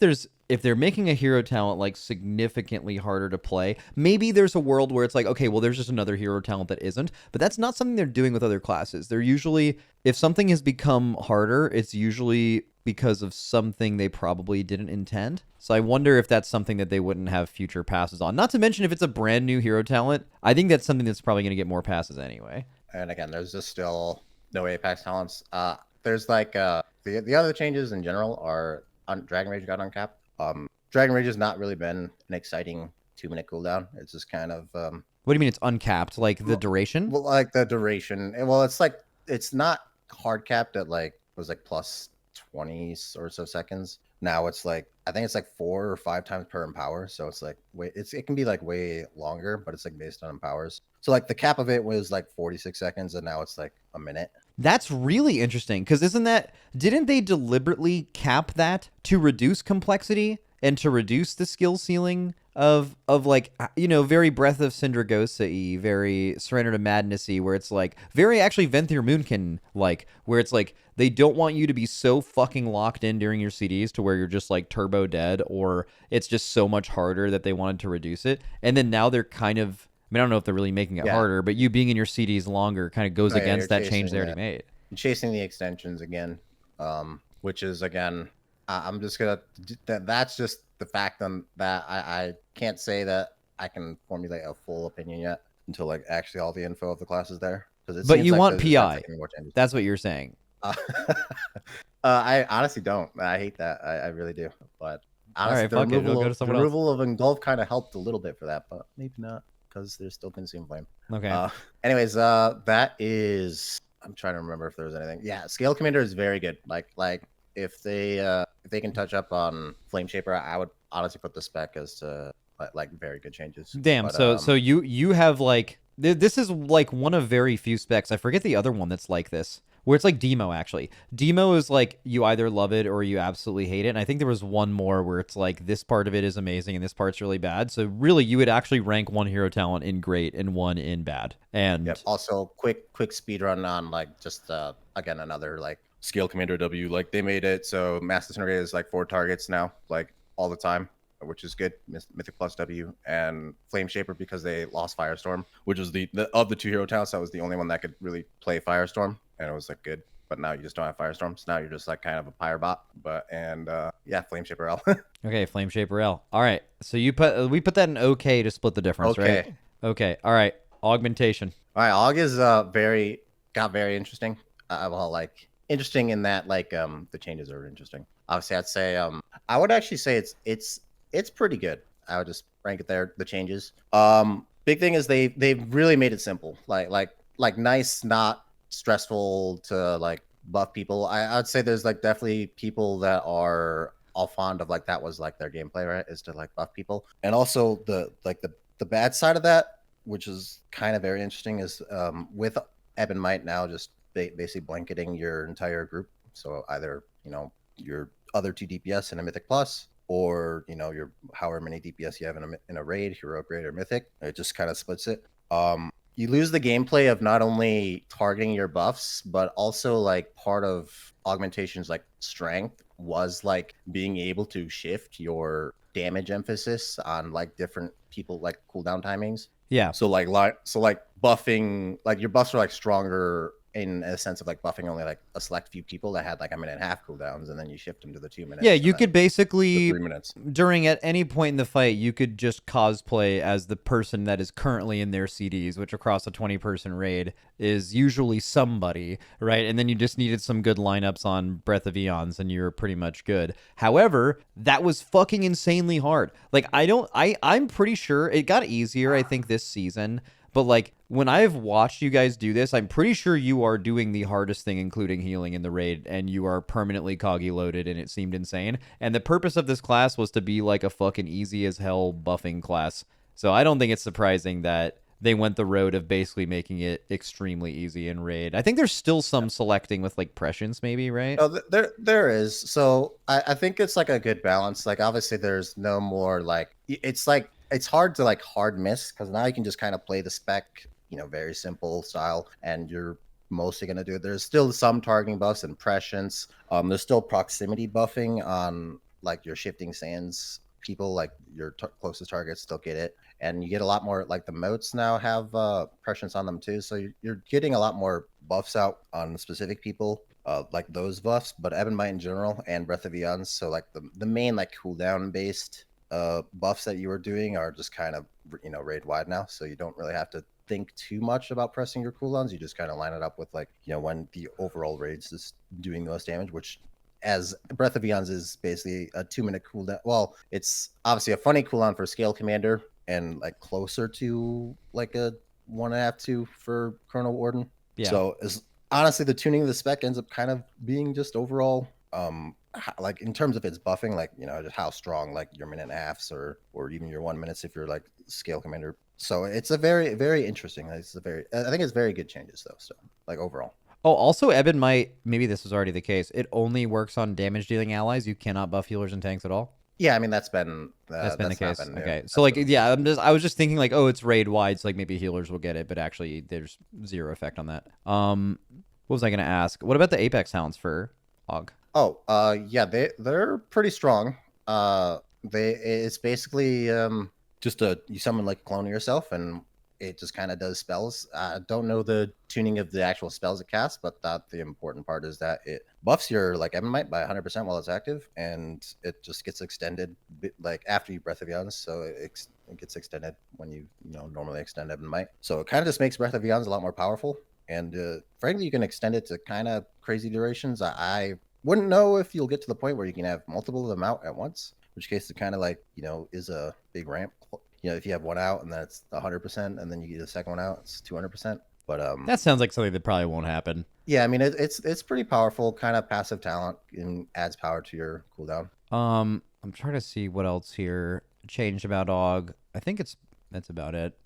they're making a hero talent like significantly harder to play, maybe there's a world where it's like, okay, well, there's just another hero talent that isn't, but that's not something they're doing with other classes. They're usually, if something has become harder, it's usually because of something they probably didn't intend. So I wonder if that's something that they wouldn't have future passes on. Not to mention if it's a brand new hero talent, I think that's something that's probably going to get more passes anyway. And again, there's just still no Apex talents. There's like the other changes in general are Dragon Rage got uncapped. Dragon Rage has not really been an exciting 2-minute cooldown. It's just kind of what do you mean it's uncapped? Like the duration? Well, like the duration. Well, it's like it's not hard capped at like was like plus 20 or so seconds. Now it's like I think it's like 4 or 5 times per empower. So it's like it can be like way longer, but it's like based on empowers. So like the cap of it was like 46 seconds, and now it's like a minute. That's really interesting because didn't they deliberately cap that to reduce complexity and to reduce the skill ceiling of like, you know, very Breath of Syndragosa-y, very Surrender to Madness-y, where it's like very actually Venthyr Moonkin like, where it's like they don't want you to be so fucking locked in during your CDs to where you're just like turbo dead, or it's just so much harder that they wanted to reduce it. And then now they're kind of, I mean, I don't know if they're really making it harder, but you being in your CDs longer kind of goes against that change they already made. You're chasing the extensions again, which is, again, I'm just going to... That's just the fact on that. I can't say that I can formulate a full opinion yet until, like, actually all the info of the class is there. But you want PI. That's what you're saying. I honestly don't. I hate that. I really do. But honestly, all right, the removal of Engulf kind of helped a little bit for that, but maybe not, because there's still Consume Flame. Okay. Anyways, that is... I'm trying to remember if there was anything. Yeah, Scale Commander is very good. Like if they can touch up on Flame Shaper, I would honestly put the spec as to like very good changes. Damn. But, so you have like this is like one of very few specs. I forget the other one that's like this, where it's like Demo, actually. Demo is like you either love it or you absolutely hate it. And I think there was one more where it's like this part of it is amazing and this part's really bad. So really, you would actually rank one hero talent in great and one in bad. And also quick speed run on like just again another like Scale Commander W. Like they made it so Mass Disintegrate is like 4 targets now, like all the time, which is good. Mythic plus W, and Flame Shaper because they lost Firestorm, which was the of the 2 hero talents, that was the only one that could really play Firestorm, and it was like good. But now you just don't have Firestorm, so now you're just like kind of a Pyre bot. But Flame Shaper L. Okay, Flame Shaper L. All right, so we put that in OK to split the difference, right? Okay. All right. Augmentation. All right, Aug is very interesting. Well, like interesting in that like the changes are interesting. Obviously, I'd say I would actually say it's pretty good. I would just rank it there. The changes. Big thing is they've really made it simple. Like nice, not stressful to like buff people. I'd say there's like definitely people that are all fond of like that was like their gameplay, right? Is to like buff people. And also the bad side of that, which is kind of very interesting, is with Ebb and Might now just basically blanketing your entire group. So either, you know, your other 2 DPS in a Mythic Plus, or, you know, your however many DPS you have in a raid, heroic raid or mythic. It just kind of splits it. you lose the gameplay of not only targeting your buffs, but also like part of Augmentation's like strength was like being able to shift your damage emphasis on like different people like cooldown timings. Yeah. So like buffing, like your buffs are like stronger in a sense of like buffing only like a select few people that had like a minute and a half cooldowns, and then you shift them to the 2 minutes. Yeah, you could basically 3 minutes during at any point in the fight, you could just cosplay as the person that is currently in their CDs, which across a 20-person raid is usually somebody, right? And then you just needed some good lineups on Breath of Eons, and you're pretty much good. However, that was fucking insanely hard. Like I'm pretty sure it got easier, I think, this season. But like when I've watched you guys do this, I'm pretty sure you are doing the hardest thing, including healing in the raid, and you are permanently coggy loaded, and it seemed insane. And the purpose of this class was to be like a fucking easy as hell buffing class. So I don't think it's surprising that they went the road of basically making it extremely easy in raid. I think there's still some selecting with like prescience, maybe, right? Oh, there is. So I think it's like a good balance. Like obviously there's no more like it's hard to like hard miss because now you can just kind of play the spec, very simple style, and you're mostly going to do it. There's still some targeting buffs and prescience. There's still proximity buffing on like your shifting sands people, like your closest targets still get it. And you get a lot more, like the moats now have prescience on them too. So you're getting a lot more buffs out on specific people, like those buffs, but Ebonmite in general and Breath of Eons. So like the main like cooldown based buffs that you were doing are just kind of, raid wide now. So you don't really have to think too much about pressing your cooldowns. You just kind of line it up with like, when the overall raid's is doing the most damage, which as Breath of Eons is basically a 2 minute cooldown. Well, it's obviously a funny cooldown for Scale Commander and like closer to like a 1.5, 2 for Chrono Warden. Yeah. So honestly, the tuning of the spec ends up kind of being just overall, like in terms of its buffing, like, just how strong like your minute and a halves or even your 1 minutes if you're like Scale Commander. So it's a very, very interesting. I think it's very good changes though. So like overall. Oh, also Ebonmite, maybe this was already the case. It only works on damage dealing allies. You cannot buff healers and tanks at all. Yeah, I mean that's been the case. Okay, so like I was just thinking like, oh, it's raid wide, so like maybe healers will get it, but actually there's zero effect on that. What was I gonna ask? What about the Apex Hounds for Aug? Oh, yeah, they're pretty strong. It's basically just you summon like a clone of yourself and it just kind of does spells. I don't know the tuning of the actual spells it casts, but the important part is that it buffs your like Ebonmite by 100% while it's active, and it just gets extended like after you Breath of Eons, so it gets extended when you normally extend Ebonmite. So it kind of just makes Breath of Eons a lot more powerful, and frankly, you can extend it to kind of crazy durations. I wouldn't know if you'll get to the point where you can have multiple of them out at once, in which case it kind of like is a big ramp. If you have one out and that's 100%, and then you get the second one out, it's 200%. But that sounds like something that probably won't happen. Yeah, I mean it's pretty powerful, kind of passive talent, and adds power to your cooldown. I'm trying to see what else here changed about Aug. I think that's about it.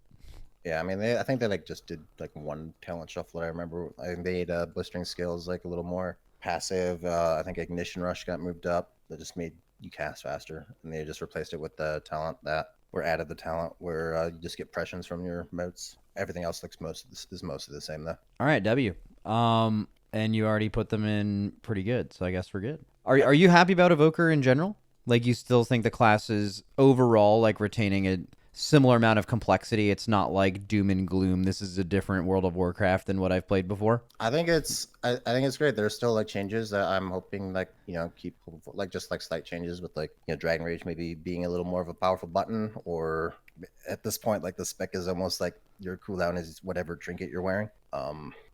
Yeah, I mean I think they like just did like one talent shuffle. I remember I think they made blistering skills like a little more passive. I think Ignition Rush got moved up. That just made you cast faster, and they just replaced it with the talent that. Or added the talent where you just get pressions from your moats. Everything else looks mostly the same though. All right, W. And you already put them in pretty good, so I guess we're good. Are you happy about Evoker in general? Like you still think the class is overall like retaining a similar amount of complexity? It's not like doom and gloom. This is a different World of Warcraft than what I've played before. I think it's great. There's still like changes that I'm hoping like keep like just like slight changes with like Dragon Rage maybe being a little more of a powerful button, or at this point like the spec is almost like your cooldown is whatever trinket you're wearing.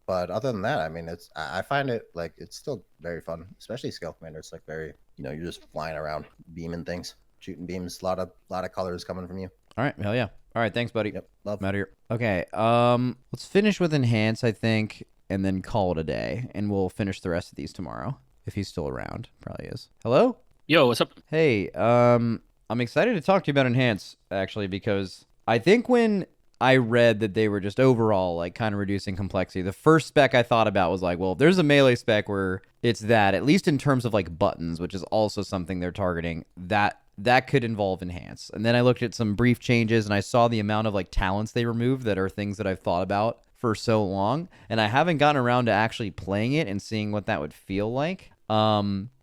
But other than that, I mean I find it like it's still very fun, especially Scale Commander. It's like very you're just flying around beaming things, shooting beams, a lot of colors coming from you. All right, hell yeah. All right, thanks, buddy. Yep, love. I'm out of here. Okay, let's finish with Enhance, I think, and then call it a day, and we'll finish the rest of these tomorrow, if he's still around. Probably is. Hello? Yo, what's up? Hey, I'm excited to talk to you about Enhance, actually, because I think when I read that they were just overall, like, kind of reducing complexity, the first spec I thought about was like, well, if there's a melee spec where it's that, at least in terms of, like, buttons, which is also something they're targeting, that that could involve enhance. And then I looked at some brief changes and I saw the amount of like talents they removed that are things that I've thought about for so long, and I haven't gotten around to actually playing it and seeing what that would feel like.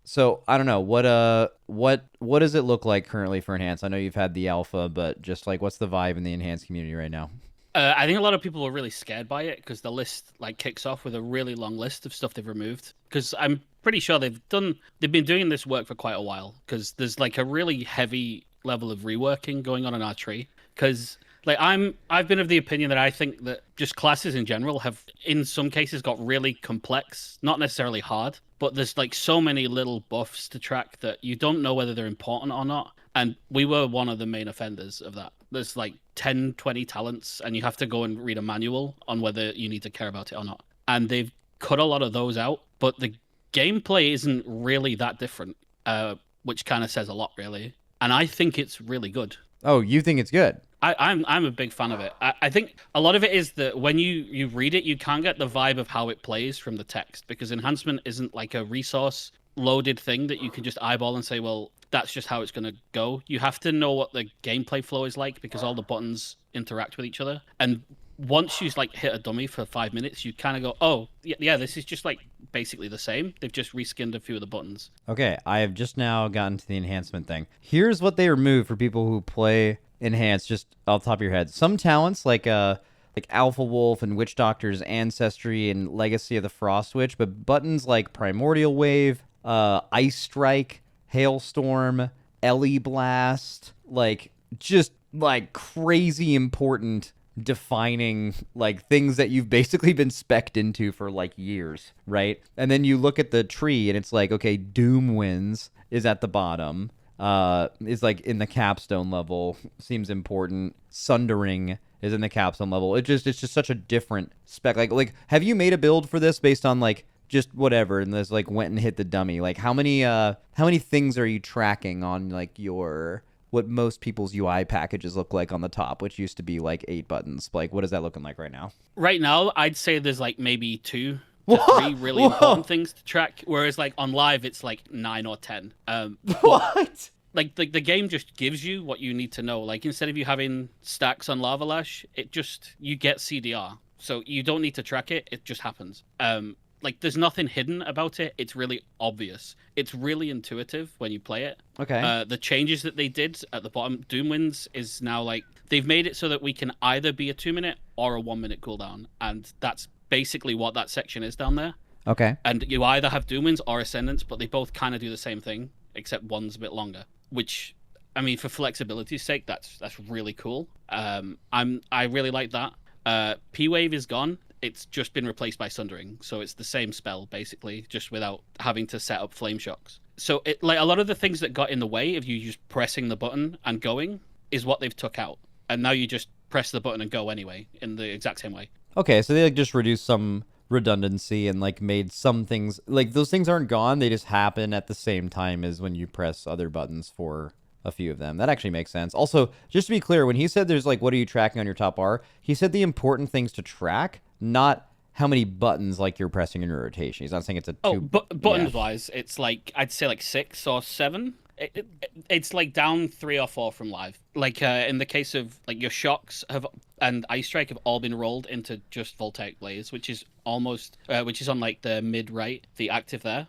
So I don't know what does it look like currently for enhance? I know you've had the alpha, but just like what's the vibe in the enhance community right now? I think a lot of people are really scared by it because the list like kicks off with a really long list of stuff they've removed. Because I'm pretty sure they've been doing this work for quite a while. Because there's like a really heavy level of reworking going on in our tree. Because like I've been of the opinion that I think that just classes in general have in some cases got really complex, not necessarily hard, but there's like so many little buffs to track that you don't know whether they're important or not. And we were one of the main offenders of that. There's like 10, 20 talents, and you have to go and read a manual on whether you need to care about it or not. And they've cut a lot of those out, but the gameplay isn't really that different, which kind of says a lot, really. And I think it's really good. Oh, you think it's good? I'm a big fan of it. I think a lot of it is that when you read it, you can't get the vibe of how it plays from the text, because enhancement isn't like a resource loaded thing that you can just eyeball and say, well, that's just how it's going to go. You have to know what the gameplay flow is like, because all the buttons interact with each other. And once you like hit a dummy for 5 minutes, you kind of go, oh, yeah, this is just like basically the same. They've just reskinned a few of the buttons. Okay, I have just now gotten to the enhancement thing. Here's what they removed for people who play enhanced, just off the top of your head. Some talents like Alpha Wolf and Witch Doctor's Ancestry and Legacy of the Frost Witch, but buttons like Primordial Wave, Ice Strike, Hailstorm, Ellie Blast, like just like crazy important defining like things that you've basically been spec'd into for like years, right? And then you look at the tree and it's like, okay, Doom Winds is at the bottom. Is like in the capstone level, seems important. Sundering is in the capstone level. It's just such a different spec. Like have you made a build for this based on like just whatever and this like went and hit the dummy? Like how many things are you tracking on like your what most people's UI packages look like on the top, which used to be like 8 buttons? Like what is that looking like right now? Right now, I'd say there's like maybe 2 to 3 really important things to track, whereas like on live it's like 9 or 10. What? Like the game just gives you what you need to know. Like instead of you having stacks on Lava Lash, you get CDR, so you don't need to track it. It just happens. Like there's nothing hidden about it. It's really obvious. It's really intuitive when you play it. Okay. The changes that they did at the bottom, Doomwinds is now like they've made it so that we can either be a 2-minute or a 1-minute cooldown, and that's basically what that section is down there. Okay. And you either have Doomwinds or Ascendants, but they both kind of do the same thing, except one's a bit longer. Which, I mean, for flexibility's sake, that's really cool. I really like that. P-Wave is gone. It's just been replaced by Sundering, so it's the same spell basically, just without having to set up flame shocks. So it like a lot of the things that got in the way of you just pressing the button and going is what they've took out, and now you just press the button and go anyway in the exact same way. Okay, so they like just reduced some redundancy and like made some things like those things aren't gone, they just happen at the same time as when you press other buttons for a few of them. That actually makes sense. Also, just to be clear, when he said there's like what are you tracking on your top bar, he said the important things to track, not how many buttons like you're pressing in your rotation. He's not saying it's a buttons wise, it's like I'd say like 6 or 7. It's like down 3 or 4 from live. Like in the case of like your shocks and Ice Strike have all been rolled into just Voltaic Blaze, which is almost which is on like the mid right, the active there.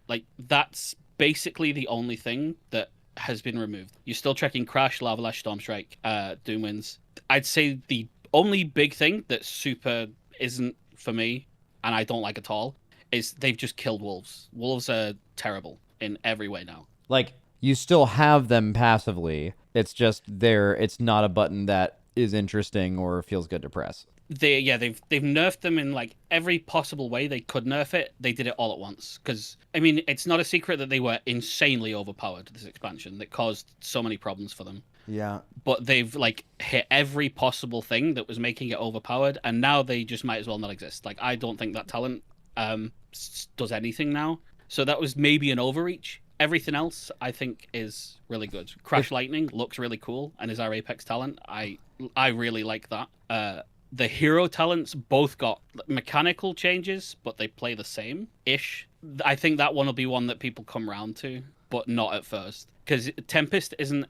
Like that's basically the only thing that has been removed. You're still tracking Crash, Lava Lash, Storm Strike, Doomwinds. I'd say the only big thing that super isn't for me, and I don't like at all, is they've just killed wolves. Wolves are terrible in every way now. Like, you still have them passively. It's just it's not a button that is interesting or feels good to press. They've nerfed them in like every possible way they could nerf it. They did it all at once. Because, I mean, it's not a secret that they were insanely overpowered, this expansion, that caused so many problems for them. Yeah. But they've like hit every possible thing that was making it overpowered, and now they just might as well not exist. Like, I don't think that talent does anything now. So that was maybe an overreach. Everything else, I think, is really good. Crash Lightning looks really cool and is our Apex talent. I really like that. The hero talents both got mechanical changes, but they play the same-ish. I think that one will be one that people come round to. but not at first. Because Tempest isn't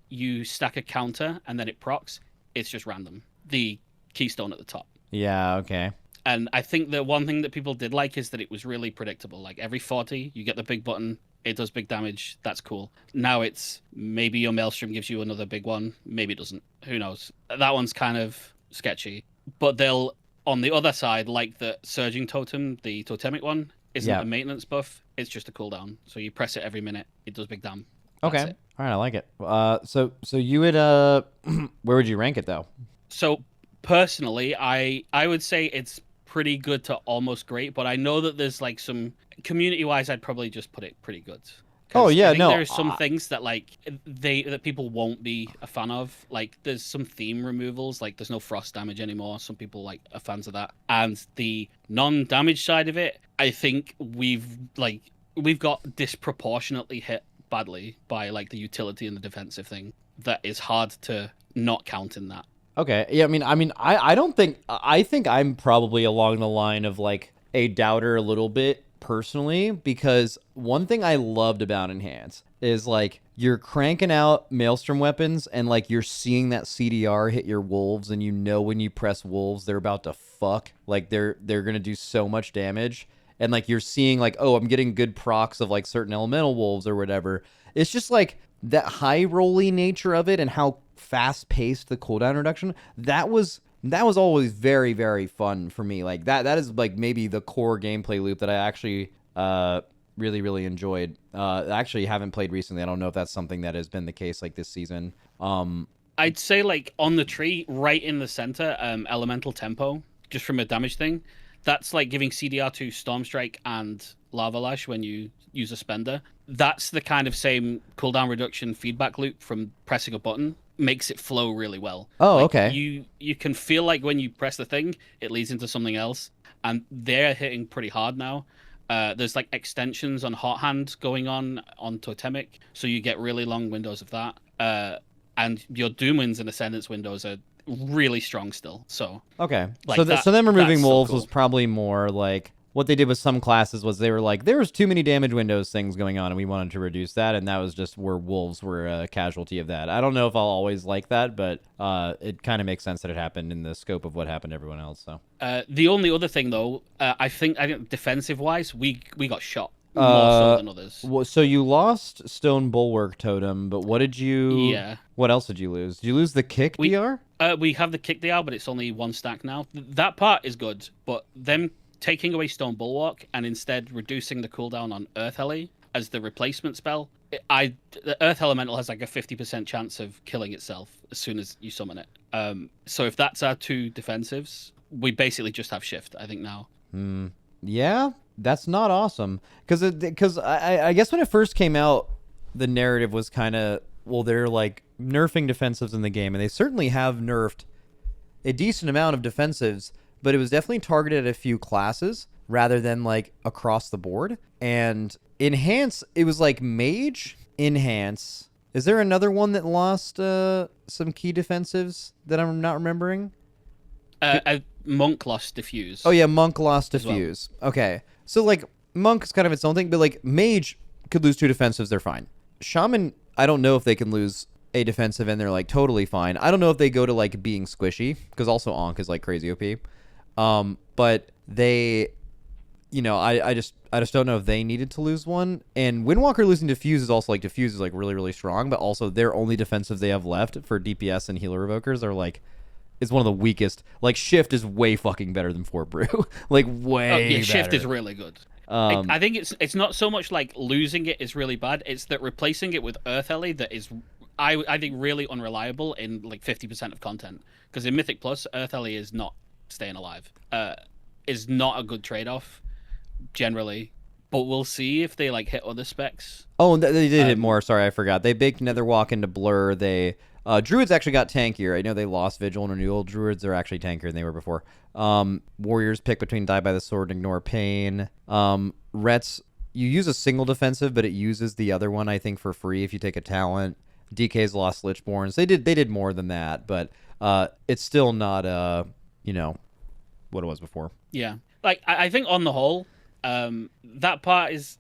you stack a counter and then it procs. It's just random. The keystone at the top. Yeah, okay. And I think the one thing that people did like is that it was really predictable. Like every 40, you get the big button, it does big damage. That's cool. Now it's maybe your Maelstrom gives you another big one. Maybe it doesn't. Who knows? That one's kind of sketchy. But they'll, on the other side, like the Surging Totem, the totemic one, isn't a maintenance buff. It's just a cooldown. So you press it every minute. It does big damage. Okay. All right, I like it. So you would where would you rank it though? So personally, I would say it's pretty good to almost great, but I know that there's like some community-wise, I'd probably just put it pretty good. Oh yeah, I think no. There's some things that like that people won't be a fan of. Like there's some theme removals, like there's no frost damage anymore. Some people like are fans of that. And the non-damage side of it, I think we've got disproportionately hit badly by like the utility and the defensive thing. That is hard to not count in that. Okay. Yeah, I don't think I think I'm probably along the line of like a doubter a little bit personally, because one thing I loved about Enhance is like you're cranking out Maelstrom weapons and like you're seeing that CDR hit your wolves, and you know when you press wolves they're about to fuck. Like they're going to do so much damage, and like you're seeing like, oh, I'm getting good procs of like certain elemental wolves or whatever. It's just like that high rolly nature of it and how fast paced the cooldown reduction, that was always very, very fun for me. Like that is like maybe the core gameplay loop that I actually really, really enjoyed. I actually haven't played recently. I don't know if that's something that has been the case like this season. I'd say like on the tree right in the center, elemental tempo, just from a damage thing, that's like giving CDR to Storm Strike and Lava Lash when you use a spender. That's the kind of same cooldown reduction feedback loop from pressing a button. Makes it flow really well. Oh, like, okay. You can feel like when you press the thing, it leads into something else, and they're hitting pretty hard now. There's like extensions on Hot Hand going on Totemic, so you get really long windows of that. And your Doom Winds and Ascendance windows are really strong still. So okay, like so them removing that's wolves so cool. was probably more like what they did with some classes was they were like, there was too many damage windows things going on and we wanted to reduce that, and that was just where wolves were a casualty of that. I don't know if I'll always like that, but it kind of makes sense that it happened in the scope of what happened to everyone else. So the only other thing though, I think defensive wise, we got shot more so than others. So you lost Stone Bulwark Totem, but what did you? Yeah. What else did you lose? Did you lose the kick DR? We have the kick DR, but it's only one stack now. That part is good, but them taking away Stone Bulwark and instead reducing the cooldown on Earth Ele as the replacement spell, the Earth Elemental has like a 50% chance of killing itself as soon as you summon it. So if that's our two defensives, we basically just have shift, I think, now. Yeah, that's not awesome. Because I guess when it first came out, the narrative was kind of, well, they're like nerfing defensives in the game, and they certainly have nerfed a decent amount of defensives, but it was definitely targeted at a few classes rather than like across the board. And Enhance, it was like Mage, Enhance. Is there another one that lost some key defensives that I'm not remembering? Monk lost Diffuse. Oh yeah, Monk lost Diffuse. Well. Okay. So like Monk is kind of its own thing, but like Mage could lose two defensives, they're fine. Shaman, I don't know if they can lose a defensive and they're like totally fine. I don't know if they go to like being squishy, because also Ankh is like crazy OP. But they, I just don't know if they needed to lose one. And Windwalker losing Diffuse is also like, Diffuse is like really, really strong, but also their only defensives they have left for DPS and healer evokers are like, it's one of the weakest. Like Shift is way fucking better than Fort Brew. Like way better. Shift is really good. I think it's not so much like losing it is really bad. It's that replacing it with Earth Ele that is, I think, really unreliable in like 50% of content. Because in Mythic Plus, Earth Ele is not staying alive. Is not a good trade-off generally, but we'll see if they like hit other specs. Oh, they did hit more. Sorry, I forgot. They baked Netherwalk into Blur. They Druids actually got tankier. I know they lost Vigil and Renewal. Druids are actually tankier than they were before. Warriors pick between Die by the Sword and Ignore Pain. Rets, you use a single defensive, but it uses the other one, I think, for free if you take a talent. DK's lost Lichborns. They did more than that, but it's still not what it was before. Yeah, like I think on the whole, that part is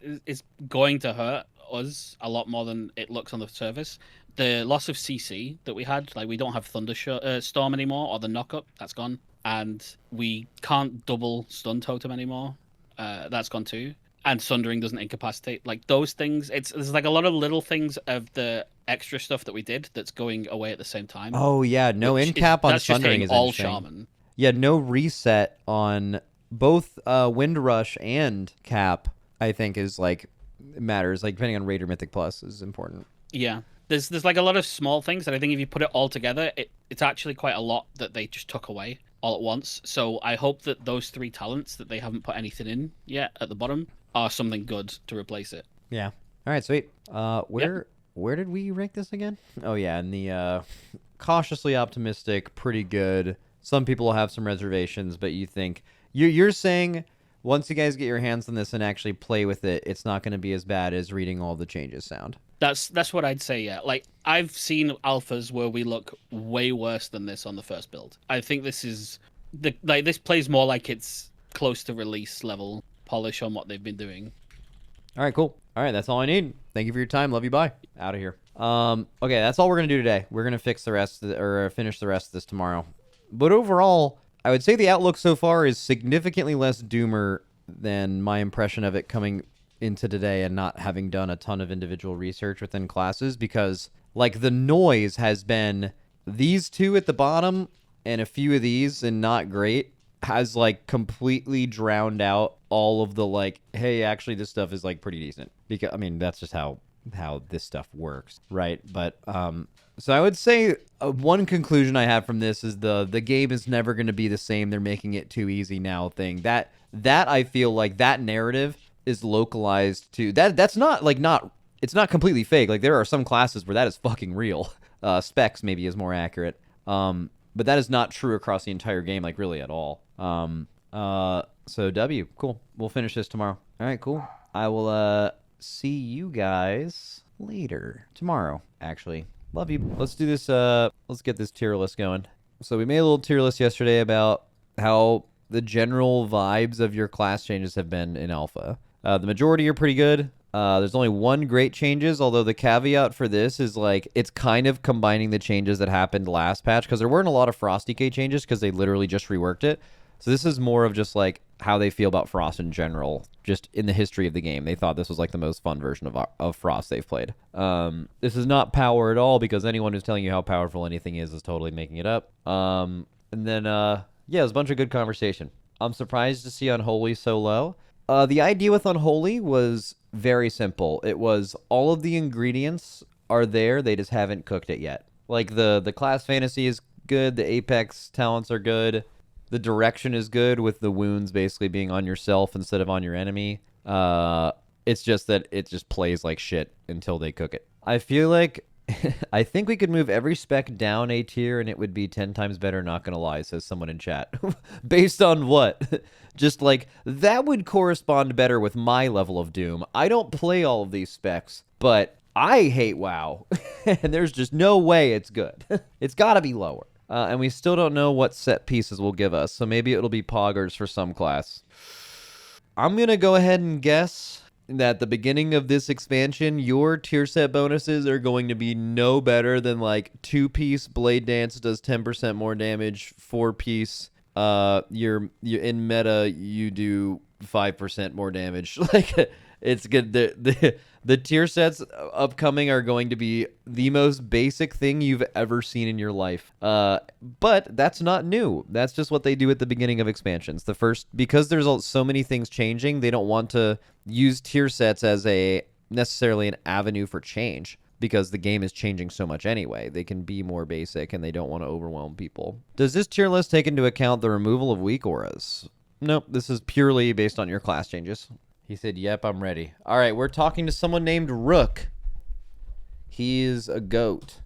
going to hurt us a lot more than it looks on the surface. The loss of CC that we had, like we don't have Storm anymore, or the knockup, that's gone. And we can't double stun totem anymore. That's gone too. And Sundering doesn't incapacitate. Like those things, there's like a lot of little things of the extra stuff that we did that's going away at the same time. Oh yeah, no incap on Sundering is all interesting. Shaman. Yeah, no reset on both Windrush and Cap, I think is like matters. Like depending on Raider Mythic Plus is important. Yeah. There's like a lot of small things that I think if you put it all together, it's actually quite a lot that they just took away all at once. So I hope that those 3 talents that they haven't put anything in yet at the bottom are something good to replace it. Yeah. All right, sweet. Where did we rank this again? Oh yeah, in the cautiously optimistic, pretty good. Some people will have some reservations, but you think you're saying once you guys get your hands on this and actually play with it, it's not going to be as bad as reading all the changes sound. That's what I'd say, yeah. Like, I've seen alphas where we look way worse than this on the first build. I think this is... this plays more like it's close to release level polish on what they've been doing. All right, cool. All right, that's all I need. Thank you for your time. Love you. Bye. Out of here. Okay, that's all we're going to do today. We're going to finish the rest of this tomorrow. But overall, I would say the outlook so far is significantly less doomer than my impression of it coming into today and not having done a ton of individual research within classes, because like the noise has been these 2 at the bottom and a few of these and not great has like completely drowned out all of the like, hey, actually this stuff is like pretty decent, because I mean that's just how this stuff works, right? But so I would say one conclusion I have from this is the game is never going to be the same. They're making it too easy now thing. That I feel like that narrative is localized to that's not like it's not completely fake. Like there are some classes where that is fucking real. Specs maybe is more accurate. But that is not true across the entire game, like really at all. So W, cool. We'll finish this tomorrow. All right, cool. I will see you guys later. Tomorrow, actually. Love you. Let's do this. Let's get this tier list going. So we made a little tier list yesterday about how the general vibes of your class changes have been in alpha. The majority are pretty good. There's only one great changes, although the caveat for this is like it's kind of combining the changes that happened last patch, because there weren't a lot of Frost decay changes because they literally just reworked it. So this is more of just like how they feel about Frost in general, just in the history of the game. They thought this was like the most fun version of Frost they've played. This is not power at all, because anyone who's telling you how powerful anything is totally making it up. And then, yeah, it was a bunch of good conversation. I'm surprised to see Unholy so low. The idea with Unholy was very simple. It was all of the ingredients are there, they just haven't cooked it yet. Like the class fantasy is good, the Apex talents are good, the direction is good with the wounds basically being on yourself instead of on your enemy. It's just that it just plays like shit until they cook it. I feel like I think we could move every spec down a tier and it would be 10 times better, not gonna lie, says someone in chat. Based on what? Just like, that would correspond better with my level of Doom. I don't play all of these specs, but I hate WoW. And there's just no way it's good. It's gotta be lower. And we still don't know what set pieces will give us, so maybe it'll be poggers for some class. I'm gonna go ahead and guess that at the beginning of this expansion, your tier set bonuses are going to be no better than like 2-piece Blade Dance does 10% more damage, 4-piece you're in meta you do 5% more damage. Like it's good. The tier sets upcoming are going to be the most basic thing you've ever seen in your life. But that's not new. That's just what they do at the beginning of expansions. Because there's so many things changing, they don't want to use tier sets as necessarily an avenue for change, because the game is changing so much anyway. They can be more basic and they don't want to overwhelm people. Does this tier list take into account the removal of weak auras? Nope, this is purely based on your class changes. He said, yep, I'm ready. All right, we're talking to someone named Rook. He is a goat.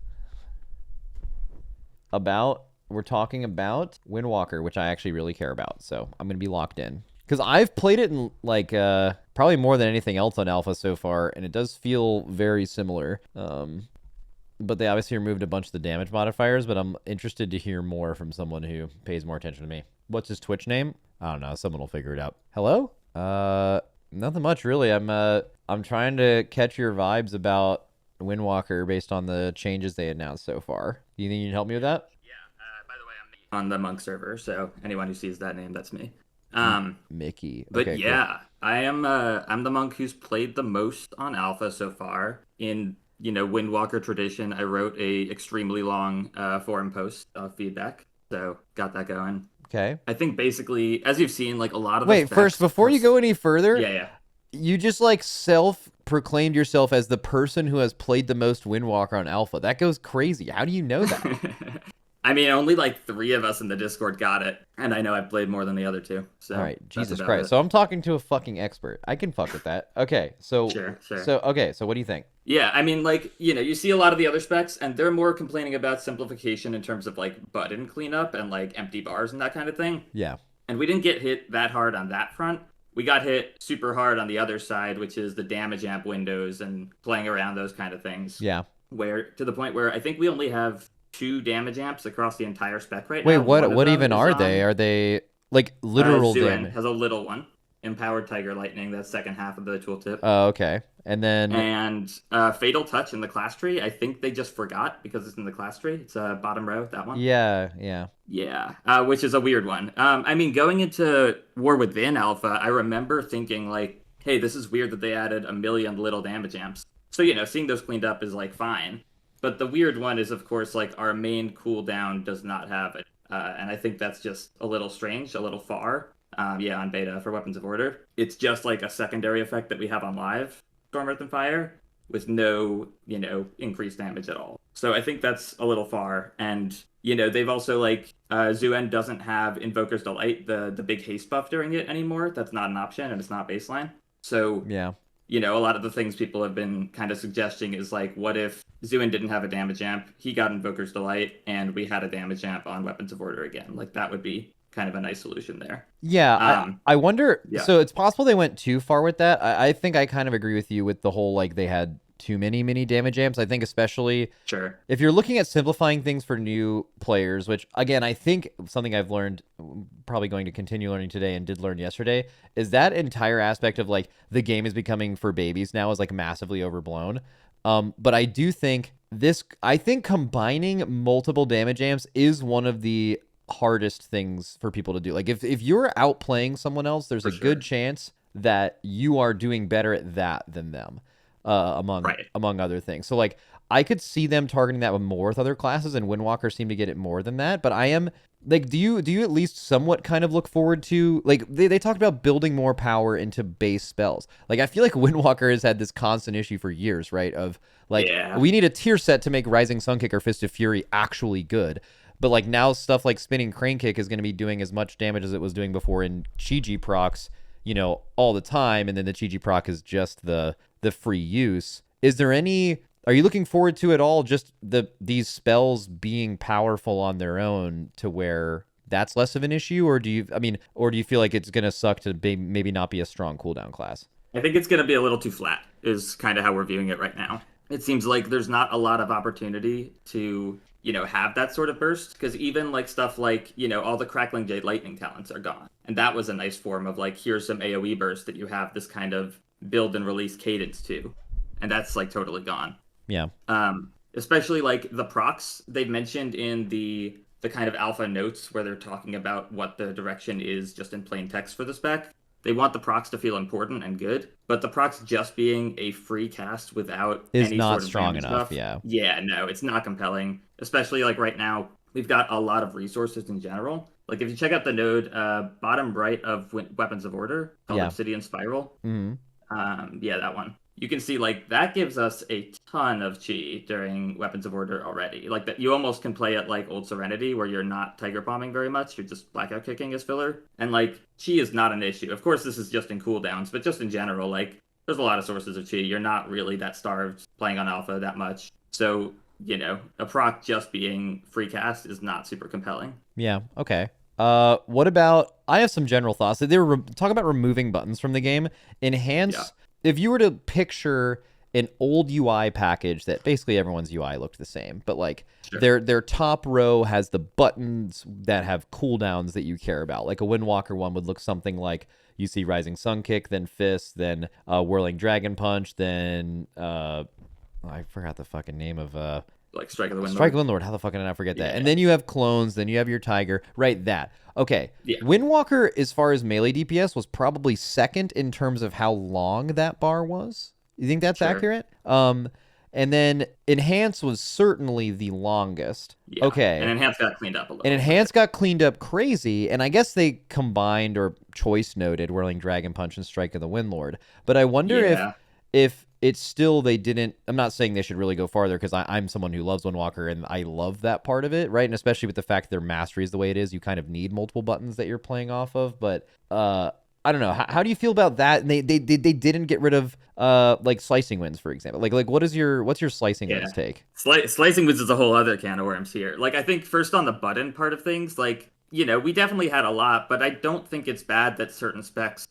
We're talking about Windwalker, which I actually really care about, so I'm going to be locked in. Because I've played it in, like, probably more than anything else on Alpha so far, and it does feel very similar. But they obviously removed a bunch of the damage modifiers, but I'm interested to hear more from someone who pays more attention to me. What's his Twitch name? I don't know. Someone will figure it out. Hello? Nothing much really. I'm trying to catch your vibes about Windwalker based on the changes they announced so far. Do you think you can help me with that? By the way, I'm on the monk server, so anyone who sees that name, that's me. Mickey. But Okay, yeah, cool. I'm the monk who's played the most on alpha so far. In Windwalker tradition, I wrote a extremely long forum post of feedback, so got that going. Okay. I think basically, as you've seen, like a lot of Wait, first, before you go any further, yeah. You just like self-proclaimed yourself as the person who has played the most Windwalker on alpha. That goes crazy. How do you know that? I mean, only like 3 of us in the Discord got it, and I know I've played more than the other 2. So all right, Jesus about Christ. it. So I'm talking to a fucking expert. I can fuck with that. Okay, so Sure. So what do you think? Yeah, I mean, like, you see a lot of the other specs, and they're more complaining about simplification in terms of like button cleanup and like empty bars and that kind of thing. Yeah. And we didn't get hit that hard on that front. We got hit super hard on the other side, which is the damage amp windows and playing around those kind of things. Yeah. Where to the point where I think we only have 2 damage amps across the entire spec right Wait, now. what even are they? Are they like literal Zuen damage? has a little one. Empowered Tiger Lightning, that's second half of the tooltip. Oh, okay. And then Fatal Touch in the class tree, I think they just forgot because it's in the class tree. It's bottom row, that one. Yeah. Which is a weird one. I mean, going into War Within Alpha, I remember thinking like, hey, this is weird that they added a million little damage amps. So, seeing those cleaned up is like fine. But the weird one is, of course, like our main cooldown does not have it. And I think that's just a little strange, a little far. On beta for Weapons of Order. It's just like a secondary effect that we have on live, Storm, Earth, and Fire, with no, increased damage at all. So I think that's a little far. And, they've also like, Zuen doesn't have Invoker's Delight, the big haste buff during it anymore. That's not an option and it's not baseline. So, yeah. A lot of the things people have been kind of suggesting is like, what if Zuen didn't have a damage amp, he got Invoker's Delight, and we had a damage amp on Weapons of Order again? Like, that would be kind of a nice solution there. Yeah, I wonder. Yeah. So it's possible they went too far with that. I think I kind of agree with you with the whole like they had too many mini damage amps. I think especially if you're looking at simplifying things for new players, which again I think something I've learned, probably going to continue learning today and did learn yesterday, is that entire aspect of like the game is becoming for babies now is like massively overblown. But I do think I think combining multiple damage amps is one of the hardest things for people to do. Like if you're outplaying someone else, there's a good chance that you are doing better at that than them, among other things. So like I could see them targeting that more with other classes, and Windwalker seem to get it more than that. But I am like, do you at least somewhat kind of look forward to like they talked about building more power into base spells? Like I feel like Windwalker has had this constant issue for years, right? Of like we need a tier set to make Rising Sunkick or Fist of Fury actually good. But like now stuff like Spinning Crane Kick is going to be doing as much damage as it was doing before in Chi-Ji procs, all the time. And then the Chi-Ji proc is just the free use. Are you looking forward to it all? Just these spells being powerful on their own to where that's less of an issue? Or do you feel like it's going to suck to maybe not be a strong cooldown class? I think it's going to be a little too flat is kind of how we're viewing it right now. It seems like there's not a lot of opportunity to have that sort of burst, because even like stuff like, all the Crackling Jade Lightning talents are gone. And that was a nice form of like, here's some AoE burst that you have this kind of build and release cadence to. And that's like totally gone. Yeah. Especially like the procs they've mentioned in the kind of alpha notes where they're talking about what the direction is just in plain text for the spec. They want the procs to feel important and good, but the procs just being a free cast without is any not sort of strong damage enough. Buff. Yeah, no, it's not compelling. Especially like right now, we've got a lot of resources in general. Like if you check out the node bottom right of Weapons of Order called Obsidian Spiral, that one. You can see like that gives us a ton of chi during Weapons of Order already. Like that, you almost can play it like Old Serenity, where you're not Tiger Bombing very much. You're just blackout kicking as filler, and like chi is not an issue. Of course, this is just in cooldowns, but just in general, like there's a lot of sources of chi. You're not really that starved playing on alpha that much. So a proc just being free cast is not super compelling. Yeah. Okay. What about? I have some general thoughts. They were talking about removing buttons from the game. Enhance. If you were to picture an old UI package that basically everyone's UI looked the same, but like their top row has the buttons that have cooldowns that you care about. Like a Windwalker one would look something like you see Rising Sun Kick, then Fist, then Whirling Dragon Punch, then I forgot the fucking name of like Strike of the Windlord. Strike of the Windlord. How the fuck did I forget that? And then you have clones, then you have your Tiger. Right, that. Okay. Yeah. Windwalker, as far as melee DPS, was probably second in terms of how long that bar was. You think that's accurate? And then Enhance was certainly the longest. Yeah. Okay. And Enhance got cleaned up a little. And Enhance got cleaned up crazy, and I guess they combined or choice noted Whirling Dragon Punch and Strike of the Windlord. But I wonder if it's still they didn't. I'm not saying they should really go farther because I'm someone who loves Windwalker and I love that part of it, right? And especially with the fact that their mastery is the way it is, you kind of need multiple buttons that you're playing off of. But I don't know. How do you feel about that? And they didn't get rid of like slicing winds, for example. Like what's your slicing winds take? Slicing winds is a whole other can of worms here. Like I think first on the button part of things, like we definitely had a lot, but I don't think it's bad that certain specs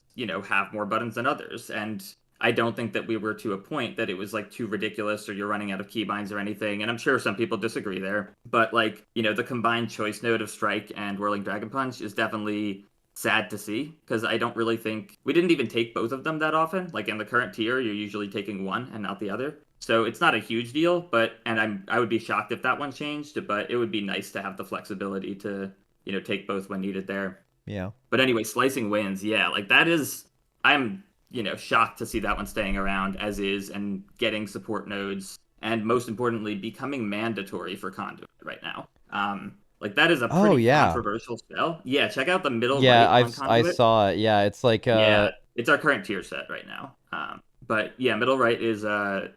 have more buttons than others. And I don't think that we were to a point that it was like too ridiculous or you're running out of keybinds or anything. And I'm sure some people disagree there, but like the combined choice node of Strike and Whirling Dragon Punch is definitely sad to see, because I don't really think we didn't even take both of them that often. Like in the current tier, you're usually taking one and not the other. So it's not a huge deal, but I would be shocked if that one changed, but it would be nice to have the flexibility to, take both when needed there. Yeah. But anyway, slicing wins, like that is, I'm, shocked to see that one staying around as is and getting support nodes and most importantly, becoming mandatory for Conduit right now. Like that is a pretty controversial spell. Yeah, check out the middle. Yeah, right I saw it. Yeah, it's like it's our current tier set right now. But yeah, middle right is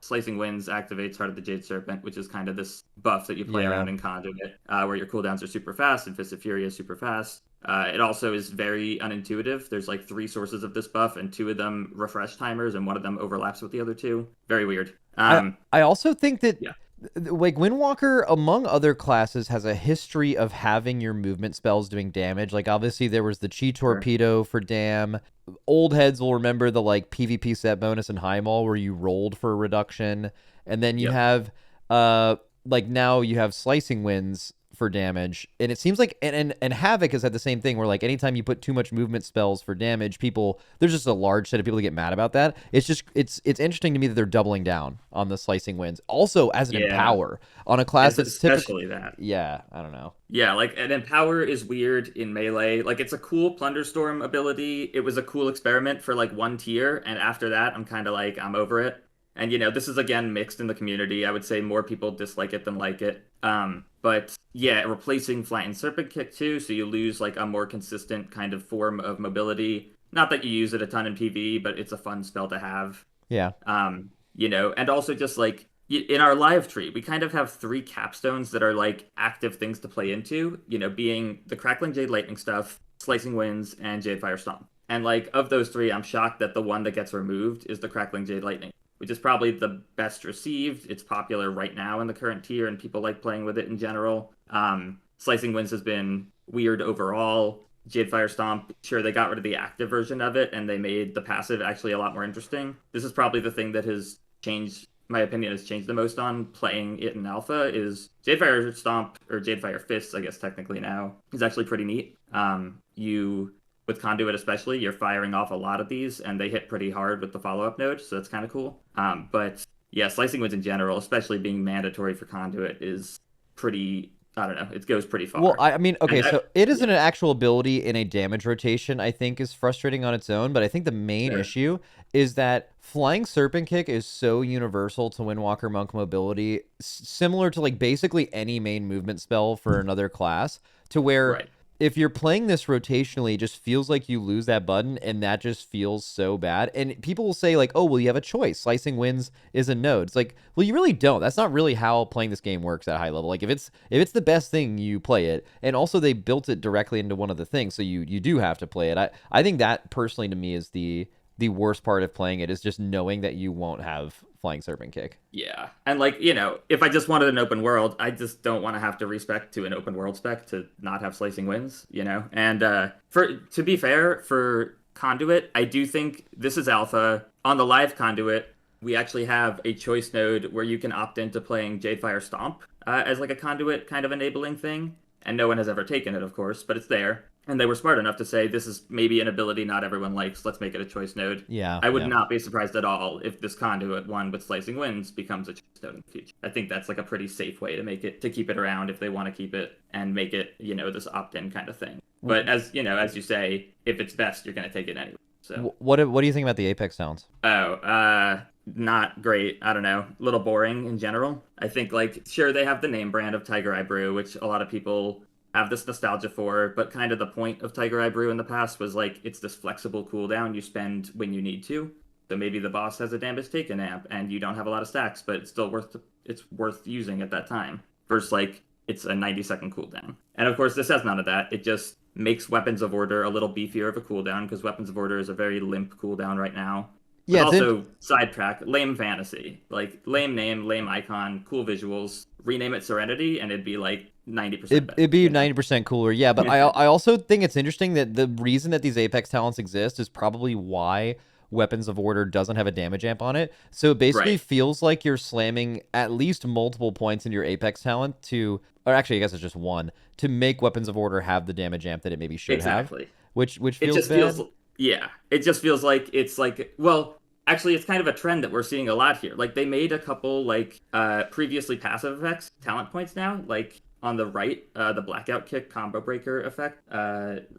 Slicing Winds activates Heart of the Jade Serpent, which is kind of this buff that you play around in Conduit, where your cooldowns are super fast and Fist of Fury is super fast. It also is very unintuitive. There's like 3 sources of this buff, and 2 of them refresh timers, and one of them overlaps with the other 2. Very weird. I also think that like Windwalker, among other classes, has a history of having your movement spells doing damage. Like obviously there was the Chi Torpedo for Dam. Old heads will remember the like PvP set bonus in High Mall where you rolled for a reduction, and then you have like now you have Slicing Winds for damage, and it seems like and Havoc has had the same thing where like anytime you put too much movement spells for damage, there's just a large set of people that get mad about that. It's just it's interesting to me that they're doubling down on the Slicing Winds also as an empower on a class that's especially that. Yeah, I don't know. Yeah, like an empower is weird in melee. Like it's a cool Plunderstorm ability. It was a cool experiment for like 1 tier, and after that I'm kind of like I'm over it. And this is again mixed in the community. I would say more people dislike it than like it. But yeah, replacing Flight and Serpent Kick too, so you lose like a more consistent kind of form of mobility. Not that you use it a ton in PvE, but it's a fun spell to have. Yeah. And also just like in our live tree, we kind of have 3 capstones that are like active things to play into. Being the Crackling Jade Lightning stuff, Slicing Winds, and Jade Fire Stomp. And like of those 3, I'm shocked that the one that gets removed is the Crackling Jade Lightning, which is probably the best received. It's popular right now in the current tier, and people like playing with it in general. Slicing Winds has been weird overall. Jade Fire Stomp, sure, they got rid of the active version of it, and they made the passive actually a lot more interesting. This is probably the thing that has changed, my opinion has changed the most on playing it in alpha, is Jade Fire Stomp, or Jade Fire Fists, I guess technically now, is actually pretty neat. With Conduit especially, you're firing off a lot of these, and they hit pretty hard with the follow-up node, so that's kind of cool. But yeah, Slicing Winds in general, especially being mandatory for Conduit, is pretty, I don't know, it goes pretty far. Well, I mean, okay, so it isn't an actual ability in a damage rotation, I think, is frustrating on its own, but I think the main issue is that Flying Serpent Kick is so universal to Windwalker Monk mobility, similar to like basically any main movement spell for another class, to where if you're playing this rotationally, it just feels like you lose that button, and that just feels so bad. And people will say like, oh, well, you have a choice. Slicing Winds is a node. It's like, well, you really don't. That's not really how playing this game works at a high level. Like if it's the best thing, you play it. And also they built it directly into one of the things, so you do have to play it. I think that personally to me is the worst part of playing it, is just knowing that you won't have Flying Serpent Kick. Yeah, and like, if I just wanted an open world, I just don't want to have to respec to an open world spec to not have Slicing Winds, And to be fair, for Conduit, I do think this is alpha. On the live Conduit, we actually have a choice node where you can opt into playing Jadefire Stomp as like a conduit kind of enabling thing. And no one has ever taken it, of course, but it's there. And they were smart enough to say, this is maybe an ability not everyone likes. Let's make it a choice node. Yeah. I would not be surprised at all if this conduit one with Slicing Winds becomes a choice node in the future. I think that's like a pretty safe way to keep it around if they want to keep it and make it, this opt-in kind of thing. But as you say, if it's best, you're going to take it anyway. So What do you think about the Apex talents? Not great. I don't know. A little boring in general. I think, sure, they have the name brand of Tiger Eye Brew, which a lot of people have this nostalgia for, but kind of the point of Tiger Eye Brew in the past was, it's this flexible cooldown you spend when you need to. So maybe the boss has a damage taken amp, and you don't have a lot of stacks, but it's still worth using at that time. Versus, it's a 90-second cooldown. And, of course, this has none of that. It just makes Weapons of Order a little beefier of a cooldown, because Weapons of Order is a very limp cooldown right now. Yeah, but also, sidetrack, lame fantasy. Lame name, lame icon, cool visuals. Rename it Serenity, and it'd be 90% better. It'd be 90% cooler, yeah. But I also think it's interesting that the reason that these Apex talents exist is probably why Weapons of Order doesn't have a damage amp on it. So it basically feels like you're slamming at least multiple points in your Apex talent or actually I guess it's just one, to make Weapons of Order have the damage amp that it maybe should have. Which feels bad. Yeah, it just feels like it's well, actually, it's kind of a trend that we're seeing a lot here. They made a couple previously passive effects talent points now. On the right, the Blackout Kick combo breaker effect,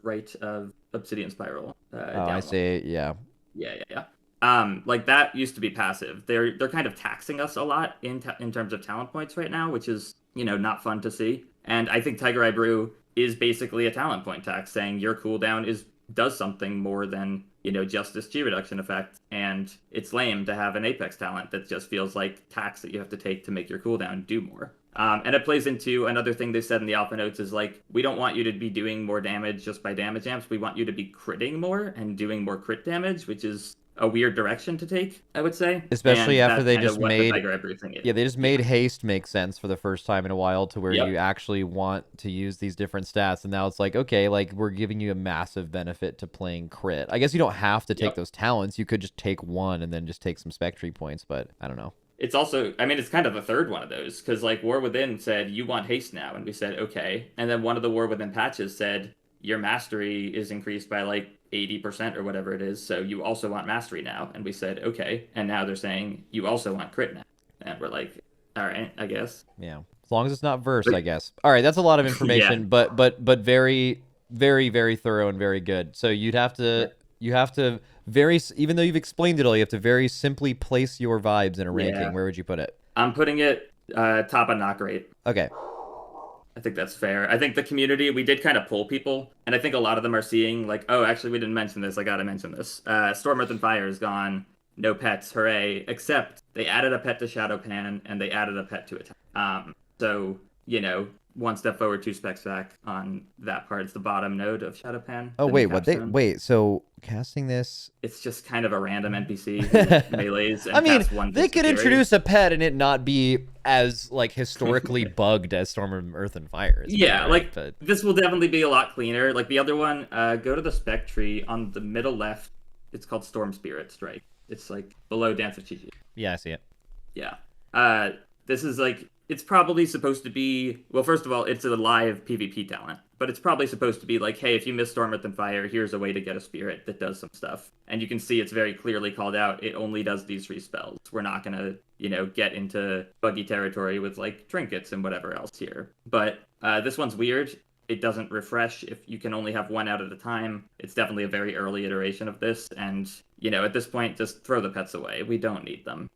right of Obsidian Spiral. I see. Yeah. Yeah. That used to be passive. They're kind of taxing us a lot in terms of talent points right now, which is not fun to see. And I think Tiger Eye Brew is basically a talent point tax, saying your cooldown does something more than just this G reduction effect, and it's lame to have an Apex talent that just feels like tax that you have to take to make your cooldown do more. And it plays into another thing they said in the alpha notes is we don't want you to be doing more damage just by damage amps. We want you to be critting more and doing more crit damage, which is a weird direction to take, I would say. Especially after they just made they just made haste make sense for the first time in a while, to where you actually want to use these different stats, and now it's okay, we're giving you a massive benefit to playing crit. I guess you don't have to take those talents. You could just take one and then just take some Spectre points, but I don't know. It's also, it's kind of a third one of those, because War Within said, you want haste now, and we said, okay. And then one of the War Within patches said, your mastery is increased by 80% or whatever it is, so you also want mastery now. And we said, okay. And now they're saying, you also want crit now. And we're all right, I guess. Yeah. As long as it's not verse, I guess. All right, that's a lot of information, but very, very, very thorough and very good. So you have to even though you've explained it all, you have to very simply place your vibes in a ranking. Where would you put it? I'm putting it top of not great. Okay. I think that's fair. I think the community, we did kind of pull people, and I think a lot of them are seeing oh, actually, we didn't mention this. I gotta mention this. Storm, Earth, and Fire is gone. No pets, hooray! Except they added a pet to Shadowpan, and they added a pet to attack. So one step forward, two specs back on that part. It's the bottom node of Shadowpan. Oh wait, so casting this, it's just kind of a random NPC who melees and casts one. They could introduce a pet and it not be as historically bugged as Storm, Earth, and Fire. But this will definitely be a lot cleaner. The other one, go to the spec tree on the middle left. It's called Storm Spirit Strike. It's below Dance of Chi-Chi. Yeah, I see it. Yeah. This is it's probably supposed to be, well, first of all, it's a live PvP talent, but it's probably supposed to be hey, if you miss Storm, Earth, and Fire, here's a way to get a spirit that does some stuff. And you can see it's very clearly called out. It only does these 3 spells. We're not going to, get into buggy territory with trinkets and whatever else here. But this one's weird. It doesn't refresh if you can only have one out at a time. It's definitely a very early iteration of this. And, at this point, just throw the pets away. We don't need them.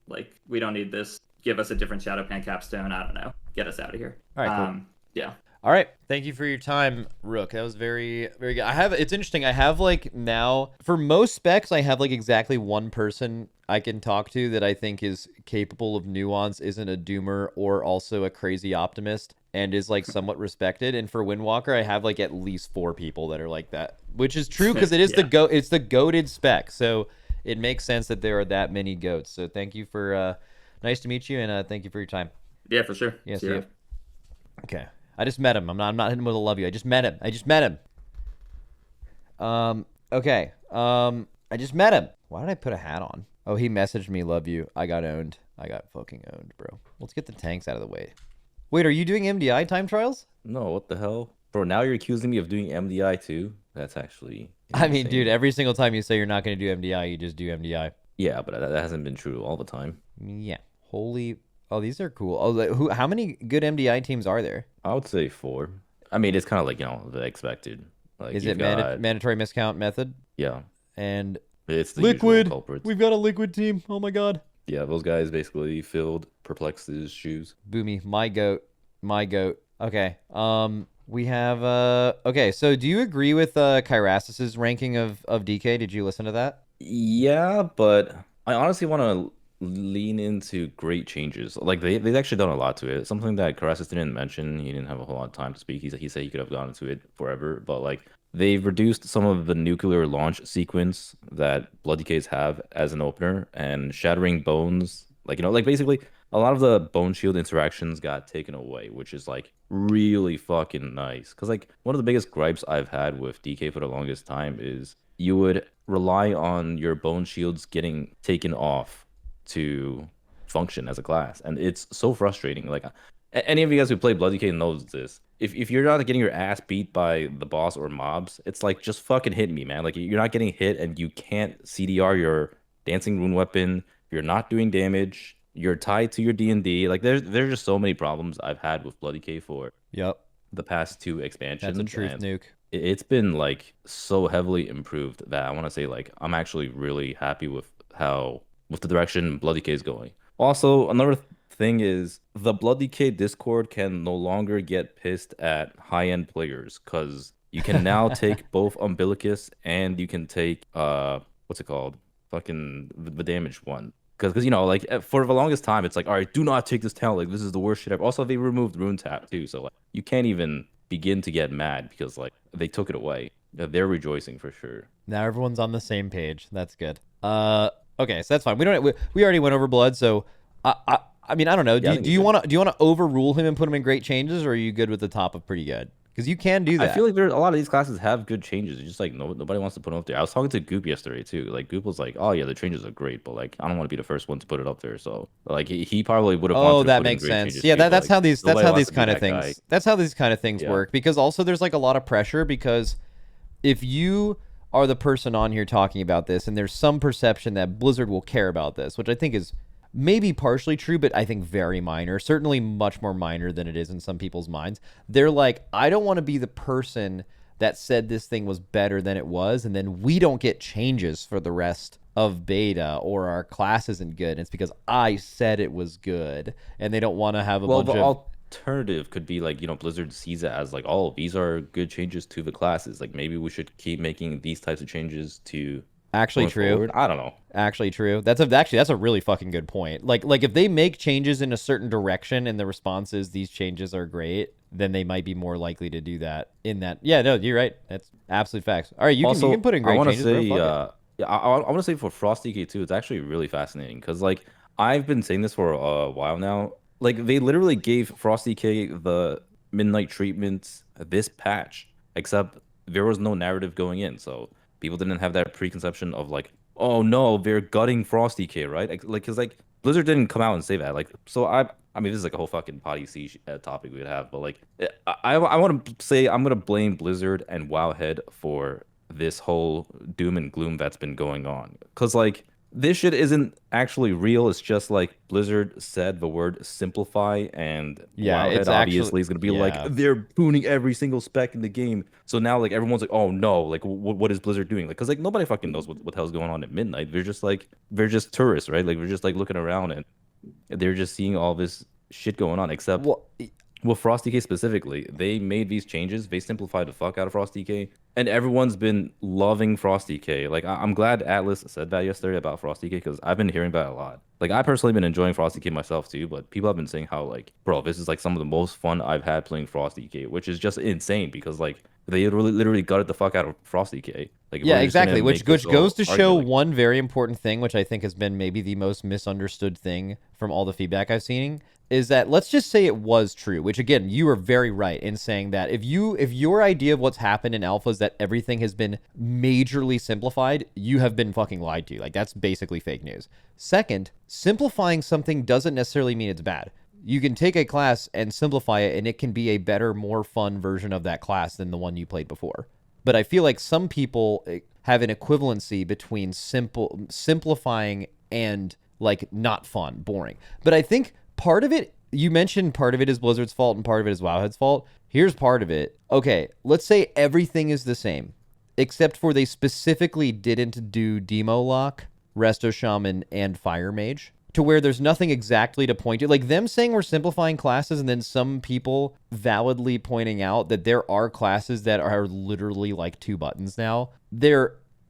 We don't need this. Give us a different Shadowpan capstone. I don't know. Get us out of here. All right, cool. Yeah. All right. Thank you for your time, Rook. That was very, very good. It's interesting. I have now, for most specs, I have exactly one person I can talk to that I think is capable of nuance, isn't a doomer or also a crazy optimist, and is somewhat respected. And for Windwalker, I have at least 4 people that are like that, which is true because it is it's the goated spec. So it makes sense that there are that many goats. So thank you for, nice to meet you, and thank you for your time. Yeah, for sure. Yeah, see you. Okay. I just met him. I'm not hitting him with a love you. I just met him. Okay. I just met him. Why did I put a hat on? Oh, he messaged me, love you. I got owned. I got fucking owned, bro. Let's get the tanks out of the way. Wait, are you doing MDI time trials? No, what the hell? Bro, now you're accusing me of doing MDI too? That's actually insane. I mean, dude, every single time you say you're not going to do MDI, you just do MDI. Yeah, but that hasn't been true all the time. Yeah. Holy... Oh, these are cool. Oh, how many good MDI teams are there? I would say 4. I mean, it's kind of like, the expected. Like, is it mandatory miscount method? Yeah. And it's the liquid. Usual culprits. We've got a liquid team. Oh my god. Yeah, those guys basically filled Perplex's shoes. Boomy, my goat. Okay. We have okay, so do you agree with Kyrasis' ranking of DK? Did you listen to that? Yeah, but I honestly want to lean into great changes. Like they've actually done a lot to it. Something that Kyrasis didn't mention. He didn't have a whole lot of time to speak. He said he could have gone into it forever, but like they've reduced some of the nuclear launch sequence that Blood DKs have as an opener, and Shattering Bones, like basically a lot of the Bone Shield interactions got taken away, which is like really fucking nice. Because like one of the biggest gripes I've had with DK for the longest time is you would rely on your Bone Shields getting taken off to function as a class, and it's so frustrating. Like any of you guys who play Blood DK knows this. If you're not getting your ass beat by the boss or mobs, it's like, just fucking hit me, man. Like you're not getting hit and you can't CDR your Dancing Rune weapon. You're not doing damage. You're tied to your D&D. Like there's just so many problems I've had with Blood DK for the past 2 expansions. That's a truth nuke. It's been like so heavily improved that I want to say like I'm actually really happy with the direction Blood DK is going. Also, another thing is the Blood DK Discord can no longer get pissed at high-end players, because you can now take both Umbilicus and you can take what's it called, fucking the damage one. Because like for the longest time it's like, all right, do not take this talent, like this is the worst shit ever. Also, they removed Rune Tap too, so like you can't even begin to get mad because like they took it away. They're rejoicing for sure. Now everyone's on the same page. That's good. Okay, so that's fine. We already went over Blood, so I mean, I don't know. Do you want to overrule him and put him in great changes, or are you good with the top of pretty good? Because you can do that. I feel like there's a lot of these classes have good changes. It's just like nobody wants to put them up there. I was talking to Goop yesterday too. Like Goop was like, "Oh yeah, the changes are great, but like I don't want to be the first one to put it up there." So like he probably would have. Oh, that makes sense. Yeah, that's how these kind of things. That's how these kind of things work. Because also there's like a lot of pressure, because if you are the person on here talking about this, and there's some perception that Blizzard will care about this, which I think is maybe partially true, but I think very minor, certainly much more minor than it is in some people's minds. They're like, I don't want to be the person that said this thing was better than it was, and then we don't get changes for the rest of beta, or our class isn't good. It's because I said it was good, and they don't want to have a bunch of... alternative could be like, Blizzard sees it as like, oh, these are good changes to the classes. Like maybe we should keep making these types of changes to... Actually true. Forward. I don't know. Actually true. That's a really fucking good point. Like if they make changes in a certain direction and the response is these changes are great, then they might be more likely to do that in that. Yeah, no, you're right. That's absolute facts. All right, you can put in great changes. I want to say for Frost DK too, it's actually really fascinating, because like I've been saying this for a while now. Like they literally gave Frost DK the midnight treatment this patch, except there was no narrative going in, so people didn't have that preconception of like, oh no, they're gutting Frost DK, right? Like, because like Blizzard didn't come out and say that. Like, so I mean, this is like a whole fucking potty C topic we would have, but like, I want to say I'm gonna blame Blizzard and Wowhead for this whole doom and gloom that's been going on, because like this shit isn't actually real. It's just like Blizzard said the word simplify, and Wildhead obviously is going to be like, they're pruning every single spec in the game. So now like everyone's like, oh no, like what is Blizzard doing? Like, because like nobody fucking knows what the hell's going on at midnight. They're just tourists, right? Like we're just like looking around and they're just seeing all this shit going on. Except with Frost DK specifically, they made these changes. They simplified the fuck out of Frost DK, and everyone's been loving Frost DK. Like I'm glad Atlas said that yesterday about Frost DK, because I've been hearing about it a lot. Like I personally been enjoying Frost DK myself too, but people have been saying how like, bro, this is like some of the most fun I've had playing Frost DK, which is just insane, because like they literally gutted the fuck out of Frost DK. Like, yeah, exactly. Which goes to show one very important thing, which I think has been maybe the most misunderstood thing from all the feedback I've seen. is that, let's just say it was true, which again, you are very right in saying that if your idea of what's happened in alpha is that everything has been majorly simplified, you have been fucking lied to. Like, that's basically fake news. Second, simplifying something doesn't necessarily mean it's bad. You can take a class and simplify it, and it can be a better, more fun version of that class than the one you played before. But I feel like some people have an equivalency between simplifying and like not fun, boring. But I think part of it, you mentioned part of it is Blizzard's fault and part of it is Wowhead's fault. Here's part of it. Okay, let's say everything is the same, except for they specifically didn't do Demo Lock, Resto Shaman, and Fire Mage, to where there's nothing exactly to point to. Like them saying we're simplifying classes and then some people validly pointing out that there are classes that are literally like 2 buttons now.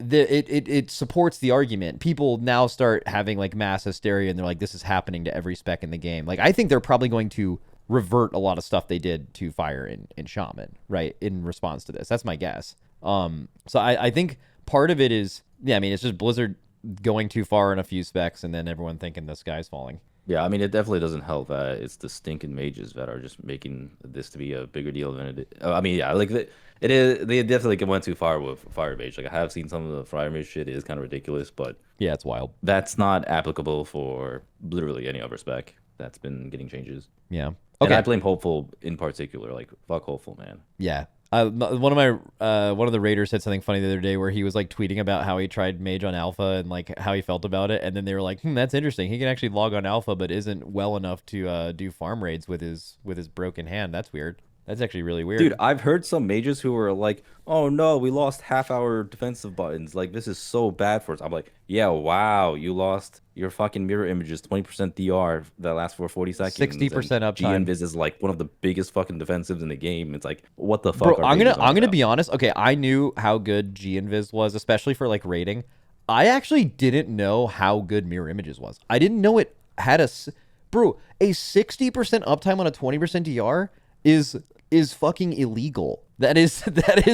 It supports the argument. People now start having like mass hysteria and they're like, this is happening to every spec in the game. Like, I think they're probably going to revert a lot of stuff they did to Fire in Shaman, right, in response to this. That's my guess. So I think part of it is, yeah, I mean, it's just Blizzard going too far in a few specs and then everyone thinking the sky's falling. Yeah, I mean, it definitely doesn't help that it's the stinking mages that are just making this to be a bigger deal than it is. I mean, yeah, like it is. They definitely went too far with Fire Mage. Like, I have seen some of the Fire Mage shit. It is kind of ridiculous, but yeah, it's wild. That's not applicable for literally any other spec that's been getting changes. Yeah. Okay. Okay. And I blame Hopeful in particular. Like, fuck Hopeful, man. Yeah. One of the raiders said something funny the other day where he was like tweeting about how he tried Mage on Alpha and like how he felt about it, and then they were like, that's interesting. He can actually log on Alpha, but isn't well enough to do farm raids with his broken hand. That's weird. That's actually really weird. Dude, I've heard some mages who were like, oh no, we lost half our defensive buttons. Like, this is so bad for us. I'm like, yeah, wow, you lost your fucking mirror images, 20% DR that lasts for 40 seconds. 60% uptime. G-Invis is like one of the biggest fucking defensives in the game. It's like, what the fuck? Bro, I'm gonna be honest. Okay, I knew how good G-Invis was, especially for like raiding. I actually didn't know how good mirror images was. I didn't know it had a 60% uptime on a 20% DR is fucking illegal. That is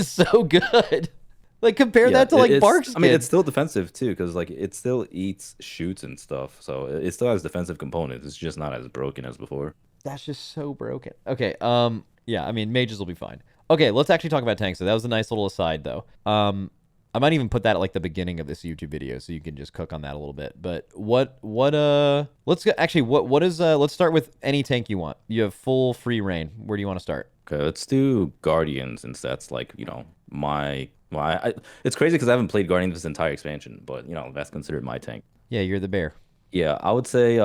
so good. Like, compare that to like Bark's. I mean, it's still defensive too, because like it still eats shoots and stuff, so it still has defensive components. It's just not as broken as before. That's just so broken. Okay, yeah, I mean, mages will be fine. Okay, let's actually talk about tanks. So that was a nice little aside, though. I might even put that at like the beginning of this YouTube video, so you can just cook on that a little bit. But let's start with any tank you want. You have full free reign. Where do you want to start? Okay, let's do Guardian, since that's like, you know, it's crazy because I haven't played Guardian this entire expansion, but you know, that's considered my tank. Yeah, you're the bear. Yeah, I would say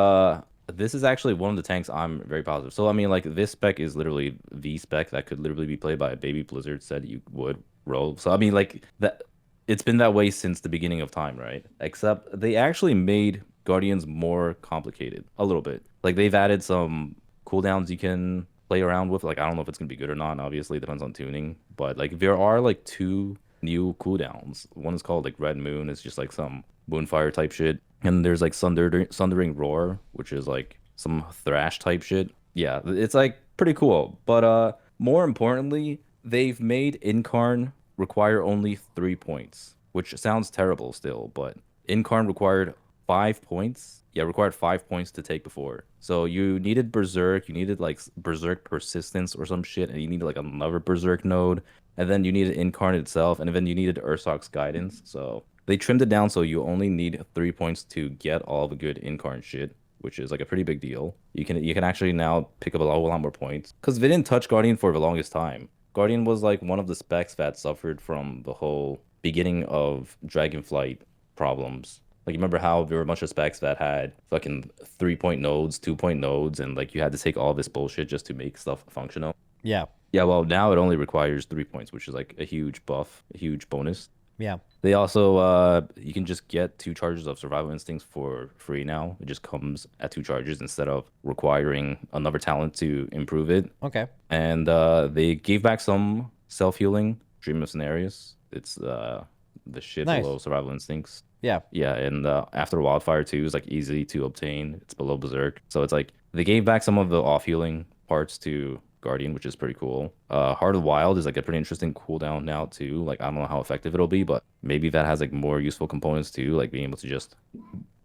this is actually one of the tanks I'm very positive. So I mean, like, this spec is literally the spec that could literally be played by a baby Blizzard said you would roll. So I mean, like, that it's been that way since the beginning of time, right? Except they actually made Guardians more complicated a little bit. Like, they've added some cooldowns you can play around with. Like, I don't know if it's gonna be good or not. Obviously, it depends on tuning. But like, there are like 2 new cooldowns. One is called like Red Moon. It's just like some Moonfire type shit. And there's like Sundering Roar, which is like some Thrash type shit. Yeah, it's like pretty cool. But more importantly, they've made Incarn require only 3 points, which sounds terrible still, but Incarn required 5 points. Yeah, required 5 points to take before. So you needed Berserk, you needed like Berserk Persistence or some shit, and you needed like another Berserk node, and then you needed Incarn itself, and then you needed Ursoc's Guidance. So they trimmed it down so you only need 3 points to get all the good Incarn shit, which is like a pretty big deal. You can actually now pick up a lot more points, because they didn't touch Guardian for the longest time. Guardian was like one of the specs that suffered from the whole beginning of Dragonflight problems. Like, you remember how there were a bunch of specs that had fucking 3-point nodes, 2-point nodes, and like you had to take all this bullshit just to make stuff functional? Yeah. Yeah, well, now it only requires 3 points, which is like a huge buff, a huge bonus. Yeah. They also, you can just get 2 charges of Survival Instincts for free now. It just comes at 2 charges instead of requiring another talent to improve it. Okay. And they gave back some self-healing, Dream of Scenarios. It's the shit below Survival Instincts. Yeah. Yeah, and After Wildfire 2 is like easy to obtain. It's below Berserk. So it's like they gave back some of the off-healing parts to Guardian, which is pretty cool. Heart of Wild is like a pretty interesting cooldown now too. Like, I don't know how effective it'll be, but maybe that has like more useful components too, like being able to just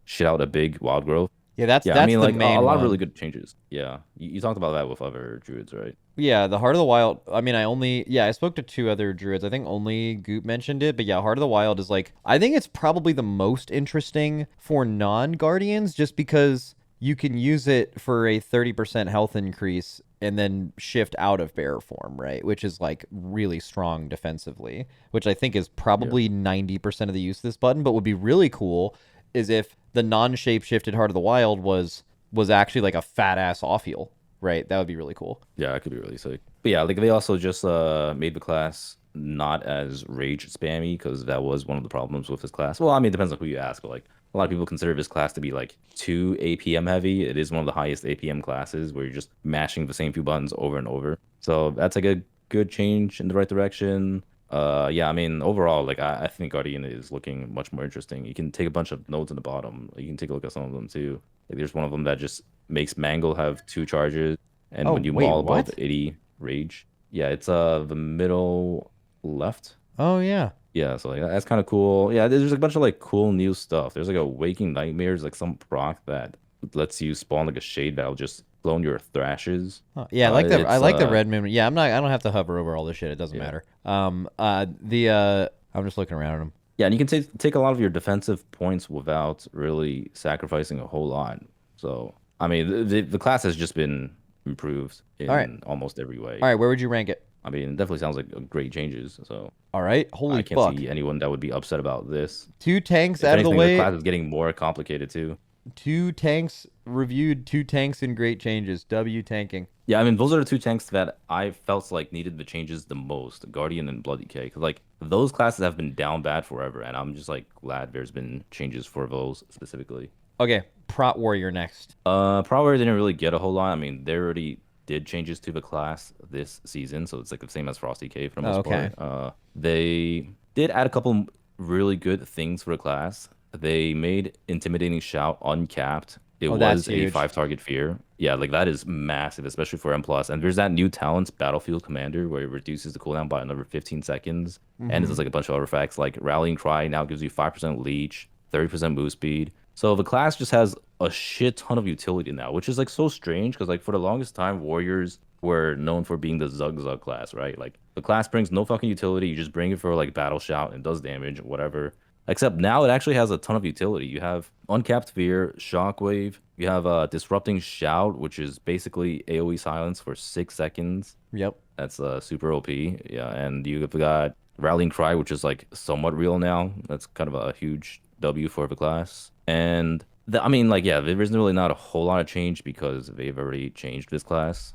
shit out a big wild growth. Yeah, that's I mean, the like main a lot of one. really good changes. Yeah, you talked about that with other druids, right? Yeah, the Heart of the Wild. I mean, I spoke to 2 other druids. I think only Goop mentioned it, but yeah, Heart of the Wild is like, I think it's probably the most interesting for non-guardians, just because you can use it for a 30% health increase and then shift out of bearer form, right? Which is like really strong defensively, which I think is probably 90% of the use of this button. But would be really cool is if the non-shape shifted Heart of the Wild was actually like a fat ass off heal, right? That would be really cool. Yeah, it could be really sick. But yeah, like they also just made the class not as rage spammy, because that was one of the problems with this class. Well, I mean, it depends on who you ask, but like a lot of people consider this class to be like too APM heavy. It is one of the highest APM classes where you're just mashing the same few buttons over and over. So that's like a good change in the right direction. Yeah, I mean, overall, like I think Guardian is looking much more interesting. You can take a bunch of nodes in the bottom. You can take a look at some of them too. Like there's one of them that just makes Mangle have 2 charges, and when you maul above 80 rage, yeah, it's the middle left. Oh yeah. Yeah, so like that's kind of cool. Yeah, there's a bunch of like cool new stuff. There's like a Waking Nightmares, like some proc that lets you spawn like a shade that'll just clone your thrashes. Oh, yeah, I like the red moon. Yeah, I don't have to hover over all this shit. It doesn't matter. I'm just looking around them. Yeah, and you can take a lot of your defensive points without really sacrificing a whole lot. So I mean, the class has just been improved in almost every way. All right, where would you rank it? I mean, it definitely sounds like great changes. So all right, holy I can't fuck. see anyone that would be upset about this. 2 tanks If out anything, of the way. The class is getting more complicated too. 2 tanks reviewed, 2 tanks in great changes. W tanking. Yeah, I mean, those are the 2 tanks that I felt like needed the changes the most, Guardian and Bloody K. Cause like those classes have been down bad forever, and I'm just like glad there's been changes for those specifically. Okay, Prot Warrior next. Prot Warrior didn't really get a whole lot. I mean, they already did changes to the class this season, so it's like the same as Frosty K for the most part. They did add a couple really good things for the class. They made Intimidating Shout uncapped. It was a 5-target fear. Yeah, like that is massive, especially for M+. And there's that new talent, Battlefield Commander, where it reduces the cooldown by another 15 seconds. And it's like a bunch of other effects, like Rallying Cry now gives you 5% leech, 30% move speed. So the class just has a shit ton of utility now, which is like so strange, because like for the longest time, warriors were known for being the Zug class, right? Like the class brings no fucking utility. You just bring it for like Battle Shout and does damage, whatever. Except now it actually has a ton of utility. You have Uncapped Fear, Shockwave. You have Disrupting Shout, which is basically AoE silence for 6 seconds. Yep. That's super OP. Yeah, and you've got Rallying Cry, which is like somewhat real now. That's kind of a huge W for the class. And I mean, like, yeah, there's really not a whole lot of change because they've already changed this class.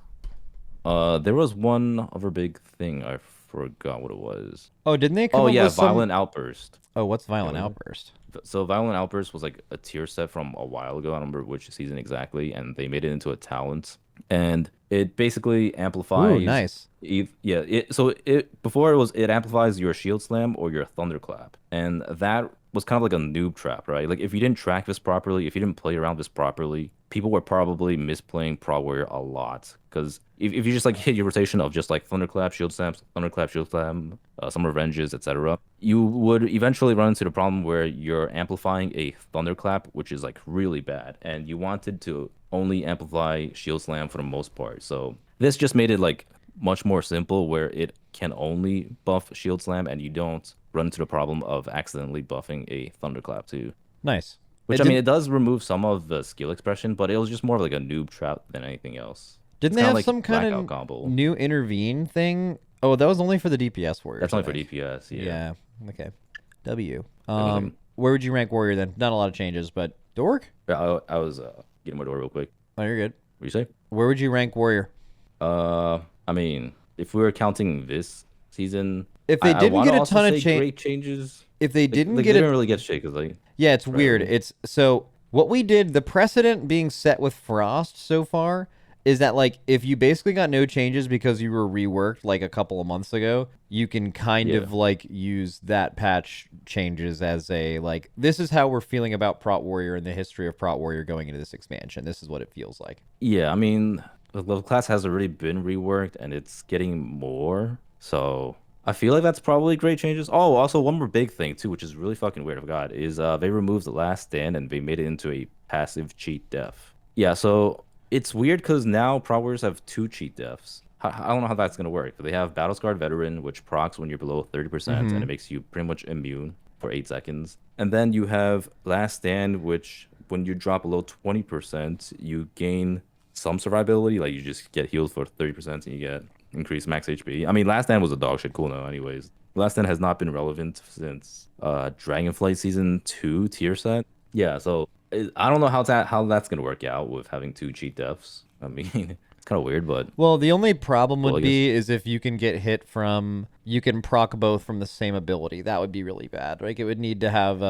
There was one other big thing. I forgot what it was. Oh, didn't they come up with Violent Outburst. Oh, what's Violent Outburst? So Violent Outburst was like a tier set from a while ago. I don't remember which season exactly, and they made it into a talent. And it basically amplifies. Ooh, nice. Before it amplifies your Shield Slam or your Thunderclap, and that was kind of like a noob trap, right? Like if you didn't track this properly, if you didn't play around this properly, people were probably misplaying Prot Warrior a lot. Because if you just like hit your rotation of just like Thunderclap, Shield Slam, Thunderclap, Shield Slam, some Revenges, etc., you would eventually run into the problem where you're amplifying a Thunderclap, which is like really bad, and you wanted to only amplify Shield Slam for the most part. So this just made it like much more simple, where it can only buff Shield Slam, and you don't run into the problem of accidentally buffing a Thunderclap too. Nice. Which, I mean, it does remove some of the skill expression, but it was just more of like a noob trap than anything else. Didn't they have some kind of combo. New intervene thing? Oh, that was only for the DPS warriors. That's only for DPS, yeah. Yeah, okay. W. Where would you rank warrior then? Not a lot of changes, but Dork? Yeah, I was getting my door real quick. Oh, you're good. What do you say? Where would you rank warrior? I mean, if we were counting this season, if they didn't get a ton of great changes, if they didn't they didn't really get shit, because like, yeah, it's weird. It's so what we did. The precedent being set with Frost so far is that like if you basically got no changes because you were reworked like a couple of months ago, you can kind of like use that patch changes as a like, this is how we're feeling about Prot Warrior and the history of Prot Warrior going into this expansion. This is what it feels like. Yeah, I mean, the class has already been reworked and it's getting more. So I feel like that's probably great changes. Oh, also one more big thing too, which is really fucking weird. I forgot is they removed the last stand and they made it into a passive cheat def. Yeah, so it's weird because now Prot Warriors have 2 cheat defs. I don't know how that's gonna work. But they have Battle Scarred Veteran, which procs when you're below 30%, and it makes you pretty much immune for 8 seconds. And then you have Last Stand, which when you drop below 20%, you gain some survivability. Like you just get healed for 30% and you get increased max HP. I mean, Last Stand was a dog shit cooldown anyways. Last Stand has not been relevant since Dragonflight Season 2 tier set. Yeah, so I don't know how that's gonna work out with having 2 cheat defs. I mean, it's kind of weird, but well, the only problem would be is if you can get hit from you can proc both from the same ability. That would be really bad. Like it would need to have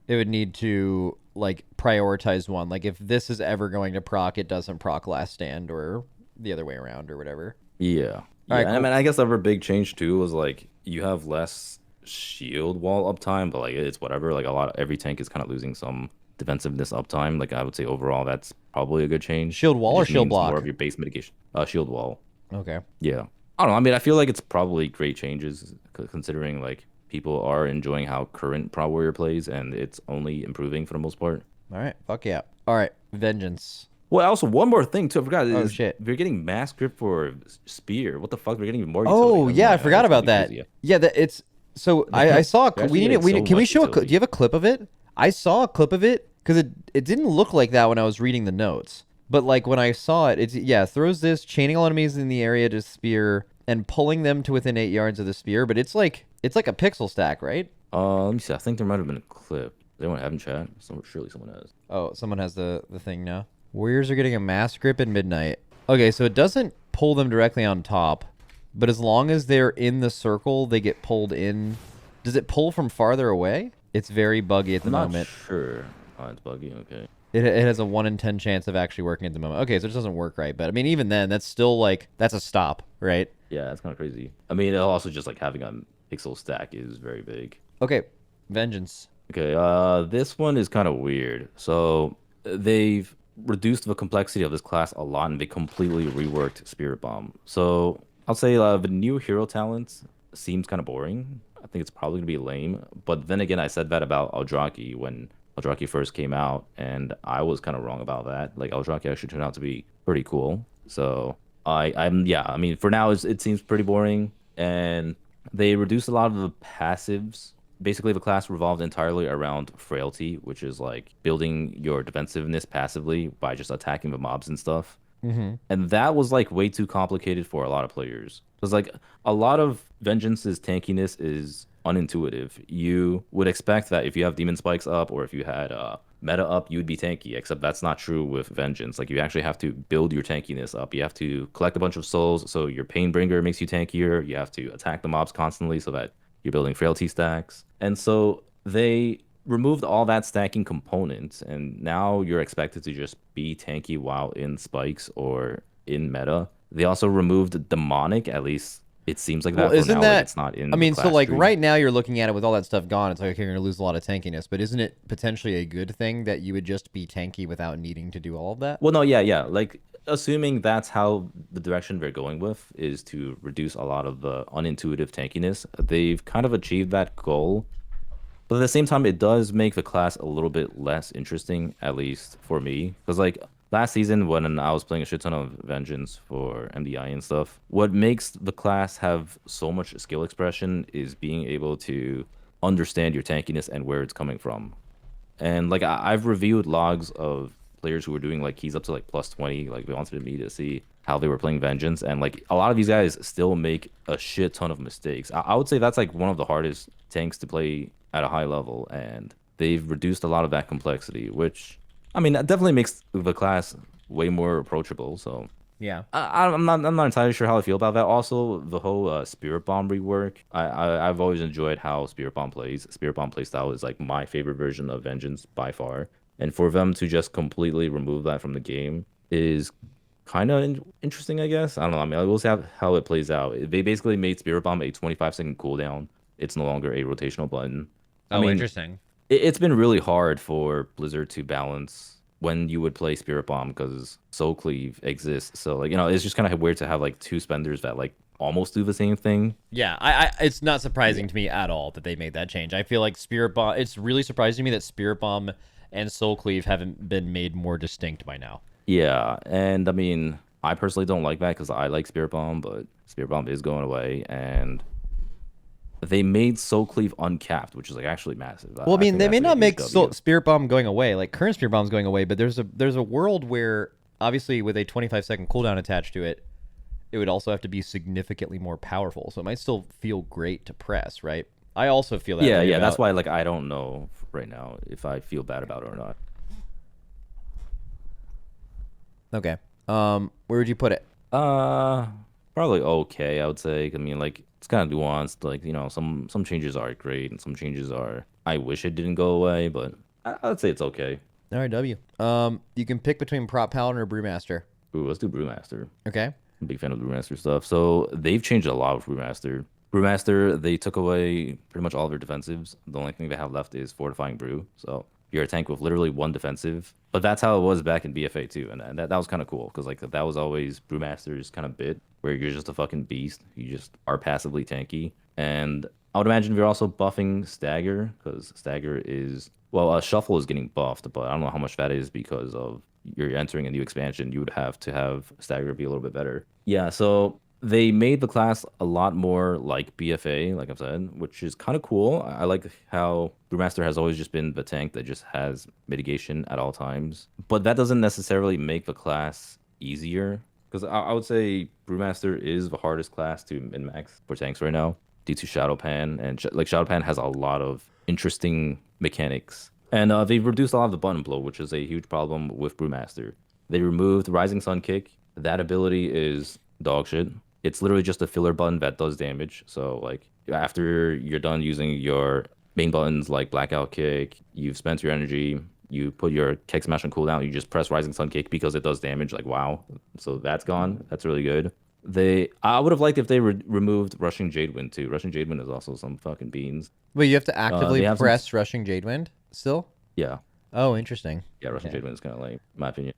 it would need to like prioritize one. Like if this is ever going to proc, it doesn't proc Last Stand or the other way around or whatever. Yeah. Right, cool. I mean, I guess the other big change too was like you have less shield wall uptime, but like it's whatever. Like every tank is kind of losing some defensiveness uptime. Like I would say overall, that's probably a good change. Shield wall or shield block? More of your base mitigation. Shield wall. Okay. Yeah. I don't know. I mean, I feel like it's probably great changes considering like people are enjoying how current Prot Warrior plays, and it's only improving for the most part. All right. Fuck yeah. All right. Vengeance. Well, also one more thing too. I forgot. Oh shit. We're getting mass grip for spear. What the fuck? We're getting more. Oh yeah, I forgot about that. Crazy. Yeah, it's so I saw. Can we show do you have a clip of it? I saw a clip of it because it didn't look like that when I was reading the notes. But like when I saw it, it's throws this, chaining all enemies in the area to spear and pulling them to within 8 yards of the spear. But it's like a pixel stack, right? Let me see. I think there might have been a clip. Does anyone have in chat? Surely someone has. Oh, someone has the thing now. Warriors are getting a mass grip at midnight. Okay, so it doesn't pull them directly on top, but as long as they're in the circle, they get pulled in. Does it pull from farther away? It's very buggy at the moment. Not sure. Oh, it's buggy. Okay. It has a 1 in 10 chance of actually working at the moment. Okay, so it doesn't work right, but I mean, even then, that's still like that's a stop, right? Yeah, that's kind of crazy. I mean, also just like having a pixel stack is very big. Okay, Vengeance. Okay, this one is kind of weird. So they've reduced the complexity of this class a lot, and they completely reworked Spirit Bomb. So I'll say the new hero talent seems kind of boring. I think it's probably gonna be lame. But then again, I said that about Eldrazi when Eldrazi first came out, and I was kind of wrong about that. Like Eldrazi actually turned out to be pretty cool. So I mean, for now it seems pretty boring, and they reduced a lot of the passives. Basically, the class revolved entirely around frailty, which is like building your defensiveness passively by just attacking the mobs and stuff. Mm-hmm. And that was like way too complicated for a lot of players. Because like a lot of Vengeance's tankiness is unintuitive. You would expect that if you have Demon Spikes up or if you had Meta up, you would be tanky, except that's not true with Vengeance. Like you actually have to build your tankiness up. You have to collect a bunch of souls, so your Painbringer makes you tankier. You have to attack the mobs constantly so that you're building frailty stacks. And so they removed all that stacking components, and now you're expected to just be tanky while in spikes or in meta. They also removed demonic, at least it seems like that. Well, isn't now, that? like it's not in. I mean, the so class like tree. right now you're looking at it with all that stuff gone. It's like okay, you're gonna lose a lot of tankiness, but isn't it potentially a good thing that you would just be tanky without needing to do all of that? Well, no, yeah. Like assuming that's how the direction they're going with is to reduce a lot of the unintuitive tankiness, they've kind of achieved that goal. But at the same time, it does make the class a little bit less interesting, at least for me. Because like last season when I was playing a shit ton of Vengeance for MDI and stuff, what makes the class have so much skill expression is being able to understand your tankiness and where it's coming from. And like I've reviewed logs of players who were doing like keys up to like plus 20, like they wanted me to see how they were playing Vengeance, and like a lot of these guys still make a shit ton of mistakes. I would say that's like one of the hardest tanks to play at a high level, and they've reduced a lot of that complexity, which I mean that definitely makes the class way more approachable. So yeah, I'm not entirely sure how I feel about that. Also, the whole Spirit Bomb rework, I've always enjoyed how Spirit Bomb plays. Spirit Bomb playstyle is like my favorite version of Vengeance by far. And for them to just completely remove that from the game is kind of interesting, I guess. I don't know. I mean, we'll see how it plays out. They basically made Spirit Bomb a 25-second cooldown. It's no longer a rotational button. I mean, interesting. It's been really hard for Blizzard to balance when you would play Spirit Bomb because Soul Cleave exists. So, like, you know, it's just kind of weird to have, like, two spenders that, like, almost do the same thing. Yeah, it's not surprising to me at all that they made that change. I feel like Spirit Bomb. It's really surprising to me that Spirit Bomb and Soul Cleave haven't been made more distinct by now. Yeah, and I mean, I personally don't like that because I like Spirit Bomb, but Spirit Bomb is going away, and they made Soul Cleave uncapped, which is like actually massive. Well, I mean, they may not make Soul Spirit Bomb going away. Like current Spirit Bomb's going away, but there's a world where obviously with a 25-second cooldown attached to it, it would also have to be significantly more powerful. So it might still feel great to press, right? I also feel that. Yeah, that's why like I don't know right now if I feel bad about it or not. Okay. Where would you put it? Probably okay, I would say. I mean, like it's kind of nuanced. Like, you know, some changes are great and some changes are I wish it didn't go away, but I'd say it's okay. All right, W. You can pick between Prop Paladin or Brewmaster. Ooh, let's do Brewmaster. Okay. I'm a big fan of Brewmaster stuff. So they've changed a lot with Brewmaster. Brewmaster, they took away pretty much all of their defensives. The only thing they have left is Fortifying Brew. So you're a tank with literally one defensive. But that's how it was back in BFA too. And that was kind of cool because like that was always Brewmaster's kind of bit where you're just a fucking beast. You just are passively tanky. And I would imagine we're also buffing Stagger because Stagger is, well, Shuffle is getting buffed, but I don't know how much that is because of you're entering a new expansion. You would have to have Stagger be a little bit better. Yeah, so they made the class a lot more like BFA, like I've said, which is kind of cool. I like how Brewmaster has always just been the tank that just has mitigation at all times. But that doesn't necessarily make the class easier. Because I would say Brewmaster is the hardest class to min-max for tanks right now due to Shadowpan. And like Shadowpan has a lot of interesting mechanics. And they've reduced a lot of the button blow, which is a huge problem with Brewmaster. They removed Rising Sun Kick. That ability is dog shit. It's literally just a filler button that does damage. So like after you're done using your main buttons like Blackout Kick, you've spent your energy, you put your Keg Smash on cooldown, you just press Rising Sun Kick because it does damage. Like, wow. So that's gone. That's really good. I would have liked if they removed Rushing Jadewind too. Rushing Jadewind is also some fucking beans. Wait, you have to actively press Rushing Jadewind still? Yeah. Oh, interesting. Yeah, Rushing Jadewind is kind of lame, in my opinion.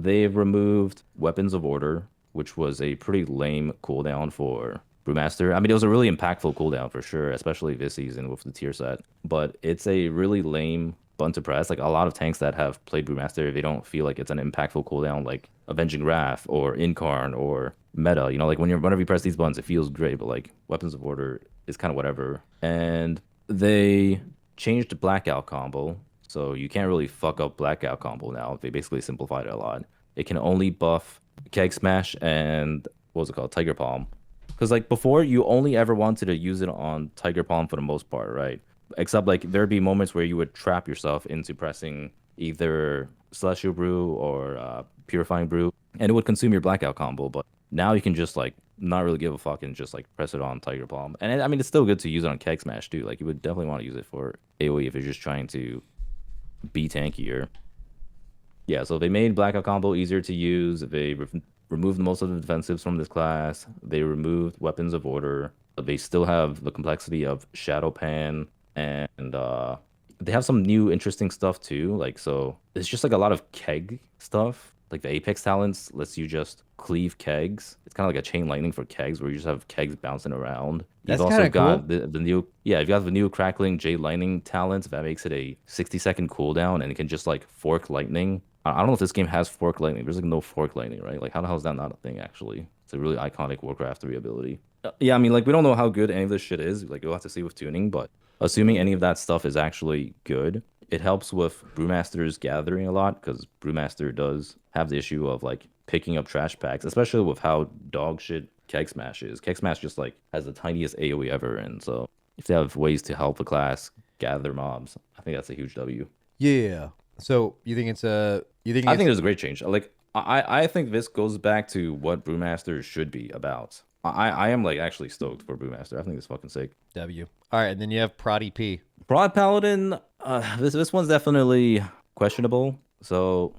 They've removed Weapons of Order, which was a pretty lame cooldown for Brewmaster. I mean, it was a really impactful cooldown for sure, especially this season with the tier set. But it's a really lame button to press. Like a lot of tanks that have played Brewmaster, they don't feel like it's an impactful cooldown like Avenging Wrath or Incarn or Meta. You know, like whenever you press these buttons, it feels great, but like Weapons of Order is kind of whatever. And they changed the Blackout combo, so you can't really fuck up Blackout combo now. They basically simplified it a lot. It can only buff Keg Smash and what was it called? Tiger Palm. Because like before, you only ever wanted to use it on Tiger Palm for the most part, right? Except like there'd be moments where you would trap yourself into pressing either Celestial Brew or Purifying Brew, and it would consume your Blackout combo. But now you can just like not really give a fuck and just like press it on Tiger Palm. And I mean, it's still good to use it on Keg Smash too. Like you would definitely want to use it for AoE if you're just trying to be tankier. Yeah, so they made Blackout combo easier to use. They removed most of the defensives from this class. They removed Weapons of Order. They still have the complexity of Shadowpan, and they have some new interesting stuff too. Like, so it's just like a lot of keg stuff. Like the Apex talents lets you just cleave kegs. It's kind of like a chain lightning for kegs where you just have kegs bouncing around. That's You've also got cool. the new, yeah, you've got the new crackling Jade Lightning talent that makes it a 60-second cooldown, and it can just like fork lightning. I don't know if this game has fork lightning. There's like no fork lightning, right? Like how the hell is that not a thing actually? It's a really iconic Warcraft 3 ability. Yeah, I mean, like we don't know how good any of this shit is. Like you'll have to see with tuning, but assuming any of that stuff is actually good, it helps with Brewmaster's gathering a lot because Brewmaster does have the issue of like picking up trash packs, especially with how dog shit Keg Smash is. Keg Smash just like has the tiniest AoE ever, and so if they have ways to help the class gather mobs, I think that's a huge W. Yeah. So you think it's a? I think it's a great change. Like I think this goes back to what Brewmaster should be about. I am like actually stoked for Brewmaster. I think it's fucking sick. W. All right, and then you have Prod EP. Prod Paladin. This one's definitely questionable. So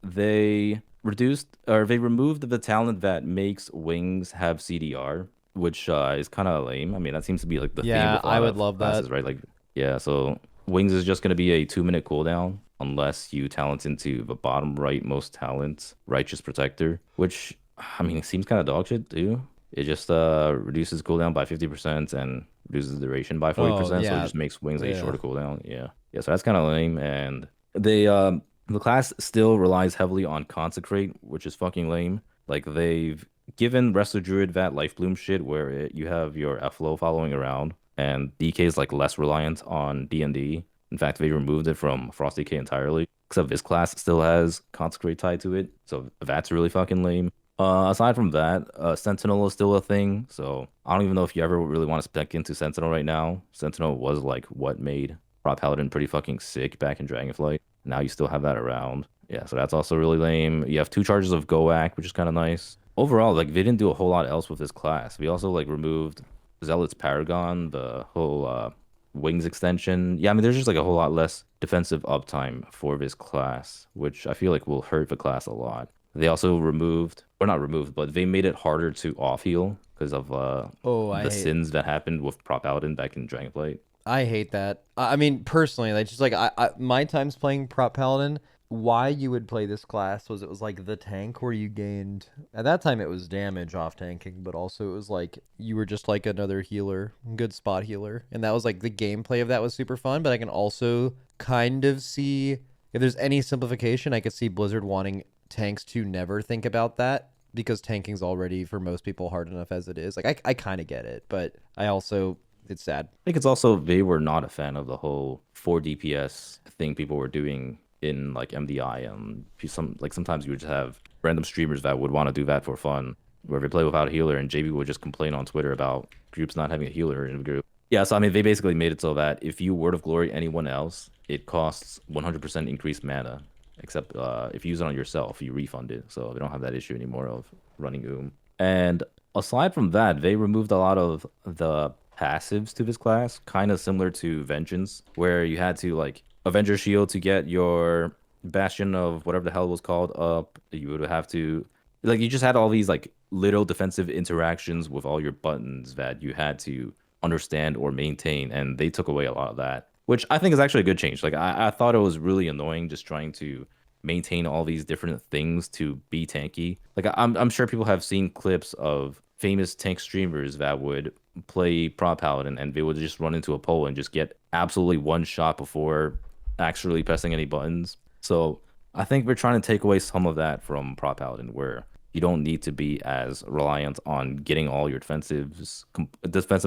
they removed the talent that makes Wings have CDR, which is kind of lame. I mean, that seems to be like the theme with a lot I would of love classes, that. right? Like, yeah. So Wings is just gonna be a 2-minute cooldown unless you talent into the bottom right most talent, Righteous Protector, which I mean it seems kind of dog shit too. It just reduces cooldown by 50% and reduces the duration by 40%. So it just makes wings a shorter cooldown. Yeah. So that's kind of lame. And the class still relies heavily on Consecrate, which is fucking lame. Like they've given Resto Druid that Life Bloom shit where you have your F-Flow following around, and DK is like less reliant on D&D. In fact, they removed it from Frost DK entirely, except this class still has Consecrate tied to it. So that's really fucking lame. Aside from that, Sentinel is still a thing. So I don't even know if you ever really want to spec into Sentinel right now. Sentinel was like what made Prop Paladin pretty fucking sick back in Dragonflight. Now you still have that around. Yeah, so that's also really lame. You have 2 charges of Goak, which is kind of nice. Overall, like they didn't do a whole lot else with this class. We also like removed Zealot's Paragon, the whole Wings extension. Yeah, I mean there's just like a whole lot less defensive uptime for this class, which I feel like will hurt the class a lot. They also removed, or not removed, but they made it harder to off-heal because of the sins that happened with Prop Paladin back in Dragonflight. I hate that. I mean, personally, like just like my times playing Prop Paladin, why you would play this class was it was like the tank where you gained, at that time it was damage off tanking, but also it was like you were just like another healer, good spot healer. And that was like the gameplay of that was super fun, but I can also kind of see if there's any simplification, I could see Blizzard wanting tanks to never think about that because tanking's already for most people hard enough as it is. Like I kind of get it, but I also, it's sad. I think it's also they were not a fan of the whole 4 DPS thing people were doing in like MDI, and sometimes you would just have random streamers that would want to do that for fun, where they play without a healer, and JB would just complain on Twitter about groups not having a healer in a group. Yeah, so I mean they basically made it so that if you Word of Glory anyone else, it costs 100% increased mana. Except if you use it on yourself, you refund it. So they don't have that issue anymore of running And aside from that, they removed a lot of the passives to this class, kind of similar to Vengeance, where you had to like Avenger Shield to get your Bastion of whatever the hell it was called up. You would have to, like, you just had all these like little defensive interactions with all your buttons that you had to understand or maintain, and they took away a lot of that, which I think is actually a good change. Like I thought it was really annoying just trying to maintain all these different things to be tanky. Like I'm sure people have seen clips of famous tank streamers that would play Prop Paladin and they would just run into a pole and just get absolutely one shot before actually pressing any buttons. So I think we're trying to take away some of that from Prop Paladin, where you don't need to be as reliant on getting all your defensive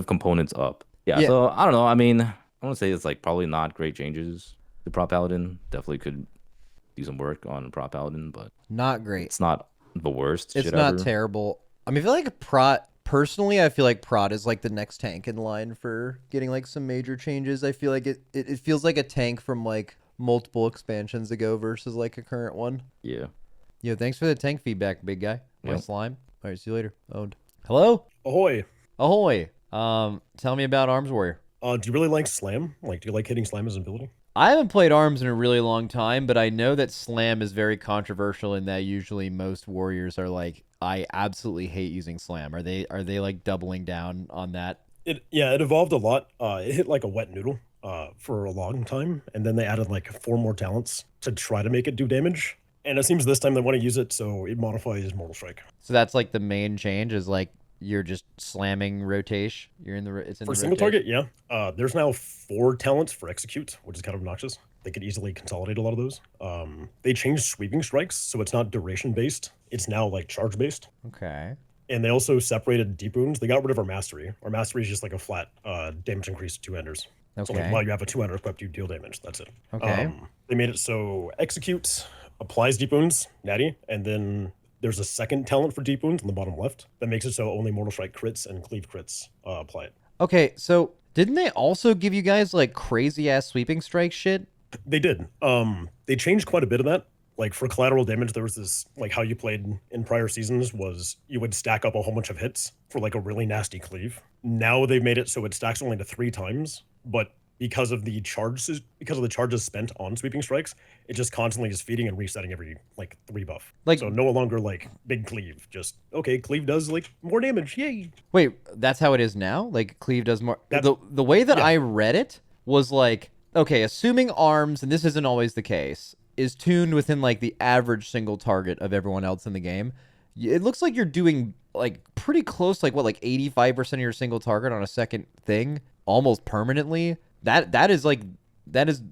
components up. Yeah, so I don't know. I mean, I want to say it's like probably not great changes to Prop Paladin. Definitely could do some work on Prop Paladin, but not great. It's not the worst. It's not terrible. I mean, I feel like personally, I feel like Prot is like the next tank in line for getting like some major changes. I feel like it feels like a tank from like multiple expansions ago versus like a current one. Yeah. Yo, thanks for the tank feedback, big guy. My slime. All right, see you later. Owned. Hello? Ahoy. Ahoy. Tell me about Arms Warrior. Do you really like Slam? Like, do you like hitting Slam as an ability? I haven't played Arms in a really long time, but I know that Slam is very controversial in that usually most warriors are like, I absolutely hate using Slam. Are they like doubling down on that? It evolved a lot. It hit like a wet noodle for a long time, and then they added like 4 more talents to try to make it do damage. And it seems this time they want to use it, so it modifies Mortal Strike. So that's like the main change is like you're just slamming rotation. You're in the it's in for the single rotation. target. Yeah. There's now 4 talents for execute, which is kind of obnoxious. They could easily consolidate a lot of those. They changed sweeping strikes, so it's not duration based. It's now like charge based. Okay. And they also separated deep wounds. They got rid of our mastery. Our mastery is just like a flat damage increase to 2-handers. So like, Okay. while you have a 2-hander equipped, you deal damage. That's it. Okay. They made it so execute applies deep wounds, natty, and then there's a second talent for deep wounds in the bottom left that makes it so only Mortal Strike crits and Cleave crits apply it. Okay, so didn't they also give you guys like crazy ass sweeping strike shit? They did. They changed quite a bit of that. Like for collateral damage, there was this, like how you played in prior seasons was you would stack up a whole bunch of hits for like a really nasty cleave. Now they've made it so it stacks only to 3 times, but because of the charges spent on sweeping strikes, it just constantly is feeding and resetting every like 3 buff. Like- so no longer like big cleave, just okay, cleave does like more damage, yay. Wait, that's how it is now? Like Cleave does more. The way that I read it was like, okay, assuming Arms, and this isn't always the case, is tuned within like the average single target of everyone else in the game. It looks like you're doing like pretty close, like what, like 85% of your single target on a second thing almost permanently. That is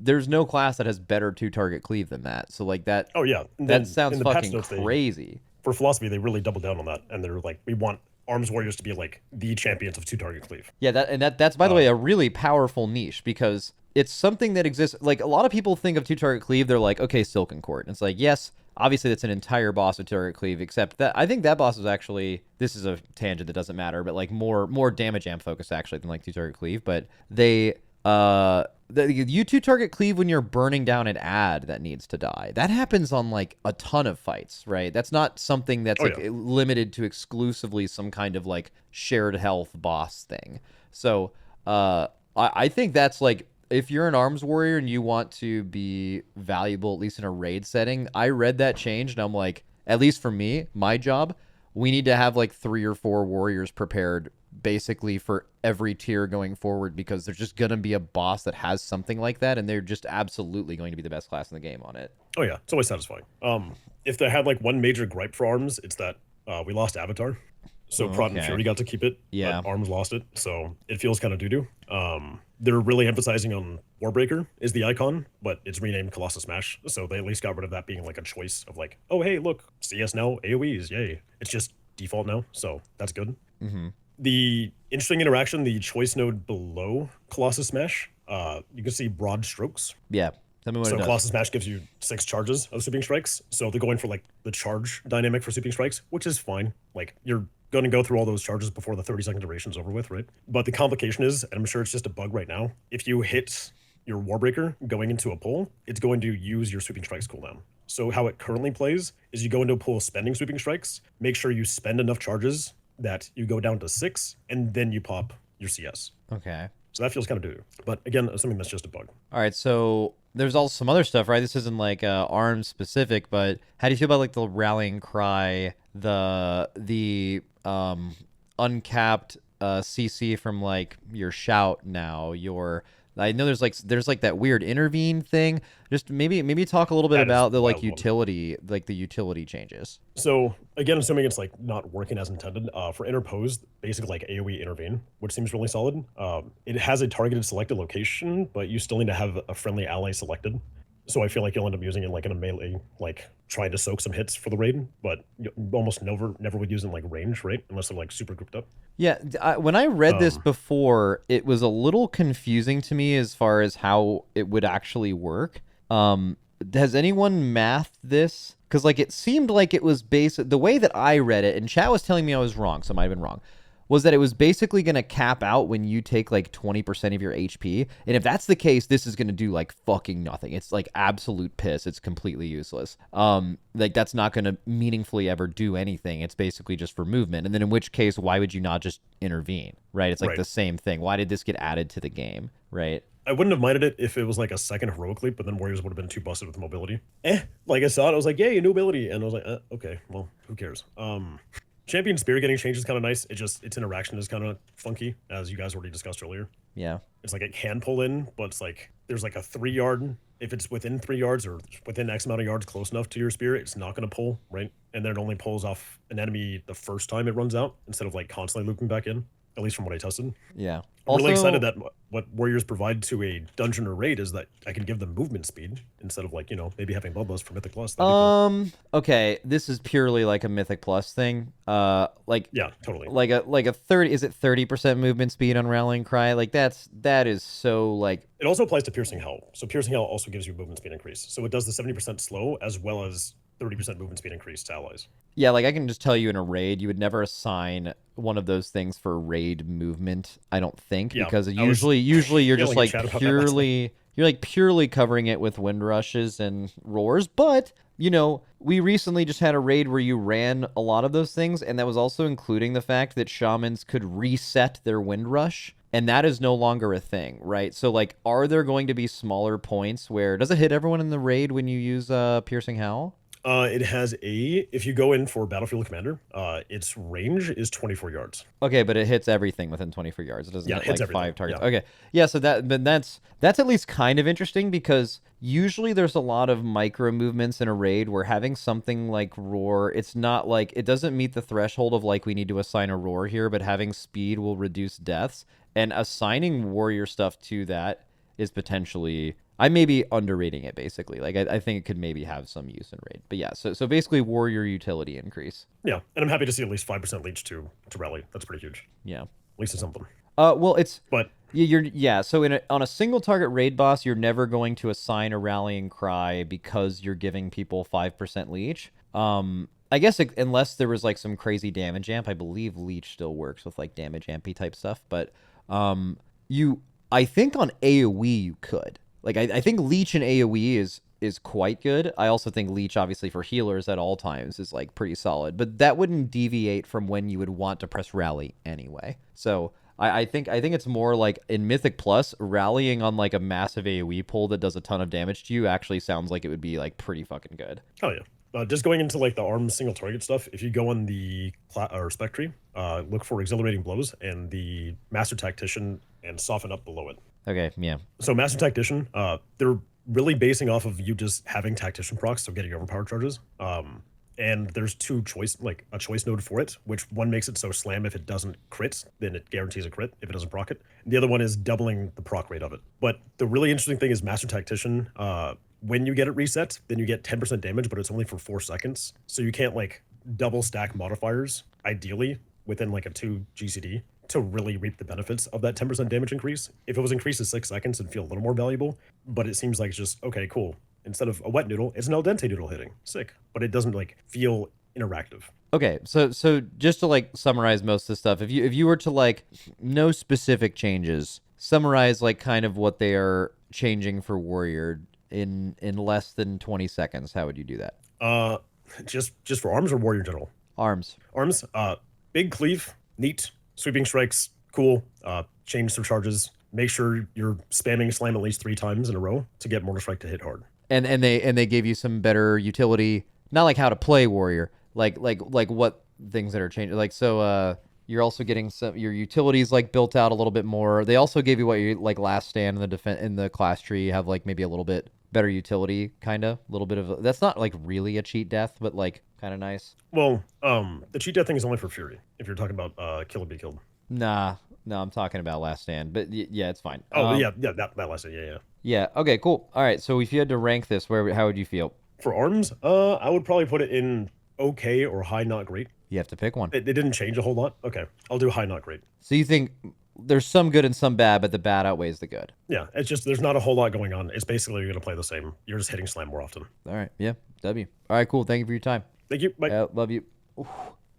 there's no class that has better 2-target cleave than that. So like that. Oh yeah, that sounds fucking crazy. For philosophy, they really doubled down on that, and they're like, we want arms warriors to be like the champions of 2-target cleave. Yeah, that's by the way a really powerful niche, because it's something that exists. Like, a lot of people think of 2-target cleave, they're like, okay, Silken Court. And it's like, yes, obviously that's an entire boss of 2-target cleave, except that I think that boss is actually, this is a tangent that doesn't matter, but like more damage amp focused actually than like 2-target cleave. But you 2-target cleave when you're burning down an ad that needs to die. That happens on like a ton of fights, right? That's not something that's limited to exclusively some kind of like shared health boss thing. So I think that's like, if you're an arms warrior and you want to be valuable, at least in a raid setting, I read that change and I'm like, at least for me, my job, we need to have like 3 or 4 warriors prepared basically for every tier going forward, because there's just going to be a boss that has something like that, and they're just absolutely going to be the best class in the game on it. Oh yeah, it's always satisfying. If they had like one major gripe for arms, it's that we lost Avatar. So Prot and Fury got to keep it, but Arms lost it, so it feels kind of doo-doo. They're really emphasizing on Warbreaker is the icon, but it's renamed Colossus Smash, so they at least got rid of that being like a choice of like, oh hey, look, CS now, AoEs, yay. It's just default now, so that's good. Mm-hmm. The interesting interaction, the choice node below Colossus Smash, you can see broad strokes. Yeah. Tell me what so it does. Colossus Smash gives you 6 charges of sweeping strikes, so they're going for like the charge dynamic for sweeping strikes, which is fine. Like, you're going to go through all those charges before the 30-second duration's over with, right? But the complication is, and I'm sure it's just a bug right now, if you hit your Warbreaker going into a pull, it's going to use your sweeping strikes cooldown. So how it currently plays is you go into a pull spending sweeping strikes, make sure you spend enough charges that you go down to 6, and then you pop your CS. Okay. So that feels kind of doo. But again, something that's just a bug. All right, so there's also some other stuff, right? This isn't like arms specific, but how do you feel about like the rallying cry, the uncapped CC from like your shout now, I know there's like that weird intervene thing. Just maybe talk a little bit about the like utility, like the utility changes. So again, assuming it's like not working as intended, for interposed, basically like AoE intervene, which seems really solid. It has a targeted selected location, but you still need to have a friendly ally selected. So I feel like you'll end up using it like in a melee, like trying to soak some hits for the raid, but you almost never would use it in like range, right? Unless they're like super grouped up. Yeah, when I read this before, it was a little confusing to me as far as how it would actually work. Has anyone mathed this? Because like it seemed like it was the way that I read it, and chat was telling me I was wrong, so I might have been wrong, was that it was basically going to cap out when you take like 20% of your HP. And if that's the case, this is going to do like fucking nothing. It's like absolute piss. It's completely useless. Like that's not going to meaningfully ever do anything. It's basically just for movement. And then in which case, why would you not just intervene? Right? It's like the same thing. Why did this get added to the game? Right? I wouldn't have minded it if it was like a second heroic leap, but then warriors would have been too busted with mobility. Like I saw it, I was like, yay, a new ability. And I was like, okay, well, who cares? Champion Spear getting changed is kind of nice. Its interaction is kind of funky, as you guys already discussed earlier. Yeah. It's like it can pull in, but it's like there's like a 3 yard. If it's within 3 yards or within X amount of yards close enough to your spear, it's not going to pull, right? And then it only pulls off an enemy the first time it runs out instead of like constantly looping back in, at least from what I tested. Yeah. I'm really excited that what warriors provide to a dungeon or raid is that I can give them movement speed instead of like, maybe having Bloodlust for Mythic Plus. Okay, this is purely like a Mythic Plus thing. Like yeah, totally. Like a 30, is it 30% movement speed on Rallying Cry? Like that is so like. It also applies to Piercing Hell. So Piercing Hell also gives you movement speed increase. So it does the 70% slow as well as 30% movement speed increase to allies. Yeah, like I can just tell you in a raid, you would never assign one of those things for raid movement, I don't think, because usually you're just like purely covering it with wind rushes and roars. But, we recently just had a raid where you ran a lot of those things, and that was also including the fact that shamans could reset their wind rush. And that is no longer a thing, right? So, like, are there going to be smaller points where... Does it hit everyone in the raid when you use Piercing Howl? It has if you go in for Battlefield Commander, its range is 24 yards. Okay, but it hits everything within 24 yards. It doesn't hit hits like everything. 5 targets. Yeah. Okay. Yeah, so that's at least kind of interesting because usually there's a lot of micro movements in a raid where having something like Roar, it's not like it doesn't meet the threshold of like we need to assign a Roar here, but having speed will reduce deaths, and assigning warrior stuff to that is potentially, I may be underrating it basically. Like I think it could maybe have some use in raid. But yeah, so basically warrior utility increase. Yeah, and I'm happy to see at least 5% leech to rally. That's pretty huge. Yeah. At least it's something. Well, it's but so on a single target raid boss, you're never going to assign a rallying cry because you're giving people 5% leech. I guess unless there was like some crazy damage amp, I believe leech still works with like damage ampy type stuff. But I think on AoE you could. Like I think leech and AoE is quite good. I also think leech obviously for healers at all times is like pretty solid, but that wouldn't deviate from when you would want to press rally anyway. So I think it's more like in Mythic Plus, rallying on like a massive AoE pull that does a ton of damage to you actually sounds like it would be like pretty fucking good. Oh yeah. Just going into like the arm single target stuff, if you go on the spec tree, look for Exhilarating Blows and the Master Tactician and soften up below it. Okay, yeah. So Master Tactician, they're really basing off of you just having Tactician procs, so getting overpower charges. And there's a choice node for it, which one makes it so slam if it doesn't crit, then it guarantees a crit if it doesn't proc it. The other one is doubling the proc rate of it. But the really interesting thing is Master Tactician, when you get it reset, then you get 10% damage, but it's only for 4 seconds. So you can't like double stack modifiers, ideally, within like a 2 GCD to really reap the benefits of that 10% damage increase. If it was increased to 6 seconds, it'd feel a little more valuable, but it seems like it's just, okay, cool. Instead of a wet noodle, it's an al dente noodle hitting. Sick. But it doesn't like feel interactive. Okay, so just to like summarize most of the stuff, if you were to like no specific changes, summarize like kind of what they are changing for warrior in less than 20 seconds, how would you do that? Just for arms or warrior in general? Arms. Big cleave, neat. Sweeping strikes, cool. Change their charges. Make sure you're spamming slam at least 3 times in a row to get Mortal Strike to hit hard. And they gave you some better utility, not like how to play warrior, like what things that are changing. Like so you're also getting your utilities like built out a little bit more. They also gave you what you like last stand in the class tree, you have like maybe a little bit better utility, kind of a little bit of that's not like really a cheat death, but like kind of nice. Well, the cheat death thing is only for Fury if you're talking about kill or be killed. No, I'm talking about last stand, but yeah, it's fine. That last stand, yeah. Okay, cool. All right, so if you had to rank this, how would you feel? For arms, I would probably put it in okay or high, not great. You have to pick one. It didn't change a whole lot. Okay, I'll do high, not great. So you think there's some good and some bad, but the bad outweighs the good. Yeah, it's just there's not a whole lot going on. It's basically you're gonna play the same. You're just hitting slam more often. All right, yeah, W. All right, cool. Thank you for your time. Thank you. Bye. Love you. Oof.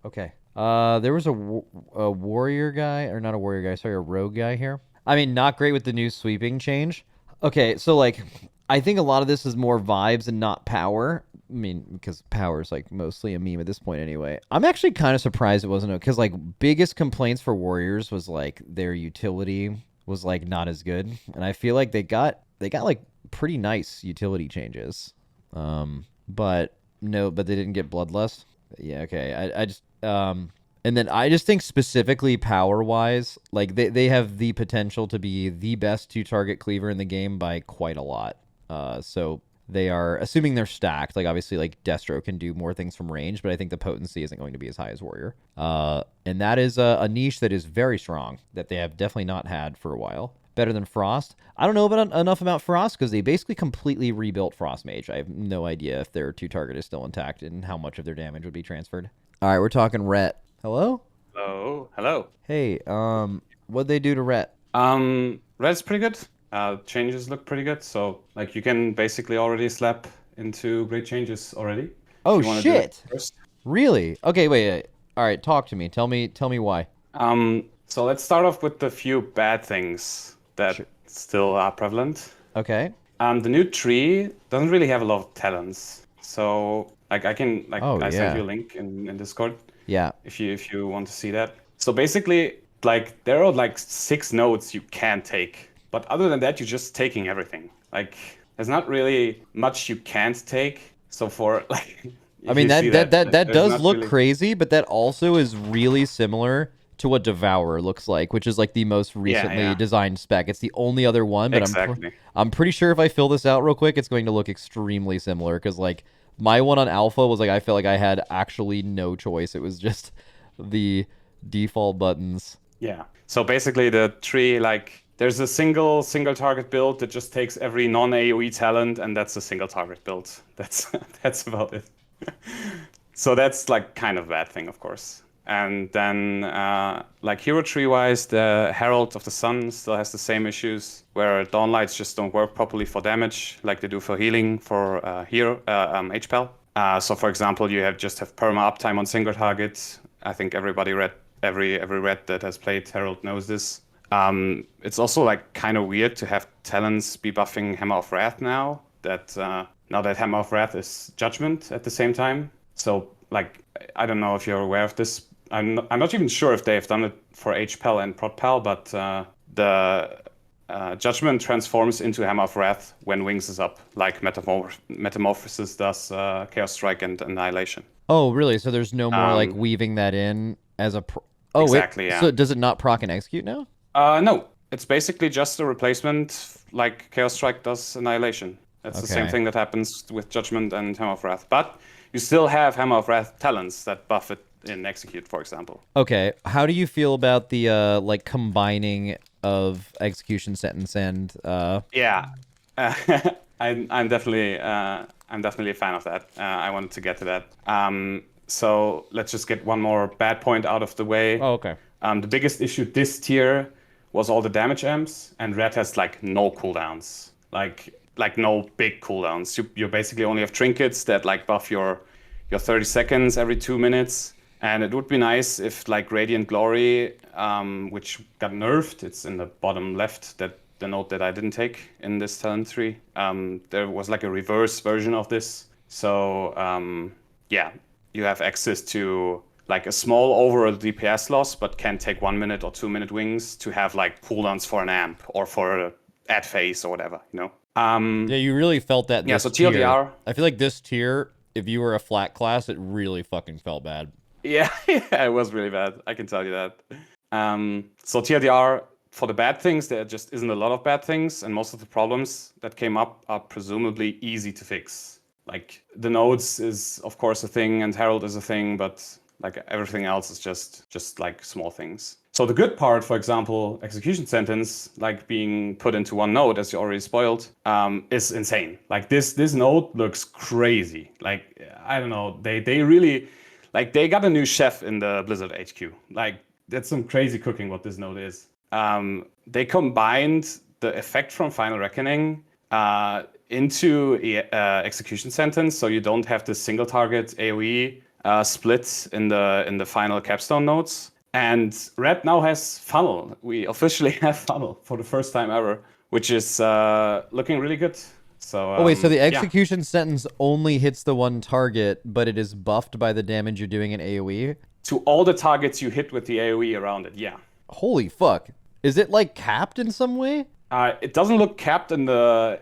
Okay. There was a warrior guy, or not a warrior guy, sorry, a rogue guy here. I mean, not great with the new sweeping change. Okay, so like, I think a lot of this is more vibes and not power. I mean, because power is like mostly a meme at this point anyway. I'm actually kind of surprised it wasn't, because like biggest complaints for warriors was like their utility was like not as good, and I feel like they got like pretty nice utility changes. But they didn't get bloodlust. Yeah, okay. I just and then I just think specifically power wise, like they have the potential to be the best 2-target cleaver in the game by quite a lot. So they are, assuming they're stacked, like obviously like Destro can do more things from range, but I think the potency isn't going to be as high as warrior. And that is a niche that is very strong that they have definitely not had for a while. Better than Frost. I don't know enough about Frost because they basically completely rebuilt Frost Mage. I have no idea if their 2-target is still intact and how much of their damage would be transferred. All right, we're talking Ret. Hello? Hello. Hey, what'd they do to Ret? Ret's pretty good. Changes look pretty good. So, like, you can basically already slap into great changes already. Oh, shit. Really? Okay, wait. All right, talk to me. Tell me why. So let's start off with the few bad things that still are prevalent. Okay. The new tree doesn't really have a lot of talents. So, like, I can, like, I sent you a link in Discord. Yeah. If you want to see that. So basically, like, there are like 6 nodes you can take. But other than that, you're just taking everything. Like, there's not really much you can't take. So for like, I mean that that there's does not look really- crazy, but that also is really similar to what Devourer looks like, which is like the most recently yeah. designed spec. It's the only other one, but Exactly. I'm pretty sure if I fill this out real quick, it's going to look extremely similar because like my one on alpha was like I felt like I had actually no choice. It was just the default buttons. Yeah. So basically, the tree, like, there's a single target build that just takes every non-AoE talent, and that's a single target build. That's about it. So that's like kind of a bad thing, of course. And then, like hero tree wise, the Herald of the Sun still has the same issues, where Dawn Lights just don't work properly for damage, like they do for healing for HPL. So for example, you just have perma uptime on single targets. I think every red that has played Herald knows this. It's also like kind of weird to have talents be buffing Hammer of Wrath now that Hammer of Wrath is Judgment at the same time. So like I don't know if you're aware of this. I'm not even sure if they've done it for HPL and ProdPal, but the Judgment transforms into Hammer of Wrath when Wings is up, like Metamorphosis does Chaos Strike and Annihilation. Oh, really? So there's no more like weaving that in as a Exactly, yeah. So does it not proc and execute now? No, it's basically just a replacement like Chaos Strike does Annihilation. That's the same Okay. thing that happens with Judgment and Hammer of Wrath. But you still have Hammer of Wrath talents that buff it in Execute, for example. Okay, how do you feel about the like combining of execution sentence and Yeah, I'm definitely a fan of that. I wanted to get to that. So let's just get one more bad point out of the way. Oh, okay. The biggest issue this tier was all the damage amps, and Red has like no cooldowns, like no big cooldowns. You basically only have trinkets that like buff your 30 seconds every 2 minutes. And it would be nice if like Radiant Glory, which got nerfed, it's in the bottom left, that the note that I didn't take in this talent tree. There was like a reverse version of this. So yeah, you have access to like a small overall DPS loss, but can take 1 minute or 2 minute wings to have like cooldowns for an amp or for ad phase or whatever, you know? yeah, you really felt that in yeah, this so tier. TLDR. I feel like this tier, if you were a flat class, it really fucking felt bad. Yeah, it was really bad. I can tell you that. So TLDR, for the bad things, there just isn't a lot of bad things, and most of the problems that came up are presumably easy to fix. Like the nodes is of course a thing, and Herald is a thing, but like everything else is just like small things. So the good part, for example, execution sentence, like being put into one node, as you already spoiled, is insane. Like this node looks crazy. Like I don't know, they really. Like, they got a new chef in the Blizzard HQ. Like, that's some crazy cooking what this node is. They combined the effect from Final Reckoning into execution sentence, so you don't have the single target AoE split in the final capstone nodes. And Red now has funnel. We officially have funnel for the first time ever, which is looking really good. So, oh wait, so the yeah. execution sentence only hits the one target, but it is buffed by the damage you're doing in AoE? To all the targets you hit with the AoE around it, yeah. Holy fuck. Is it like capped in some way? It doesn't look capped in the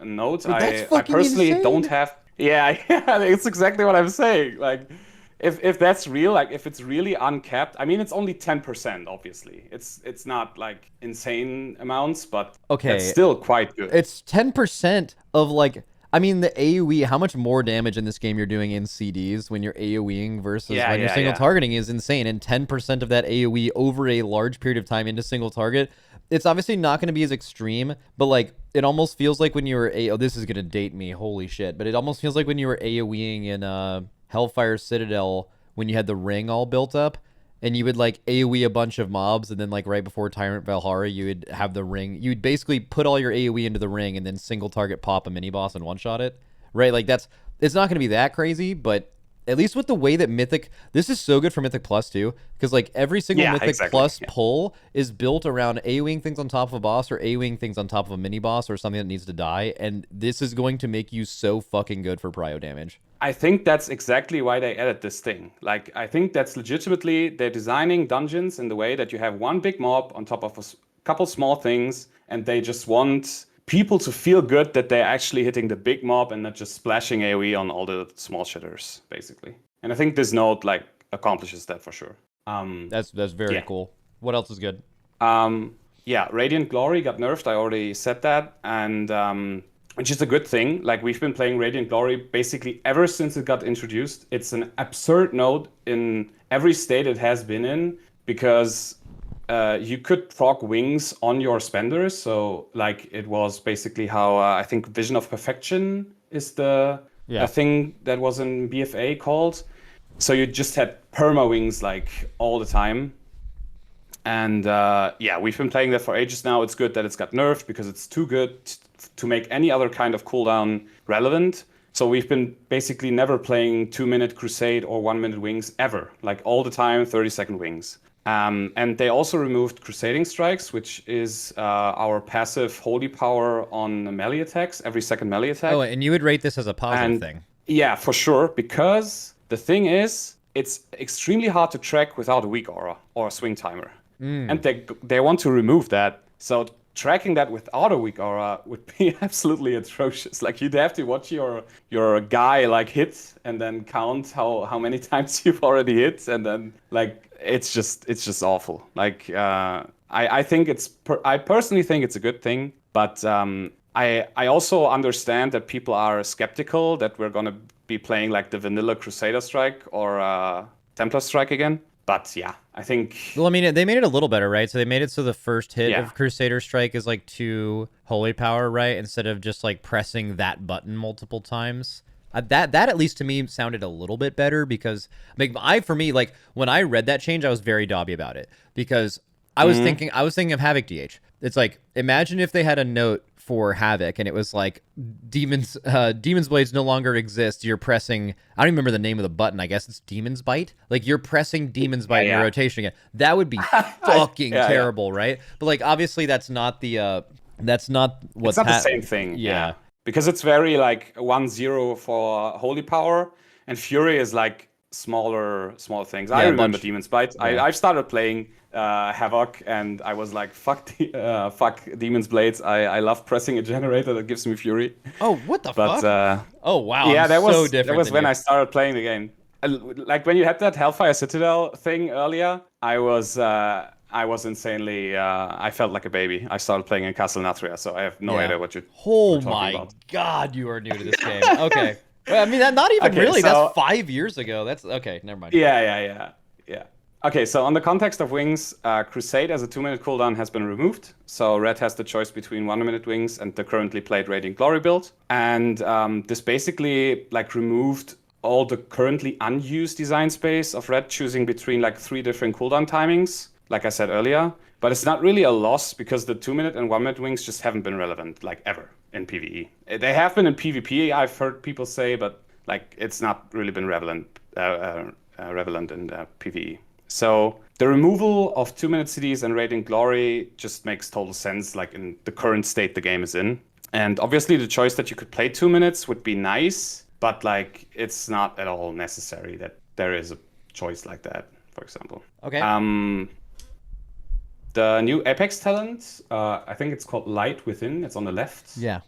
nodes. But that's I fucking personally insane. don't have. Yeah, it's exactly what I'm saying. Like, if that's real, like if it's really uncapped, I mean it's only 10%. Obviously, it's not like insane amounts, but Okay. that's still quite good. It's 10% of like, I mean the AoE, how much more damage in this game you're doing in CDs when you're AoEing versus Yeah, when you're yeah, single yeah. targeting is insane. And 10% of that AoE over a large period of time into single target, it's obviously not going to be as extreme, but like it almost feels like when you were oh, this is going to date me, holy shit, but it almost feels like when you were AoEing in Hellfire Citadel when you had the ring all built up and you would like AoE a bunch of mobs and then like right before Tyrant Valhalla you would have the ring. You would basically put all your AoE into the ring and then single target pop a mini boss and one shot it. Right? Like it's not going to be that crazy, but at least with the way that Mythic, this is so good for Mythic Plus too, because like every single Yeah, Mythic exactly, Plus yeah. pull is built around AoEing things on top of a boss or AoEing things on top of a mini boss or something that needs to die, and this is going to make you so fucking good for prio damage. I think that's exactly why they added this thing. Like, I think that's legitimately they're designing dungeons in the way that you have one big mob on top of a couple small things, and they just want people to feel good that they're actually hitting the big mob and not just splashing AoE on all the small shitters, basically. And I think this node like accomplishes that for sure. That's very cool. What else is good? Yeah, Radiant Glory got nerfed. I already said that, and which is a good thing. Like, we've been playing Radiant Glory basically ever since it got introduced. It's an absurd node in every state it has been in, because you could proc wings on your spenders. So like, it was basically how I think Vision of Perfection is the thing that was in BFA called. So you just had perma wings like all the time. And yeah, we've been playing that for ages now. It's good that it's got nerfed because it's too good to make any other kind of cooldown relevant. So we've been basically never playing 2-minute Crusade or 1-minute wings ever. Like all the time, 30-second wings. And they also removed Crusading Strikes, which is our passive holy power on melee attacks, every second melee attack. Oh, and you would rate this as a positive thing. Yeah, for sure, because the thing is, it's extremely hard to track without a weak aura or a swing timer. And they want to remove that. So tracking that without a weak aura would be absolutely atrocious. Like, you'd have to watch your guy like hit and then count how many times you've already hit, and then like it's just awful. Like I think I personally think it's a good thing, but I also understand that people are skeptical that we're gonna be playing like the vanilla Crusader Strike or Templar Strike again. But yeah, I think... Well, I mean, they made it a little better, right? So they made it so the first hit of Crusader Strike is like 2 holy power, right? Instead of just like pressing that button multiple times. That at least to me sounded a little bit better, because like for me, like when I read that change, I was very dobby about it, because I was thinking of Havoc DH. It's like, imagine if they had a note for Havoc and it was like Demon's Blades no longer exist. You're pressing, I don't even remember the name of the button. I guess it's Demon's Bite. Like, you're pressing Demon's Bite in your rotation again. That would be fucking terrible, right? But like, obviously that's not the what's it's not the same thing. Yeah. Because it's very like 1-0 for holy power, and Fury is like small things. I remember Demon's Bite. I've started playing Havoc, and I was like, fuck Demon's Blades. I love pressing a generator that gives me Fury. Oh, what the fuck? Oh, wow. Yeah, that was so different. That was when I started playing the game. Like, when you had that Hellfire Citadel thing earlier, I was insanely... I felt like a baby. I started playing in Castle Natria, so I have no idea what you're talking about. God, you are new to this game. Okay. Well, I mean, not even really. That's 5 years ago. That's... Okay, never mind. Yeah. Okay, so on the context of wings, Crusade as a 2-minute cooldown has been removed. So Red has the choice between 1-minute wings and the currently played Radiant Glory build. And this basically like removed all the currently unused design space of Red, choosing between like 3 different cooldown timings, like I said earlier. But it's not really a loss, because the 2-minute and 1-minute wings just haven't been relevant, like, ever in PvE. They have been in PvP, I've heard people say, but like, it's not really been relevant in PvE. So the removal of 2-minute CDs and Radiant Glory just makes total sense, like in the current state the game is in. And obviously the choice that you could play 2 minutes would be nice, but like, it's not at all necessary that there is a choice like that, for example. Okay. The new Apex talent, I think it's called Light Within. It's on the left. Yeah.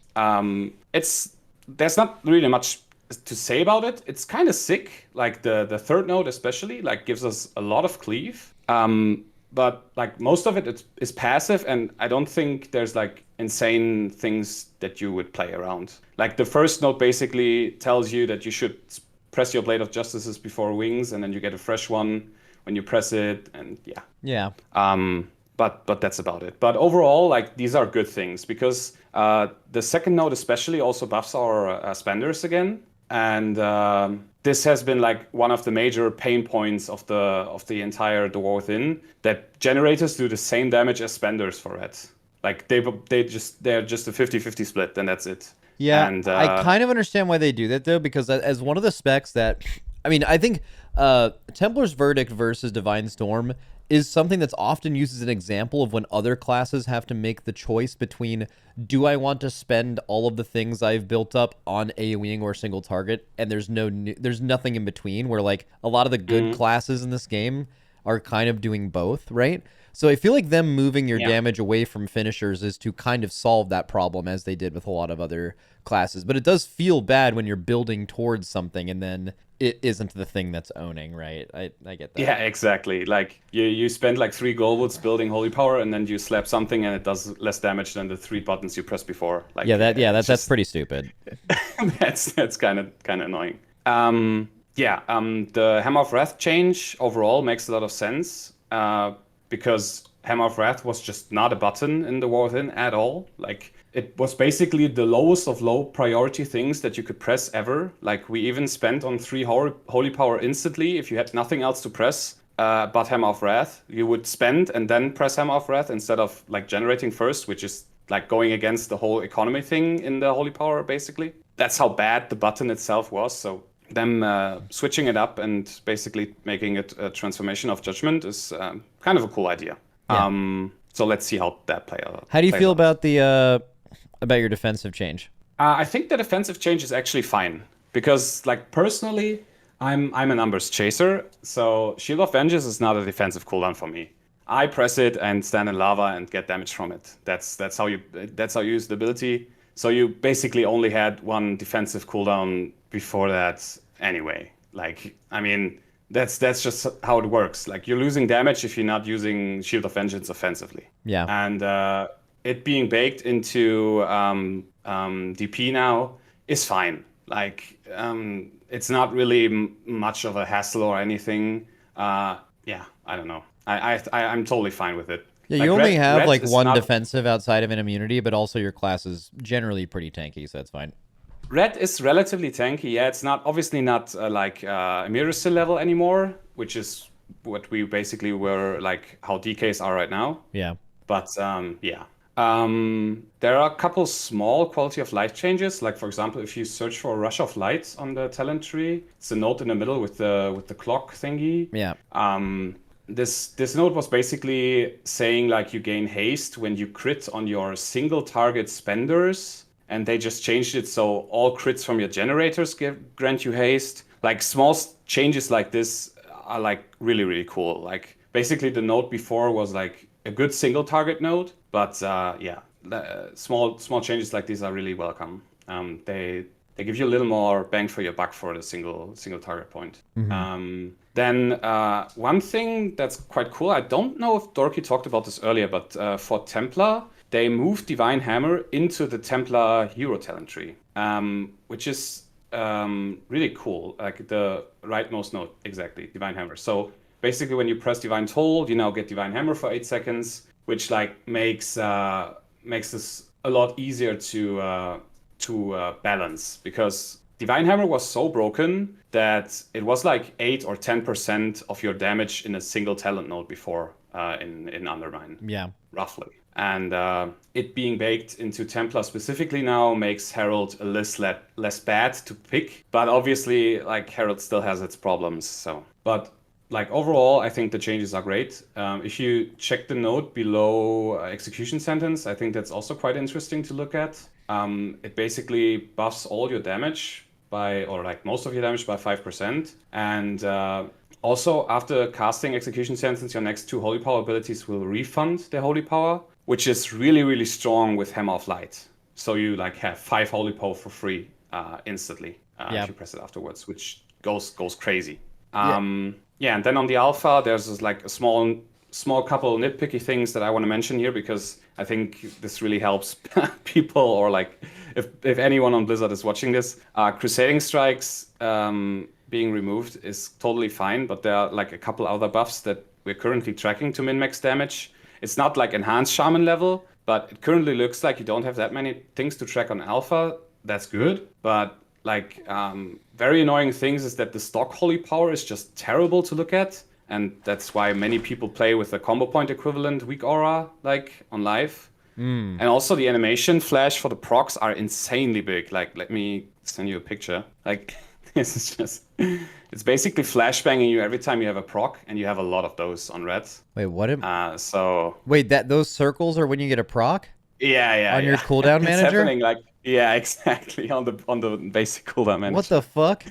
There's not really much to say about it. It's kind of sick. Like the third node especially, like, gives us a lot of cleave. But like, most of it is passive, and I don't think there's like insane things that you would play around. Like, the first node basically tells you that you should press your Blade of Justices before wings, and then you get a fresh one when you press it, and yeah. Yeah. But that's about it. But overall, like, these are good things, because the second node especially also buffs our spenders again. And this has been like one of the major pain points of the entire Door Within, that generators do the same damage as spenders for Red. Like, they're just a 50-50 split, and that's it. Yeah, and, I kind of understand why they do that, though, because as one of the specs that, I mean, I think Templar's Verdict versus Divine Storm is something that's often used as an example of when other classes have to make the choice between, do I want to spend all of the things I've built up on AoEing or single target, and there's nothing in between, where like a lot of the good classes in this game are kind of doing both, right? So I feel like them moving your Yeah. damage away from finishers is to kind of solve that problem, as they did with a lot of other classes. But it does feel bad when you're building towards something and then it isn't the thing that's owning, right? I get that. Yeah, exactly. Like you spend like 3 goldwoods building holy power, and then you slap something, and it does less damage than the 3 buttons you pressed before. Like That's pretty stupid. that's kind of annoying. The Hammer of Wrath change overall makes a lot of sense because Hammer of Wrath was just not a button in the War Within at all. Like it was basically the lowest of low priority things that you could press ever. Like we even spent on 3 holy power instantly if you had nothing else to press. But Hammer of Wrath, you would spend and then press Hammer of Wrath instead of like generating first, which is like going against the whole economy thing in the holy power, basically. That's how bad the button itself was. So them switching it up and basically making it a transformation of judgment is kind of a cool idea. Yeah. So let's see how that plays out. How do you feel about about your defensive change? I think the defensive change is actually fine because, like, personally, I'm a numbers chaser, so Shield of Vengeance is not a defensive cooldown for me. I press it and stand in lava and get damage from it. That's how you use the ability. So you basically only had 1 defensive cooldown before that anyway. Like, I mean, that's just how it works. Like, you're losing damage if you're not using Shield of Vengeance offensively. Yeah. And it being baked into DP now is fine. Like, it's not really much of a hassle or anything. I don't know. I'm totally fine with it. Yeah, like, you only have Ret like is 1 not... defensive outside of an immunity, but also your class is generally pretty tanky, so that's fine. Ret is relatively tanky. Yeah, it's not obviously not like Emiracil level anymore, which is what we basically were like how DKs are right now. Yeah. But there are a couple small quality of life changes. Like for example, if you search for Rush of Light on the talent tree, it's a node in the middle with the clock thingy. Yeah. This node was basically saying like you gain haste when you crit on your single target spenders, and they just changed it so all crits from your generators grant you haste. Like small changes like this are like really, really cool. Like basically the node before was like a good single target node, but small changes like these are really welcome. They give you a little more bang for your buck for the single target point. Mm-hmm. Then one thing that's quite cool, I don't know if Dorki talked about this earlier, but for Templar, they moved Divine Hammer into the Templar hero talent tree, which is really cool. Like the rightmost node, exactly, Divine Hammer. So basically when you press Divine Toll, you now get Divine Hammer for 8 seconds, which like makes this a lot easier to balance, because Divine Hammer was so broken that it was like 8 or 10% of your damage in a single talent node before in Undermine. Yeah. Roughly. And it being baked into Templar specifically now makes Herald a less bad to pick. But obviously, like, Herald still has its problems. So, but like overall, I think the changes are great. If you check the node below Execution Sentence, I think that's also quite interesting to look at. It basically buffs all your damage or like most of your damage by 5%. And also, after casting Execution Sentence, your next 2 Holy Power abilities will refund their Holy Power, which is really, really strong with Hammer of Light. So you like have 5 Holy Power for free instantly if you press it afterwards, which goes crazy. And then on the alpha, there's this, like a small couple nitpicky things that I want to mention here, because I think this really helps people, or like if anyone on Blizzard is watching this. Crusading Strikes being removed is totally fine, but there are like a couple other buffs that we're currently tracking to min-max damage. It's not like enhanced shaman level, but it currently looks like you don't have that many things to track on alpha. That's good, but like very annoying things is that the stock holy power is just terrible to look at, and that's why many people play with the combo point equivalent weak aura like on live. And also the animation flash for the procs are insanely big. Like, let me send you a picture. Like, this is just, it's basically flashbanging you every time you have a proc, and you have a lot of those on Red. Wait, what? Wait, those circles are when you get a proc? Yeah. On your cooldown manager? It's happening exactly on the basic cooldown manager. What the fuck?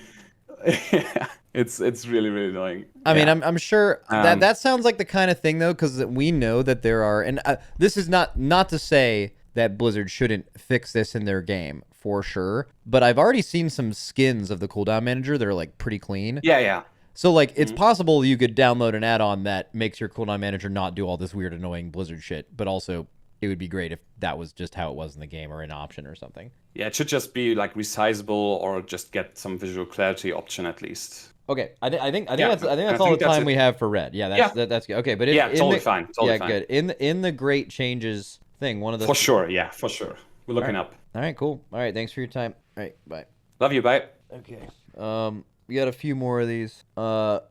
It's really really annoying. I mean, I'm sure that sounds like the kind of thing though, because we know that there are, and this is not to say that Blizzard shouldn't fix this in their game for sure, but I've already seen some skins of the cooldown manager that are like pretty clean. Yeah. So like it's possible you could download an add-on that makes your cooldown manager not do all this weird annoying Blizzard shit, but also it would be great if that was just how it was in the game or an option or something. Yeah, it should just be like resizable or just get some visual clarity option at least. Okay, I think that's all the time we have for Red. Yeah, that's good. Okay, but totally fine. Totally fine. Good. In the great changes thing, one of the for sure. We're looking up. All right, cool. All right, thanks for your time. All right, bye. Love you. Bye. Okay. We got a few more of these. I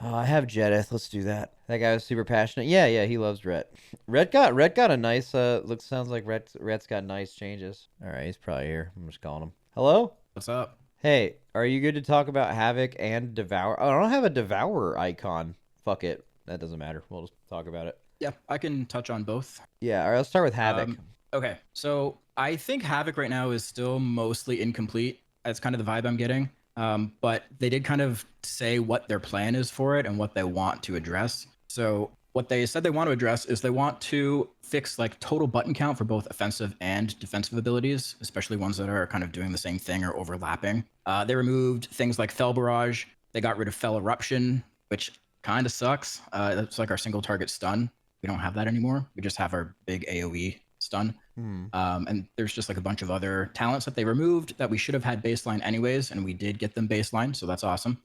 have Jedith. Let's do that. That guy was super passionate. Yeah, he loves Ret. Ret got a nice. Sounds like Ret's got nice changes. All right, he's probably here. I'm just calling him. Hello. What's up? Hey, are you good to talk about Havoc and Devourer? Oh, I don't have a Devourer icon. Fuck it. That doesn't matter. We'll just talk about it. Yeah, I can touch on both. Yeah, all right, let's start with Havoc. Okay, so I think Havoc right now is still mostly incomplete. That's kind of the vibe I'm getting. But they did kind of say what their plan is for it and what they want to address. So what they said they want to address is they want to fix like total button count for both offensive and defensive abilities, especially ones that are kind of doing the same thing or overlapping. They removed things like Fell Barrage. They got rid of Fell Eruption, which kind of sucks. That's like our single target stun. We don't have that anymore. We just have our big AoE stun. And there's just like a bunch of other talents that they removed that we should have had baseline anyways, and we did get them baseline, so that's awesome.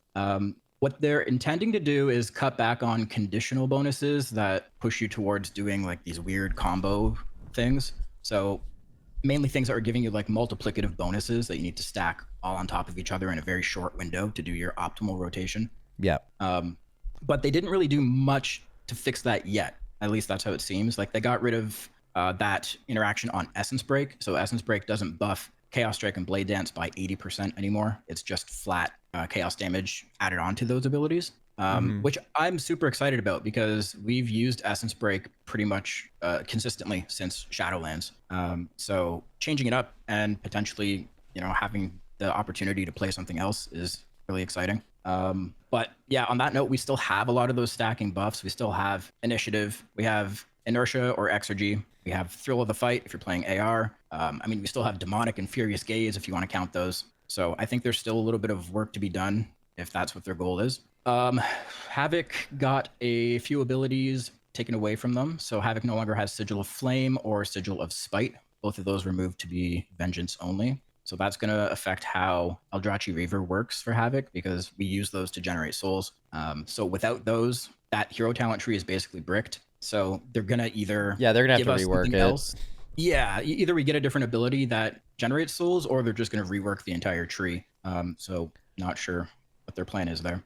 What they're intending to do is cut back on conditional bonuses that push you towards doing like these weird combo things. So mainly things that are giving you like multiplicative bonuses that you need to stack all on top of each other in a very short window to do your optimal rotation. Yeah. But they didn't really do much to fix that yet. At least that's how it seems. Like they got rid of that interaction on Essence Break. So Essence Break doesn't buff Chaos Strike and Blade Dance by 80% anymore. It's just flat chaos damage added on to those abilities, which I'm super excited about because we've used Essence Break pretty much consistently since Shadowlands. So changing it up and potentially, having the opportunity to play something else is really exciting. But yeah, on that note, we still have a lot of those stacking buffs. We still have Initiative. We have Inertia or Exergy. We have Thrill of the Fight if you're playing AR. We still have Demonic and Furious Gaze if you want to count those. So I think there's still a little bit of work to be done if that's what their goal is. Havoc got a few abilities taken away from them. So Havoc no longer has Sigil of Flame or Sigil of Spite. Both of those removed to be Vengeance only. So that's going to affect how Eldrachi Reaver works for Havoc because we use those to generate souls. So without those, that hero talent tree is basically bricked. So they're going to either they're going to have to rework it. Else. Yeah, either we get a different ability that generates souls or they're just going to rework the entire tree. So not sure what their plan is there.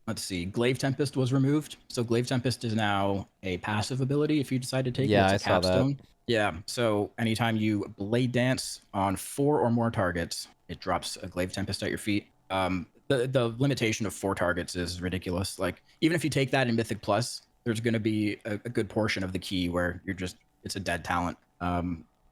Let's see. Glaive Tempest was removed. So Glaive Tempest is now a passive ability if you decide to take it. It's a capstone. Yeah, so anytime you Blade Dance on 4 or more targets, it drops a Glaive Tempest at your feet. The limitation of 4 targets is ridiculous. Like, even if you take that in Mythic Plus, there's going to be a good portion of the key where it's a dead talent.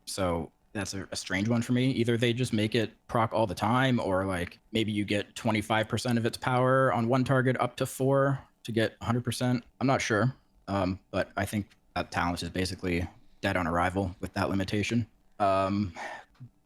So that's a strange one for me. Either they just make it proc all the time, or like maybe you get 25% of its power on one target up to 4 to get 100%. I'm not sure, but I think that talent is basically dead on arrival with that limitation.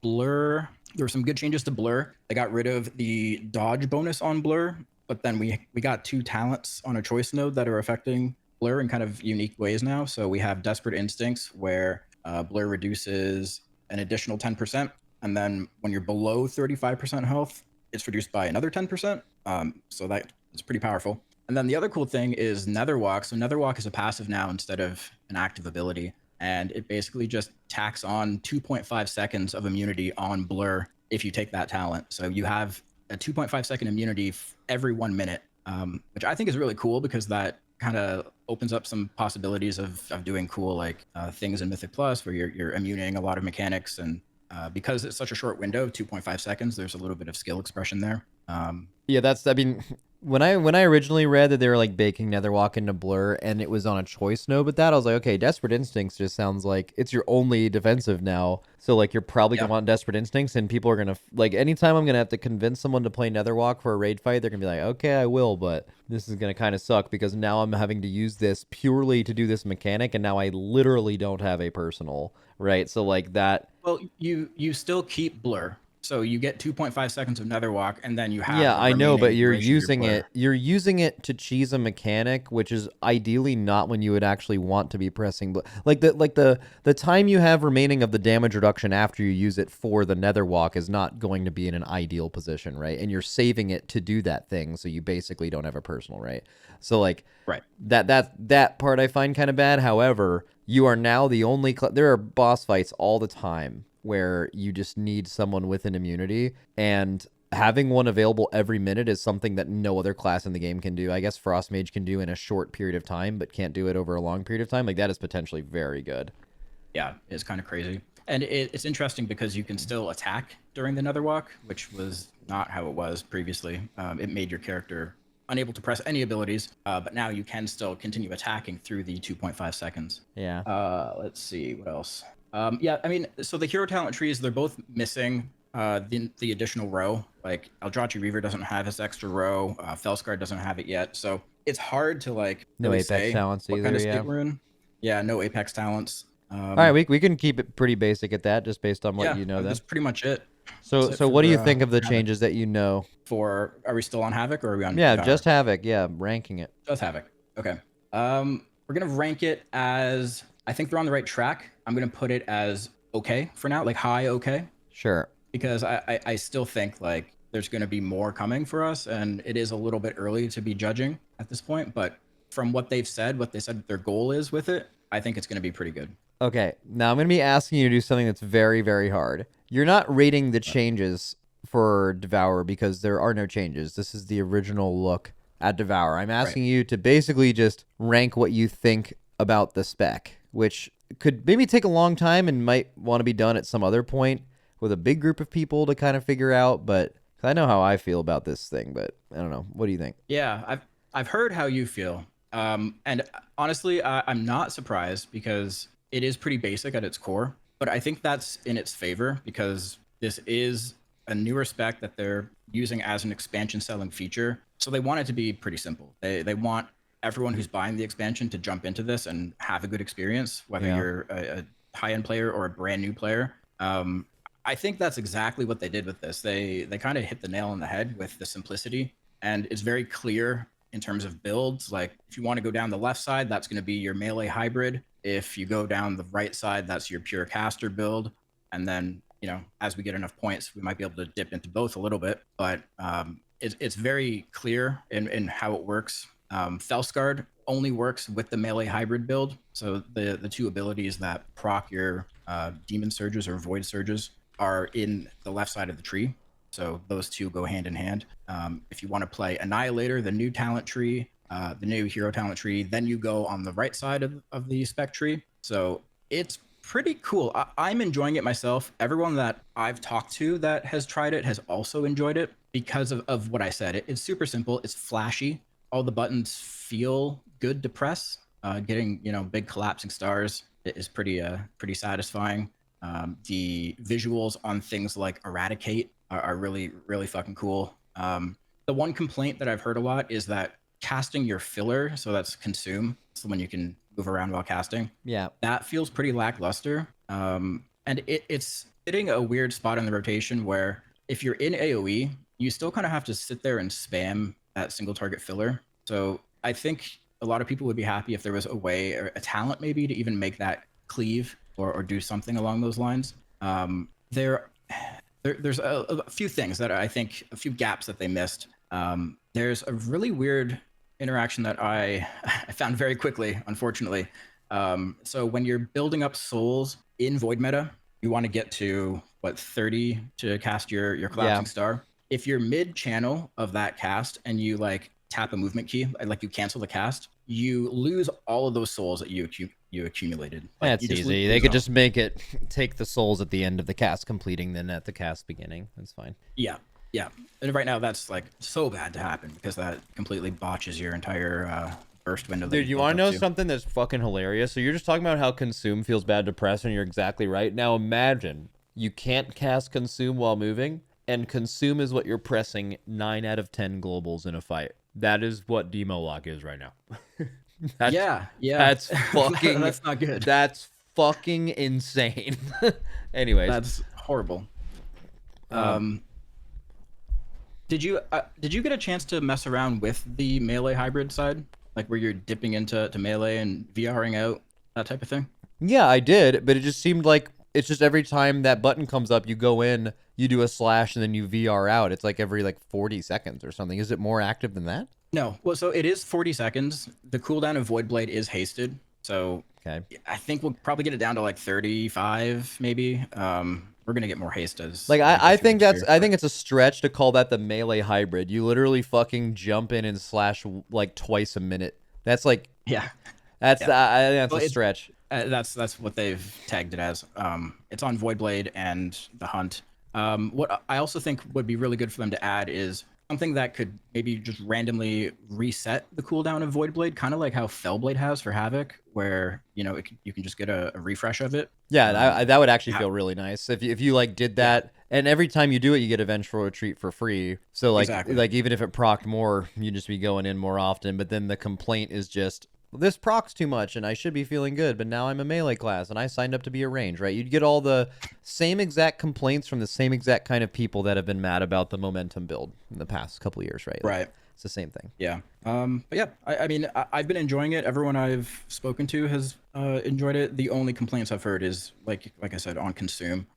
Blur, there were some good changes to Blur. They got rid of the dodge bonus on Blur, but then we got 2 talents on a choice node that are affecting Blur in kind of unique ways now. So we have Desperate Instincts, where Blur reduces an additional 10%, and then when you're below 35% health, it's reduced by another 10%. So that is pretty powerful. And then the other cool thing is Netherwalk. So Netherwalk is a passive now instead of an active ability, and it basically just tacks on 2.5 seconds of immunity on Blur if you take that talent. So you have a 2.5 second immunity every 1 minute, which I think is really cool because that kind of opens up some possibilities of doing cool things in Mythic Plus where you're immuning a lot of mechanics, and because it's such a short window, 2.5 seconds, there's a little bit of skill expression there. Yeah, When I originally read that they were like baking Netherwalk into Blur and it was on a choice node with that, I was like, okay, Desperate Instincts just sounds like it's your only defensive now. So like you're probably gonna want Desperate Instincts, and people are gonna like anytime I'm gonna have to convince someone to play Netherwalk for a raid fight, they're gonna be like, okay, I will, but this is gonna kind of suck because now I'm having to use this purely to do this mechanic, and now I literally don't have a personal, right? So like that. Well, you still keep Blur. So you get 2.5 seconds of Netherwalk, and then you have. Yeah, I know, but you're duration of your using Blur. it. You're using it to cheese a mechanic, which is ideally not when you would actually want to be pressing. Like the time you have remaining of the damage reduction after you use it for the Netherwalk is not going to be in an ideal position, right? And you're saving it to do that thing, so you basically don't have a personal, right? So like, right. That part I find kind of bad. However, you are now the only. There are boss fights all the time where you just need someone with an immunity, and having one available every minute is something that no other class in the game can do. I guess Frost Mage can do in a short period of time, but can't do it over a long period of time. Like that is potentially very good. Yeah, it's kind of crazy. And it's interesting because you can still attack during the Netherwalk, which was not how it was previously. It made your character unable to press any abilities, but now you can still continue attacking through the 2.5 seconds. Yeah. Let's see, what else? Yeah, I mean, so the hero talent trees, they're both missing the additional row. Like Eldrazi Reaver doesn't have his extra row. Felskar doesn't have it yet. So it's hard to like No really Apex say talents what either, kind of yeah. state we're in. Yeah, no Apex talents. All right, we can keep it pretty basic at that, just based on what you know. That's pretty much it. So That's it what do you for, think of the Havoc. changes that you know? Are we still on Havoc or are we on? Yeah, Devourer? just Havoc. Yeah, ranking it. Just Havoc. Okay. We're gonna rank it as. I think they're on the right track. I'm gonna put it as okay for now, like high okay. Sure. Because I still think like there's gonna be more coming for us, and it is a little bit early to be judging at this point. But from what they've said, what they said their goal is with it, I think it's gonna be pretty good. Okay, now I'm going to be asking you to do something that's very, very hard. You're not rating the changes for Devourer because there are no changes. This is the original look at Devourer. I'm asking you to basically just rank what you think about the spec, which could maybe take a long time and might want to be done at some other point with a big group of people to kind of figure out. But 'cause I know how I feel about this thing, but I don't know. What do you think? Yeah, I've heard how you feel, and honestly, I'm not surprised because it is pretty basic at its core. But I think that's in its favor because this is a newer spec that they're using as an expansion selling feature. So they want it to be pretty simple. They want everyone who's buying the expansion to jump into this and have a good experience, whether you're a high-end player or a brand new player. I think that's exactly what they did with this. They kind of hit the nail on the head with the simplicity, and it's very clear in terms of builds. Like if you want to go down the left side, that's going to be your melee hybrid. If you go down the right side, that's your pure caster build. And then, you know, as we get enough points, we might be able to dip into both a little bit. But it's very clear in how it works. Felskar only works with the melee hybrid build. So the two abilities that proc your Demon Surges or Void Surges are in the left side of the tree. So those two go hand in hand. If you want to play Annihilator, the new talent tree, the new hero talent tree, then you go on the right side of the spec tree. So it's pretty cool. I'm enjoying it myself. Everyone that I've talked to that has tried it has also enjoyed it because of what I said. It's super simple. It's flashy. All the buttons feel good to press. Getting, you know, big collapsing stars is pretty satisfying. The visuals on things like Eradicate are really, really fucking cool. The one complaint that I've heard a lot is that casting your filler, so that's Consume, it's the one you can move around while casting. Yeah. That feels pretty lackluster. And it's hitting a weird spot in the rotation where if you're in AoE, you still kind of have to sit there and spam that single target filler. So I think a lot of people would be happy if there was a way or a talent maybe to even make that cleave or do something along those lines. There's a few things that I think, a few gaps that they missed. There's a really weird interaction that I found very quickly, unfortunately. So when you're building up souls in Void meta, you want to get to, 30 to cast your collapsing star. If you're mid-channel of that cast and you like tap a movement key, like you cancel the cast, you lose all of those souls that you accumulated. Like, That's easy. They could just make it take the souls at the end of the cast completing, then at the cast beginning. That's fine. Yeah. Yeah, and right now that's like so bad to happen because that completely botches your entire burst window. Dude, you want to know something that's fucking hilarious? So you're just talking about how consume feels bad to press, and you're exactly right. Now imagine you can't cast consume while moving, and consume is what you're pressing 9 out of 10 globals in a fight. That is what demo lock is right now. Yeah. That's fucking. That's not good. That's fucking insane. Anyways, that's horrible. Did you get a chance to mess around with the melee hybrid side, like where you're dipping into melee and VRing out, that type of thing? Yeah, I did, but it just seemed like it's just every time that button comes up, you go in, you do a slash, and then you VR out. It's like every 40 seconds or something. Is it more active than that? No. Well, so it is 40 seconds. The cooldown of Void Blade is hasted, so okay. I think we'll probably get it down to like 35, maybe. We're gonna get more haste as I think it's a stretch to call that the melee hybrid. You literally fucking jump in and slash like twice a minute. That's like that's a stretch. That's what they've tagged it as. It's on Void Blade and the Hunt. What I also think would be really good for them to add is something that could maybe just randomly reset the cooldown of Void Blade, kind of like how Fellblade has for Havoc, where you can just get a refresh of it. Yeah, that would actually feel really nice if you did that, and every time you do it, you get a Vengeful Retreat for free. So even if it procced more, you'd just be going in more often. But then the complaint is just, this procs too much and I should be feeling good, but now I'm a melee class and I signed up to be a range, right? You'd get all the same exact complaints from the same exact kind of people that have been mad about the momentum build in the past couple of years, right? Right. It's the same thing. Yeah. But yeah, I mean, I've been enjoying it. Everyone I've spoken to has enjoyed it. The only complaints I've heard is like I said, on consume.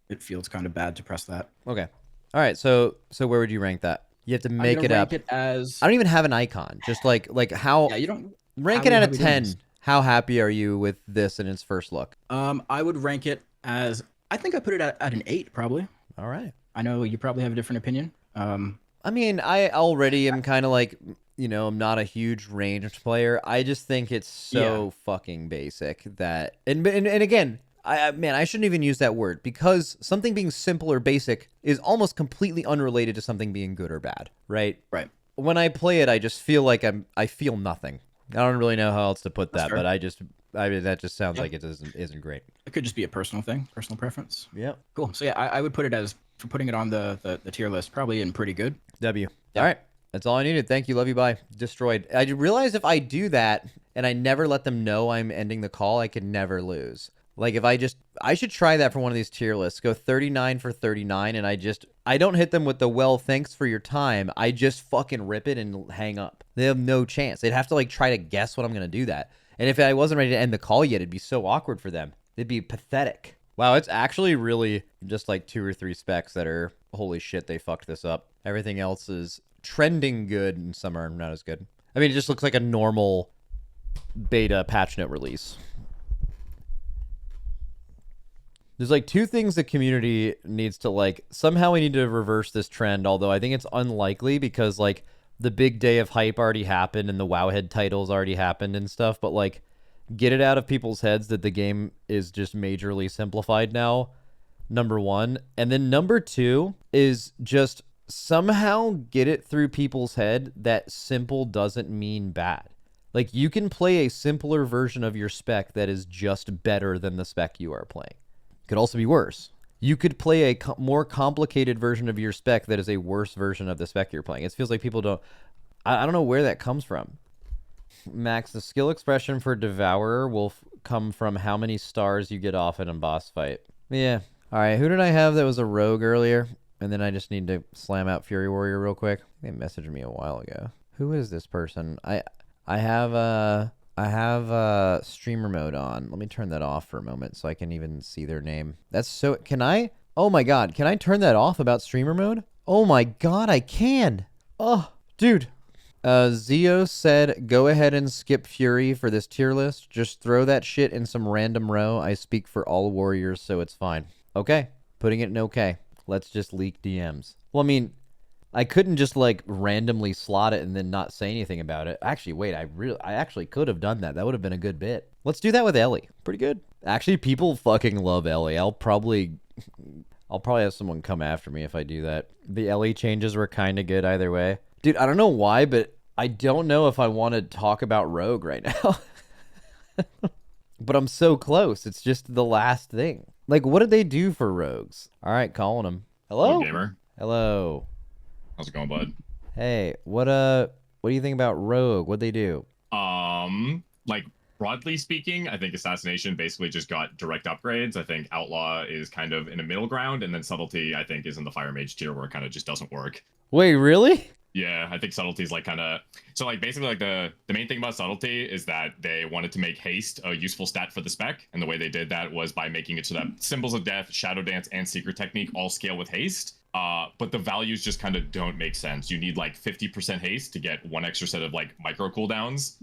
It feels kind of bad to press that. Okay. All right. So where would you rank that? You have to make it up. Rank it as... I don't even have an icon. Just like how... Yeah, you don't... Rank it out of 10. How happy are you with this in its first look? I would rank it as... I think I put it at an 8, probably. All right. I know you probably have a different opinion. I mean, I already am kind of like, I'm not a huge ranged player. I just think it's so fucking basic that... And again, I shouldn't even use that word, because something being simple or basic is almost completely unrelated to something being good or bad, right? Right. When I play it, I just feel like I feel nothing. I don't really know how else to put that, but I mean, that just sounds like it isn't great. It could just be a personal thing, personal preference. Yeah. Cool. So yeah, I would put it as, for putting it on the tier list, probably in pretty good. W. Yeah. All right. That's all I needed. Thank you. Love you. Bye. Destroyed. I realized if I do that and I never let them know I'm ending the call, I could never lose. Like if I should try that for one of these tier lists. Go 39 for 39, and I don't hit them with the thanks for your time. I just fucking rip it and hang up. They have no chance. They'd have to try to guess what I'm gonna do that. And if I wasn't ready to end the call yet, it'd be so awkward for them. It'd be pathetic. Wow, it's actually really just 2 or 3 specs that are holy shit, they fucked this up. Everything else is trending good, and some are not as good. I mean, it just looks like a normal beta patch note release. There's 2 things the community needs to somehow we need to reverse this trend, although I think it's unlikely because the big day of hype already happened and the Wowhead titles already happened and stuff, but get it out of people's heads that the game is just majorly simplified now, number 1. And then number 2 is just somehow get it through people's head that simple doesn't mean bad. You can play a simpler version of your spec that is just better than the spec you are playing. Could also be worse. You could play a more complicated version of your spec that is a worse version of the spec you're playing. It feels like people don't... I don't know where that comes from. Max, the skill expression for Devourer will come from how many stars you get off in a boss fight. Yeah. All right, who did I have that was a rogue earlier? And then I just need to slam out Fury Warrior real quick. They messaged me a while ago. Who is this person? I have streamer mode on. Let me turn that off for a moment so I can even see their name. That's so... Can I? Oh my god. Can I turn that off about streamer mode? Oh my god, I can. Oh, dude. Zio said, go ahead and skip Fury for this tier list. Just throw that shit in some random row. I speak for all warriors, so it's fine. Okay. Putting it in okay. Let's just leak DMs. Well, I mean... I couldn't just randomly slot it and then not say anything about it. Actually, wait, I actually could have done that. That would have been a good bit. Let's do that with Ellie. Pretty good. Actually, people fucking love Ellie. I'll I'll probably have someone come after me if I do that. The LE changes were kind of good either way. Dude, I don't know why, but I don't know if I want to talk about Rogue right now. But I'm so close. It's just the last thing. Like, what did they do for Rogues? All right, calling them. Hello? Gamer. Hello. How's it going, bud? Hey, what do you think about Rogue? What'd they do? Like, broadly speaking, I think Assassination basically just got direct upgrades. I think Outlaw is kind of in a middle ground, and then Subtlety, I think, is in the Fire Mage tier where it kind of just doesn't work. Wait, really? Yeah, I think Subtlety is like kind of... So, like, basically, like, the main thing about Subtlety is that they wanted to make Haste a useful stat for the spec, and the way they did that was by making it so that Symbols of Death, Shadow Dance, and Secret Technique all scale with Haste. But the values just kind of don't make sense. You need, like, 50% Haste to get one extra set of, like, micro cooldowns,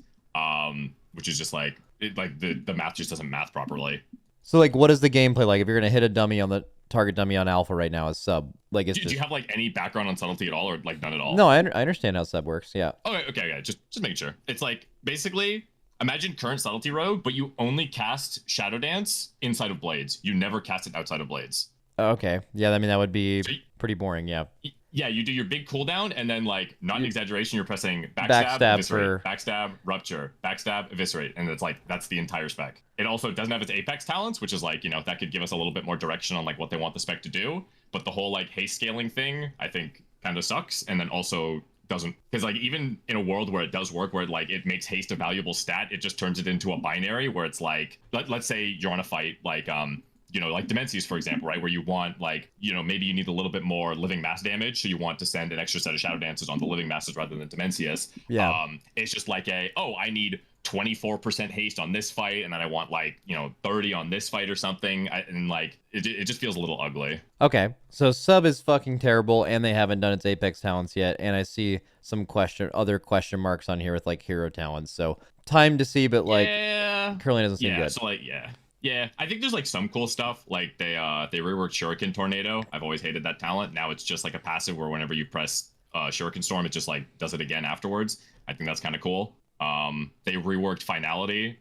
which is just, like... the math just doesn't math properly. So, like, what is the gameplay like? If you're going to hit a dummy on the... target dummy on alpha right now is sub. Like, it's do you have like any background on subtlety at all, or like none at all? No, I understand how sub works. Yeah. Okay. Just making sure. It's like basically imagine current subtlety rogue, but you only cast Shadow Dance inside of Blades. You never cast it outside of Blades. Okay. Yeah, I mean that would be pretty boring. Yeah. Yeah, you do your big cooldown, and then like not an exaggeration, you're pressing backstab, eviscerate, backstab, rupture, backstab, eviscerate, and it's like that's the entire spec. It also doesn't have its apex talents, which is like, you know, that could give us a little bit more direction on like what they want the spec to do. But the whole like haste scaling thing, I think, kind of sucks, and then also doesn't, because like even in a world where it does work, where like it makes haste a valuable stat, it just turns it into a binary where it's like, let's say you're on a fight like you know, like Dimensius, for example, right? Where you want, like, you know, maybe you need a little bit more living mass damage, so you want to send an extra set of Shadow Dances on the living masses rather than Dimensius. Yeah. It's just like I need 24% haste on this fight, and then I want, like, you know, 30 on this fight or something. And, like, it just feels a little ugly. Okay. So sub is fucking terrible, and they haven't done its apex talents yet. And I see some other question marks on here with, like, hero talents. So time to see, but, like, currently doesn't seem good. So, like, yeah, I think there's like some cool stuff. Like they reworked Shuriken Tornado. I've always hated that talent. Now it's just like a passive where whenever you press Shuriken Storm, it just like does it again afterwards. I think that's kind of cool. They reworked Finality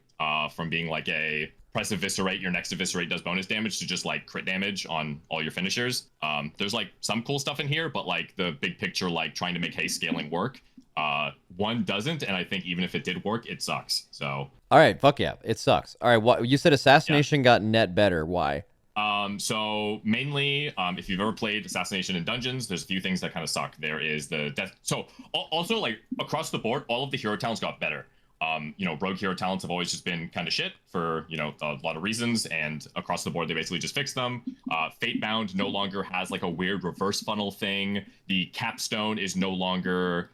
from being like a press Eviscerate, your next Eviscerate does bonus damage, to just like crit damage on all your finishers. There's like some cool stuff in here, but like the big picture, like trying to make haste scaling work, one doesn't, and I think even if it did work, it sucks. So all right, fuck yeah, it sucks. All right, what you said, Assassination got net better. Why? So mainly, if you've ever played Assassination in dungeons, there's a few things that kind of suck. There is the death. So also like across the board, all of the hero talents got better. You know, rogue hero talents have always just been kind of shit for, you know, a lot of reasons, and across the board they basically just fixed them. Fatebound no longer has like a weird reverse funnel thing. The capstone is no longer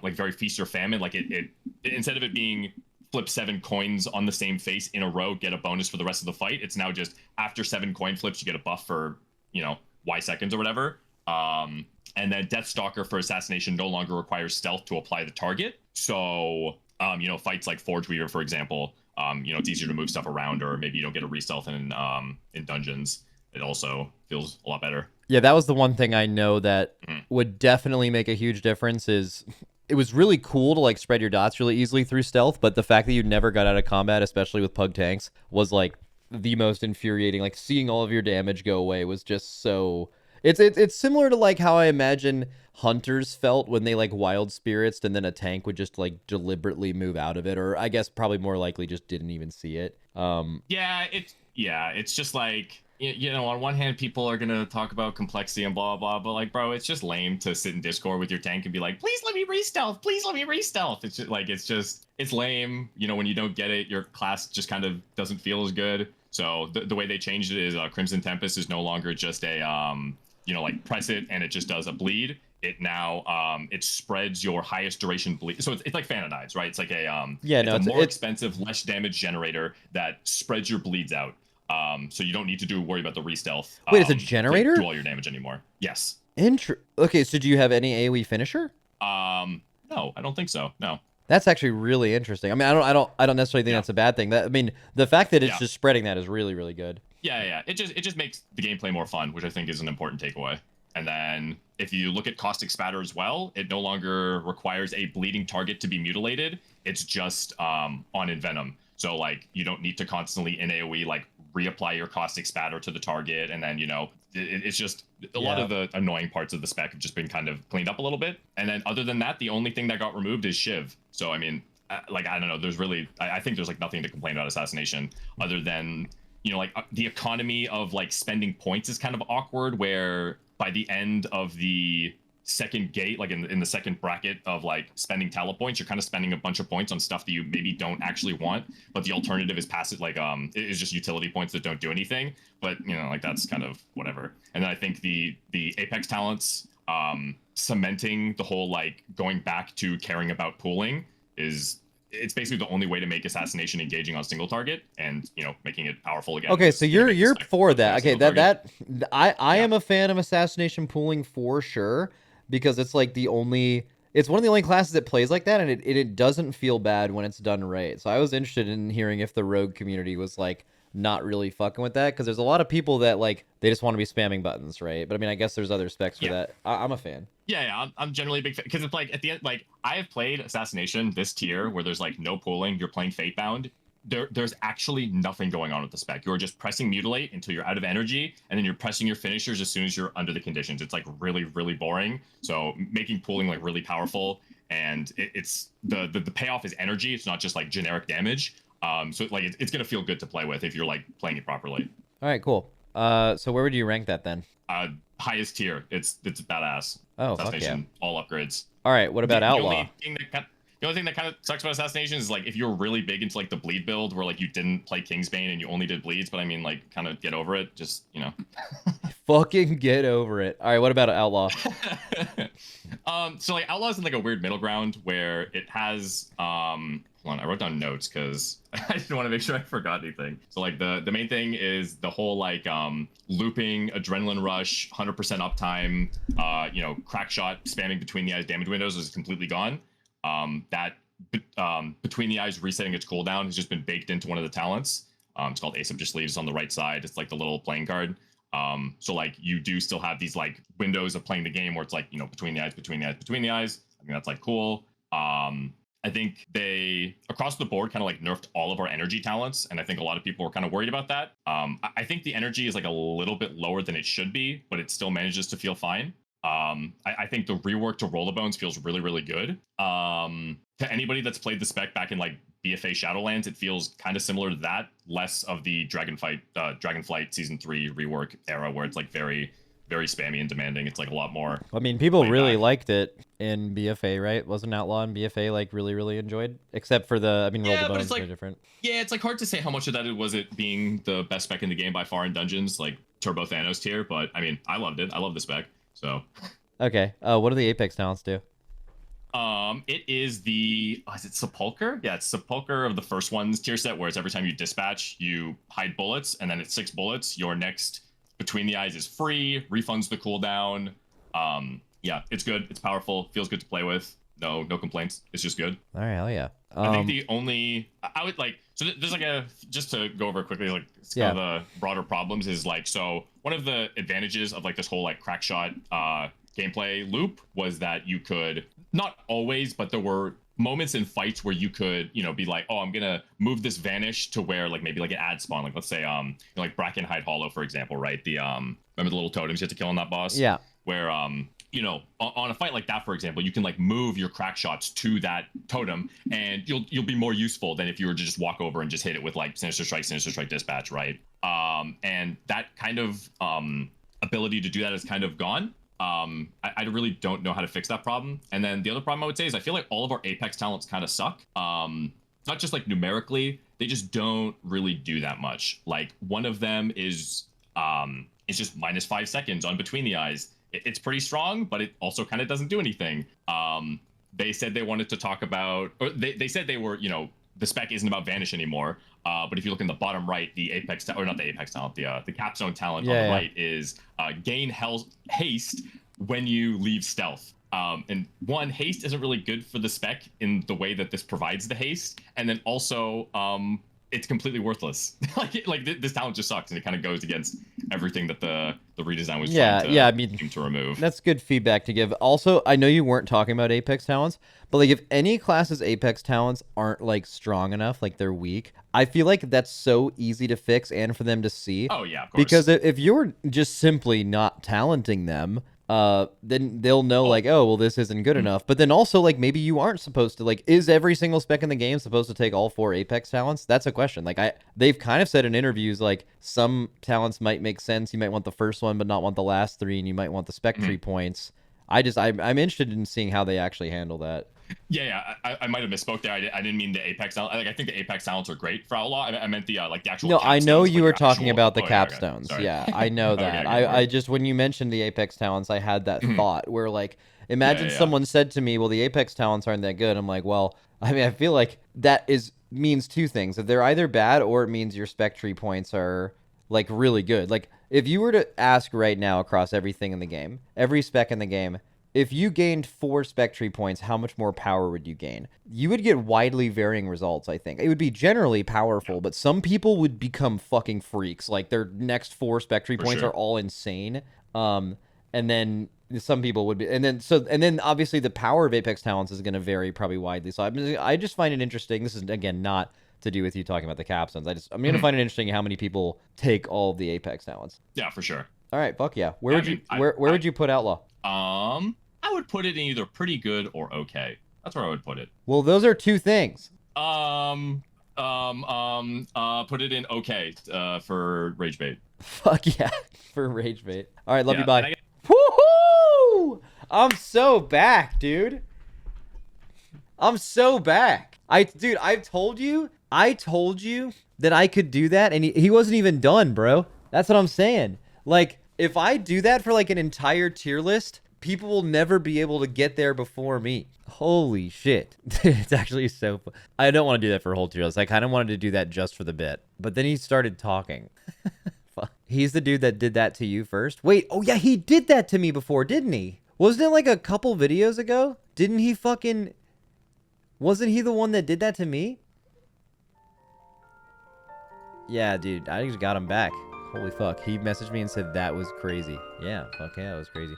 like very feast or famine. Like it instead of it being flip 7 coins on the same face in a row, get a bonus for the rest of the fight, it's now just after 7 coin flips you get a buff for, you know, Y seconds or whatever. And then Deathstalker for Assassination no longer requires stealth to apply the target. So you know, fights like Forge Weaver, for example, you know, it's easier to move stuff around, or maybe you don't get a re-stealth in dungeons. It also feels a lot better. Yeah, that was the one thing I know that would definitely make a huge difference. Is it was really cool to like spread your dots really easily through stealth, but the fact that you never got out of combat, especially with pug tanks, was like the most infuriating. Like seeing all of your damage go away was just so. It's similar to like how I imagine hunters felt when they like wild spirits, and then a tank would just like deliberately move out of it, or I guess probably more likely just didn't even see it. It's just like, you know, on one hand people are gonna talk about complexity and blah blah, but like, bro, it's just lame to sit in Discord with your tank and be like, please let me re-stealth, please let me re-stealth. It's just like, it's lame. You know, when you don't get it, your class just kind of doesn't feel as good. So the way they changed it is Crimson Tempest is no longer just a you know, like press it and it just does a bleed. It now it spreads your highest duration bleed. So it's like Fanatides, right? It's like a it's a more expensive, less damage generator that spreads your bleeds out. So you don't need to worry about the re-stealth. Wait, it's a generator? Do all your damage anymore. Yes. Okay, so do you have any AoE finisher? No, I don't think so. No. That's actually really interesting. I mean, I don't necessarily think that's a bad thing. I mean, the fact that it's just spreading that is really, really good. Yeah. It just makes the gameplay more fun, which I think is an important takeaway. And then if you look at Caustic Spatter as well, it no longer requires a bleeding target to be mutilated. It's just on Envenom. So like you don't need to constantly in AoE like reapply your caustic spatter to the target, and then it's just a lot of the annoying parts of the spec have just been kind of cleaned up a little bit. And then other than that, the only thing that got removed is Shiv. So I mean, like, I don't know, there's really, I think there's like nothing to complain about Assassination other than, like the economy of like spending points is kind of awkward, where by the end of the second gate, like in the second bracket of like spending talent points, you're kind of spending a bunch of points on stuff that you maybe don't actually want, but the alternative is passive, like is just utility points that don't do anything. But like that's kind of whatever. And then I think the Apex talents cementing the whole like going back to caring about pooling it's basically the only way to make Assassination engaging on single target and making it powerful again. Okay, so you're for that. Okay, I am a fan of Assassination pooling for sure, because it's like it's one of the only classes that plays like that, and it doesn't feel bad when it's done right. So I was interested in hearing if the rogue community was like not really fucking with that, because there's a lot of people that like they just want to be spamming buttons, right? But I mean, I guess there's other specs for that. I'm a fan. Yeah, I'm generally a big fan, because it's like at the end, like I have played Assassination this tier where there's like no pooling, you're playing Fatebound. There's actually nothing going on with the spec. You're just pressing Mutilate until you're out of energy, and then you're pressing your finishers as soon as you're under the conditions. It's like really, really boring. So making pooling like really powerful, and it's the payoff is energy. It's not just like generic damage. So like it's gonna feel good to play with if you're like playing it properly. All right, cool. So where would you rank that then? Highest tier. It's badass. Oh, Assassination, fuck yeah. all upgrades. All right, what about Outlaw? The only thing that kind of sucks about Assassination is like if you're really big into like the bleed build where like you didn't play Kingsbane and you only did bleeds, but I mean like kind of get over it. Just Fucking get over it. All right, what about Outlaw? So like Outlaw's in like a weird middle ground where it has hold on, I wrote down notes because I didn't want to make sure I forgot anything. So like the main thing is the whole like looping, adrenaline rush, 100% uptime, crack shot, spamming between the eyes damage windows is completely gone. Between the eyes resetting its cooldown has just been baked into one of the talents. It's called Ace of Just Leaves on the right side. It's like the little playing card. So like you do still have these like windows of playing the game where it's like, between the eyes. I think that's like cool. I think they across the board kind of like nerfed all of our energy talents, and I think a lot of people were kind of worried about that. I think the energy is like a little bit lower than it should be, but it still manages to feel fine. I think the rework to Rollabones feels really, really good. To anybody that's played the spec back in like BFA Shadowlands, it feels kind of similar to that, less of the Dragonflight Season 3 rework era where it's like very, very spammy and demanding. It's like a lot more. I mean, people really liked it in BFA, right? Wasn't Outlaw in BFA like really, really enjoyed? Except for Rollabones are different. Yeah, it's like hard to say how much of that was it being the best spec in the game by far in Dungeons, like Turbo Thanos tier, but I mean, I loved it. I love the spec. So okay, what do the Apex talents do? It is is it Sepulcher? Yeah, it's Sepulcher of the first one's tier set, where it's every time you dispatch, you hide bullets, and then it's 6 bullets. Your next Between the Eyes is free, refunds the cooldown. Yeah, it's good. It's powerful. Feels good to play with. No complaints. It's just good. All right, hell yeah. I think the only I would like there's like just to go over quickly like kind of the broader problems is like, so one of the advantages of like this whole like crack shot gameplay loop was that you could, not always, but there were moments in fights where you could be like, oh, I'm gonna move this vanish to where like maybe like an ad spawn, like let's say like Brackenhide Hollow, for example, right? The remember the little totems you had to kill on that boss? Yeah. Where on a fight like that, for example, you can like move your crack shots to that totem, and you'll be more useful than if you were to just walk over and just hit it with like Sinister Strike Dispatch, right? And that kind of ability to do that is kind of gone. I really don't know how to fix that problem. And then the other problem I would say is I feel like all of our Apex talents kind of suck. Not just like numerically, they just don't really do that much. Like one of them is just -5 seconds on Between the Eyes. It's pretty strong, but it also kind of doesn't do anything. They said they wanted to talk about, or they said they were, the spec isn't about Vanish anymore. But if you look in the bottom right, the Apex, or not the Apex talent, the Capstone talent on the right is gain haste when you leave stealth. And one, haste isn't really good for the spec in the way that this provides the haste. And then also, it's completely worthless. This talent just sucks, and it kind of goes against everything that the redesign was trying to, I mean, aim to remove. That's good feedback to give. Also, I know you weren't talking about Apex talents, but like if any class's Apex talents aren't like strong enough, like they're weak, I feel like that's so easy to fix and for them to see. Oh yeah, of course. Because if you're just simply not talenting them, then they'll know like, oh, well, this isn't good enough. But then also like maybe you aren't supposed to like, is every single spec in the game supposed to take all 4 Apex talents? That's a question. Like they've kind of said in interviews like some talents might make sense. You might want the first one, but not want the last 3, and you might want the spec tree points. I'm interested in seeing how they actually handle that. Yeah, I might have misspoke there. I didn't mean the Apex talent. Like I think the Apex talents are great for Outlaw. I meant the like the actual. No, I know capstones, you like were the talking actual- about the okay, capstones. sorry. Yeah, I know that. Okay, I just when you mentioned the Apex talents, I had that thought where like imagine Yeah. someone said to me, "Well, the Apex talents aren't that good." I'm like, "Well, I mean, I feel like that means 2 things. If they're either bad or it means your spec tree points are like really good. Like if you were to ask right now across everything in the game, every spec in the game, if you gained 4 spec tree points, how much more power would you gain? You would get widely varying results, I think. It would be generally powerful, but some people would become fucking freaks. Like their next 4 spec tree points sure. are all insane. And then some people would be, and then obviously the power of Apex talents is going to vary probably widely. So I just find it interesting. This is again not to do with you talking about the capstones. I'm going to find it interesting how many people take all of the Apex talents. Yeah, for sure. All right, fuck yeah. Where would you put Outlaw? I would put it in either pretty good or okay. That's where I would put it. Well, those are 2 things. Put it in okay for Rage Bait. Fuck yeah, for Rage Bait. All right, love Yeah, you, bye. Woohoo! I'm so back, dude. I'm so back. I told you that I could do that, and he wasn't even done, bro. That's what I'm saying. Like, if I do that for like an entire tier list, people will never be able to get there before me. Holy shit. It's actually so fun. I don't want to do that for a whole tier list. I kind of wanted to do that just for the bit. But then he started talking. Fuck. He's the dude that did that to you first? Wait, oh yeah, he did that to me before, didn't he? Wasn't it like a couple videos ago? Didn't he fucking... Wasn't he the one that did that to me? Yeah, dude, I just got him back. Holy fuck. He messaged me and said that was crazy. Yeah, fuck yeah, that was crazy.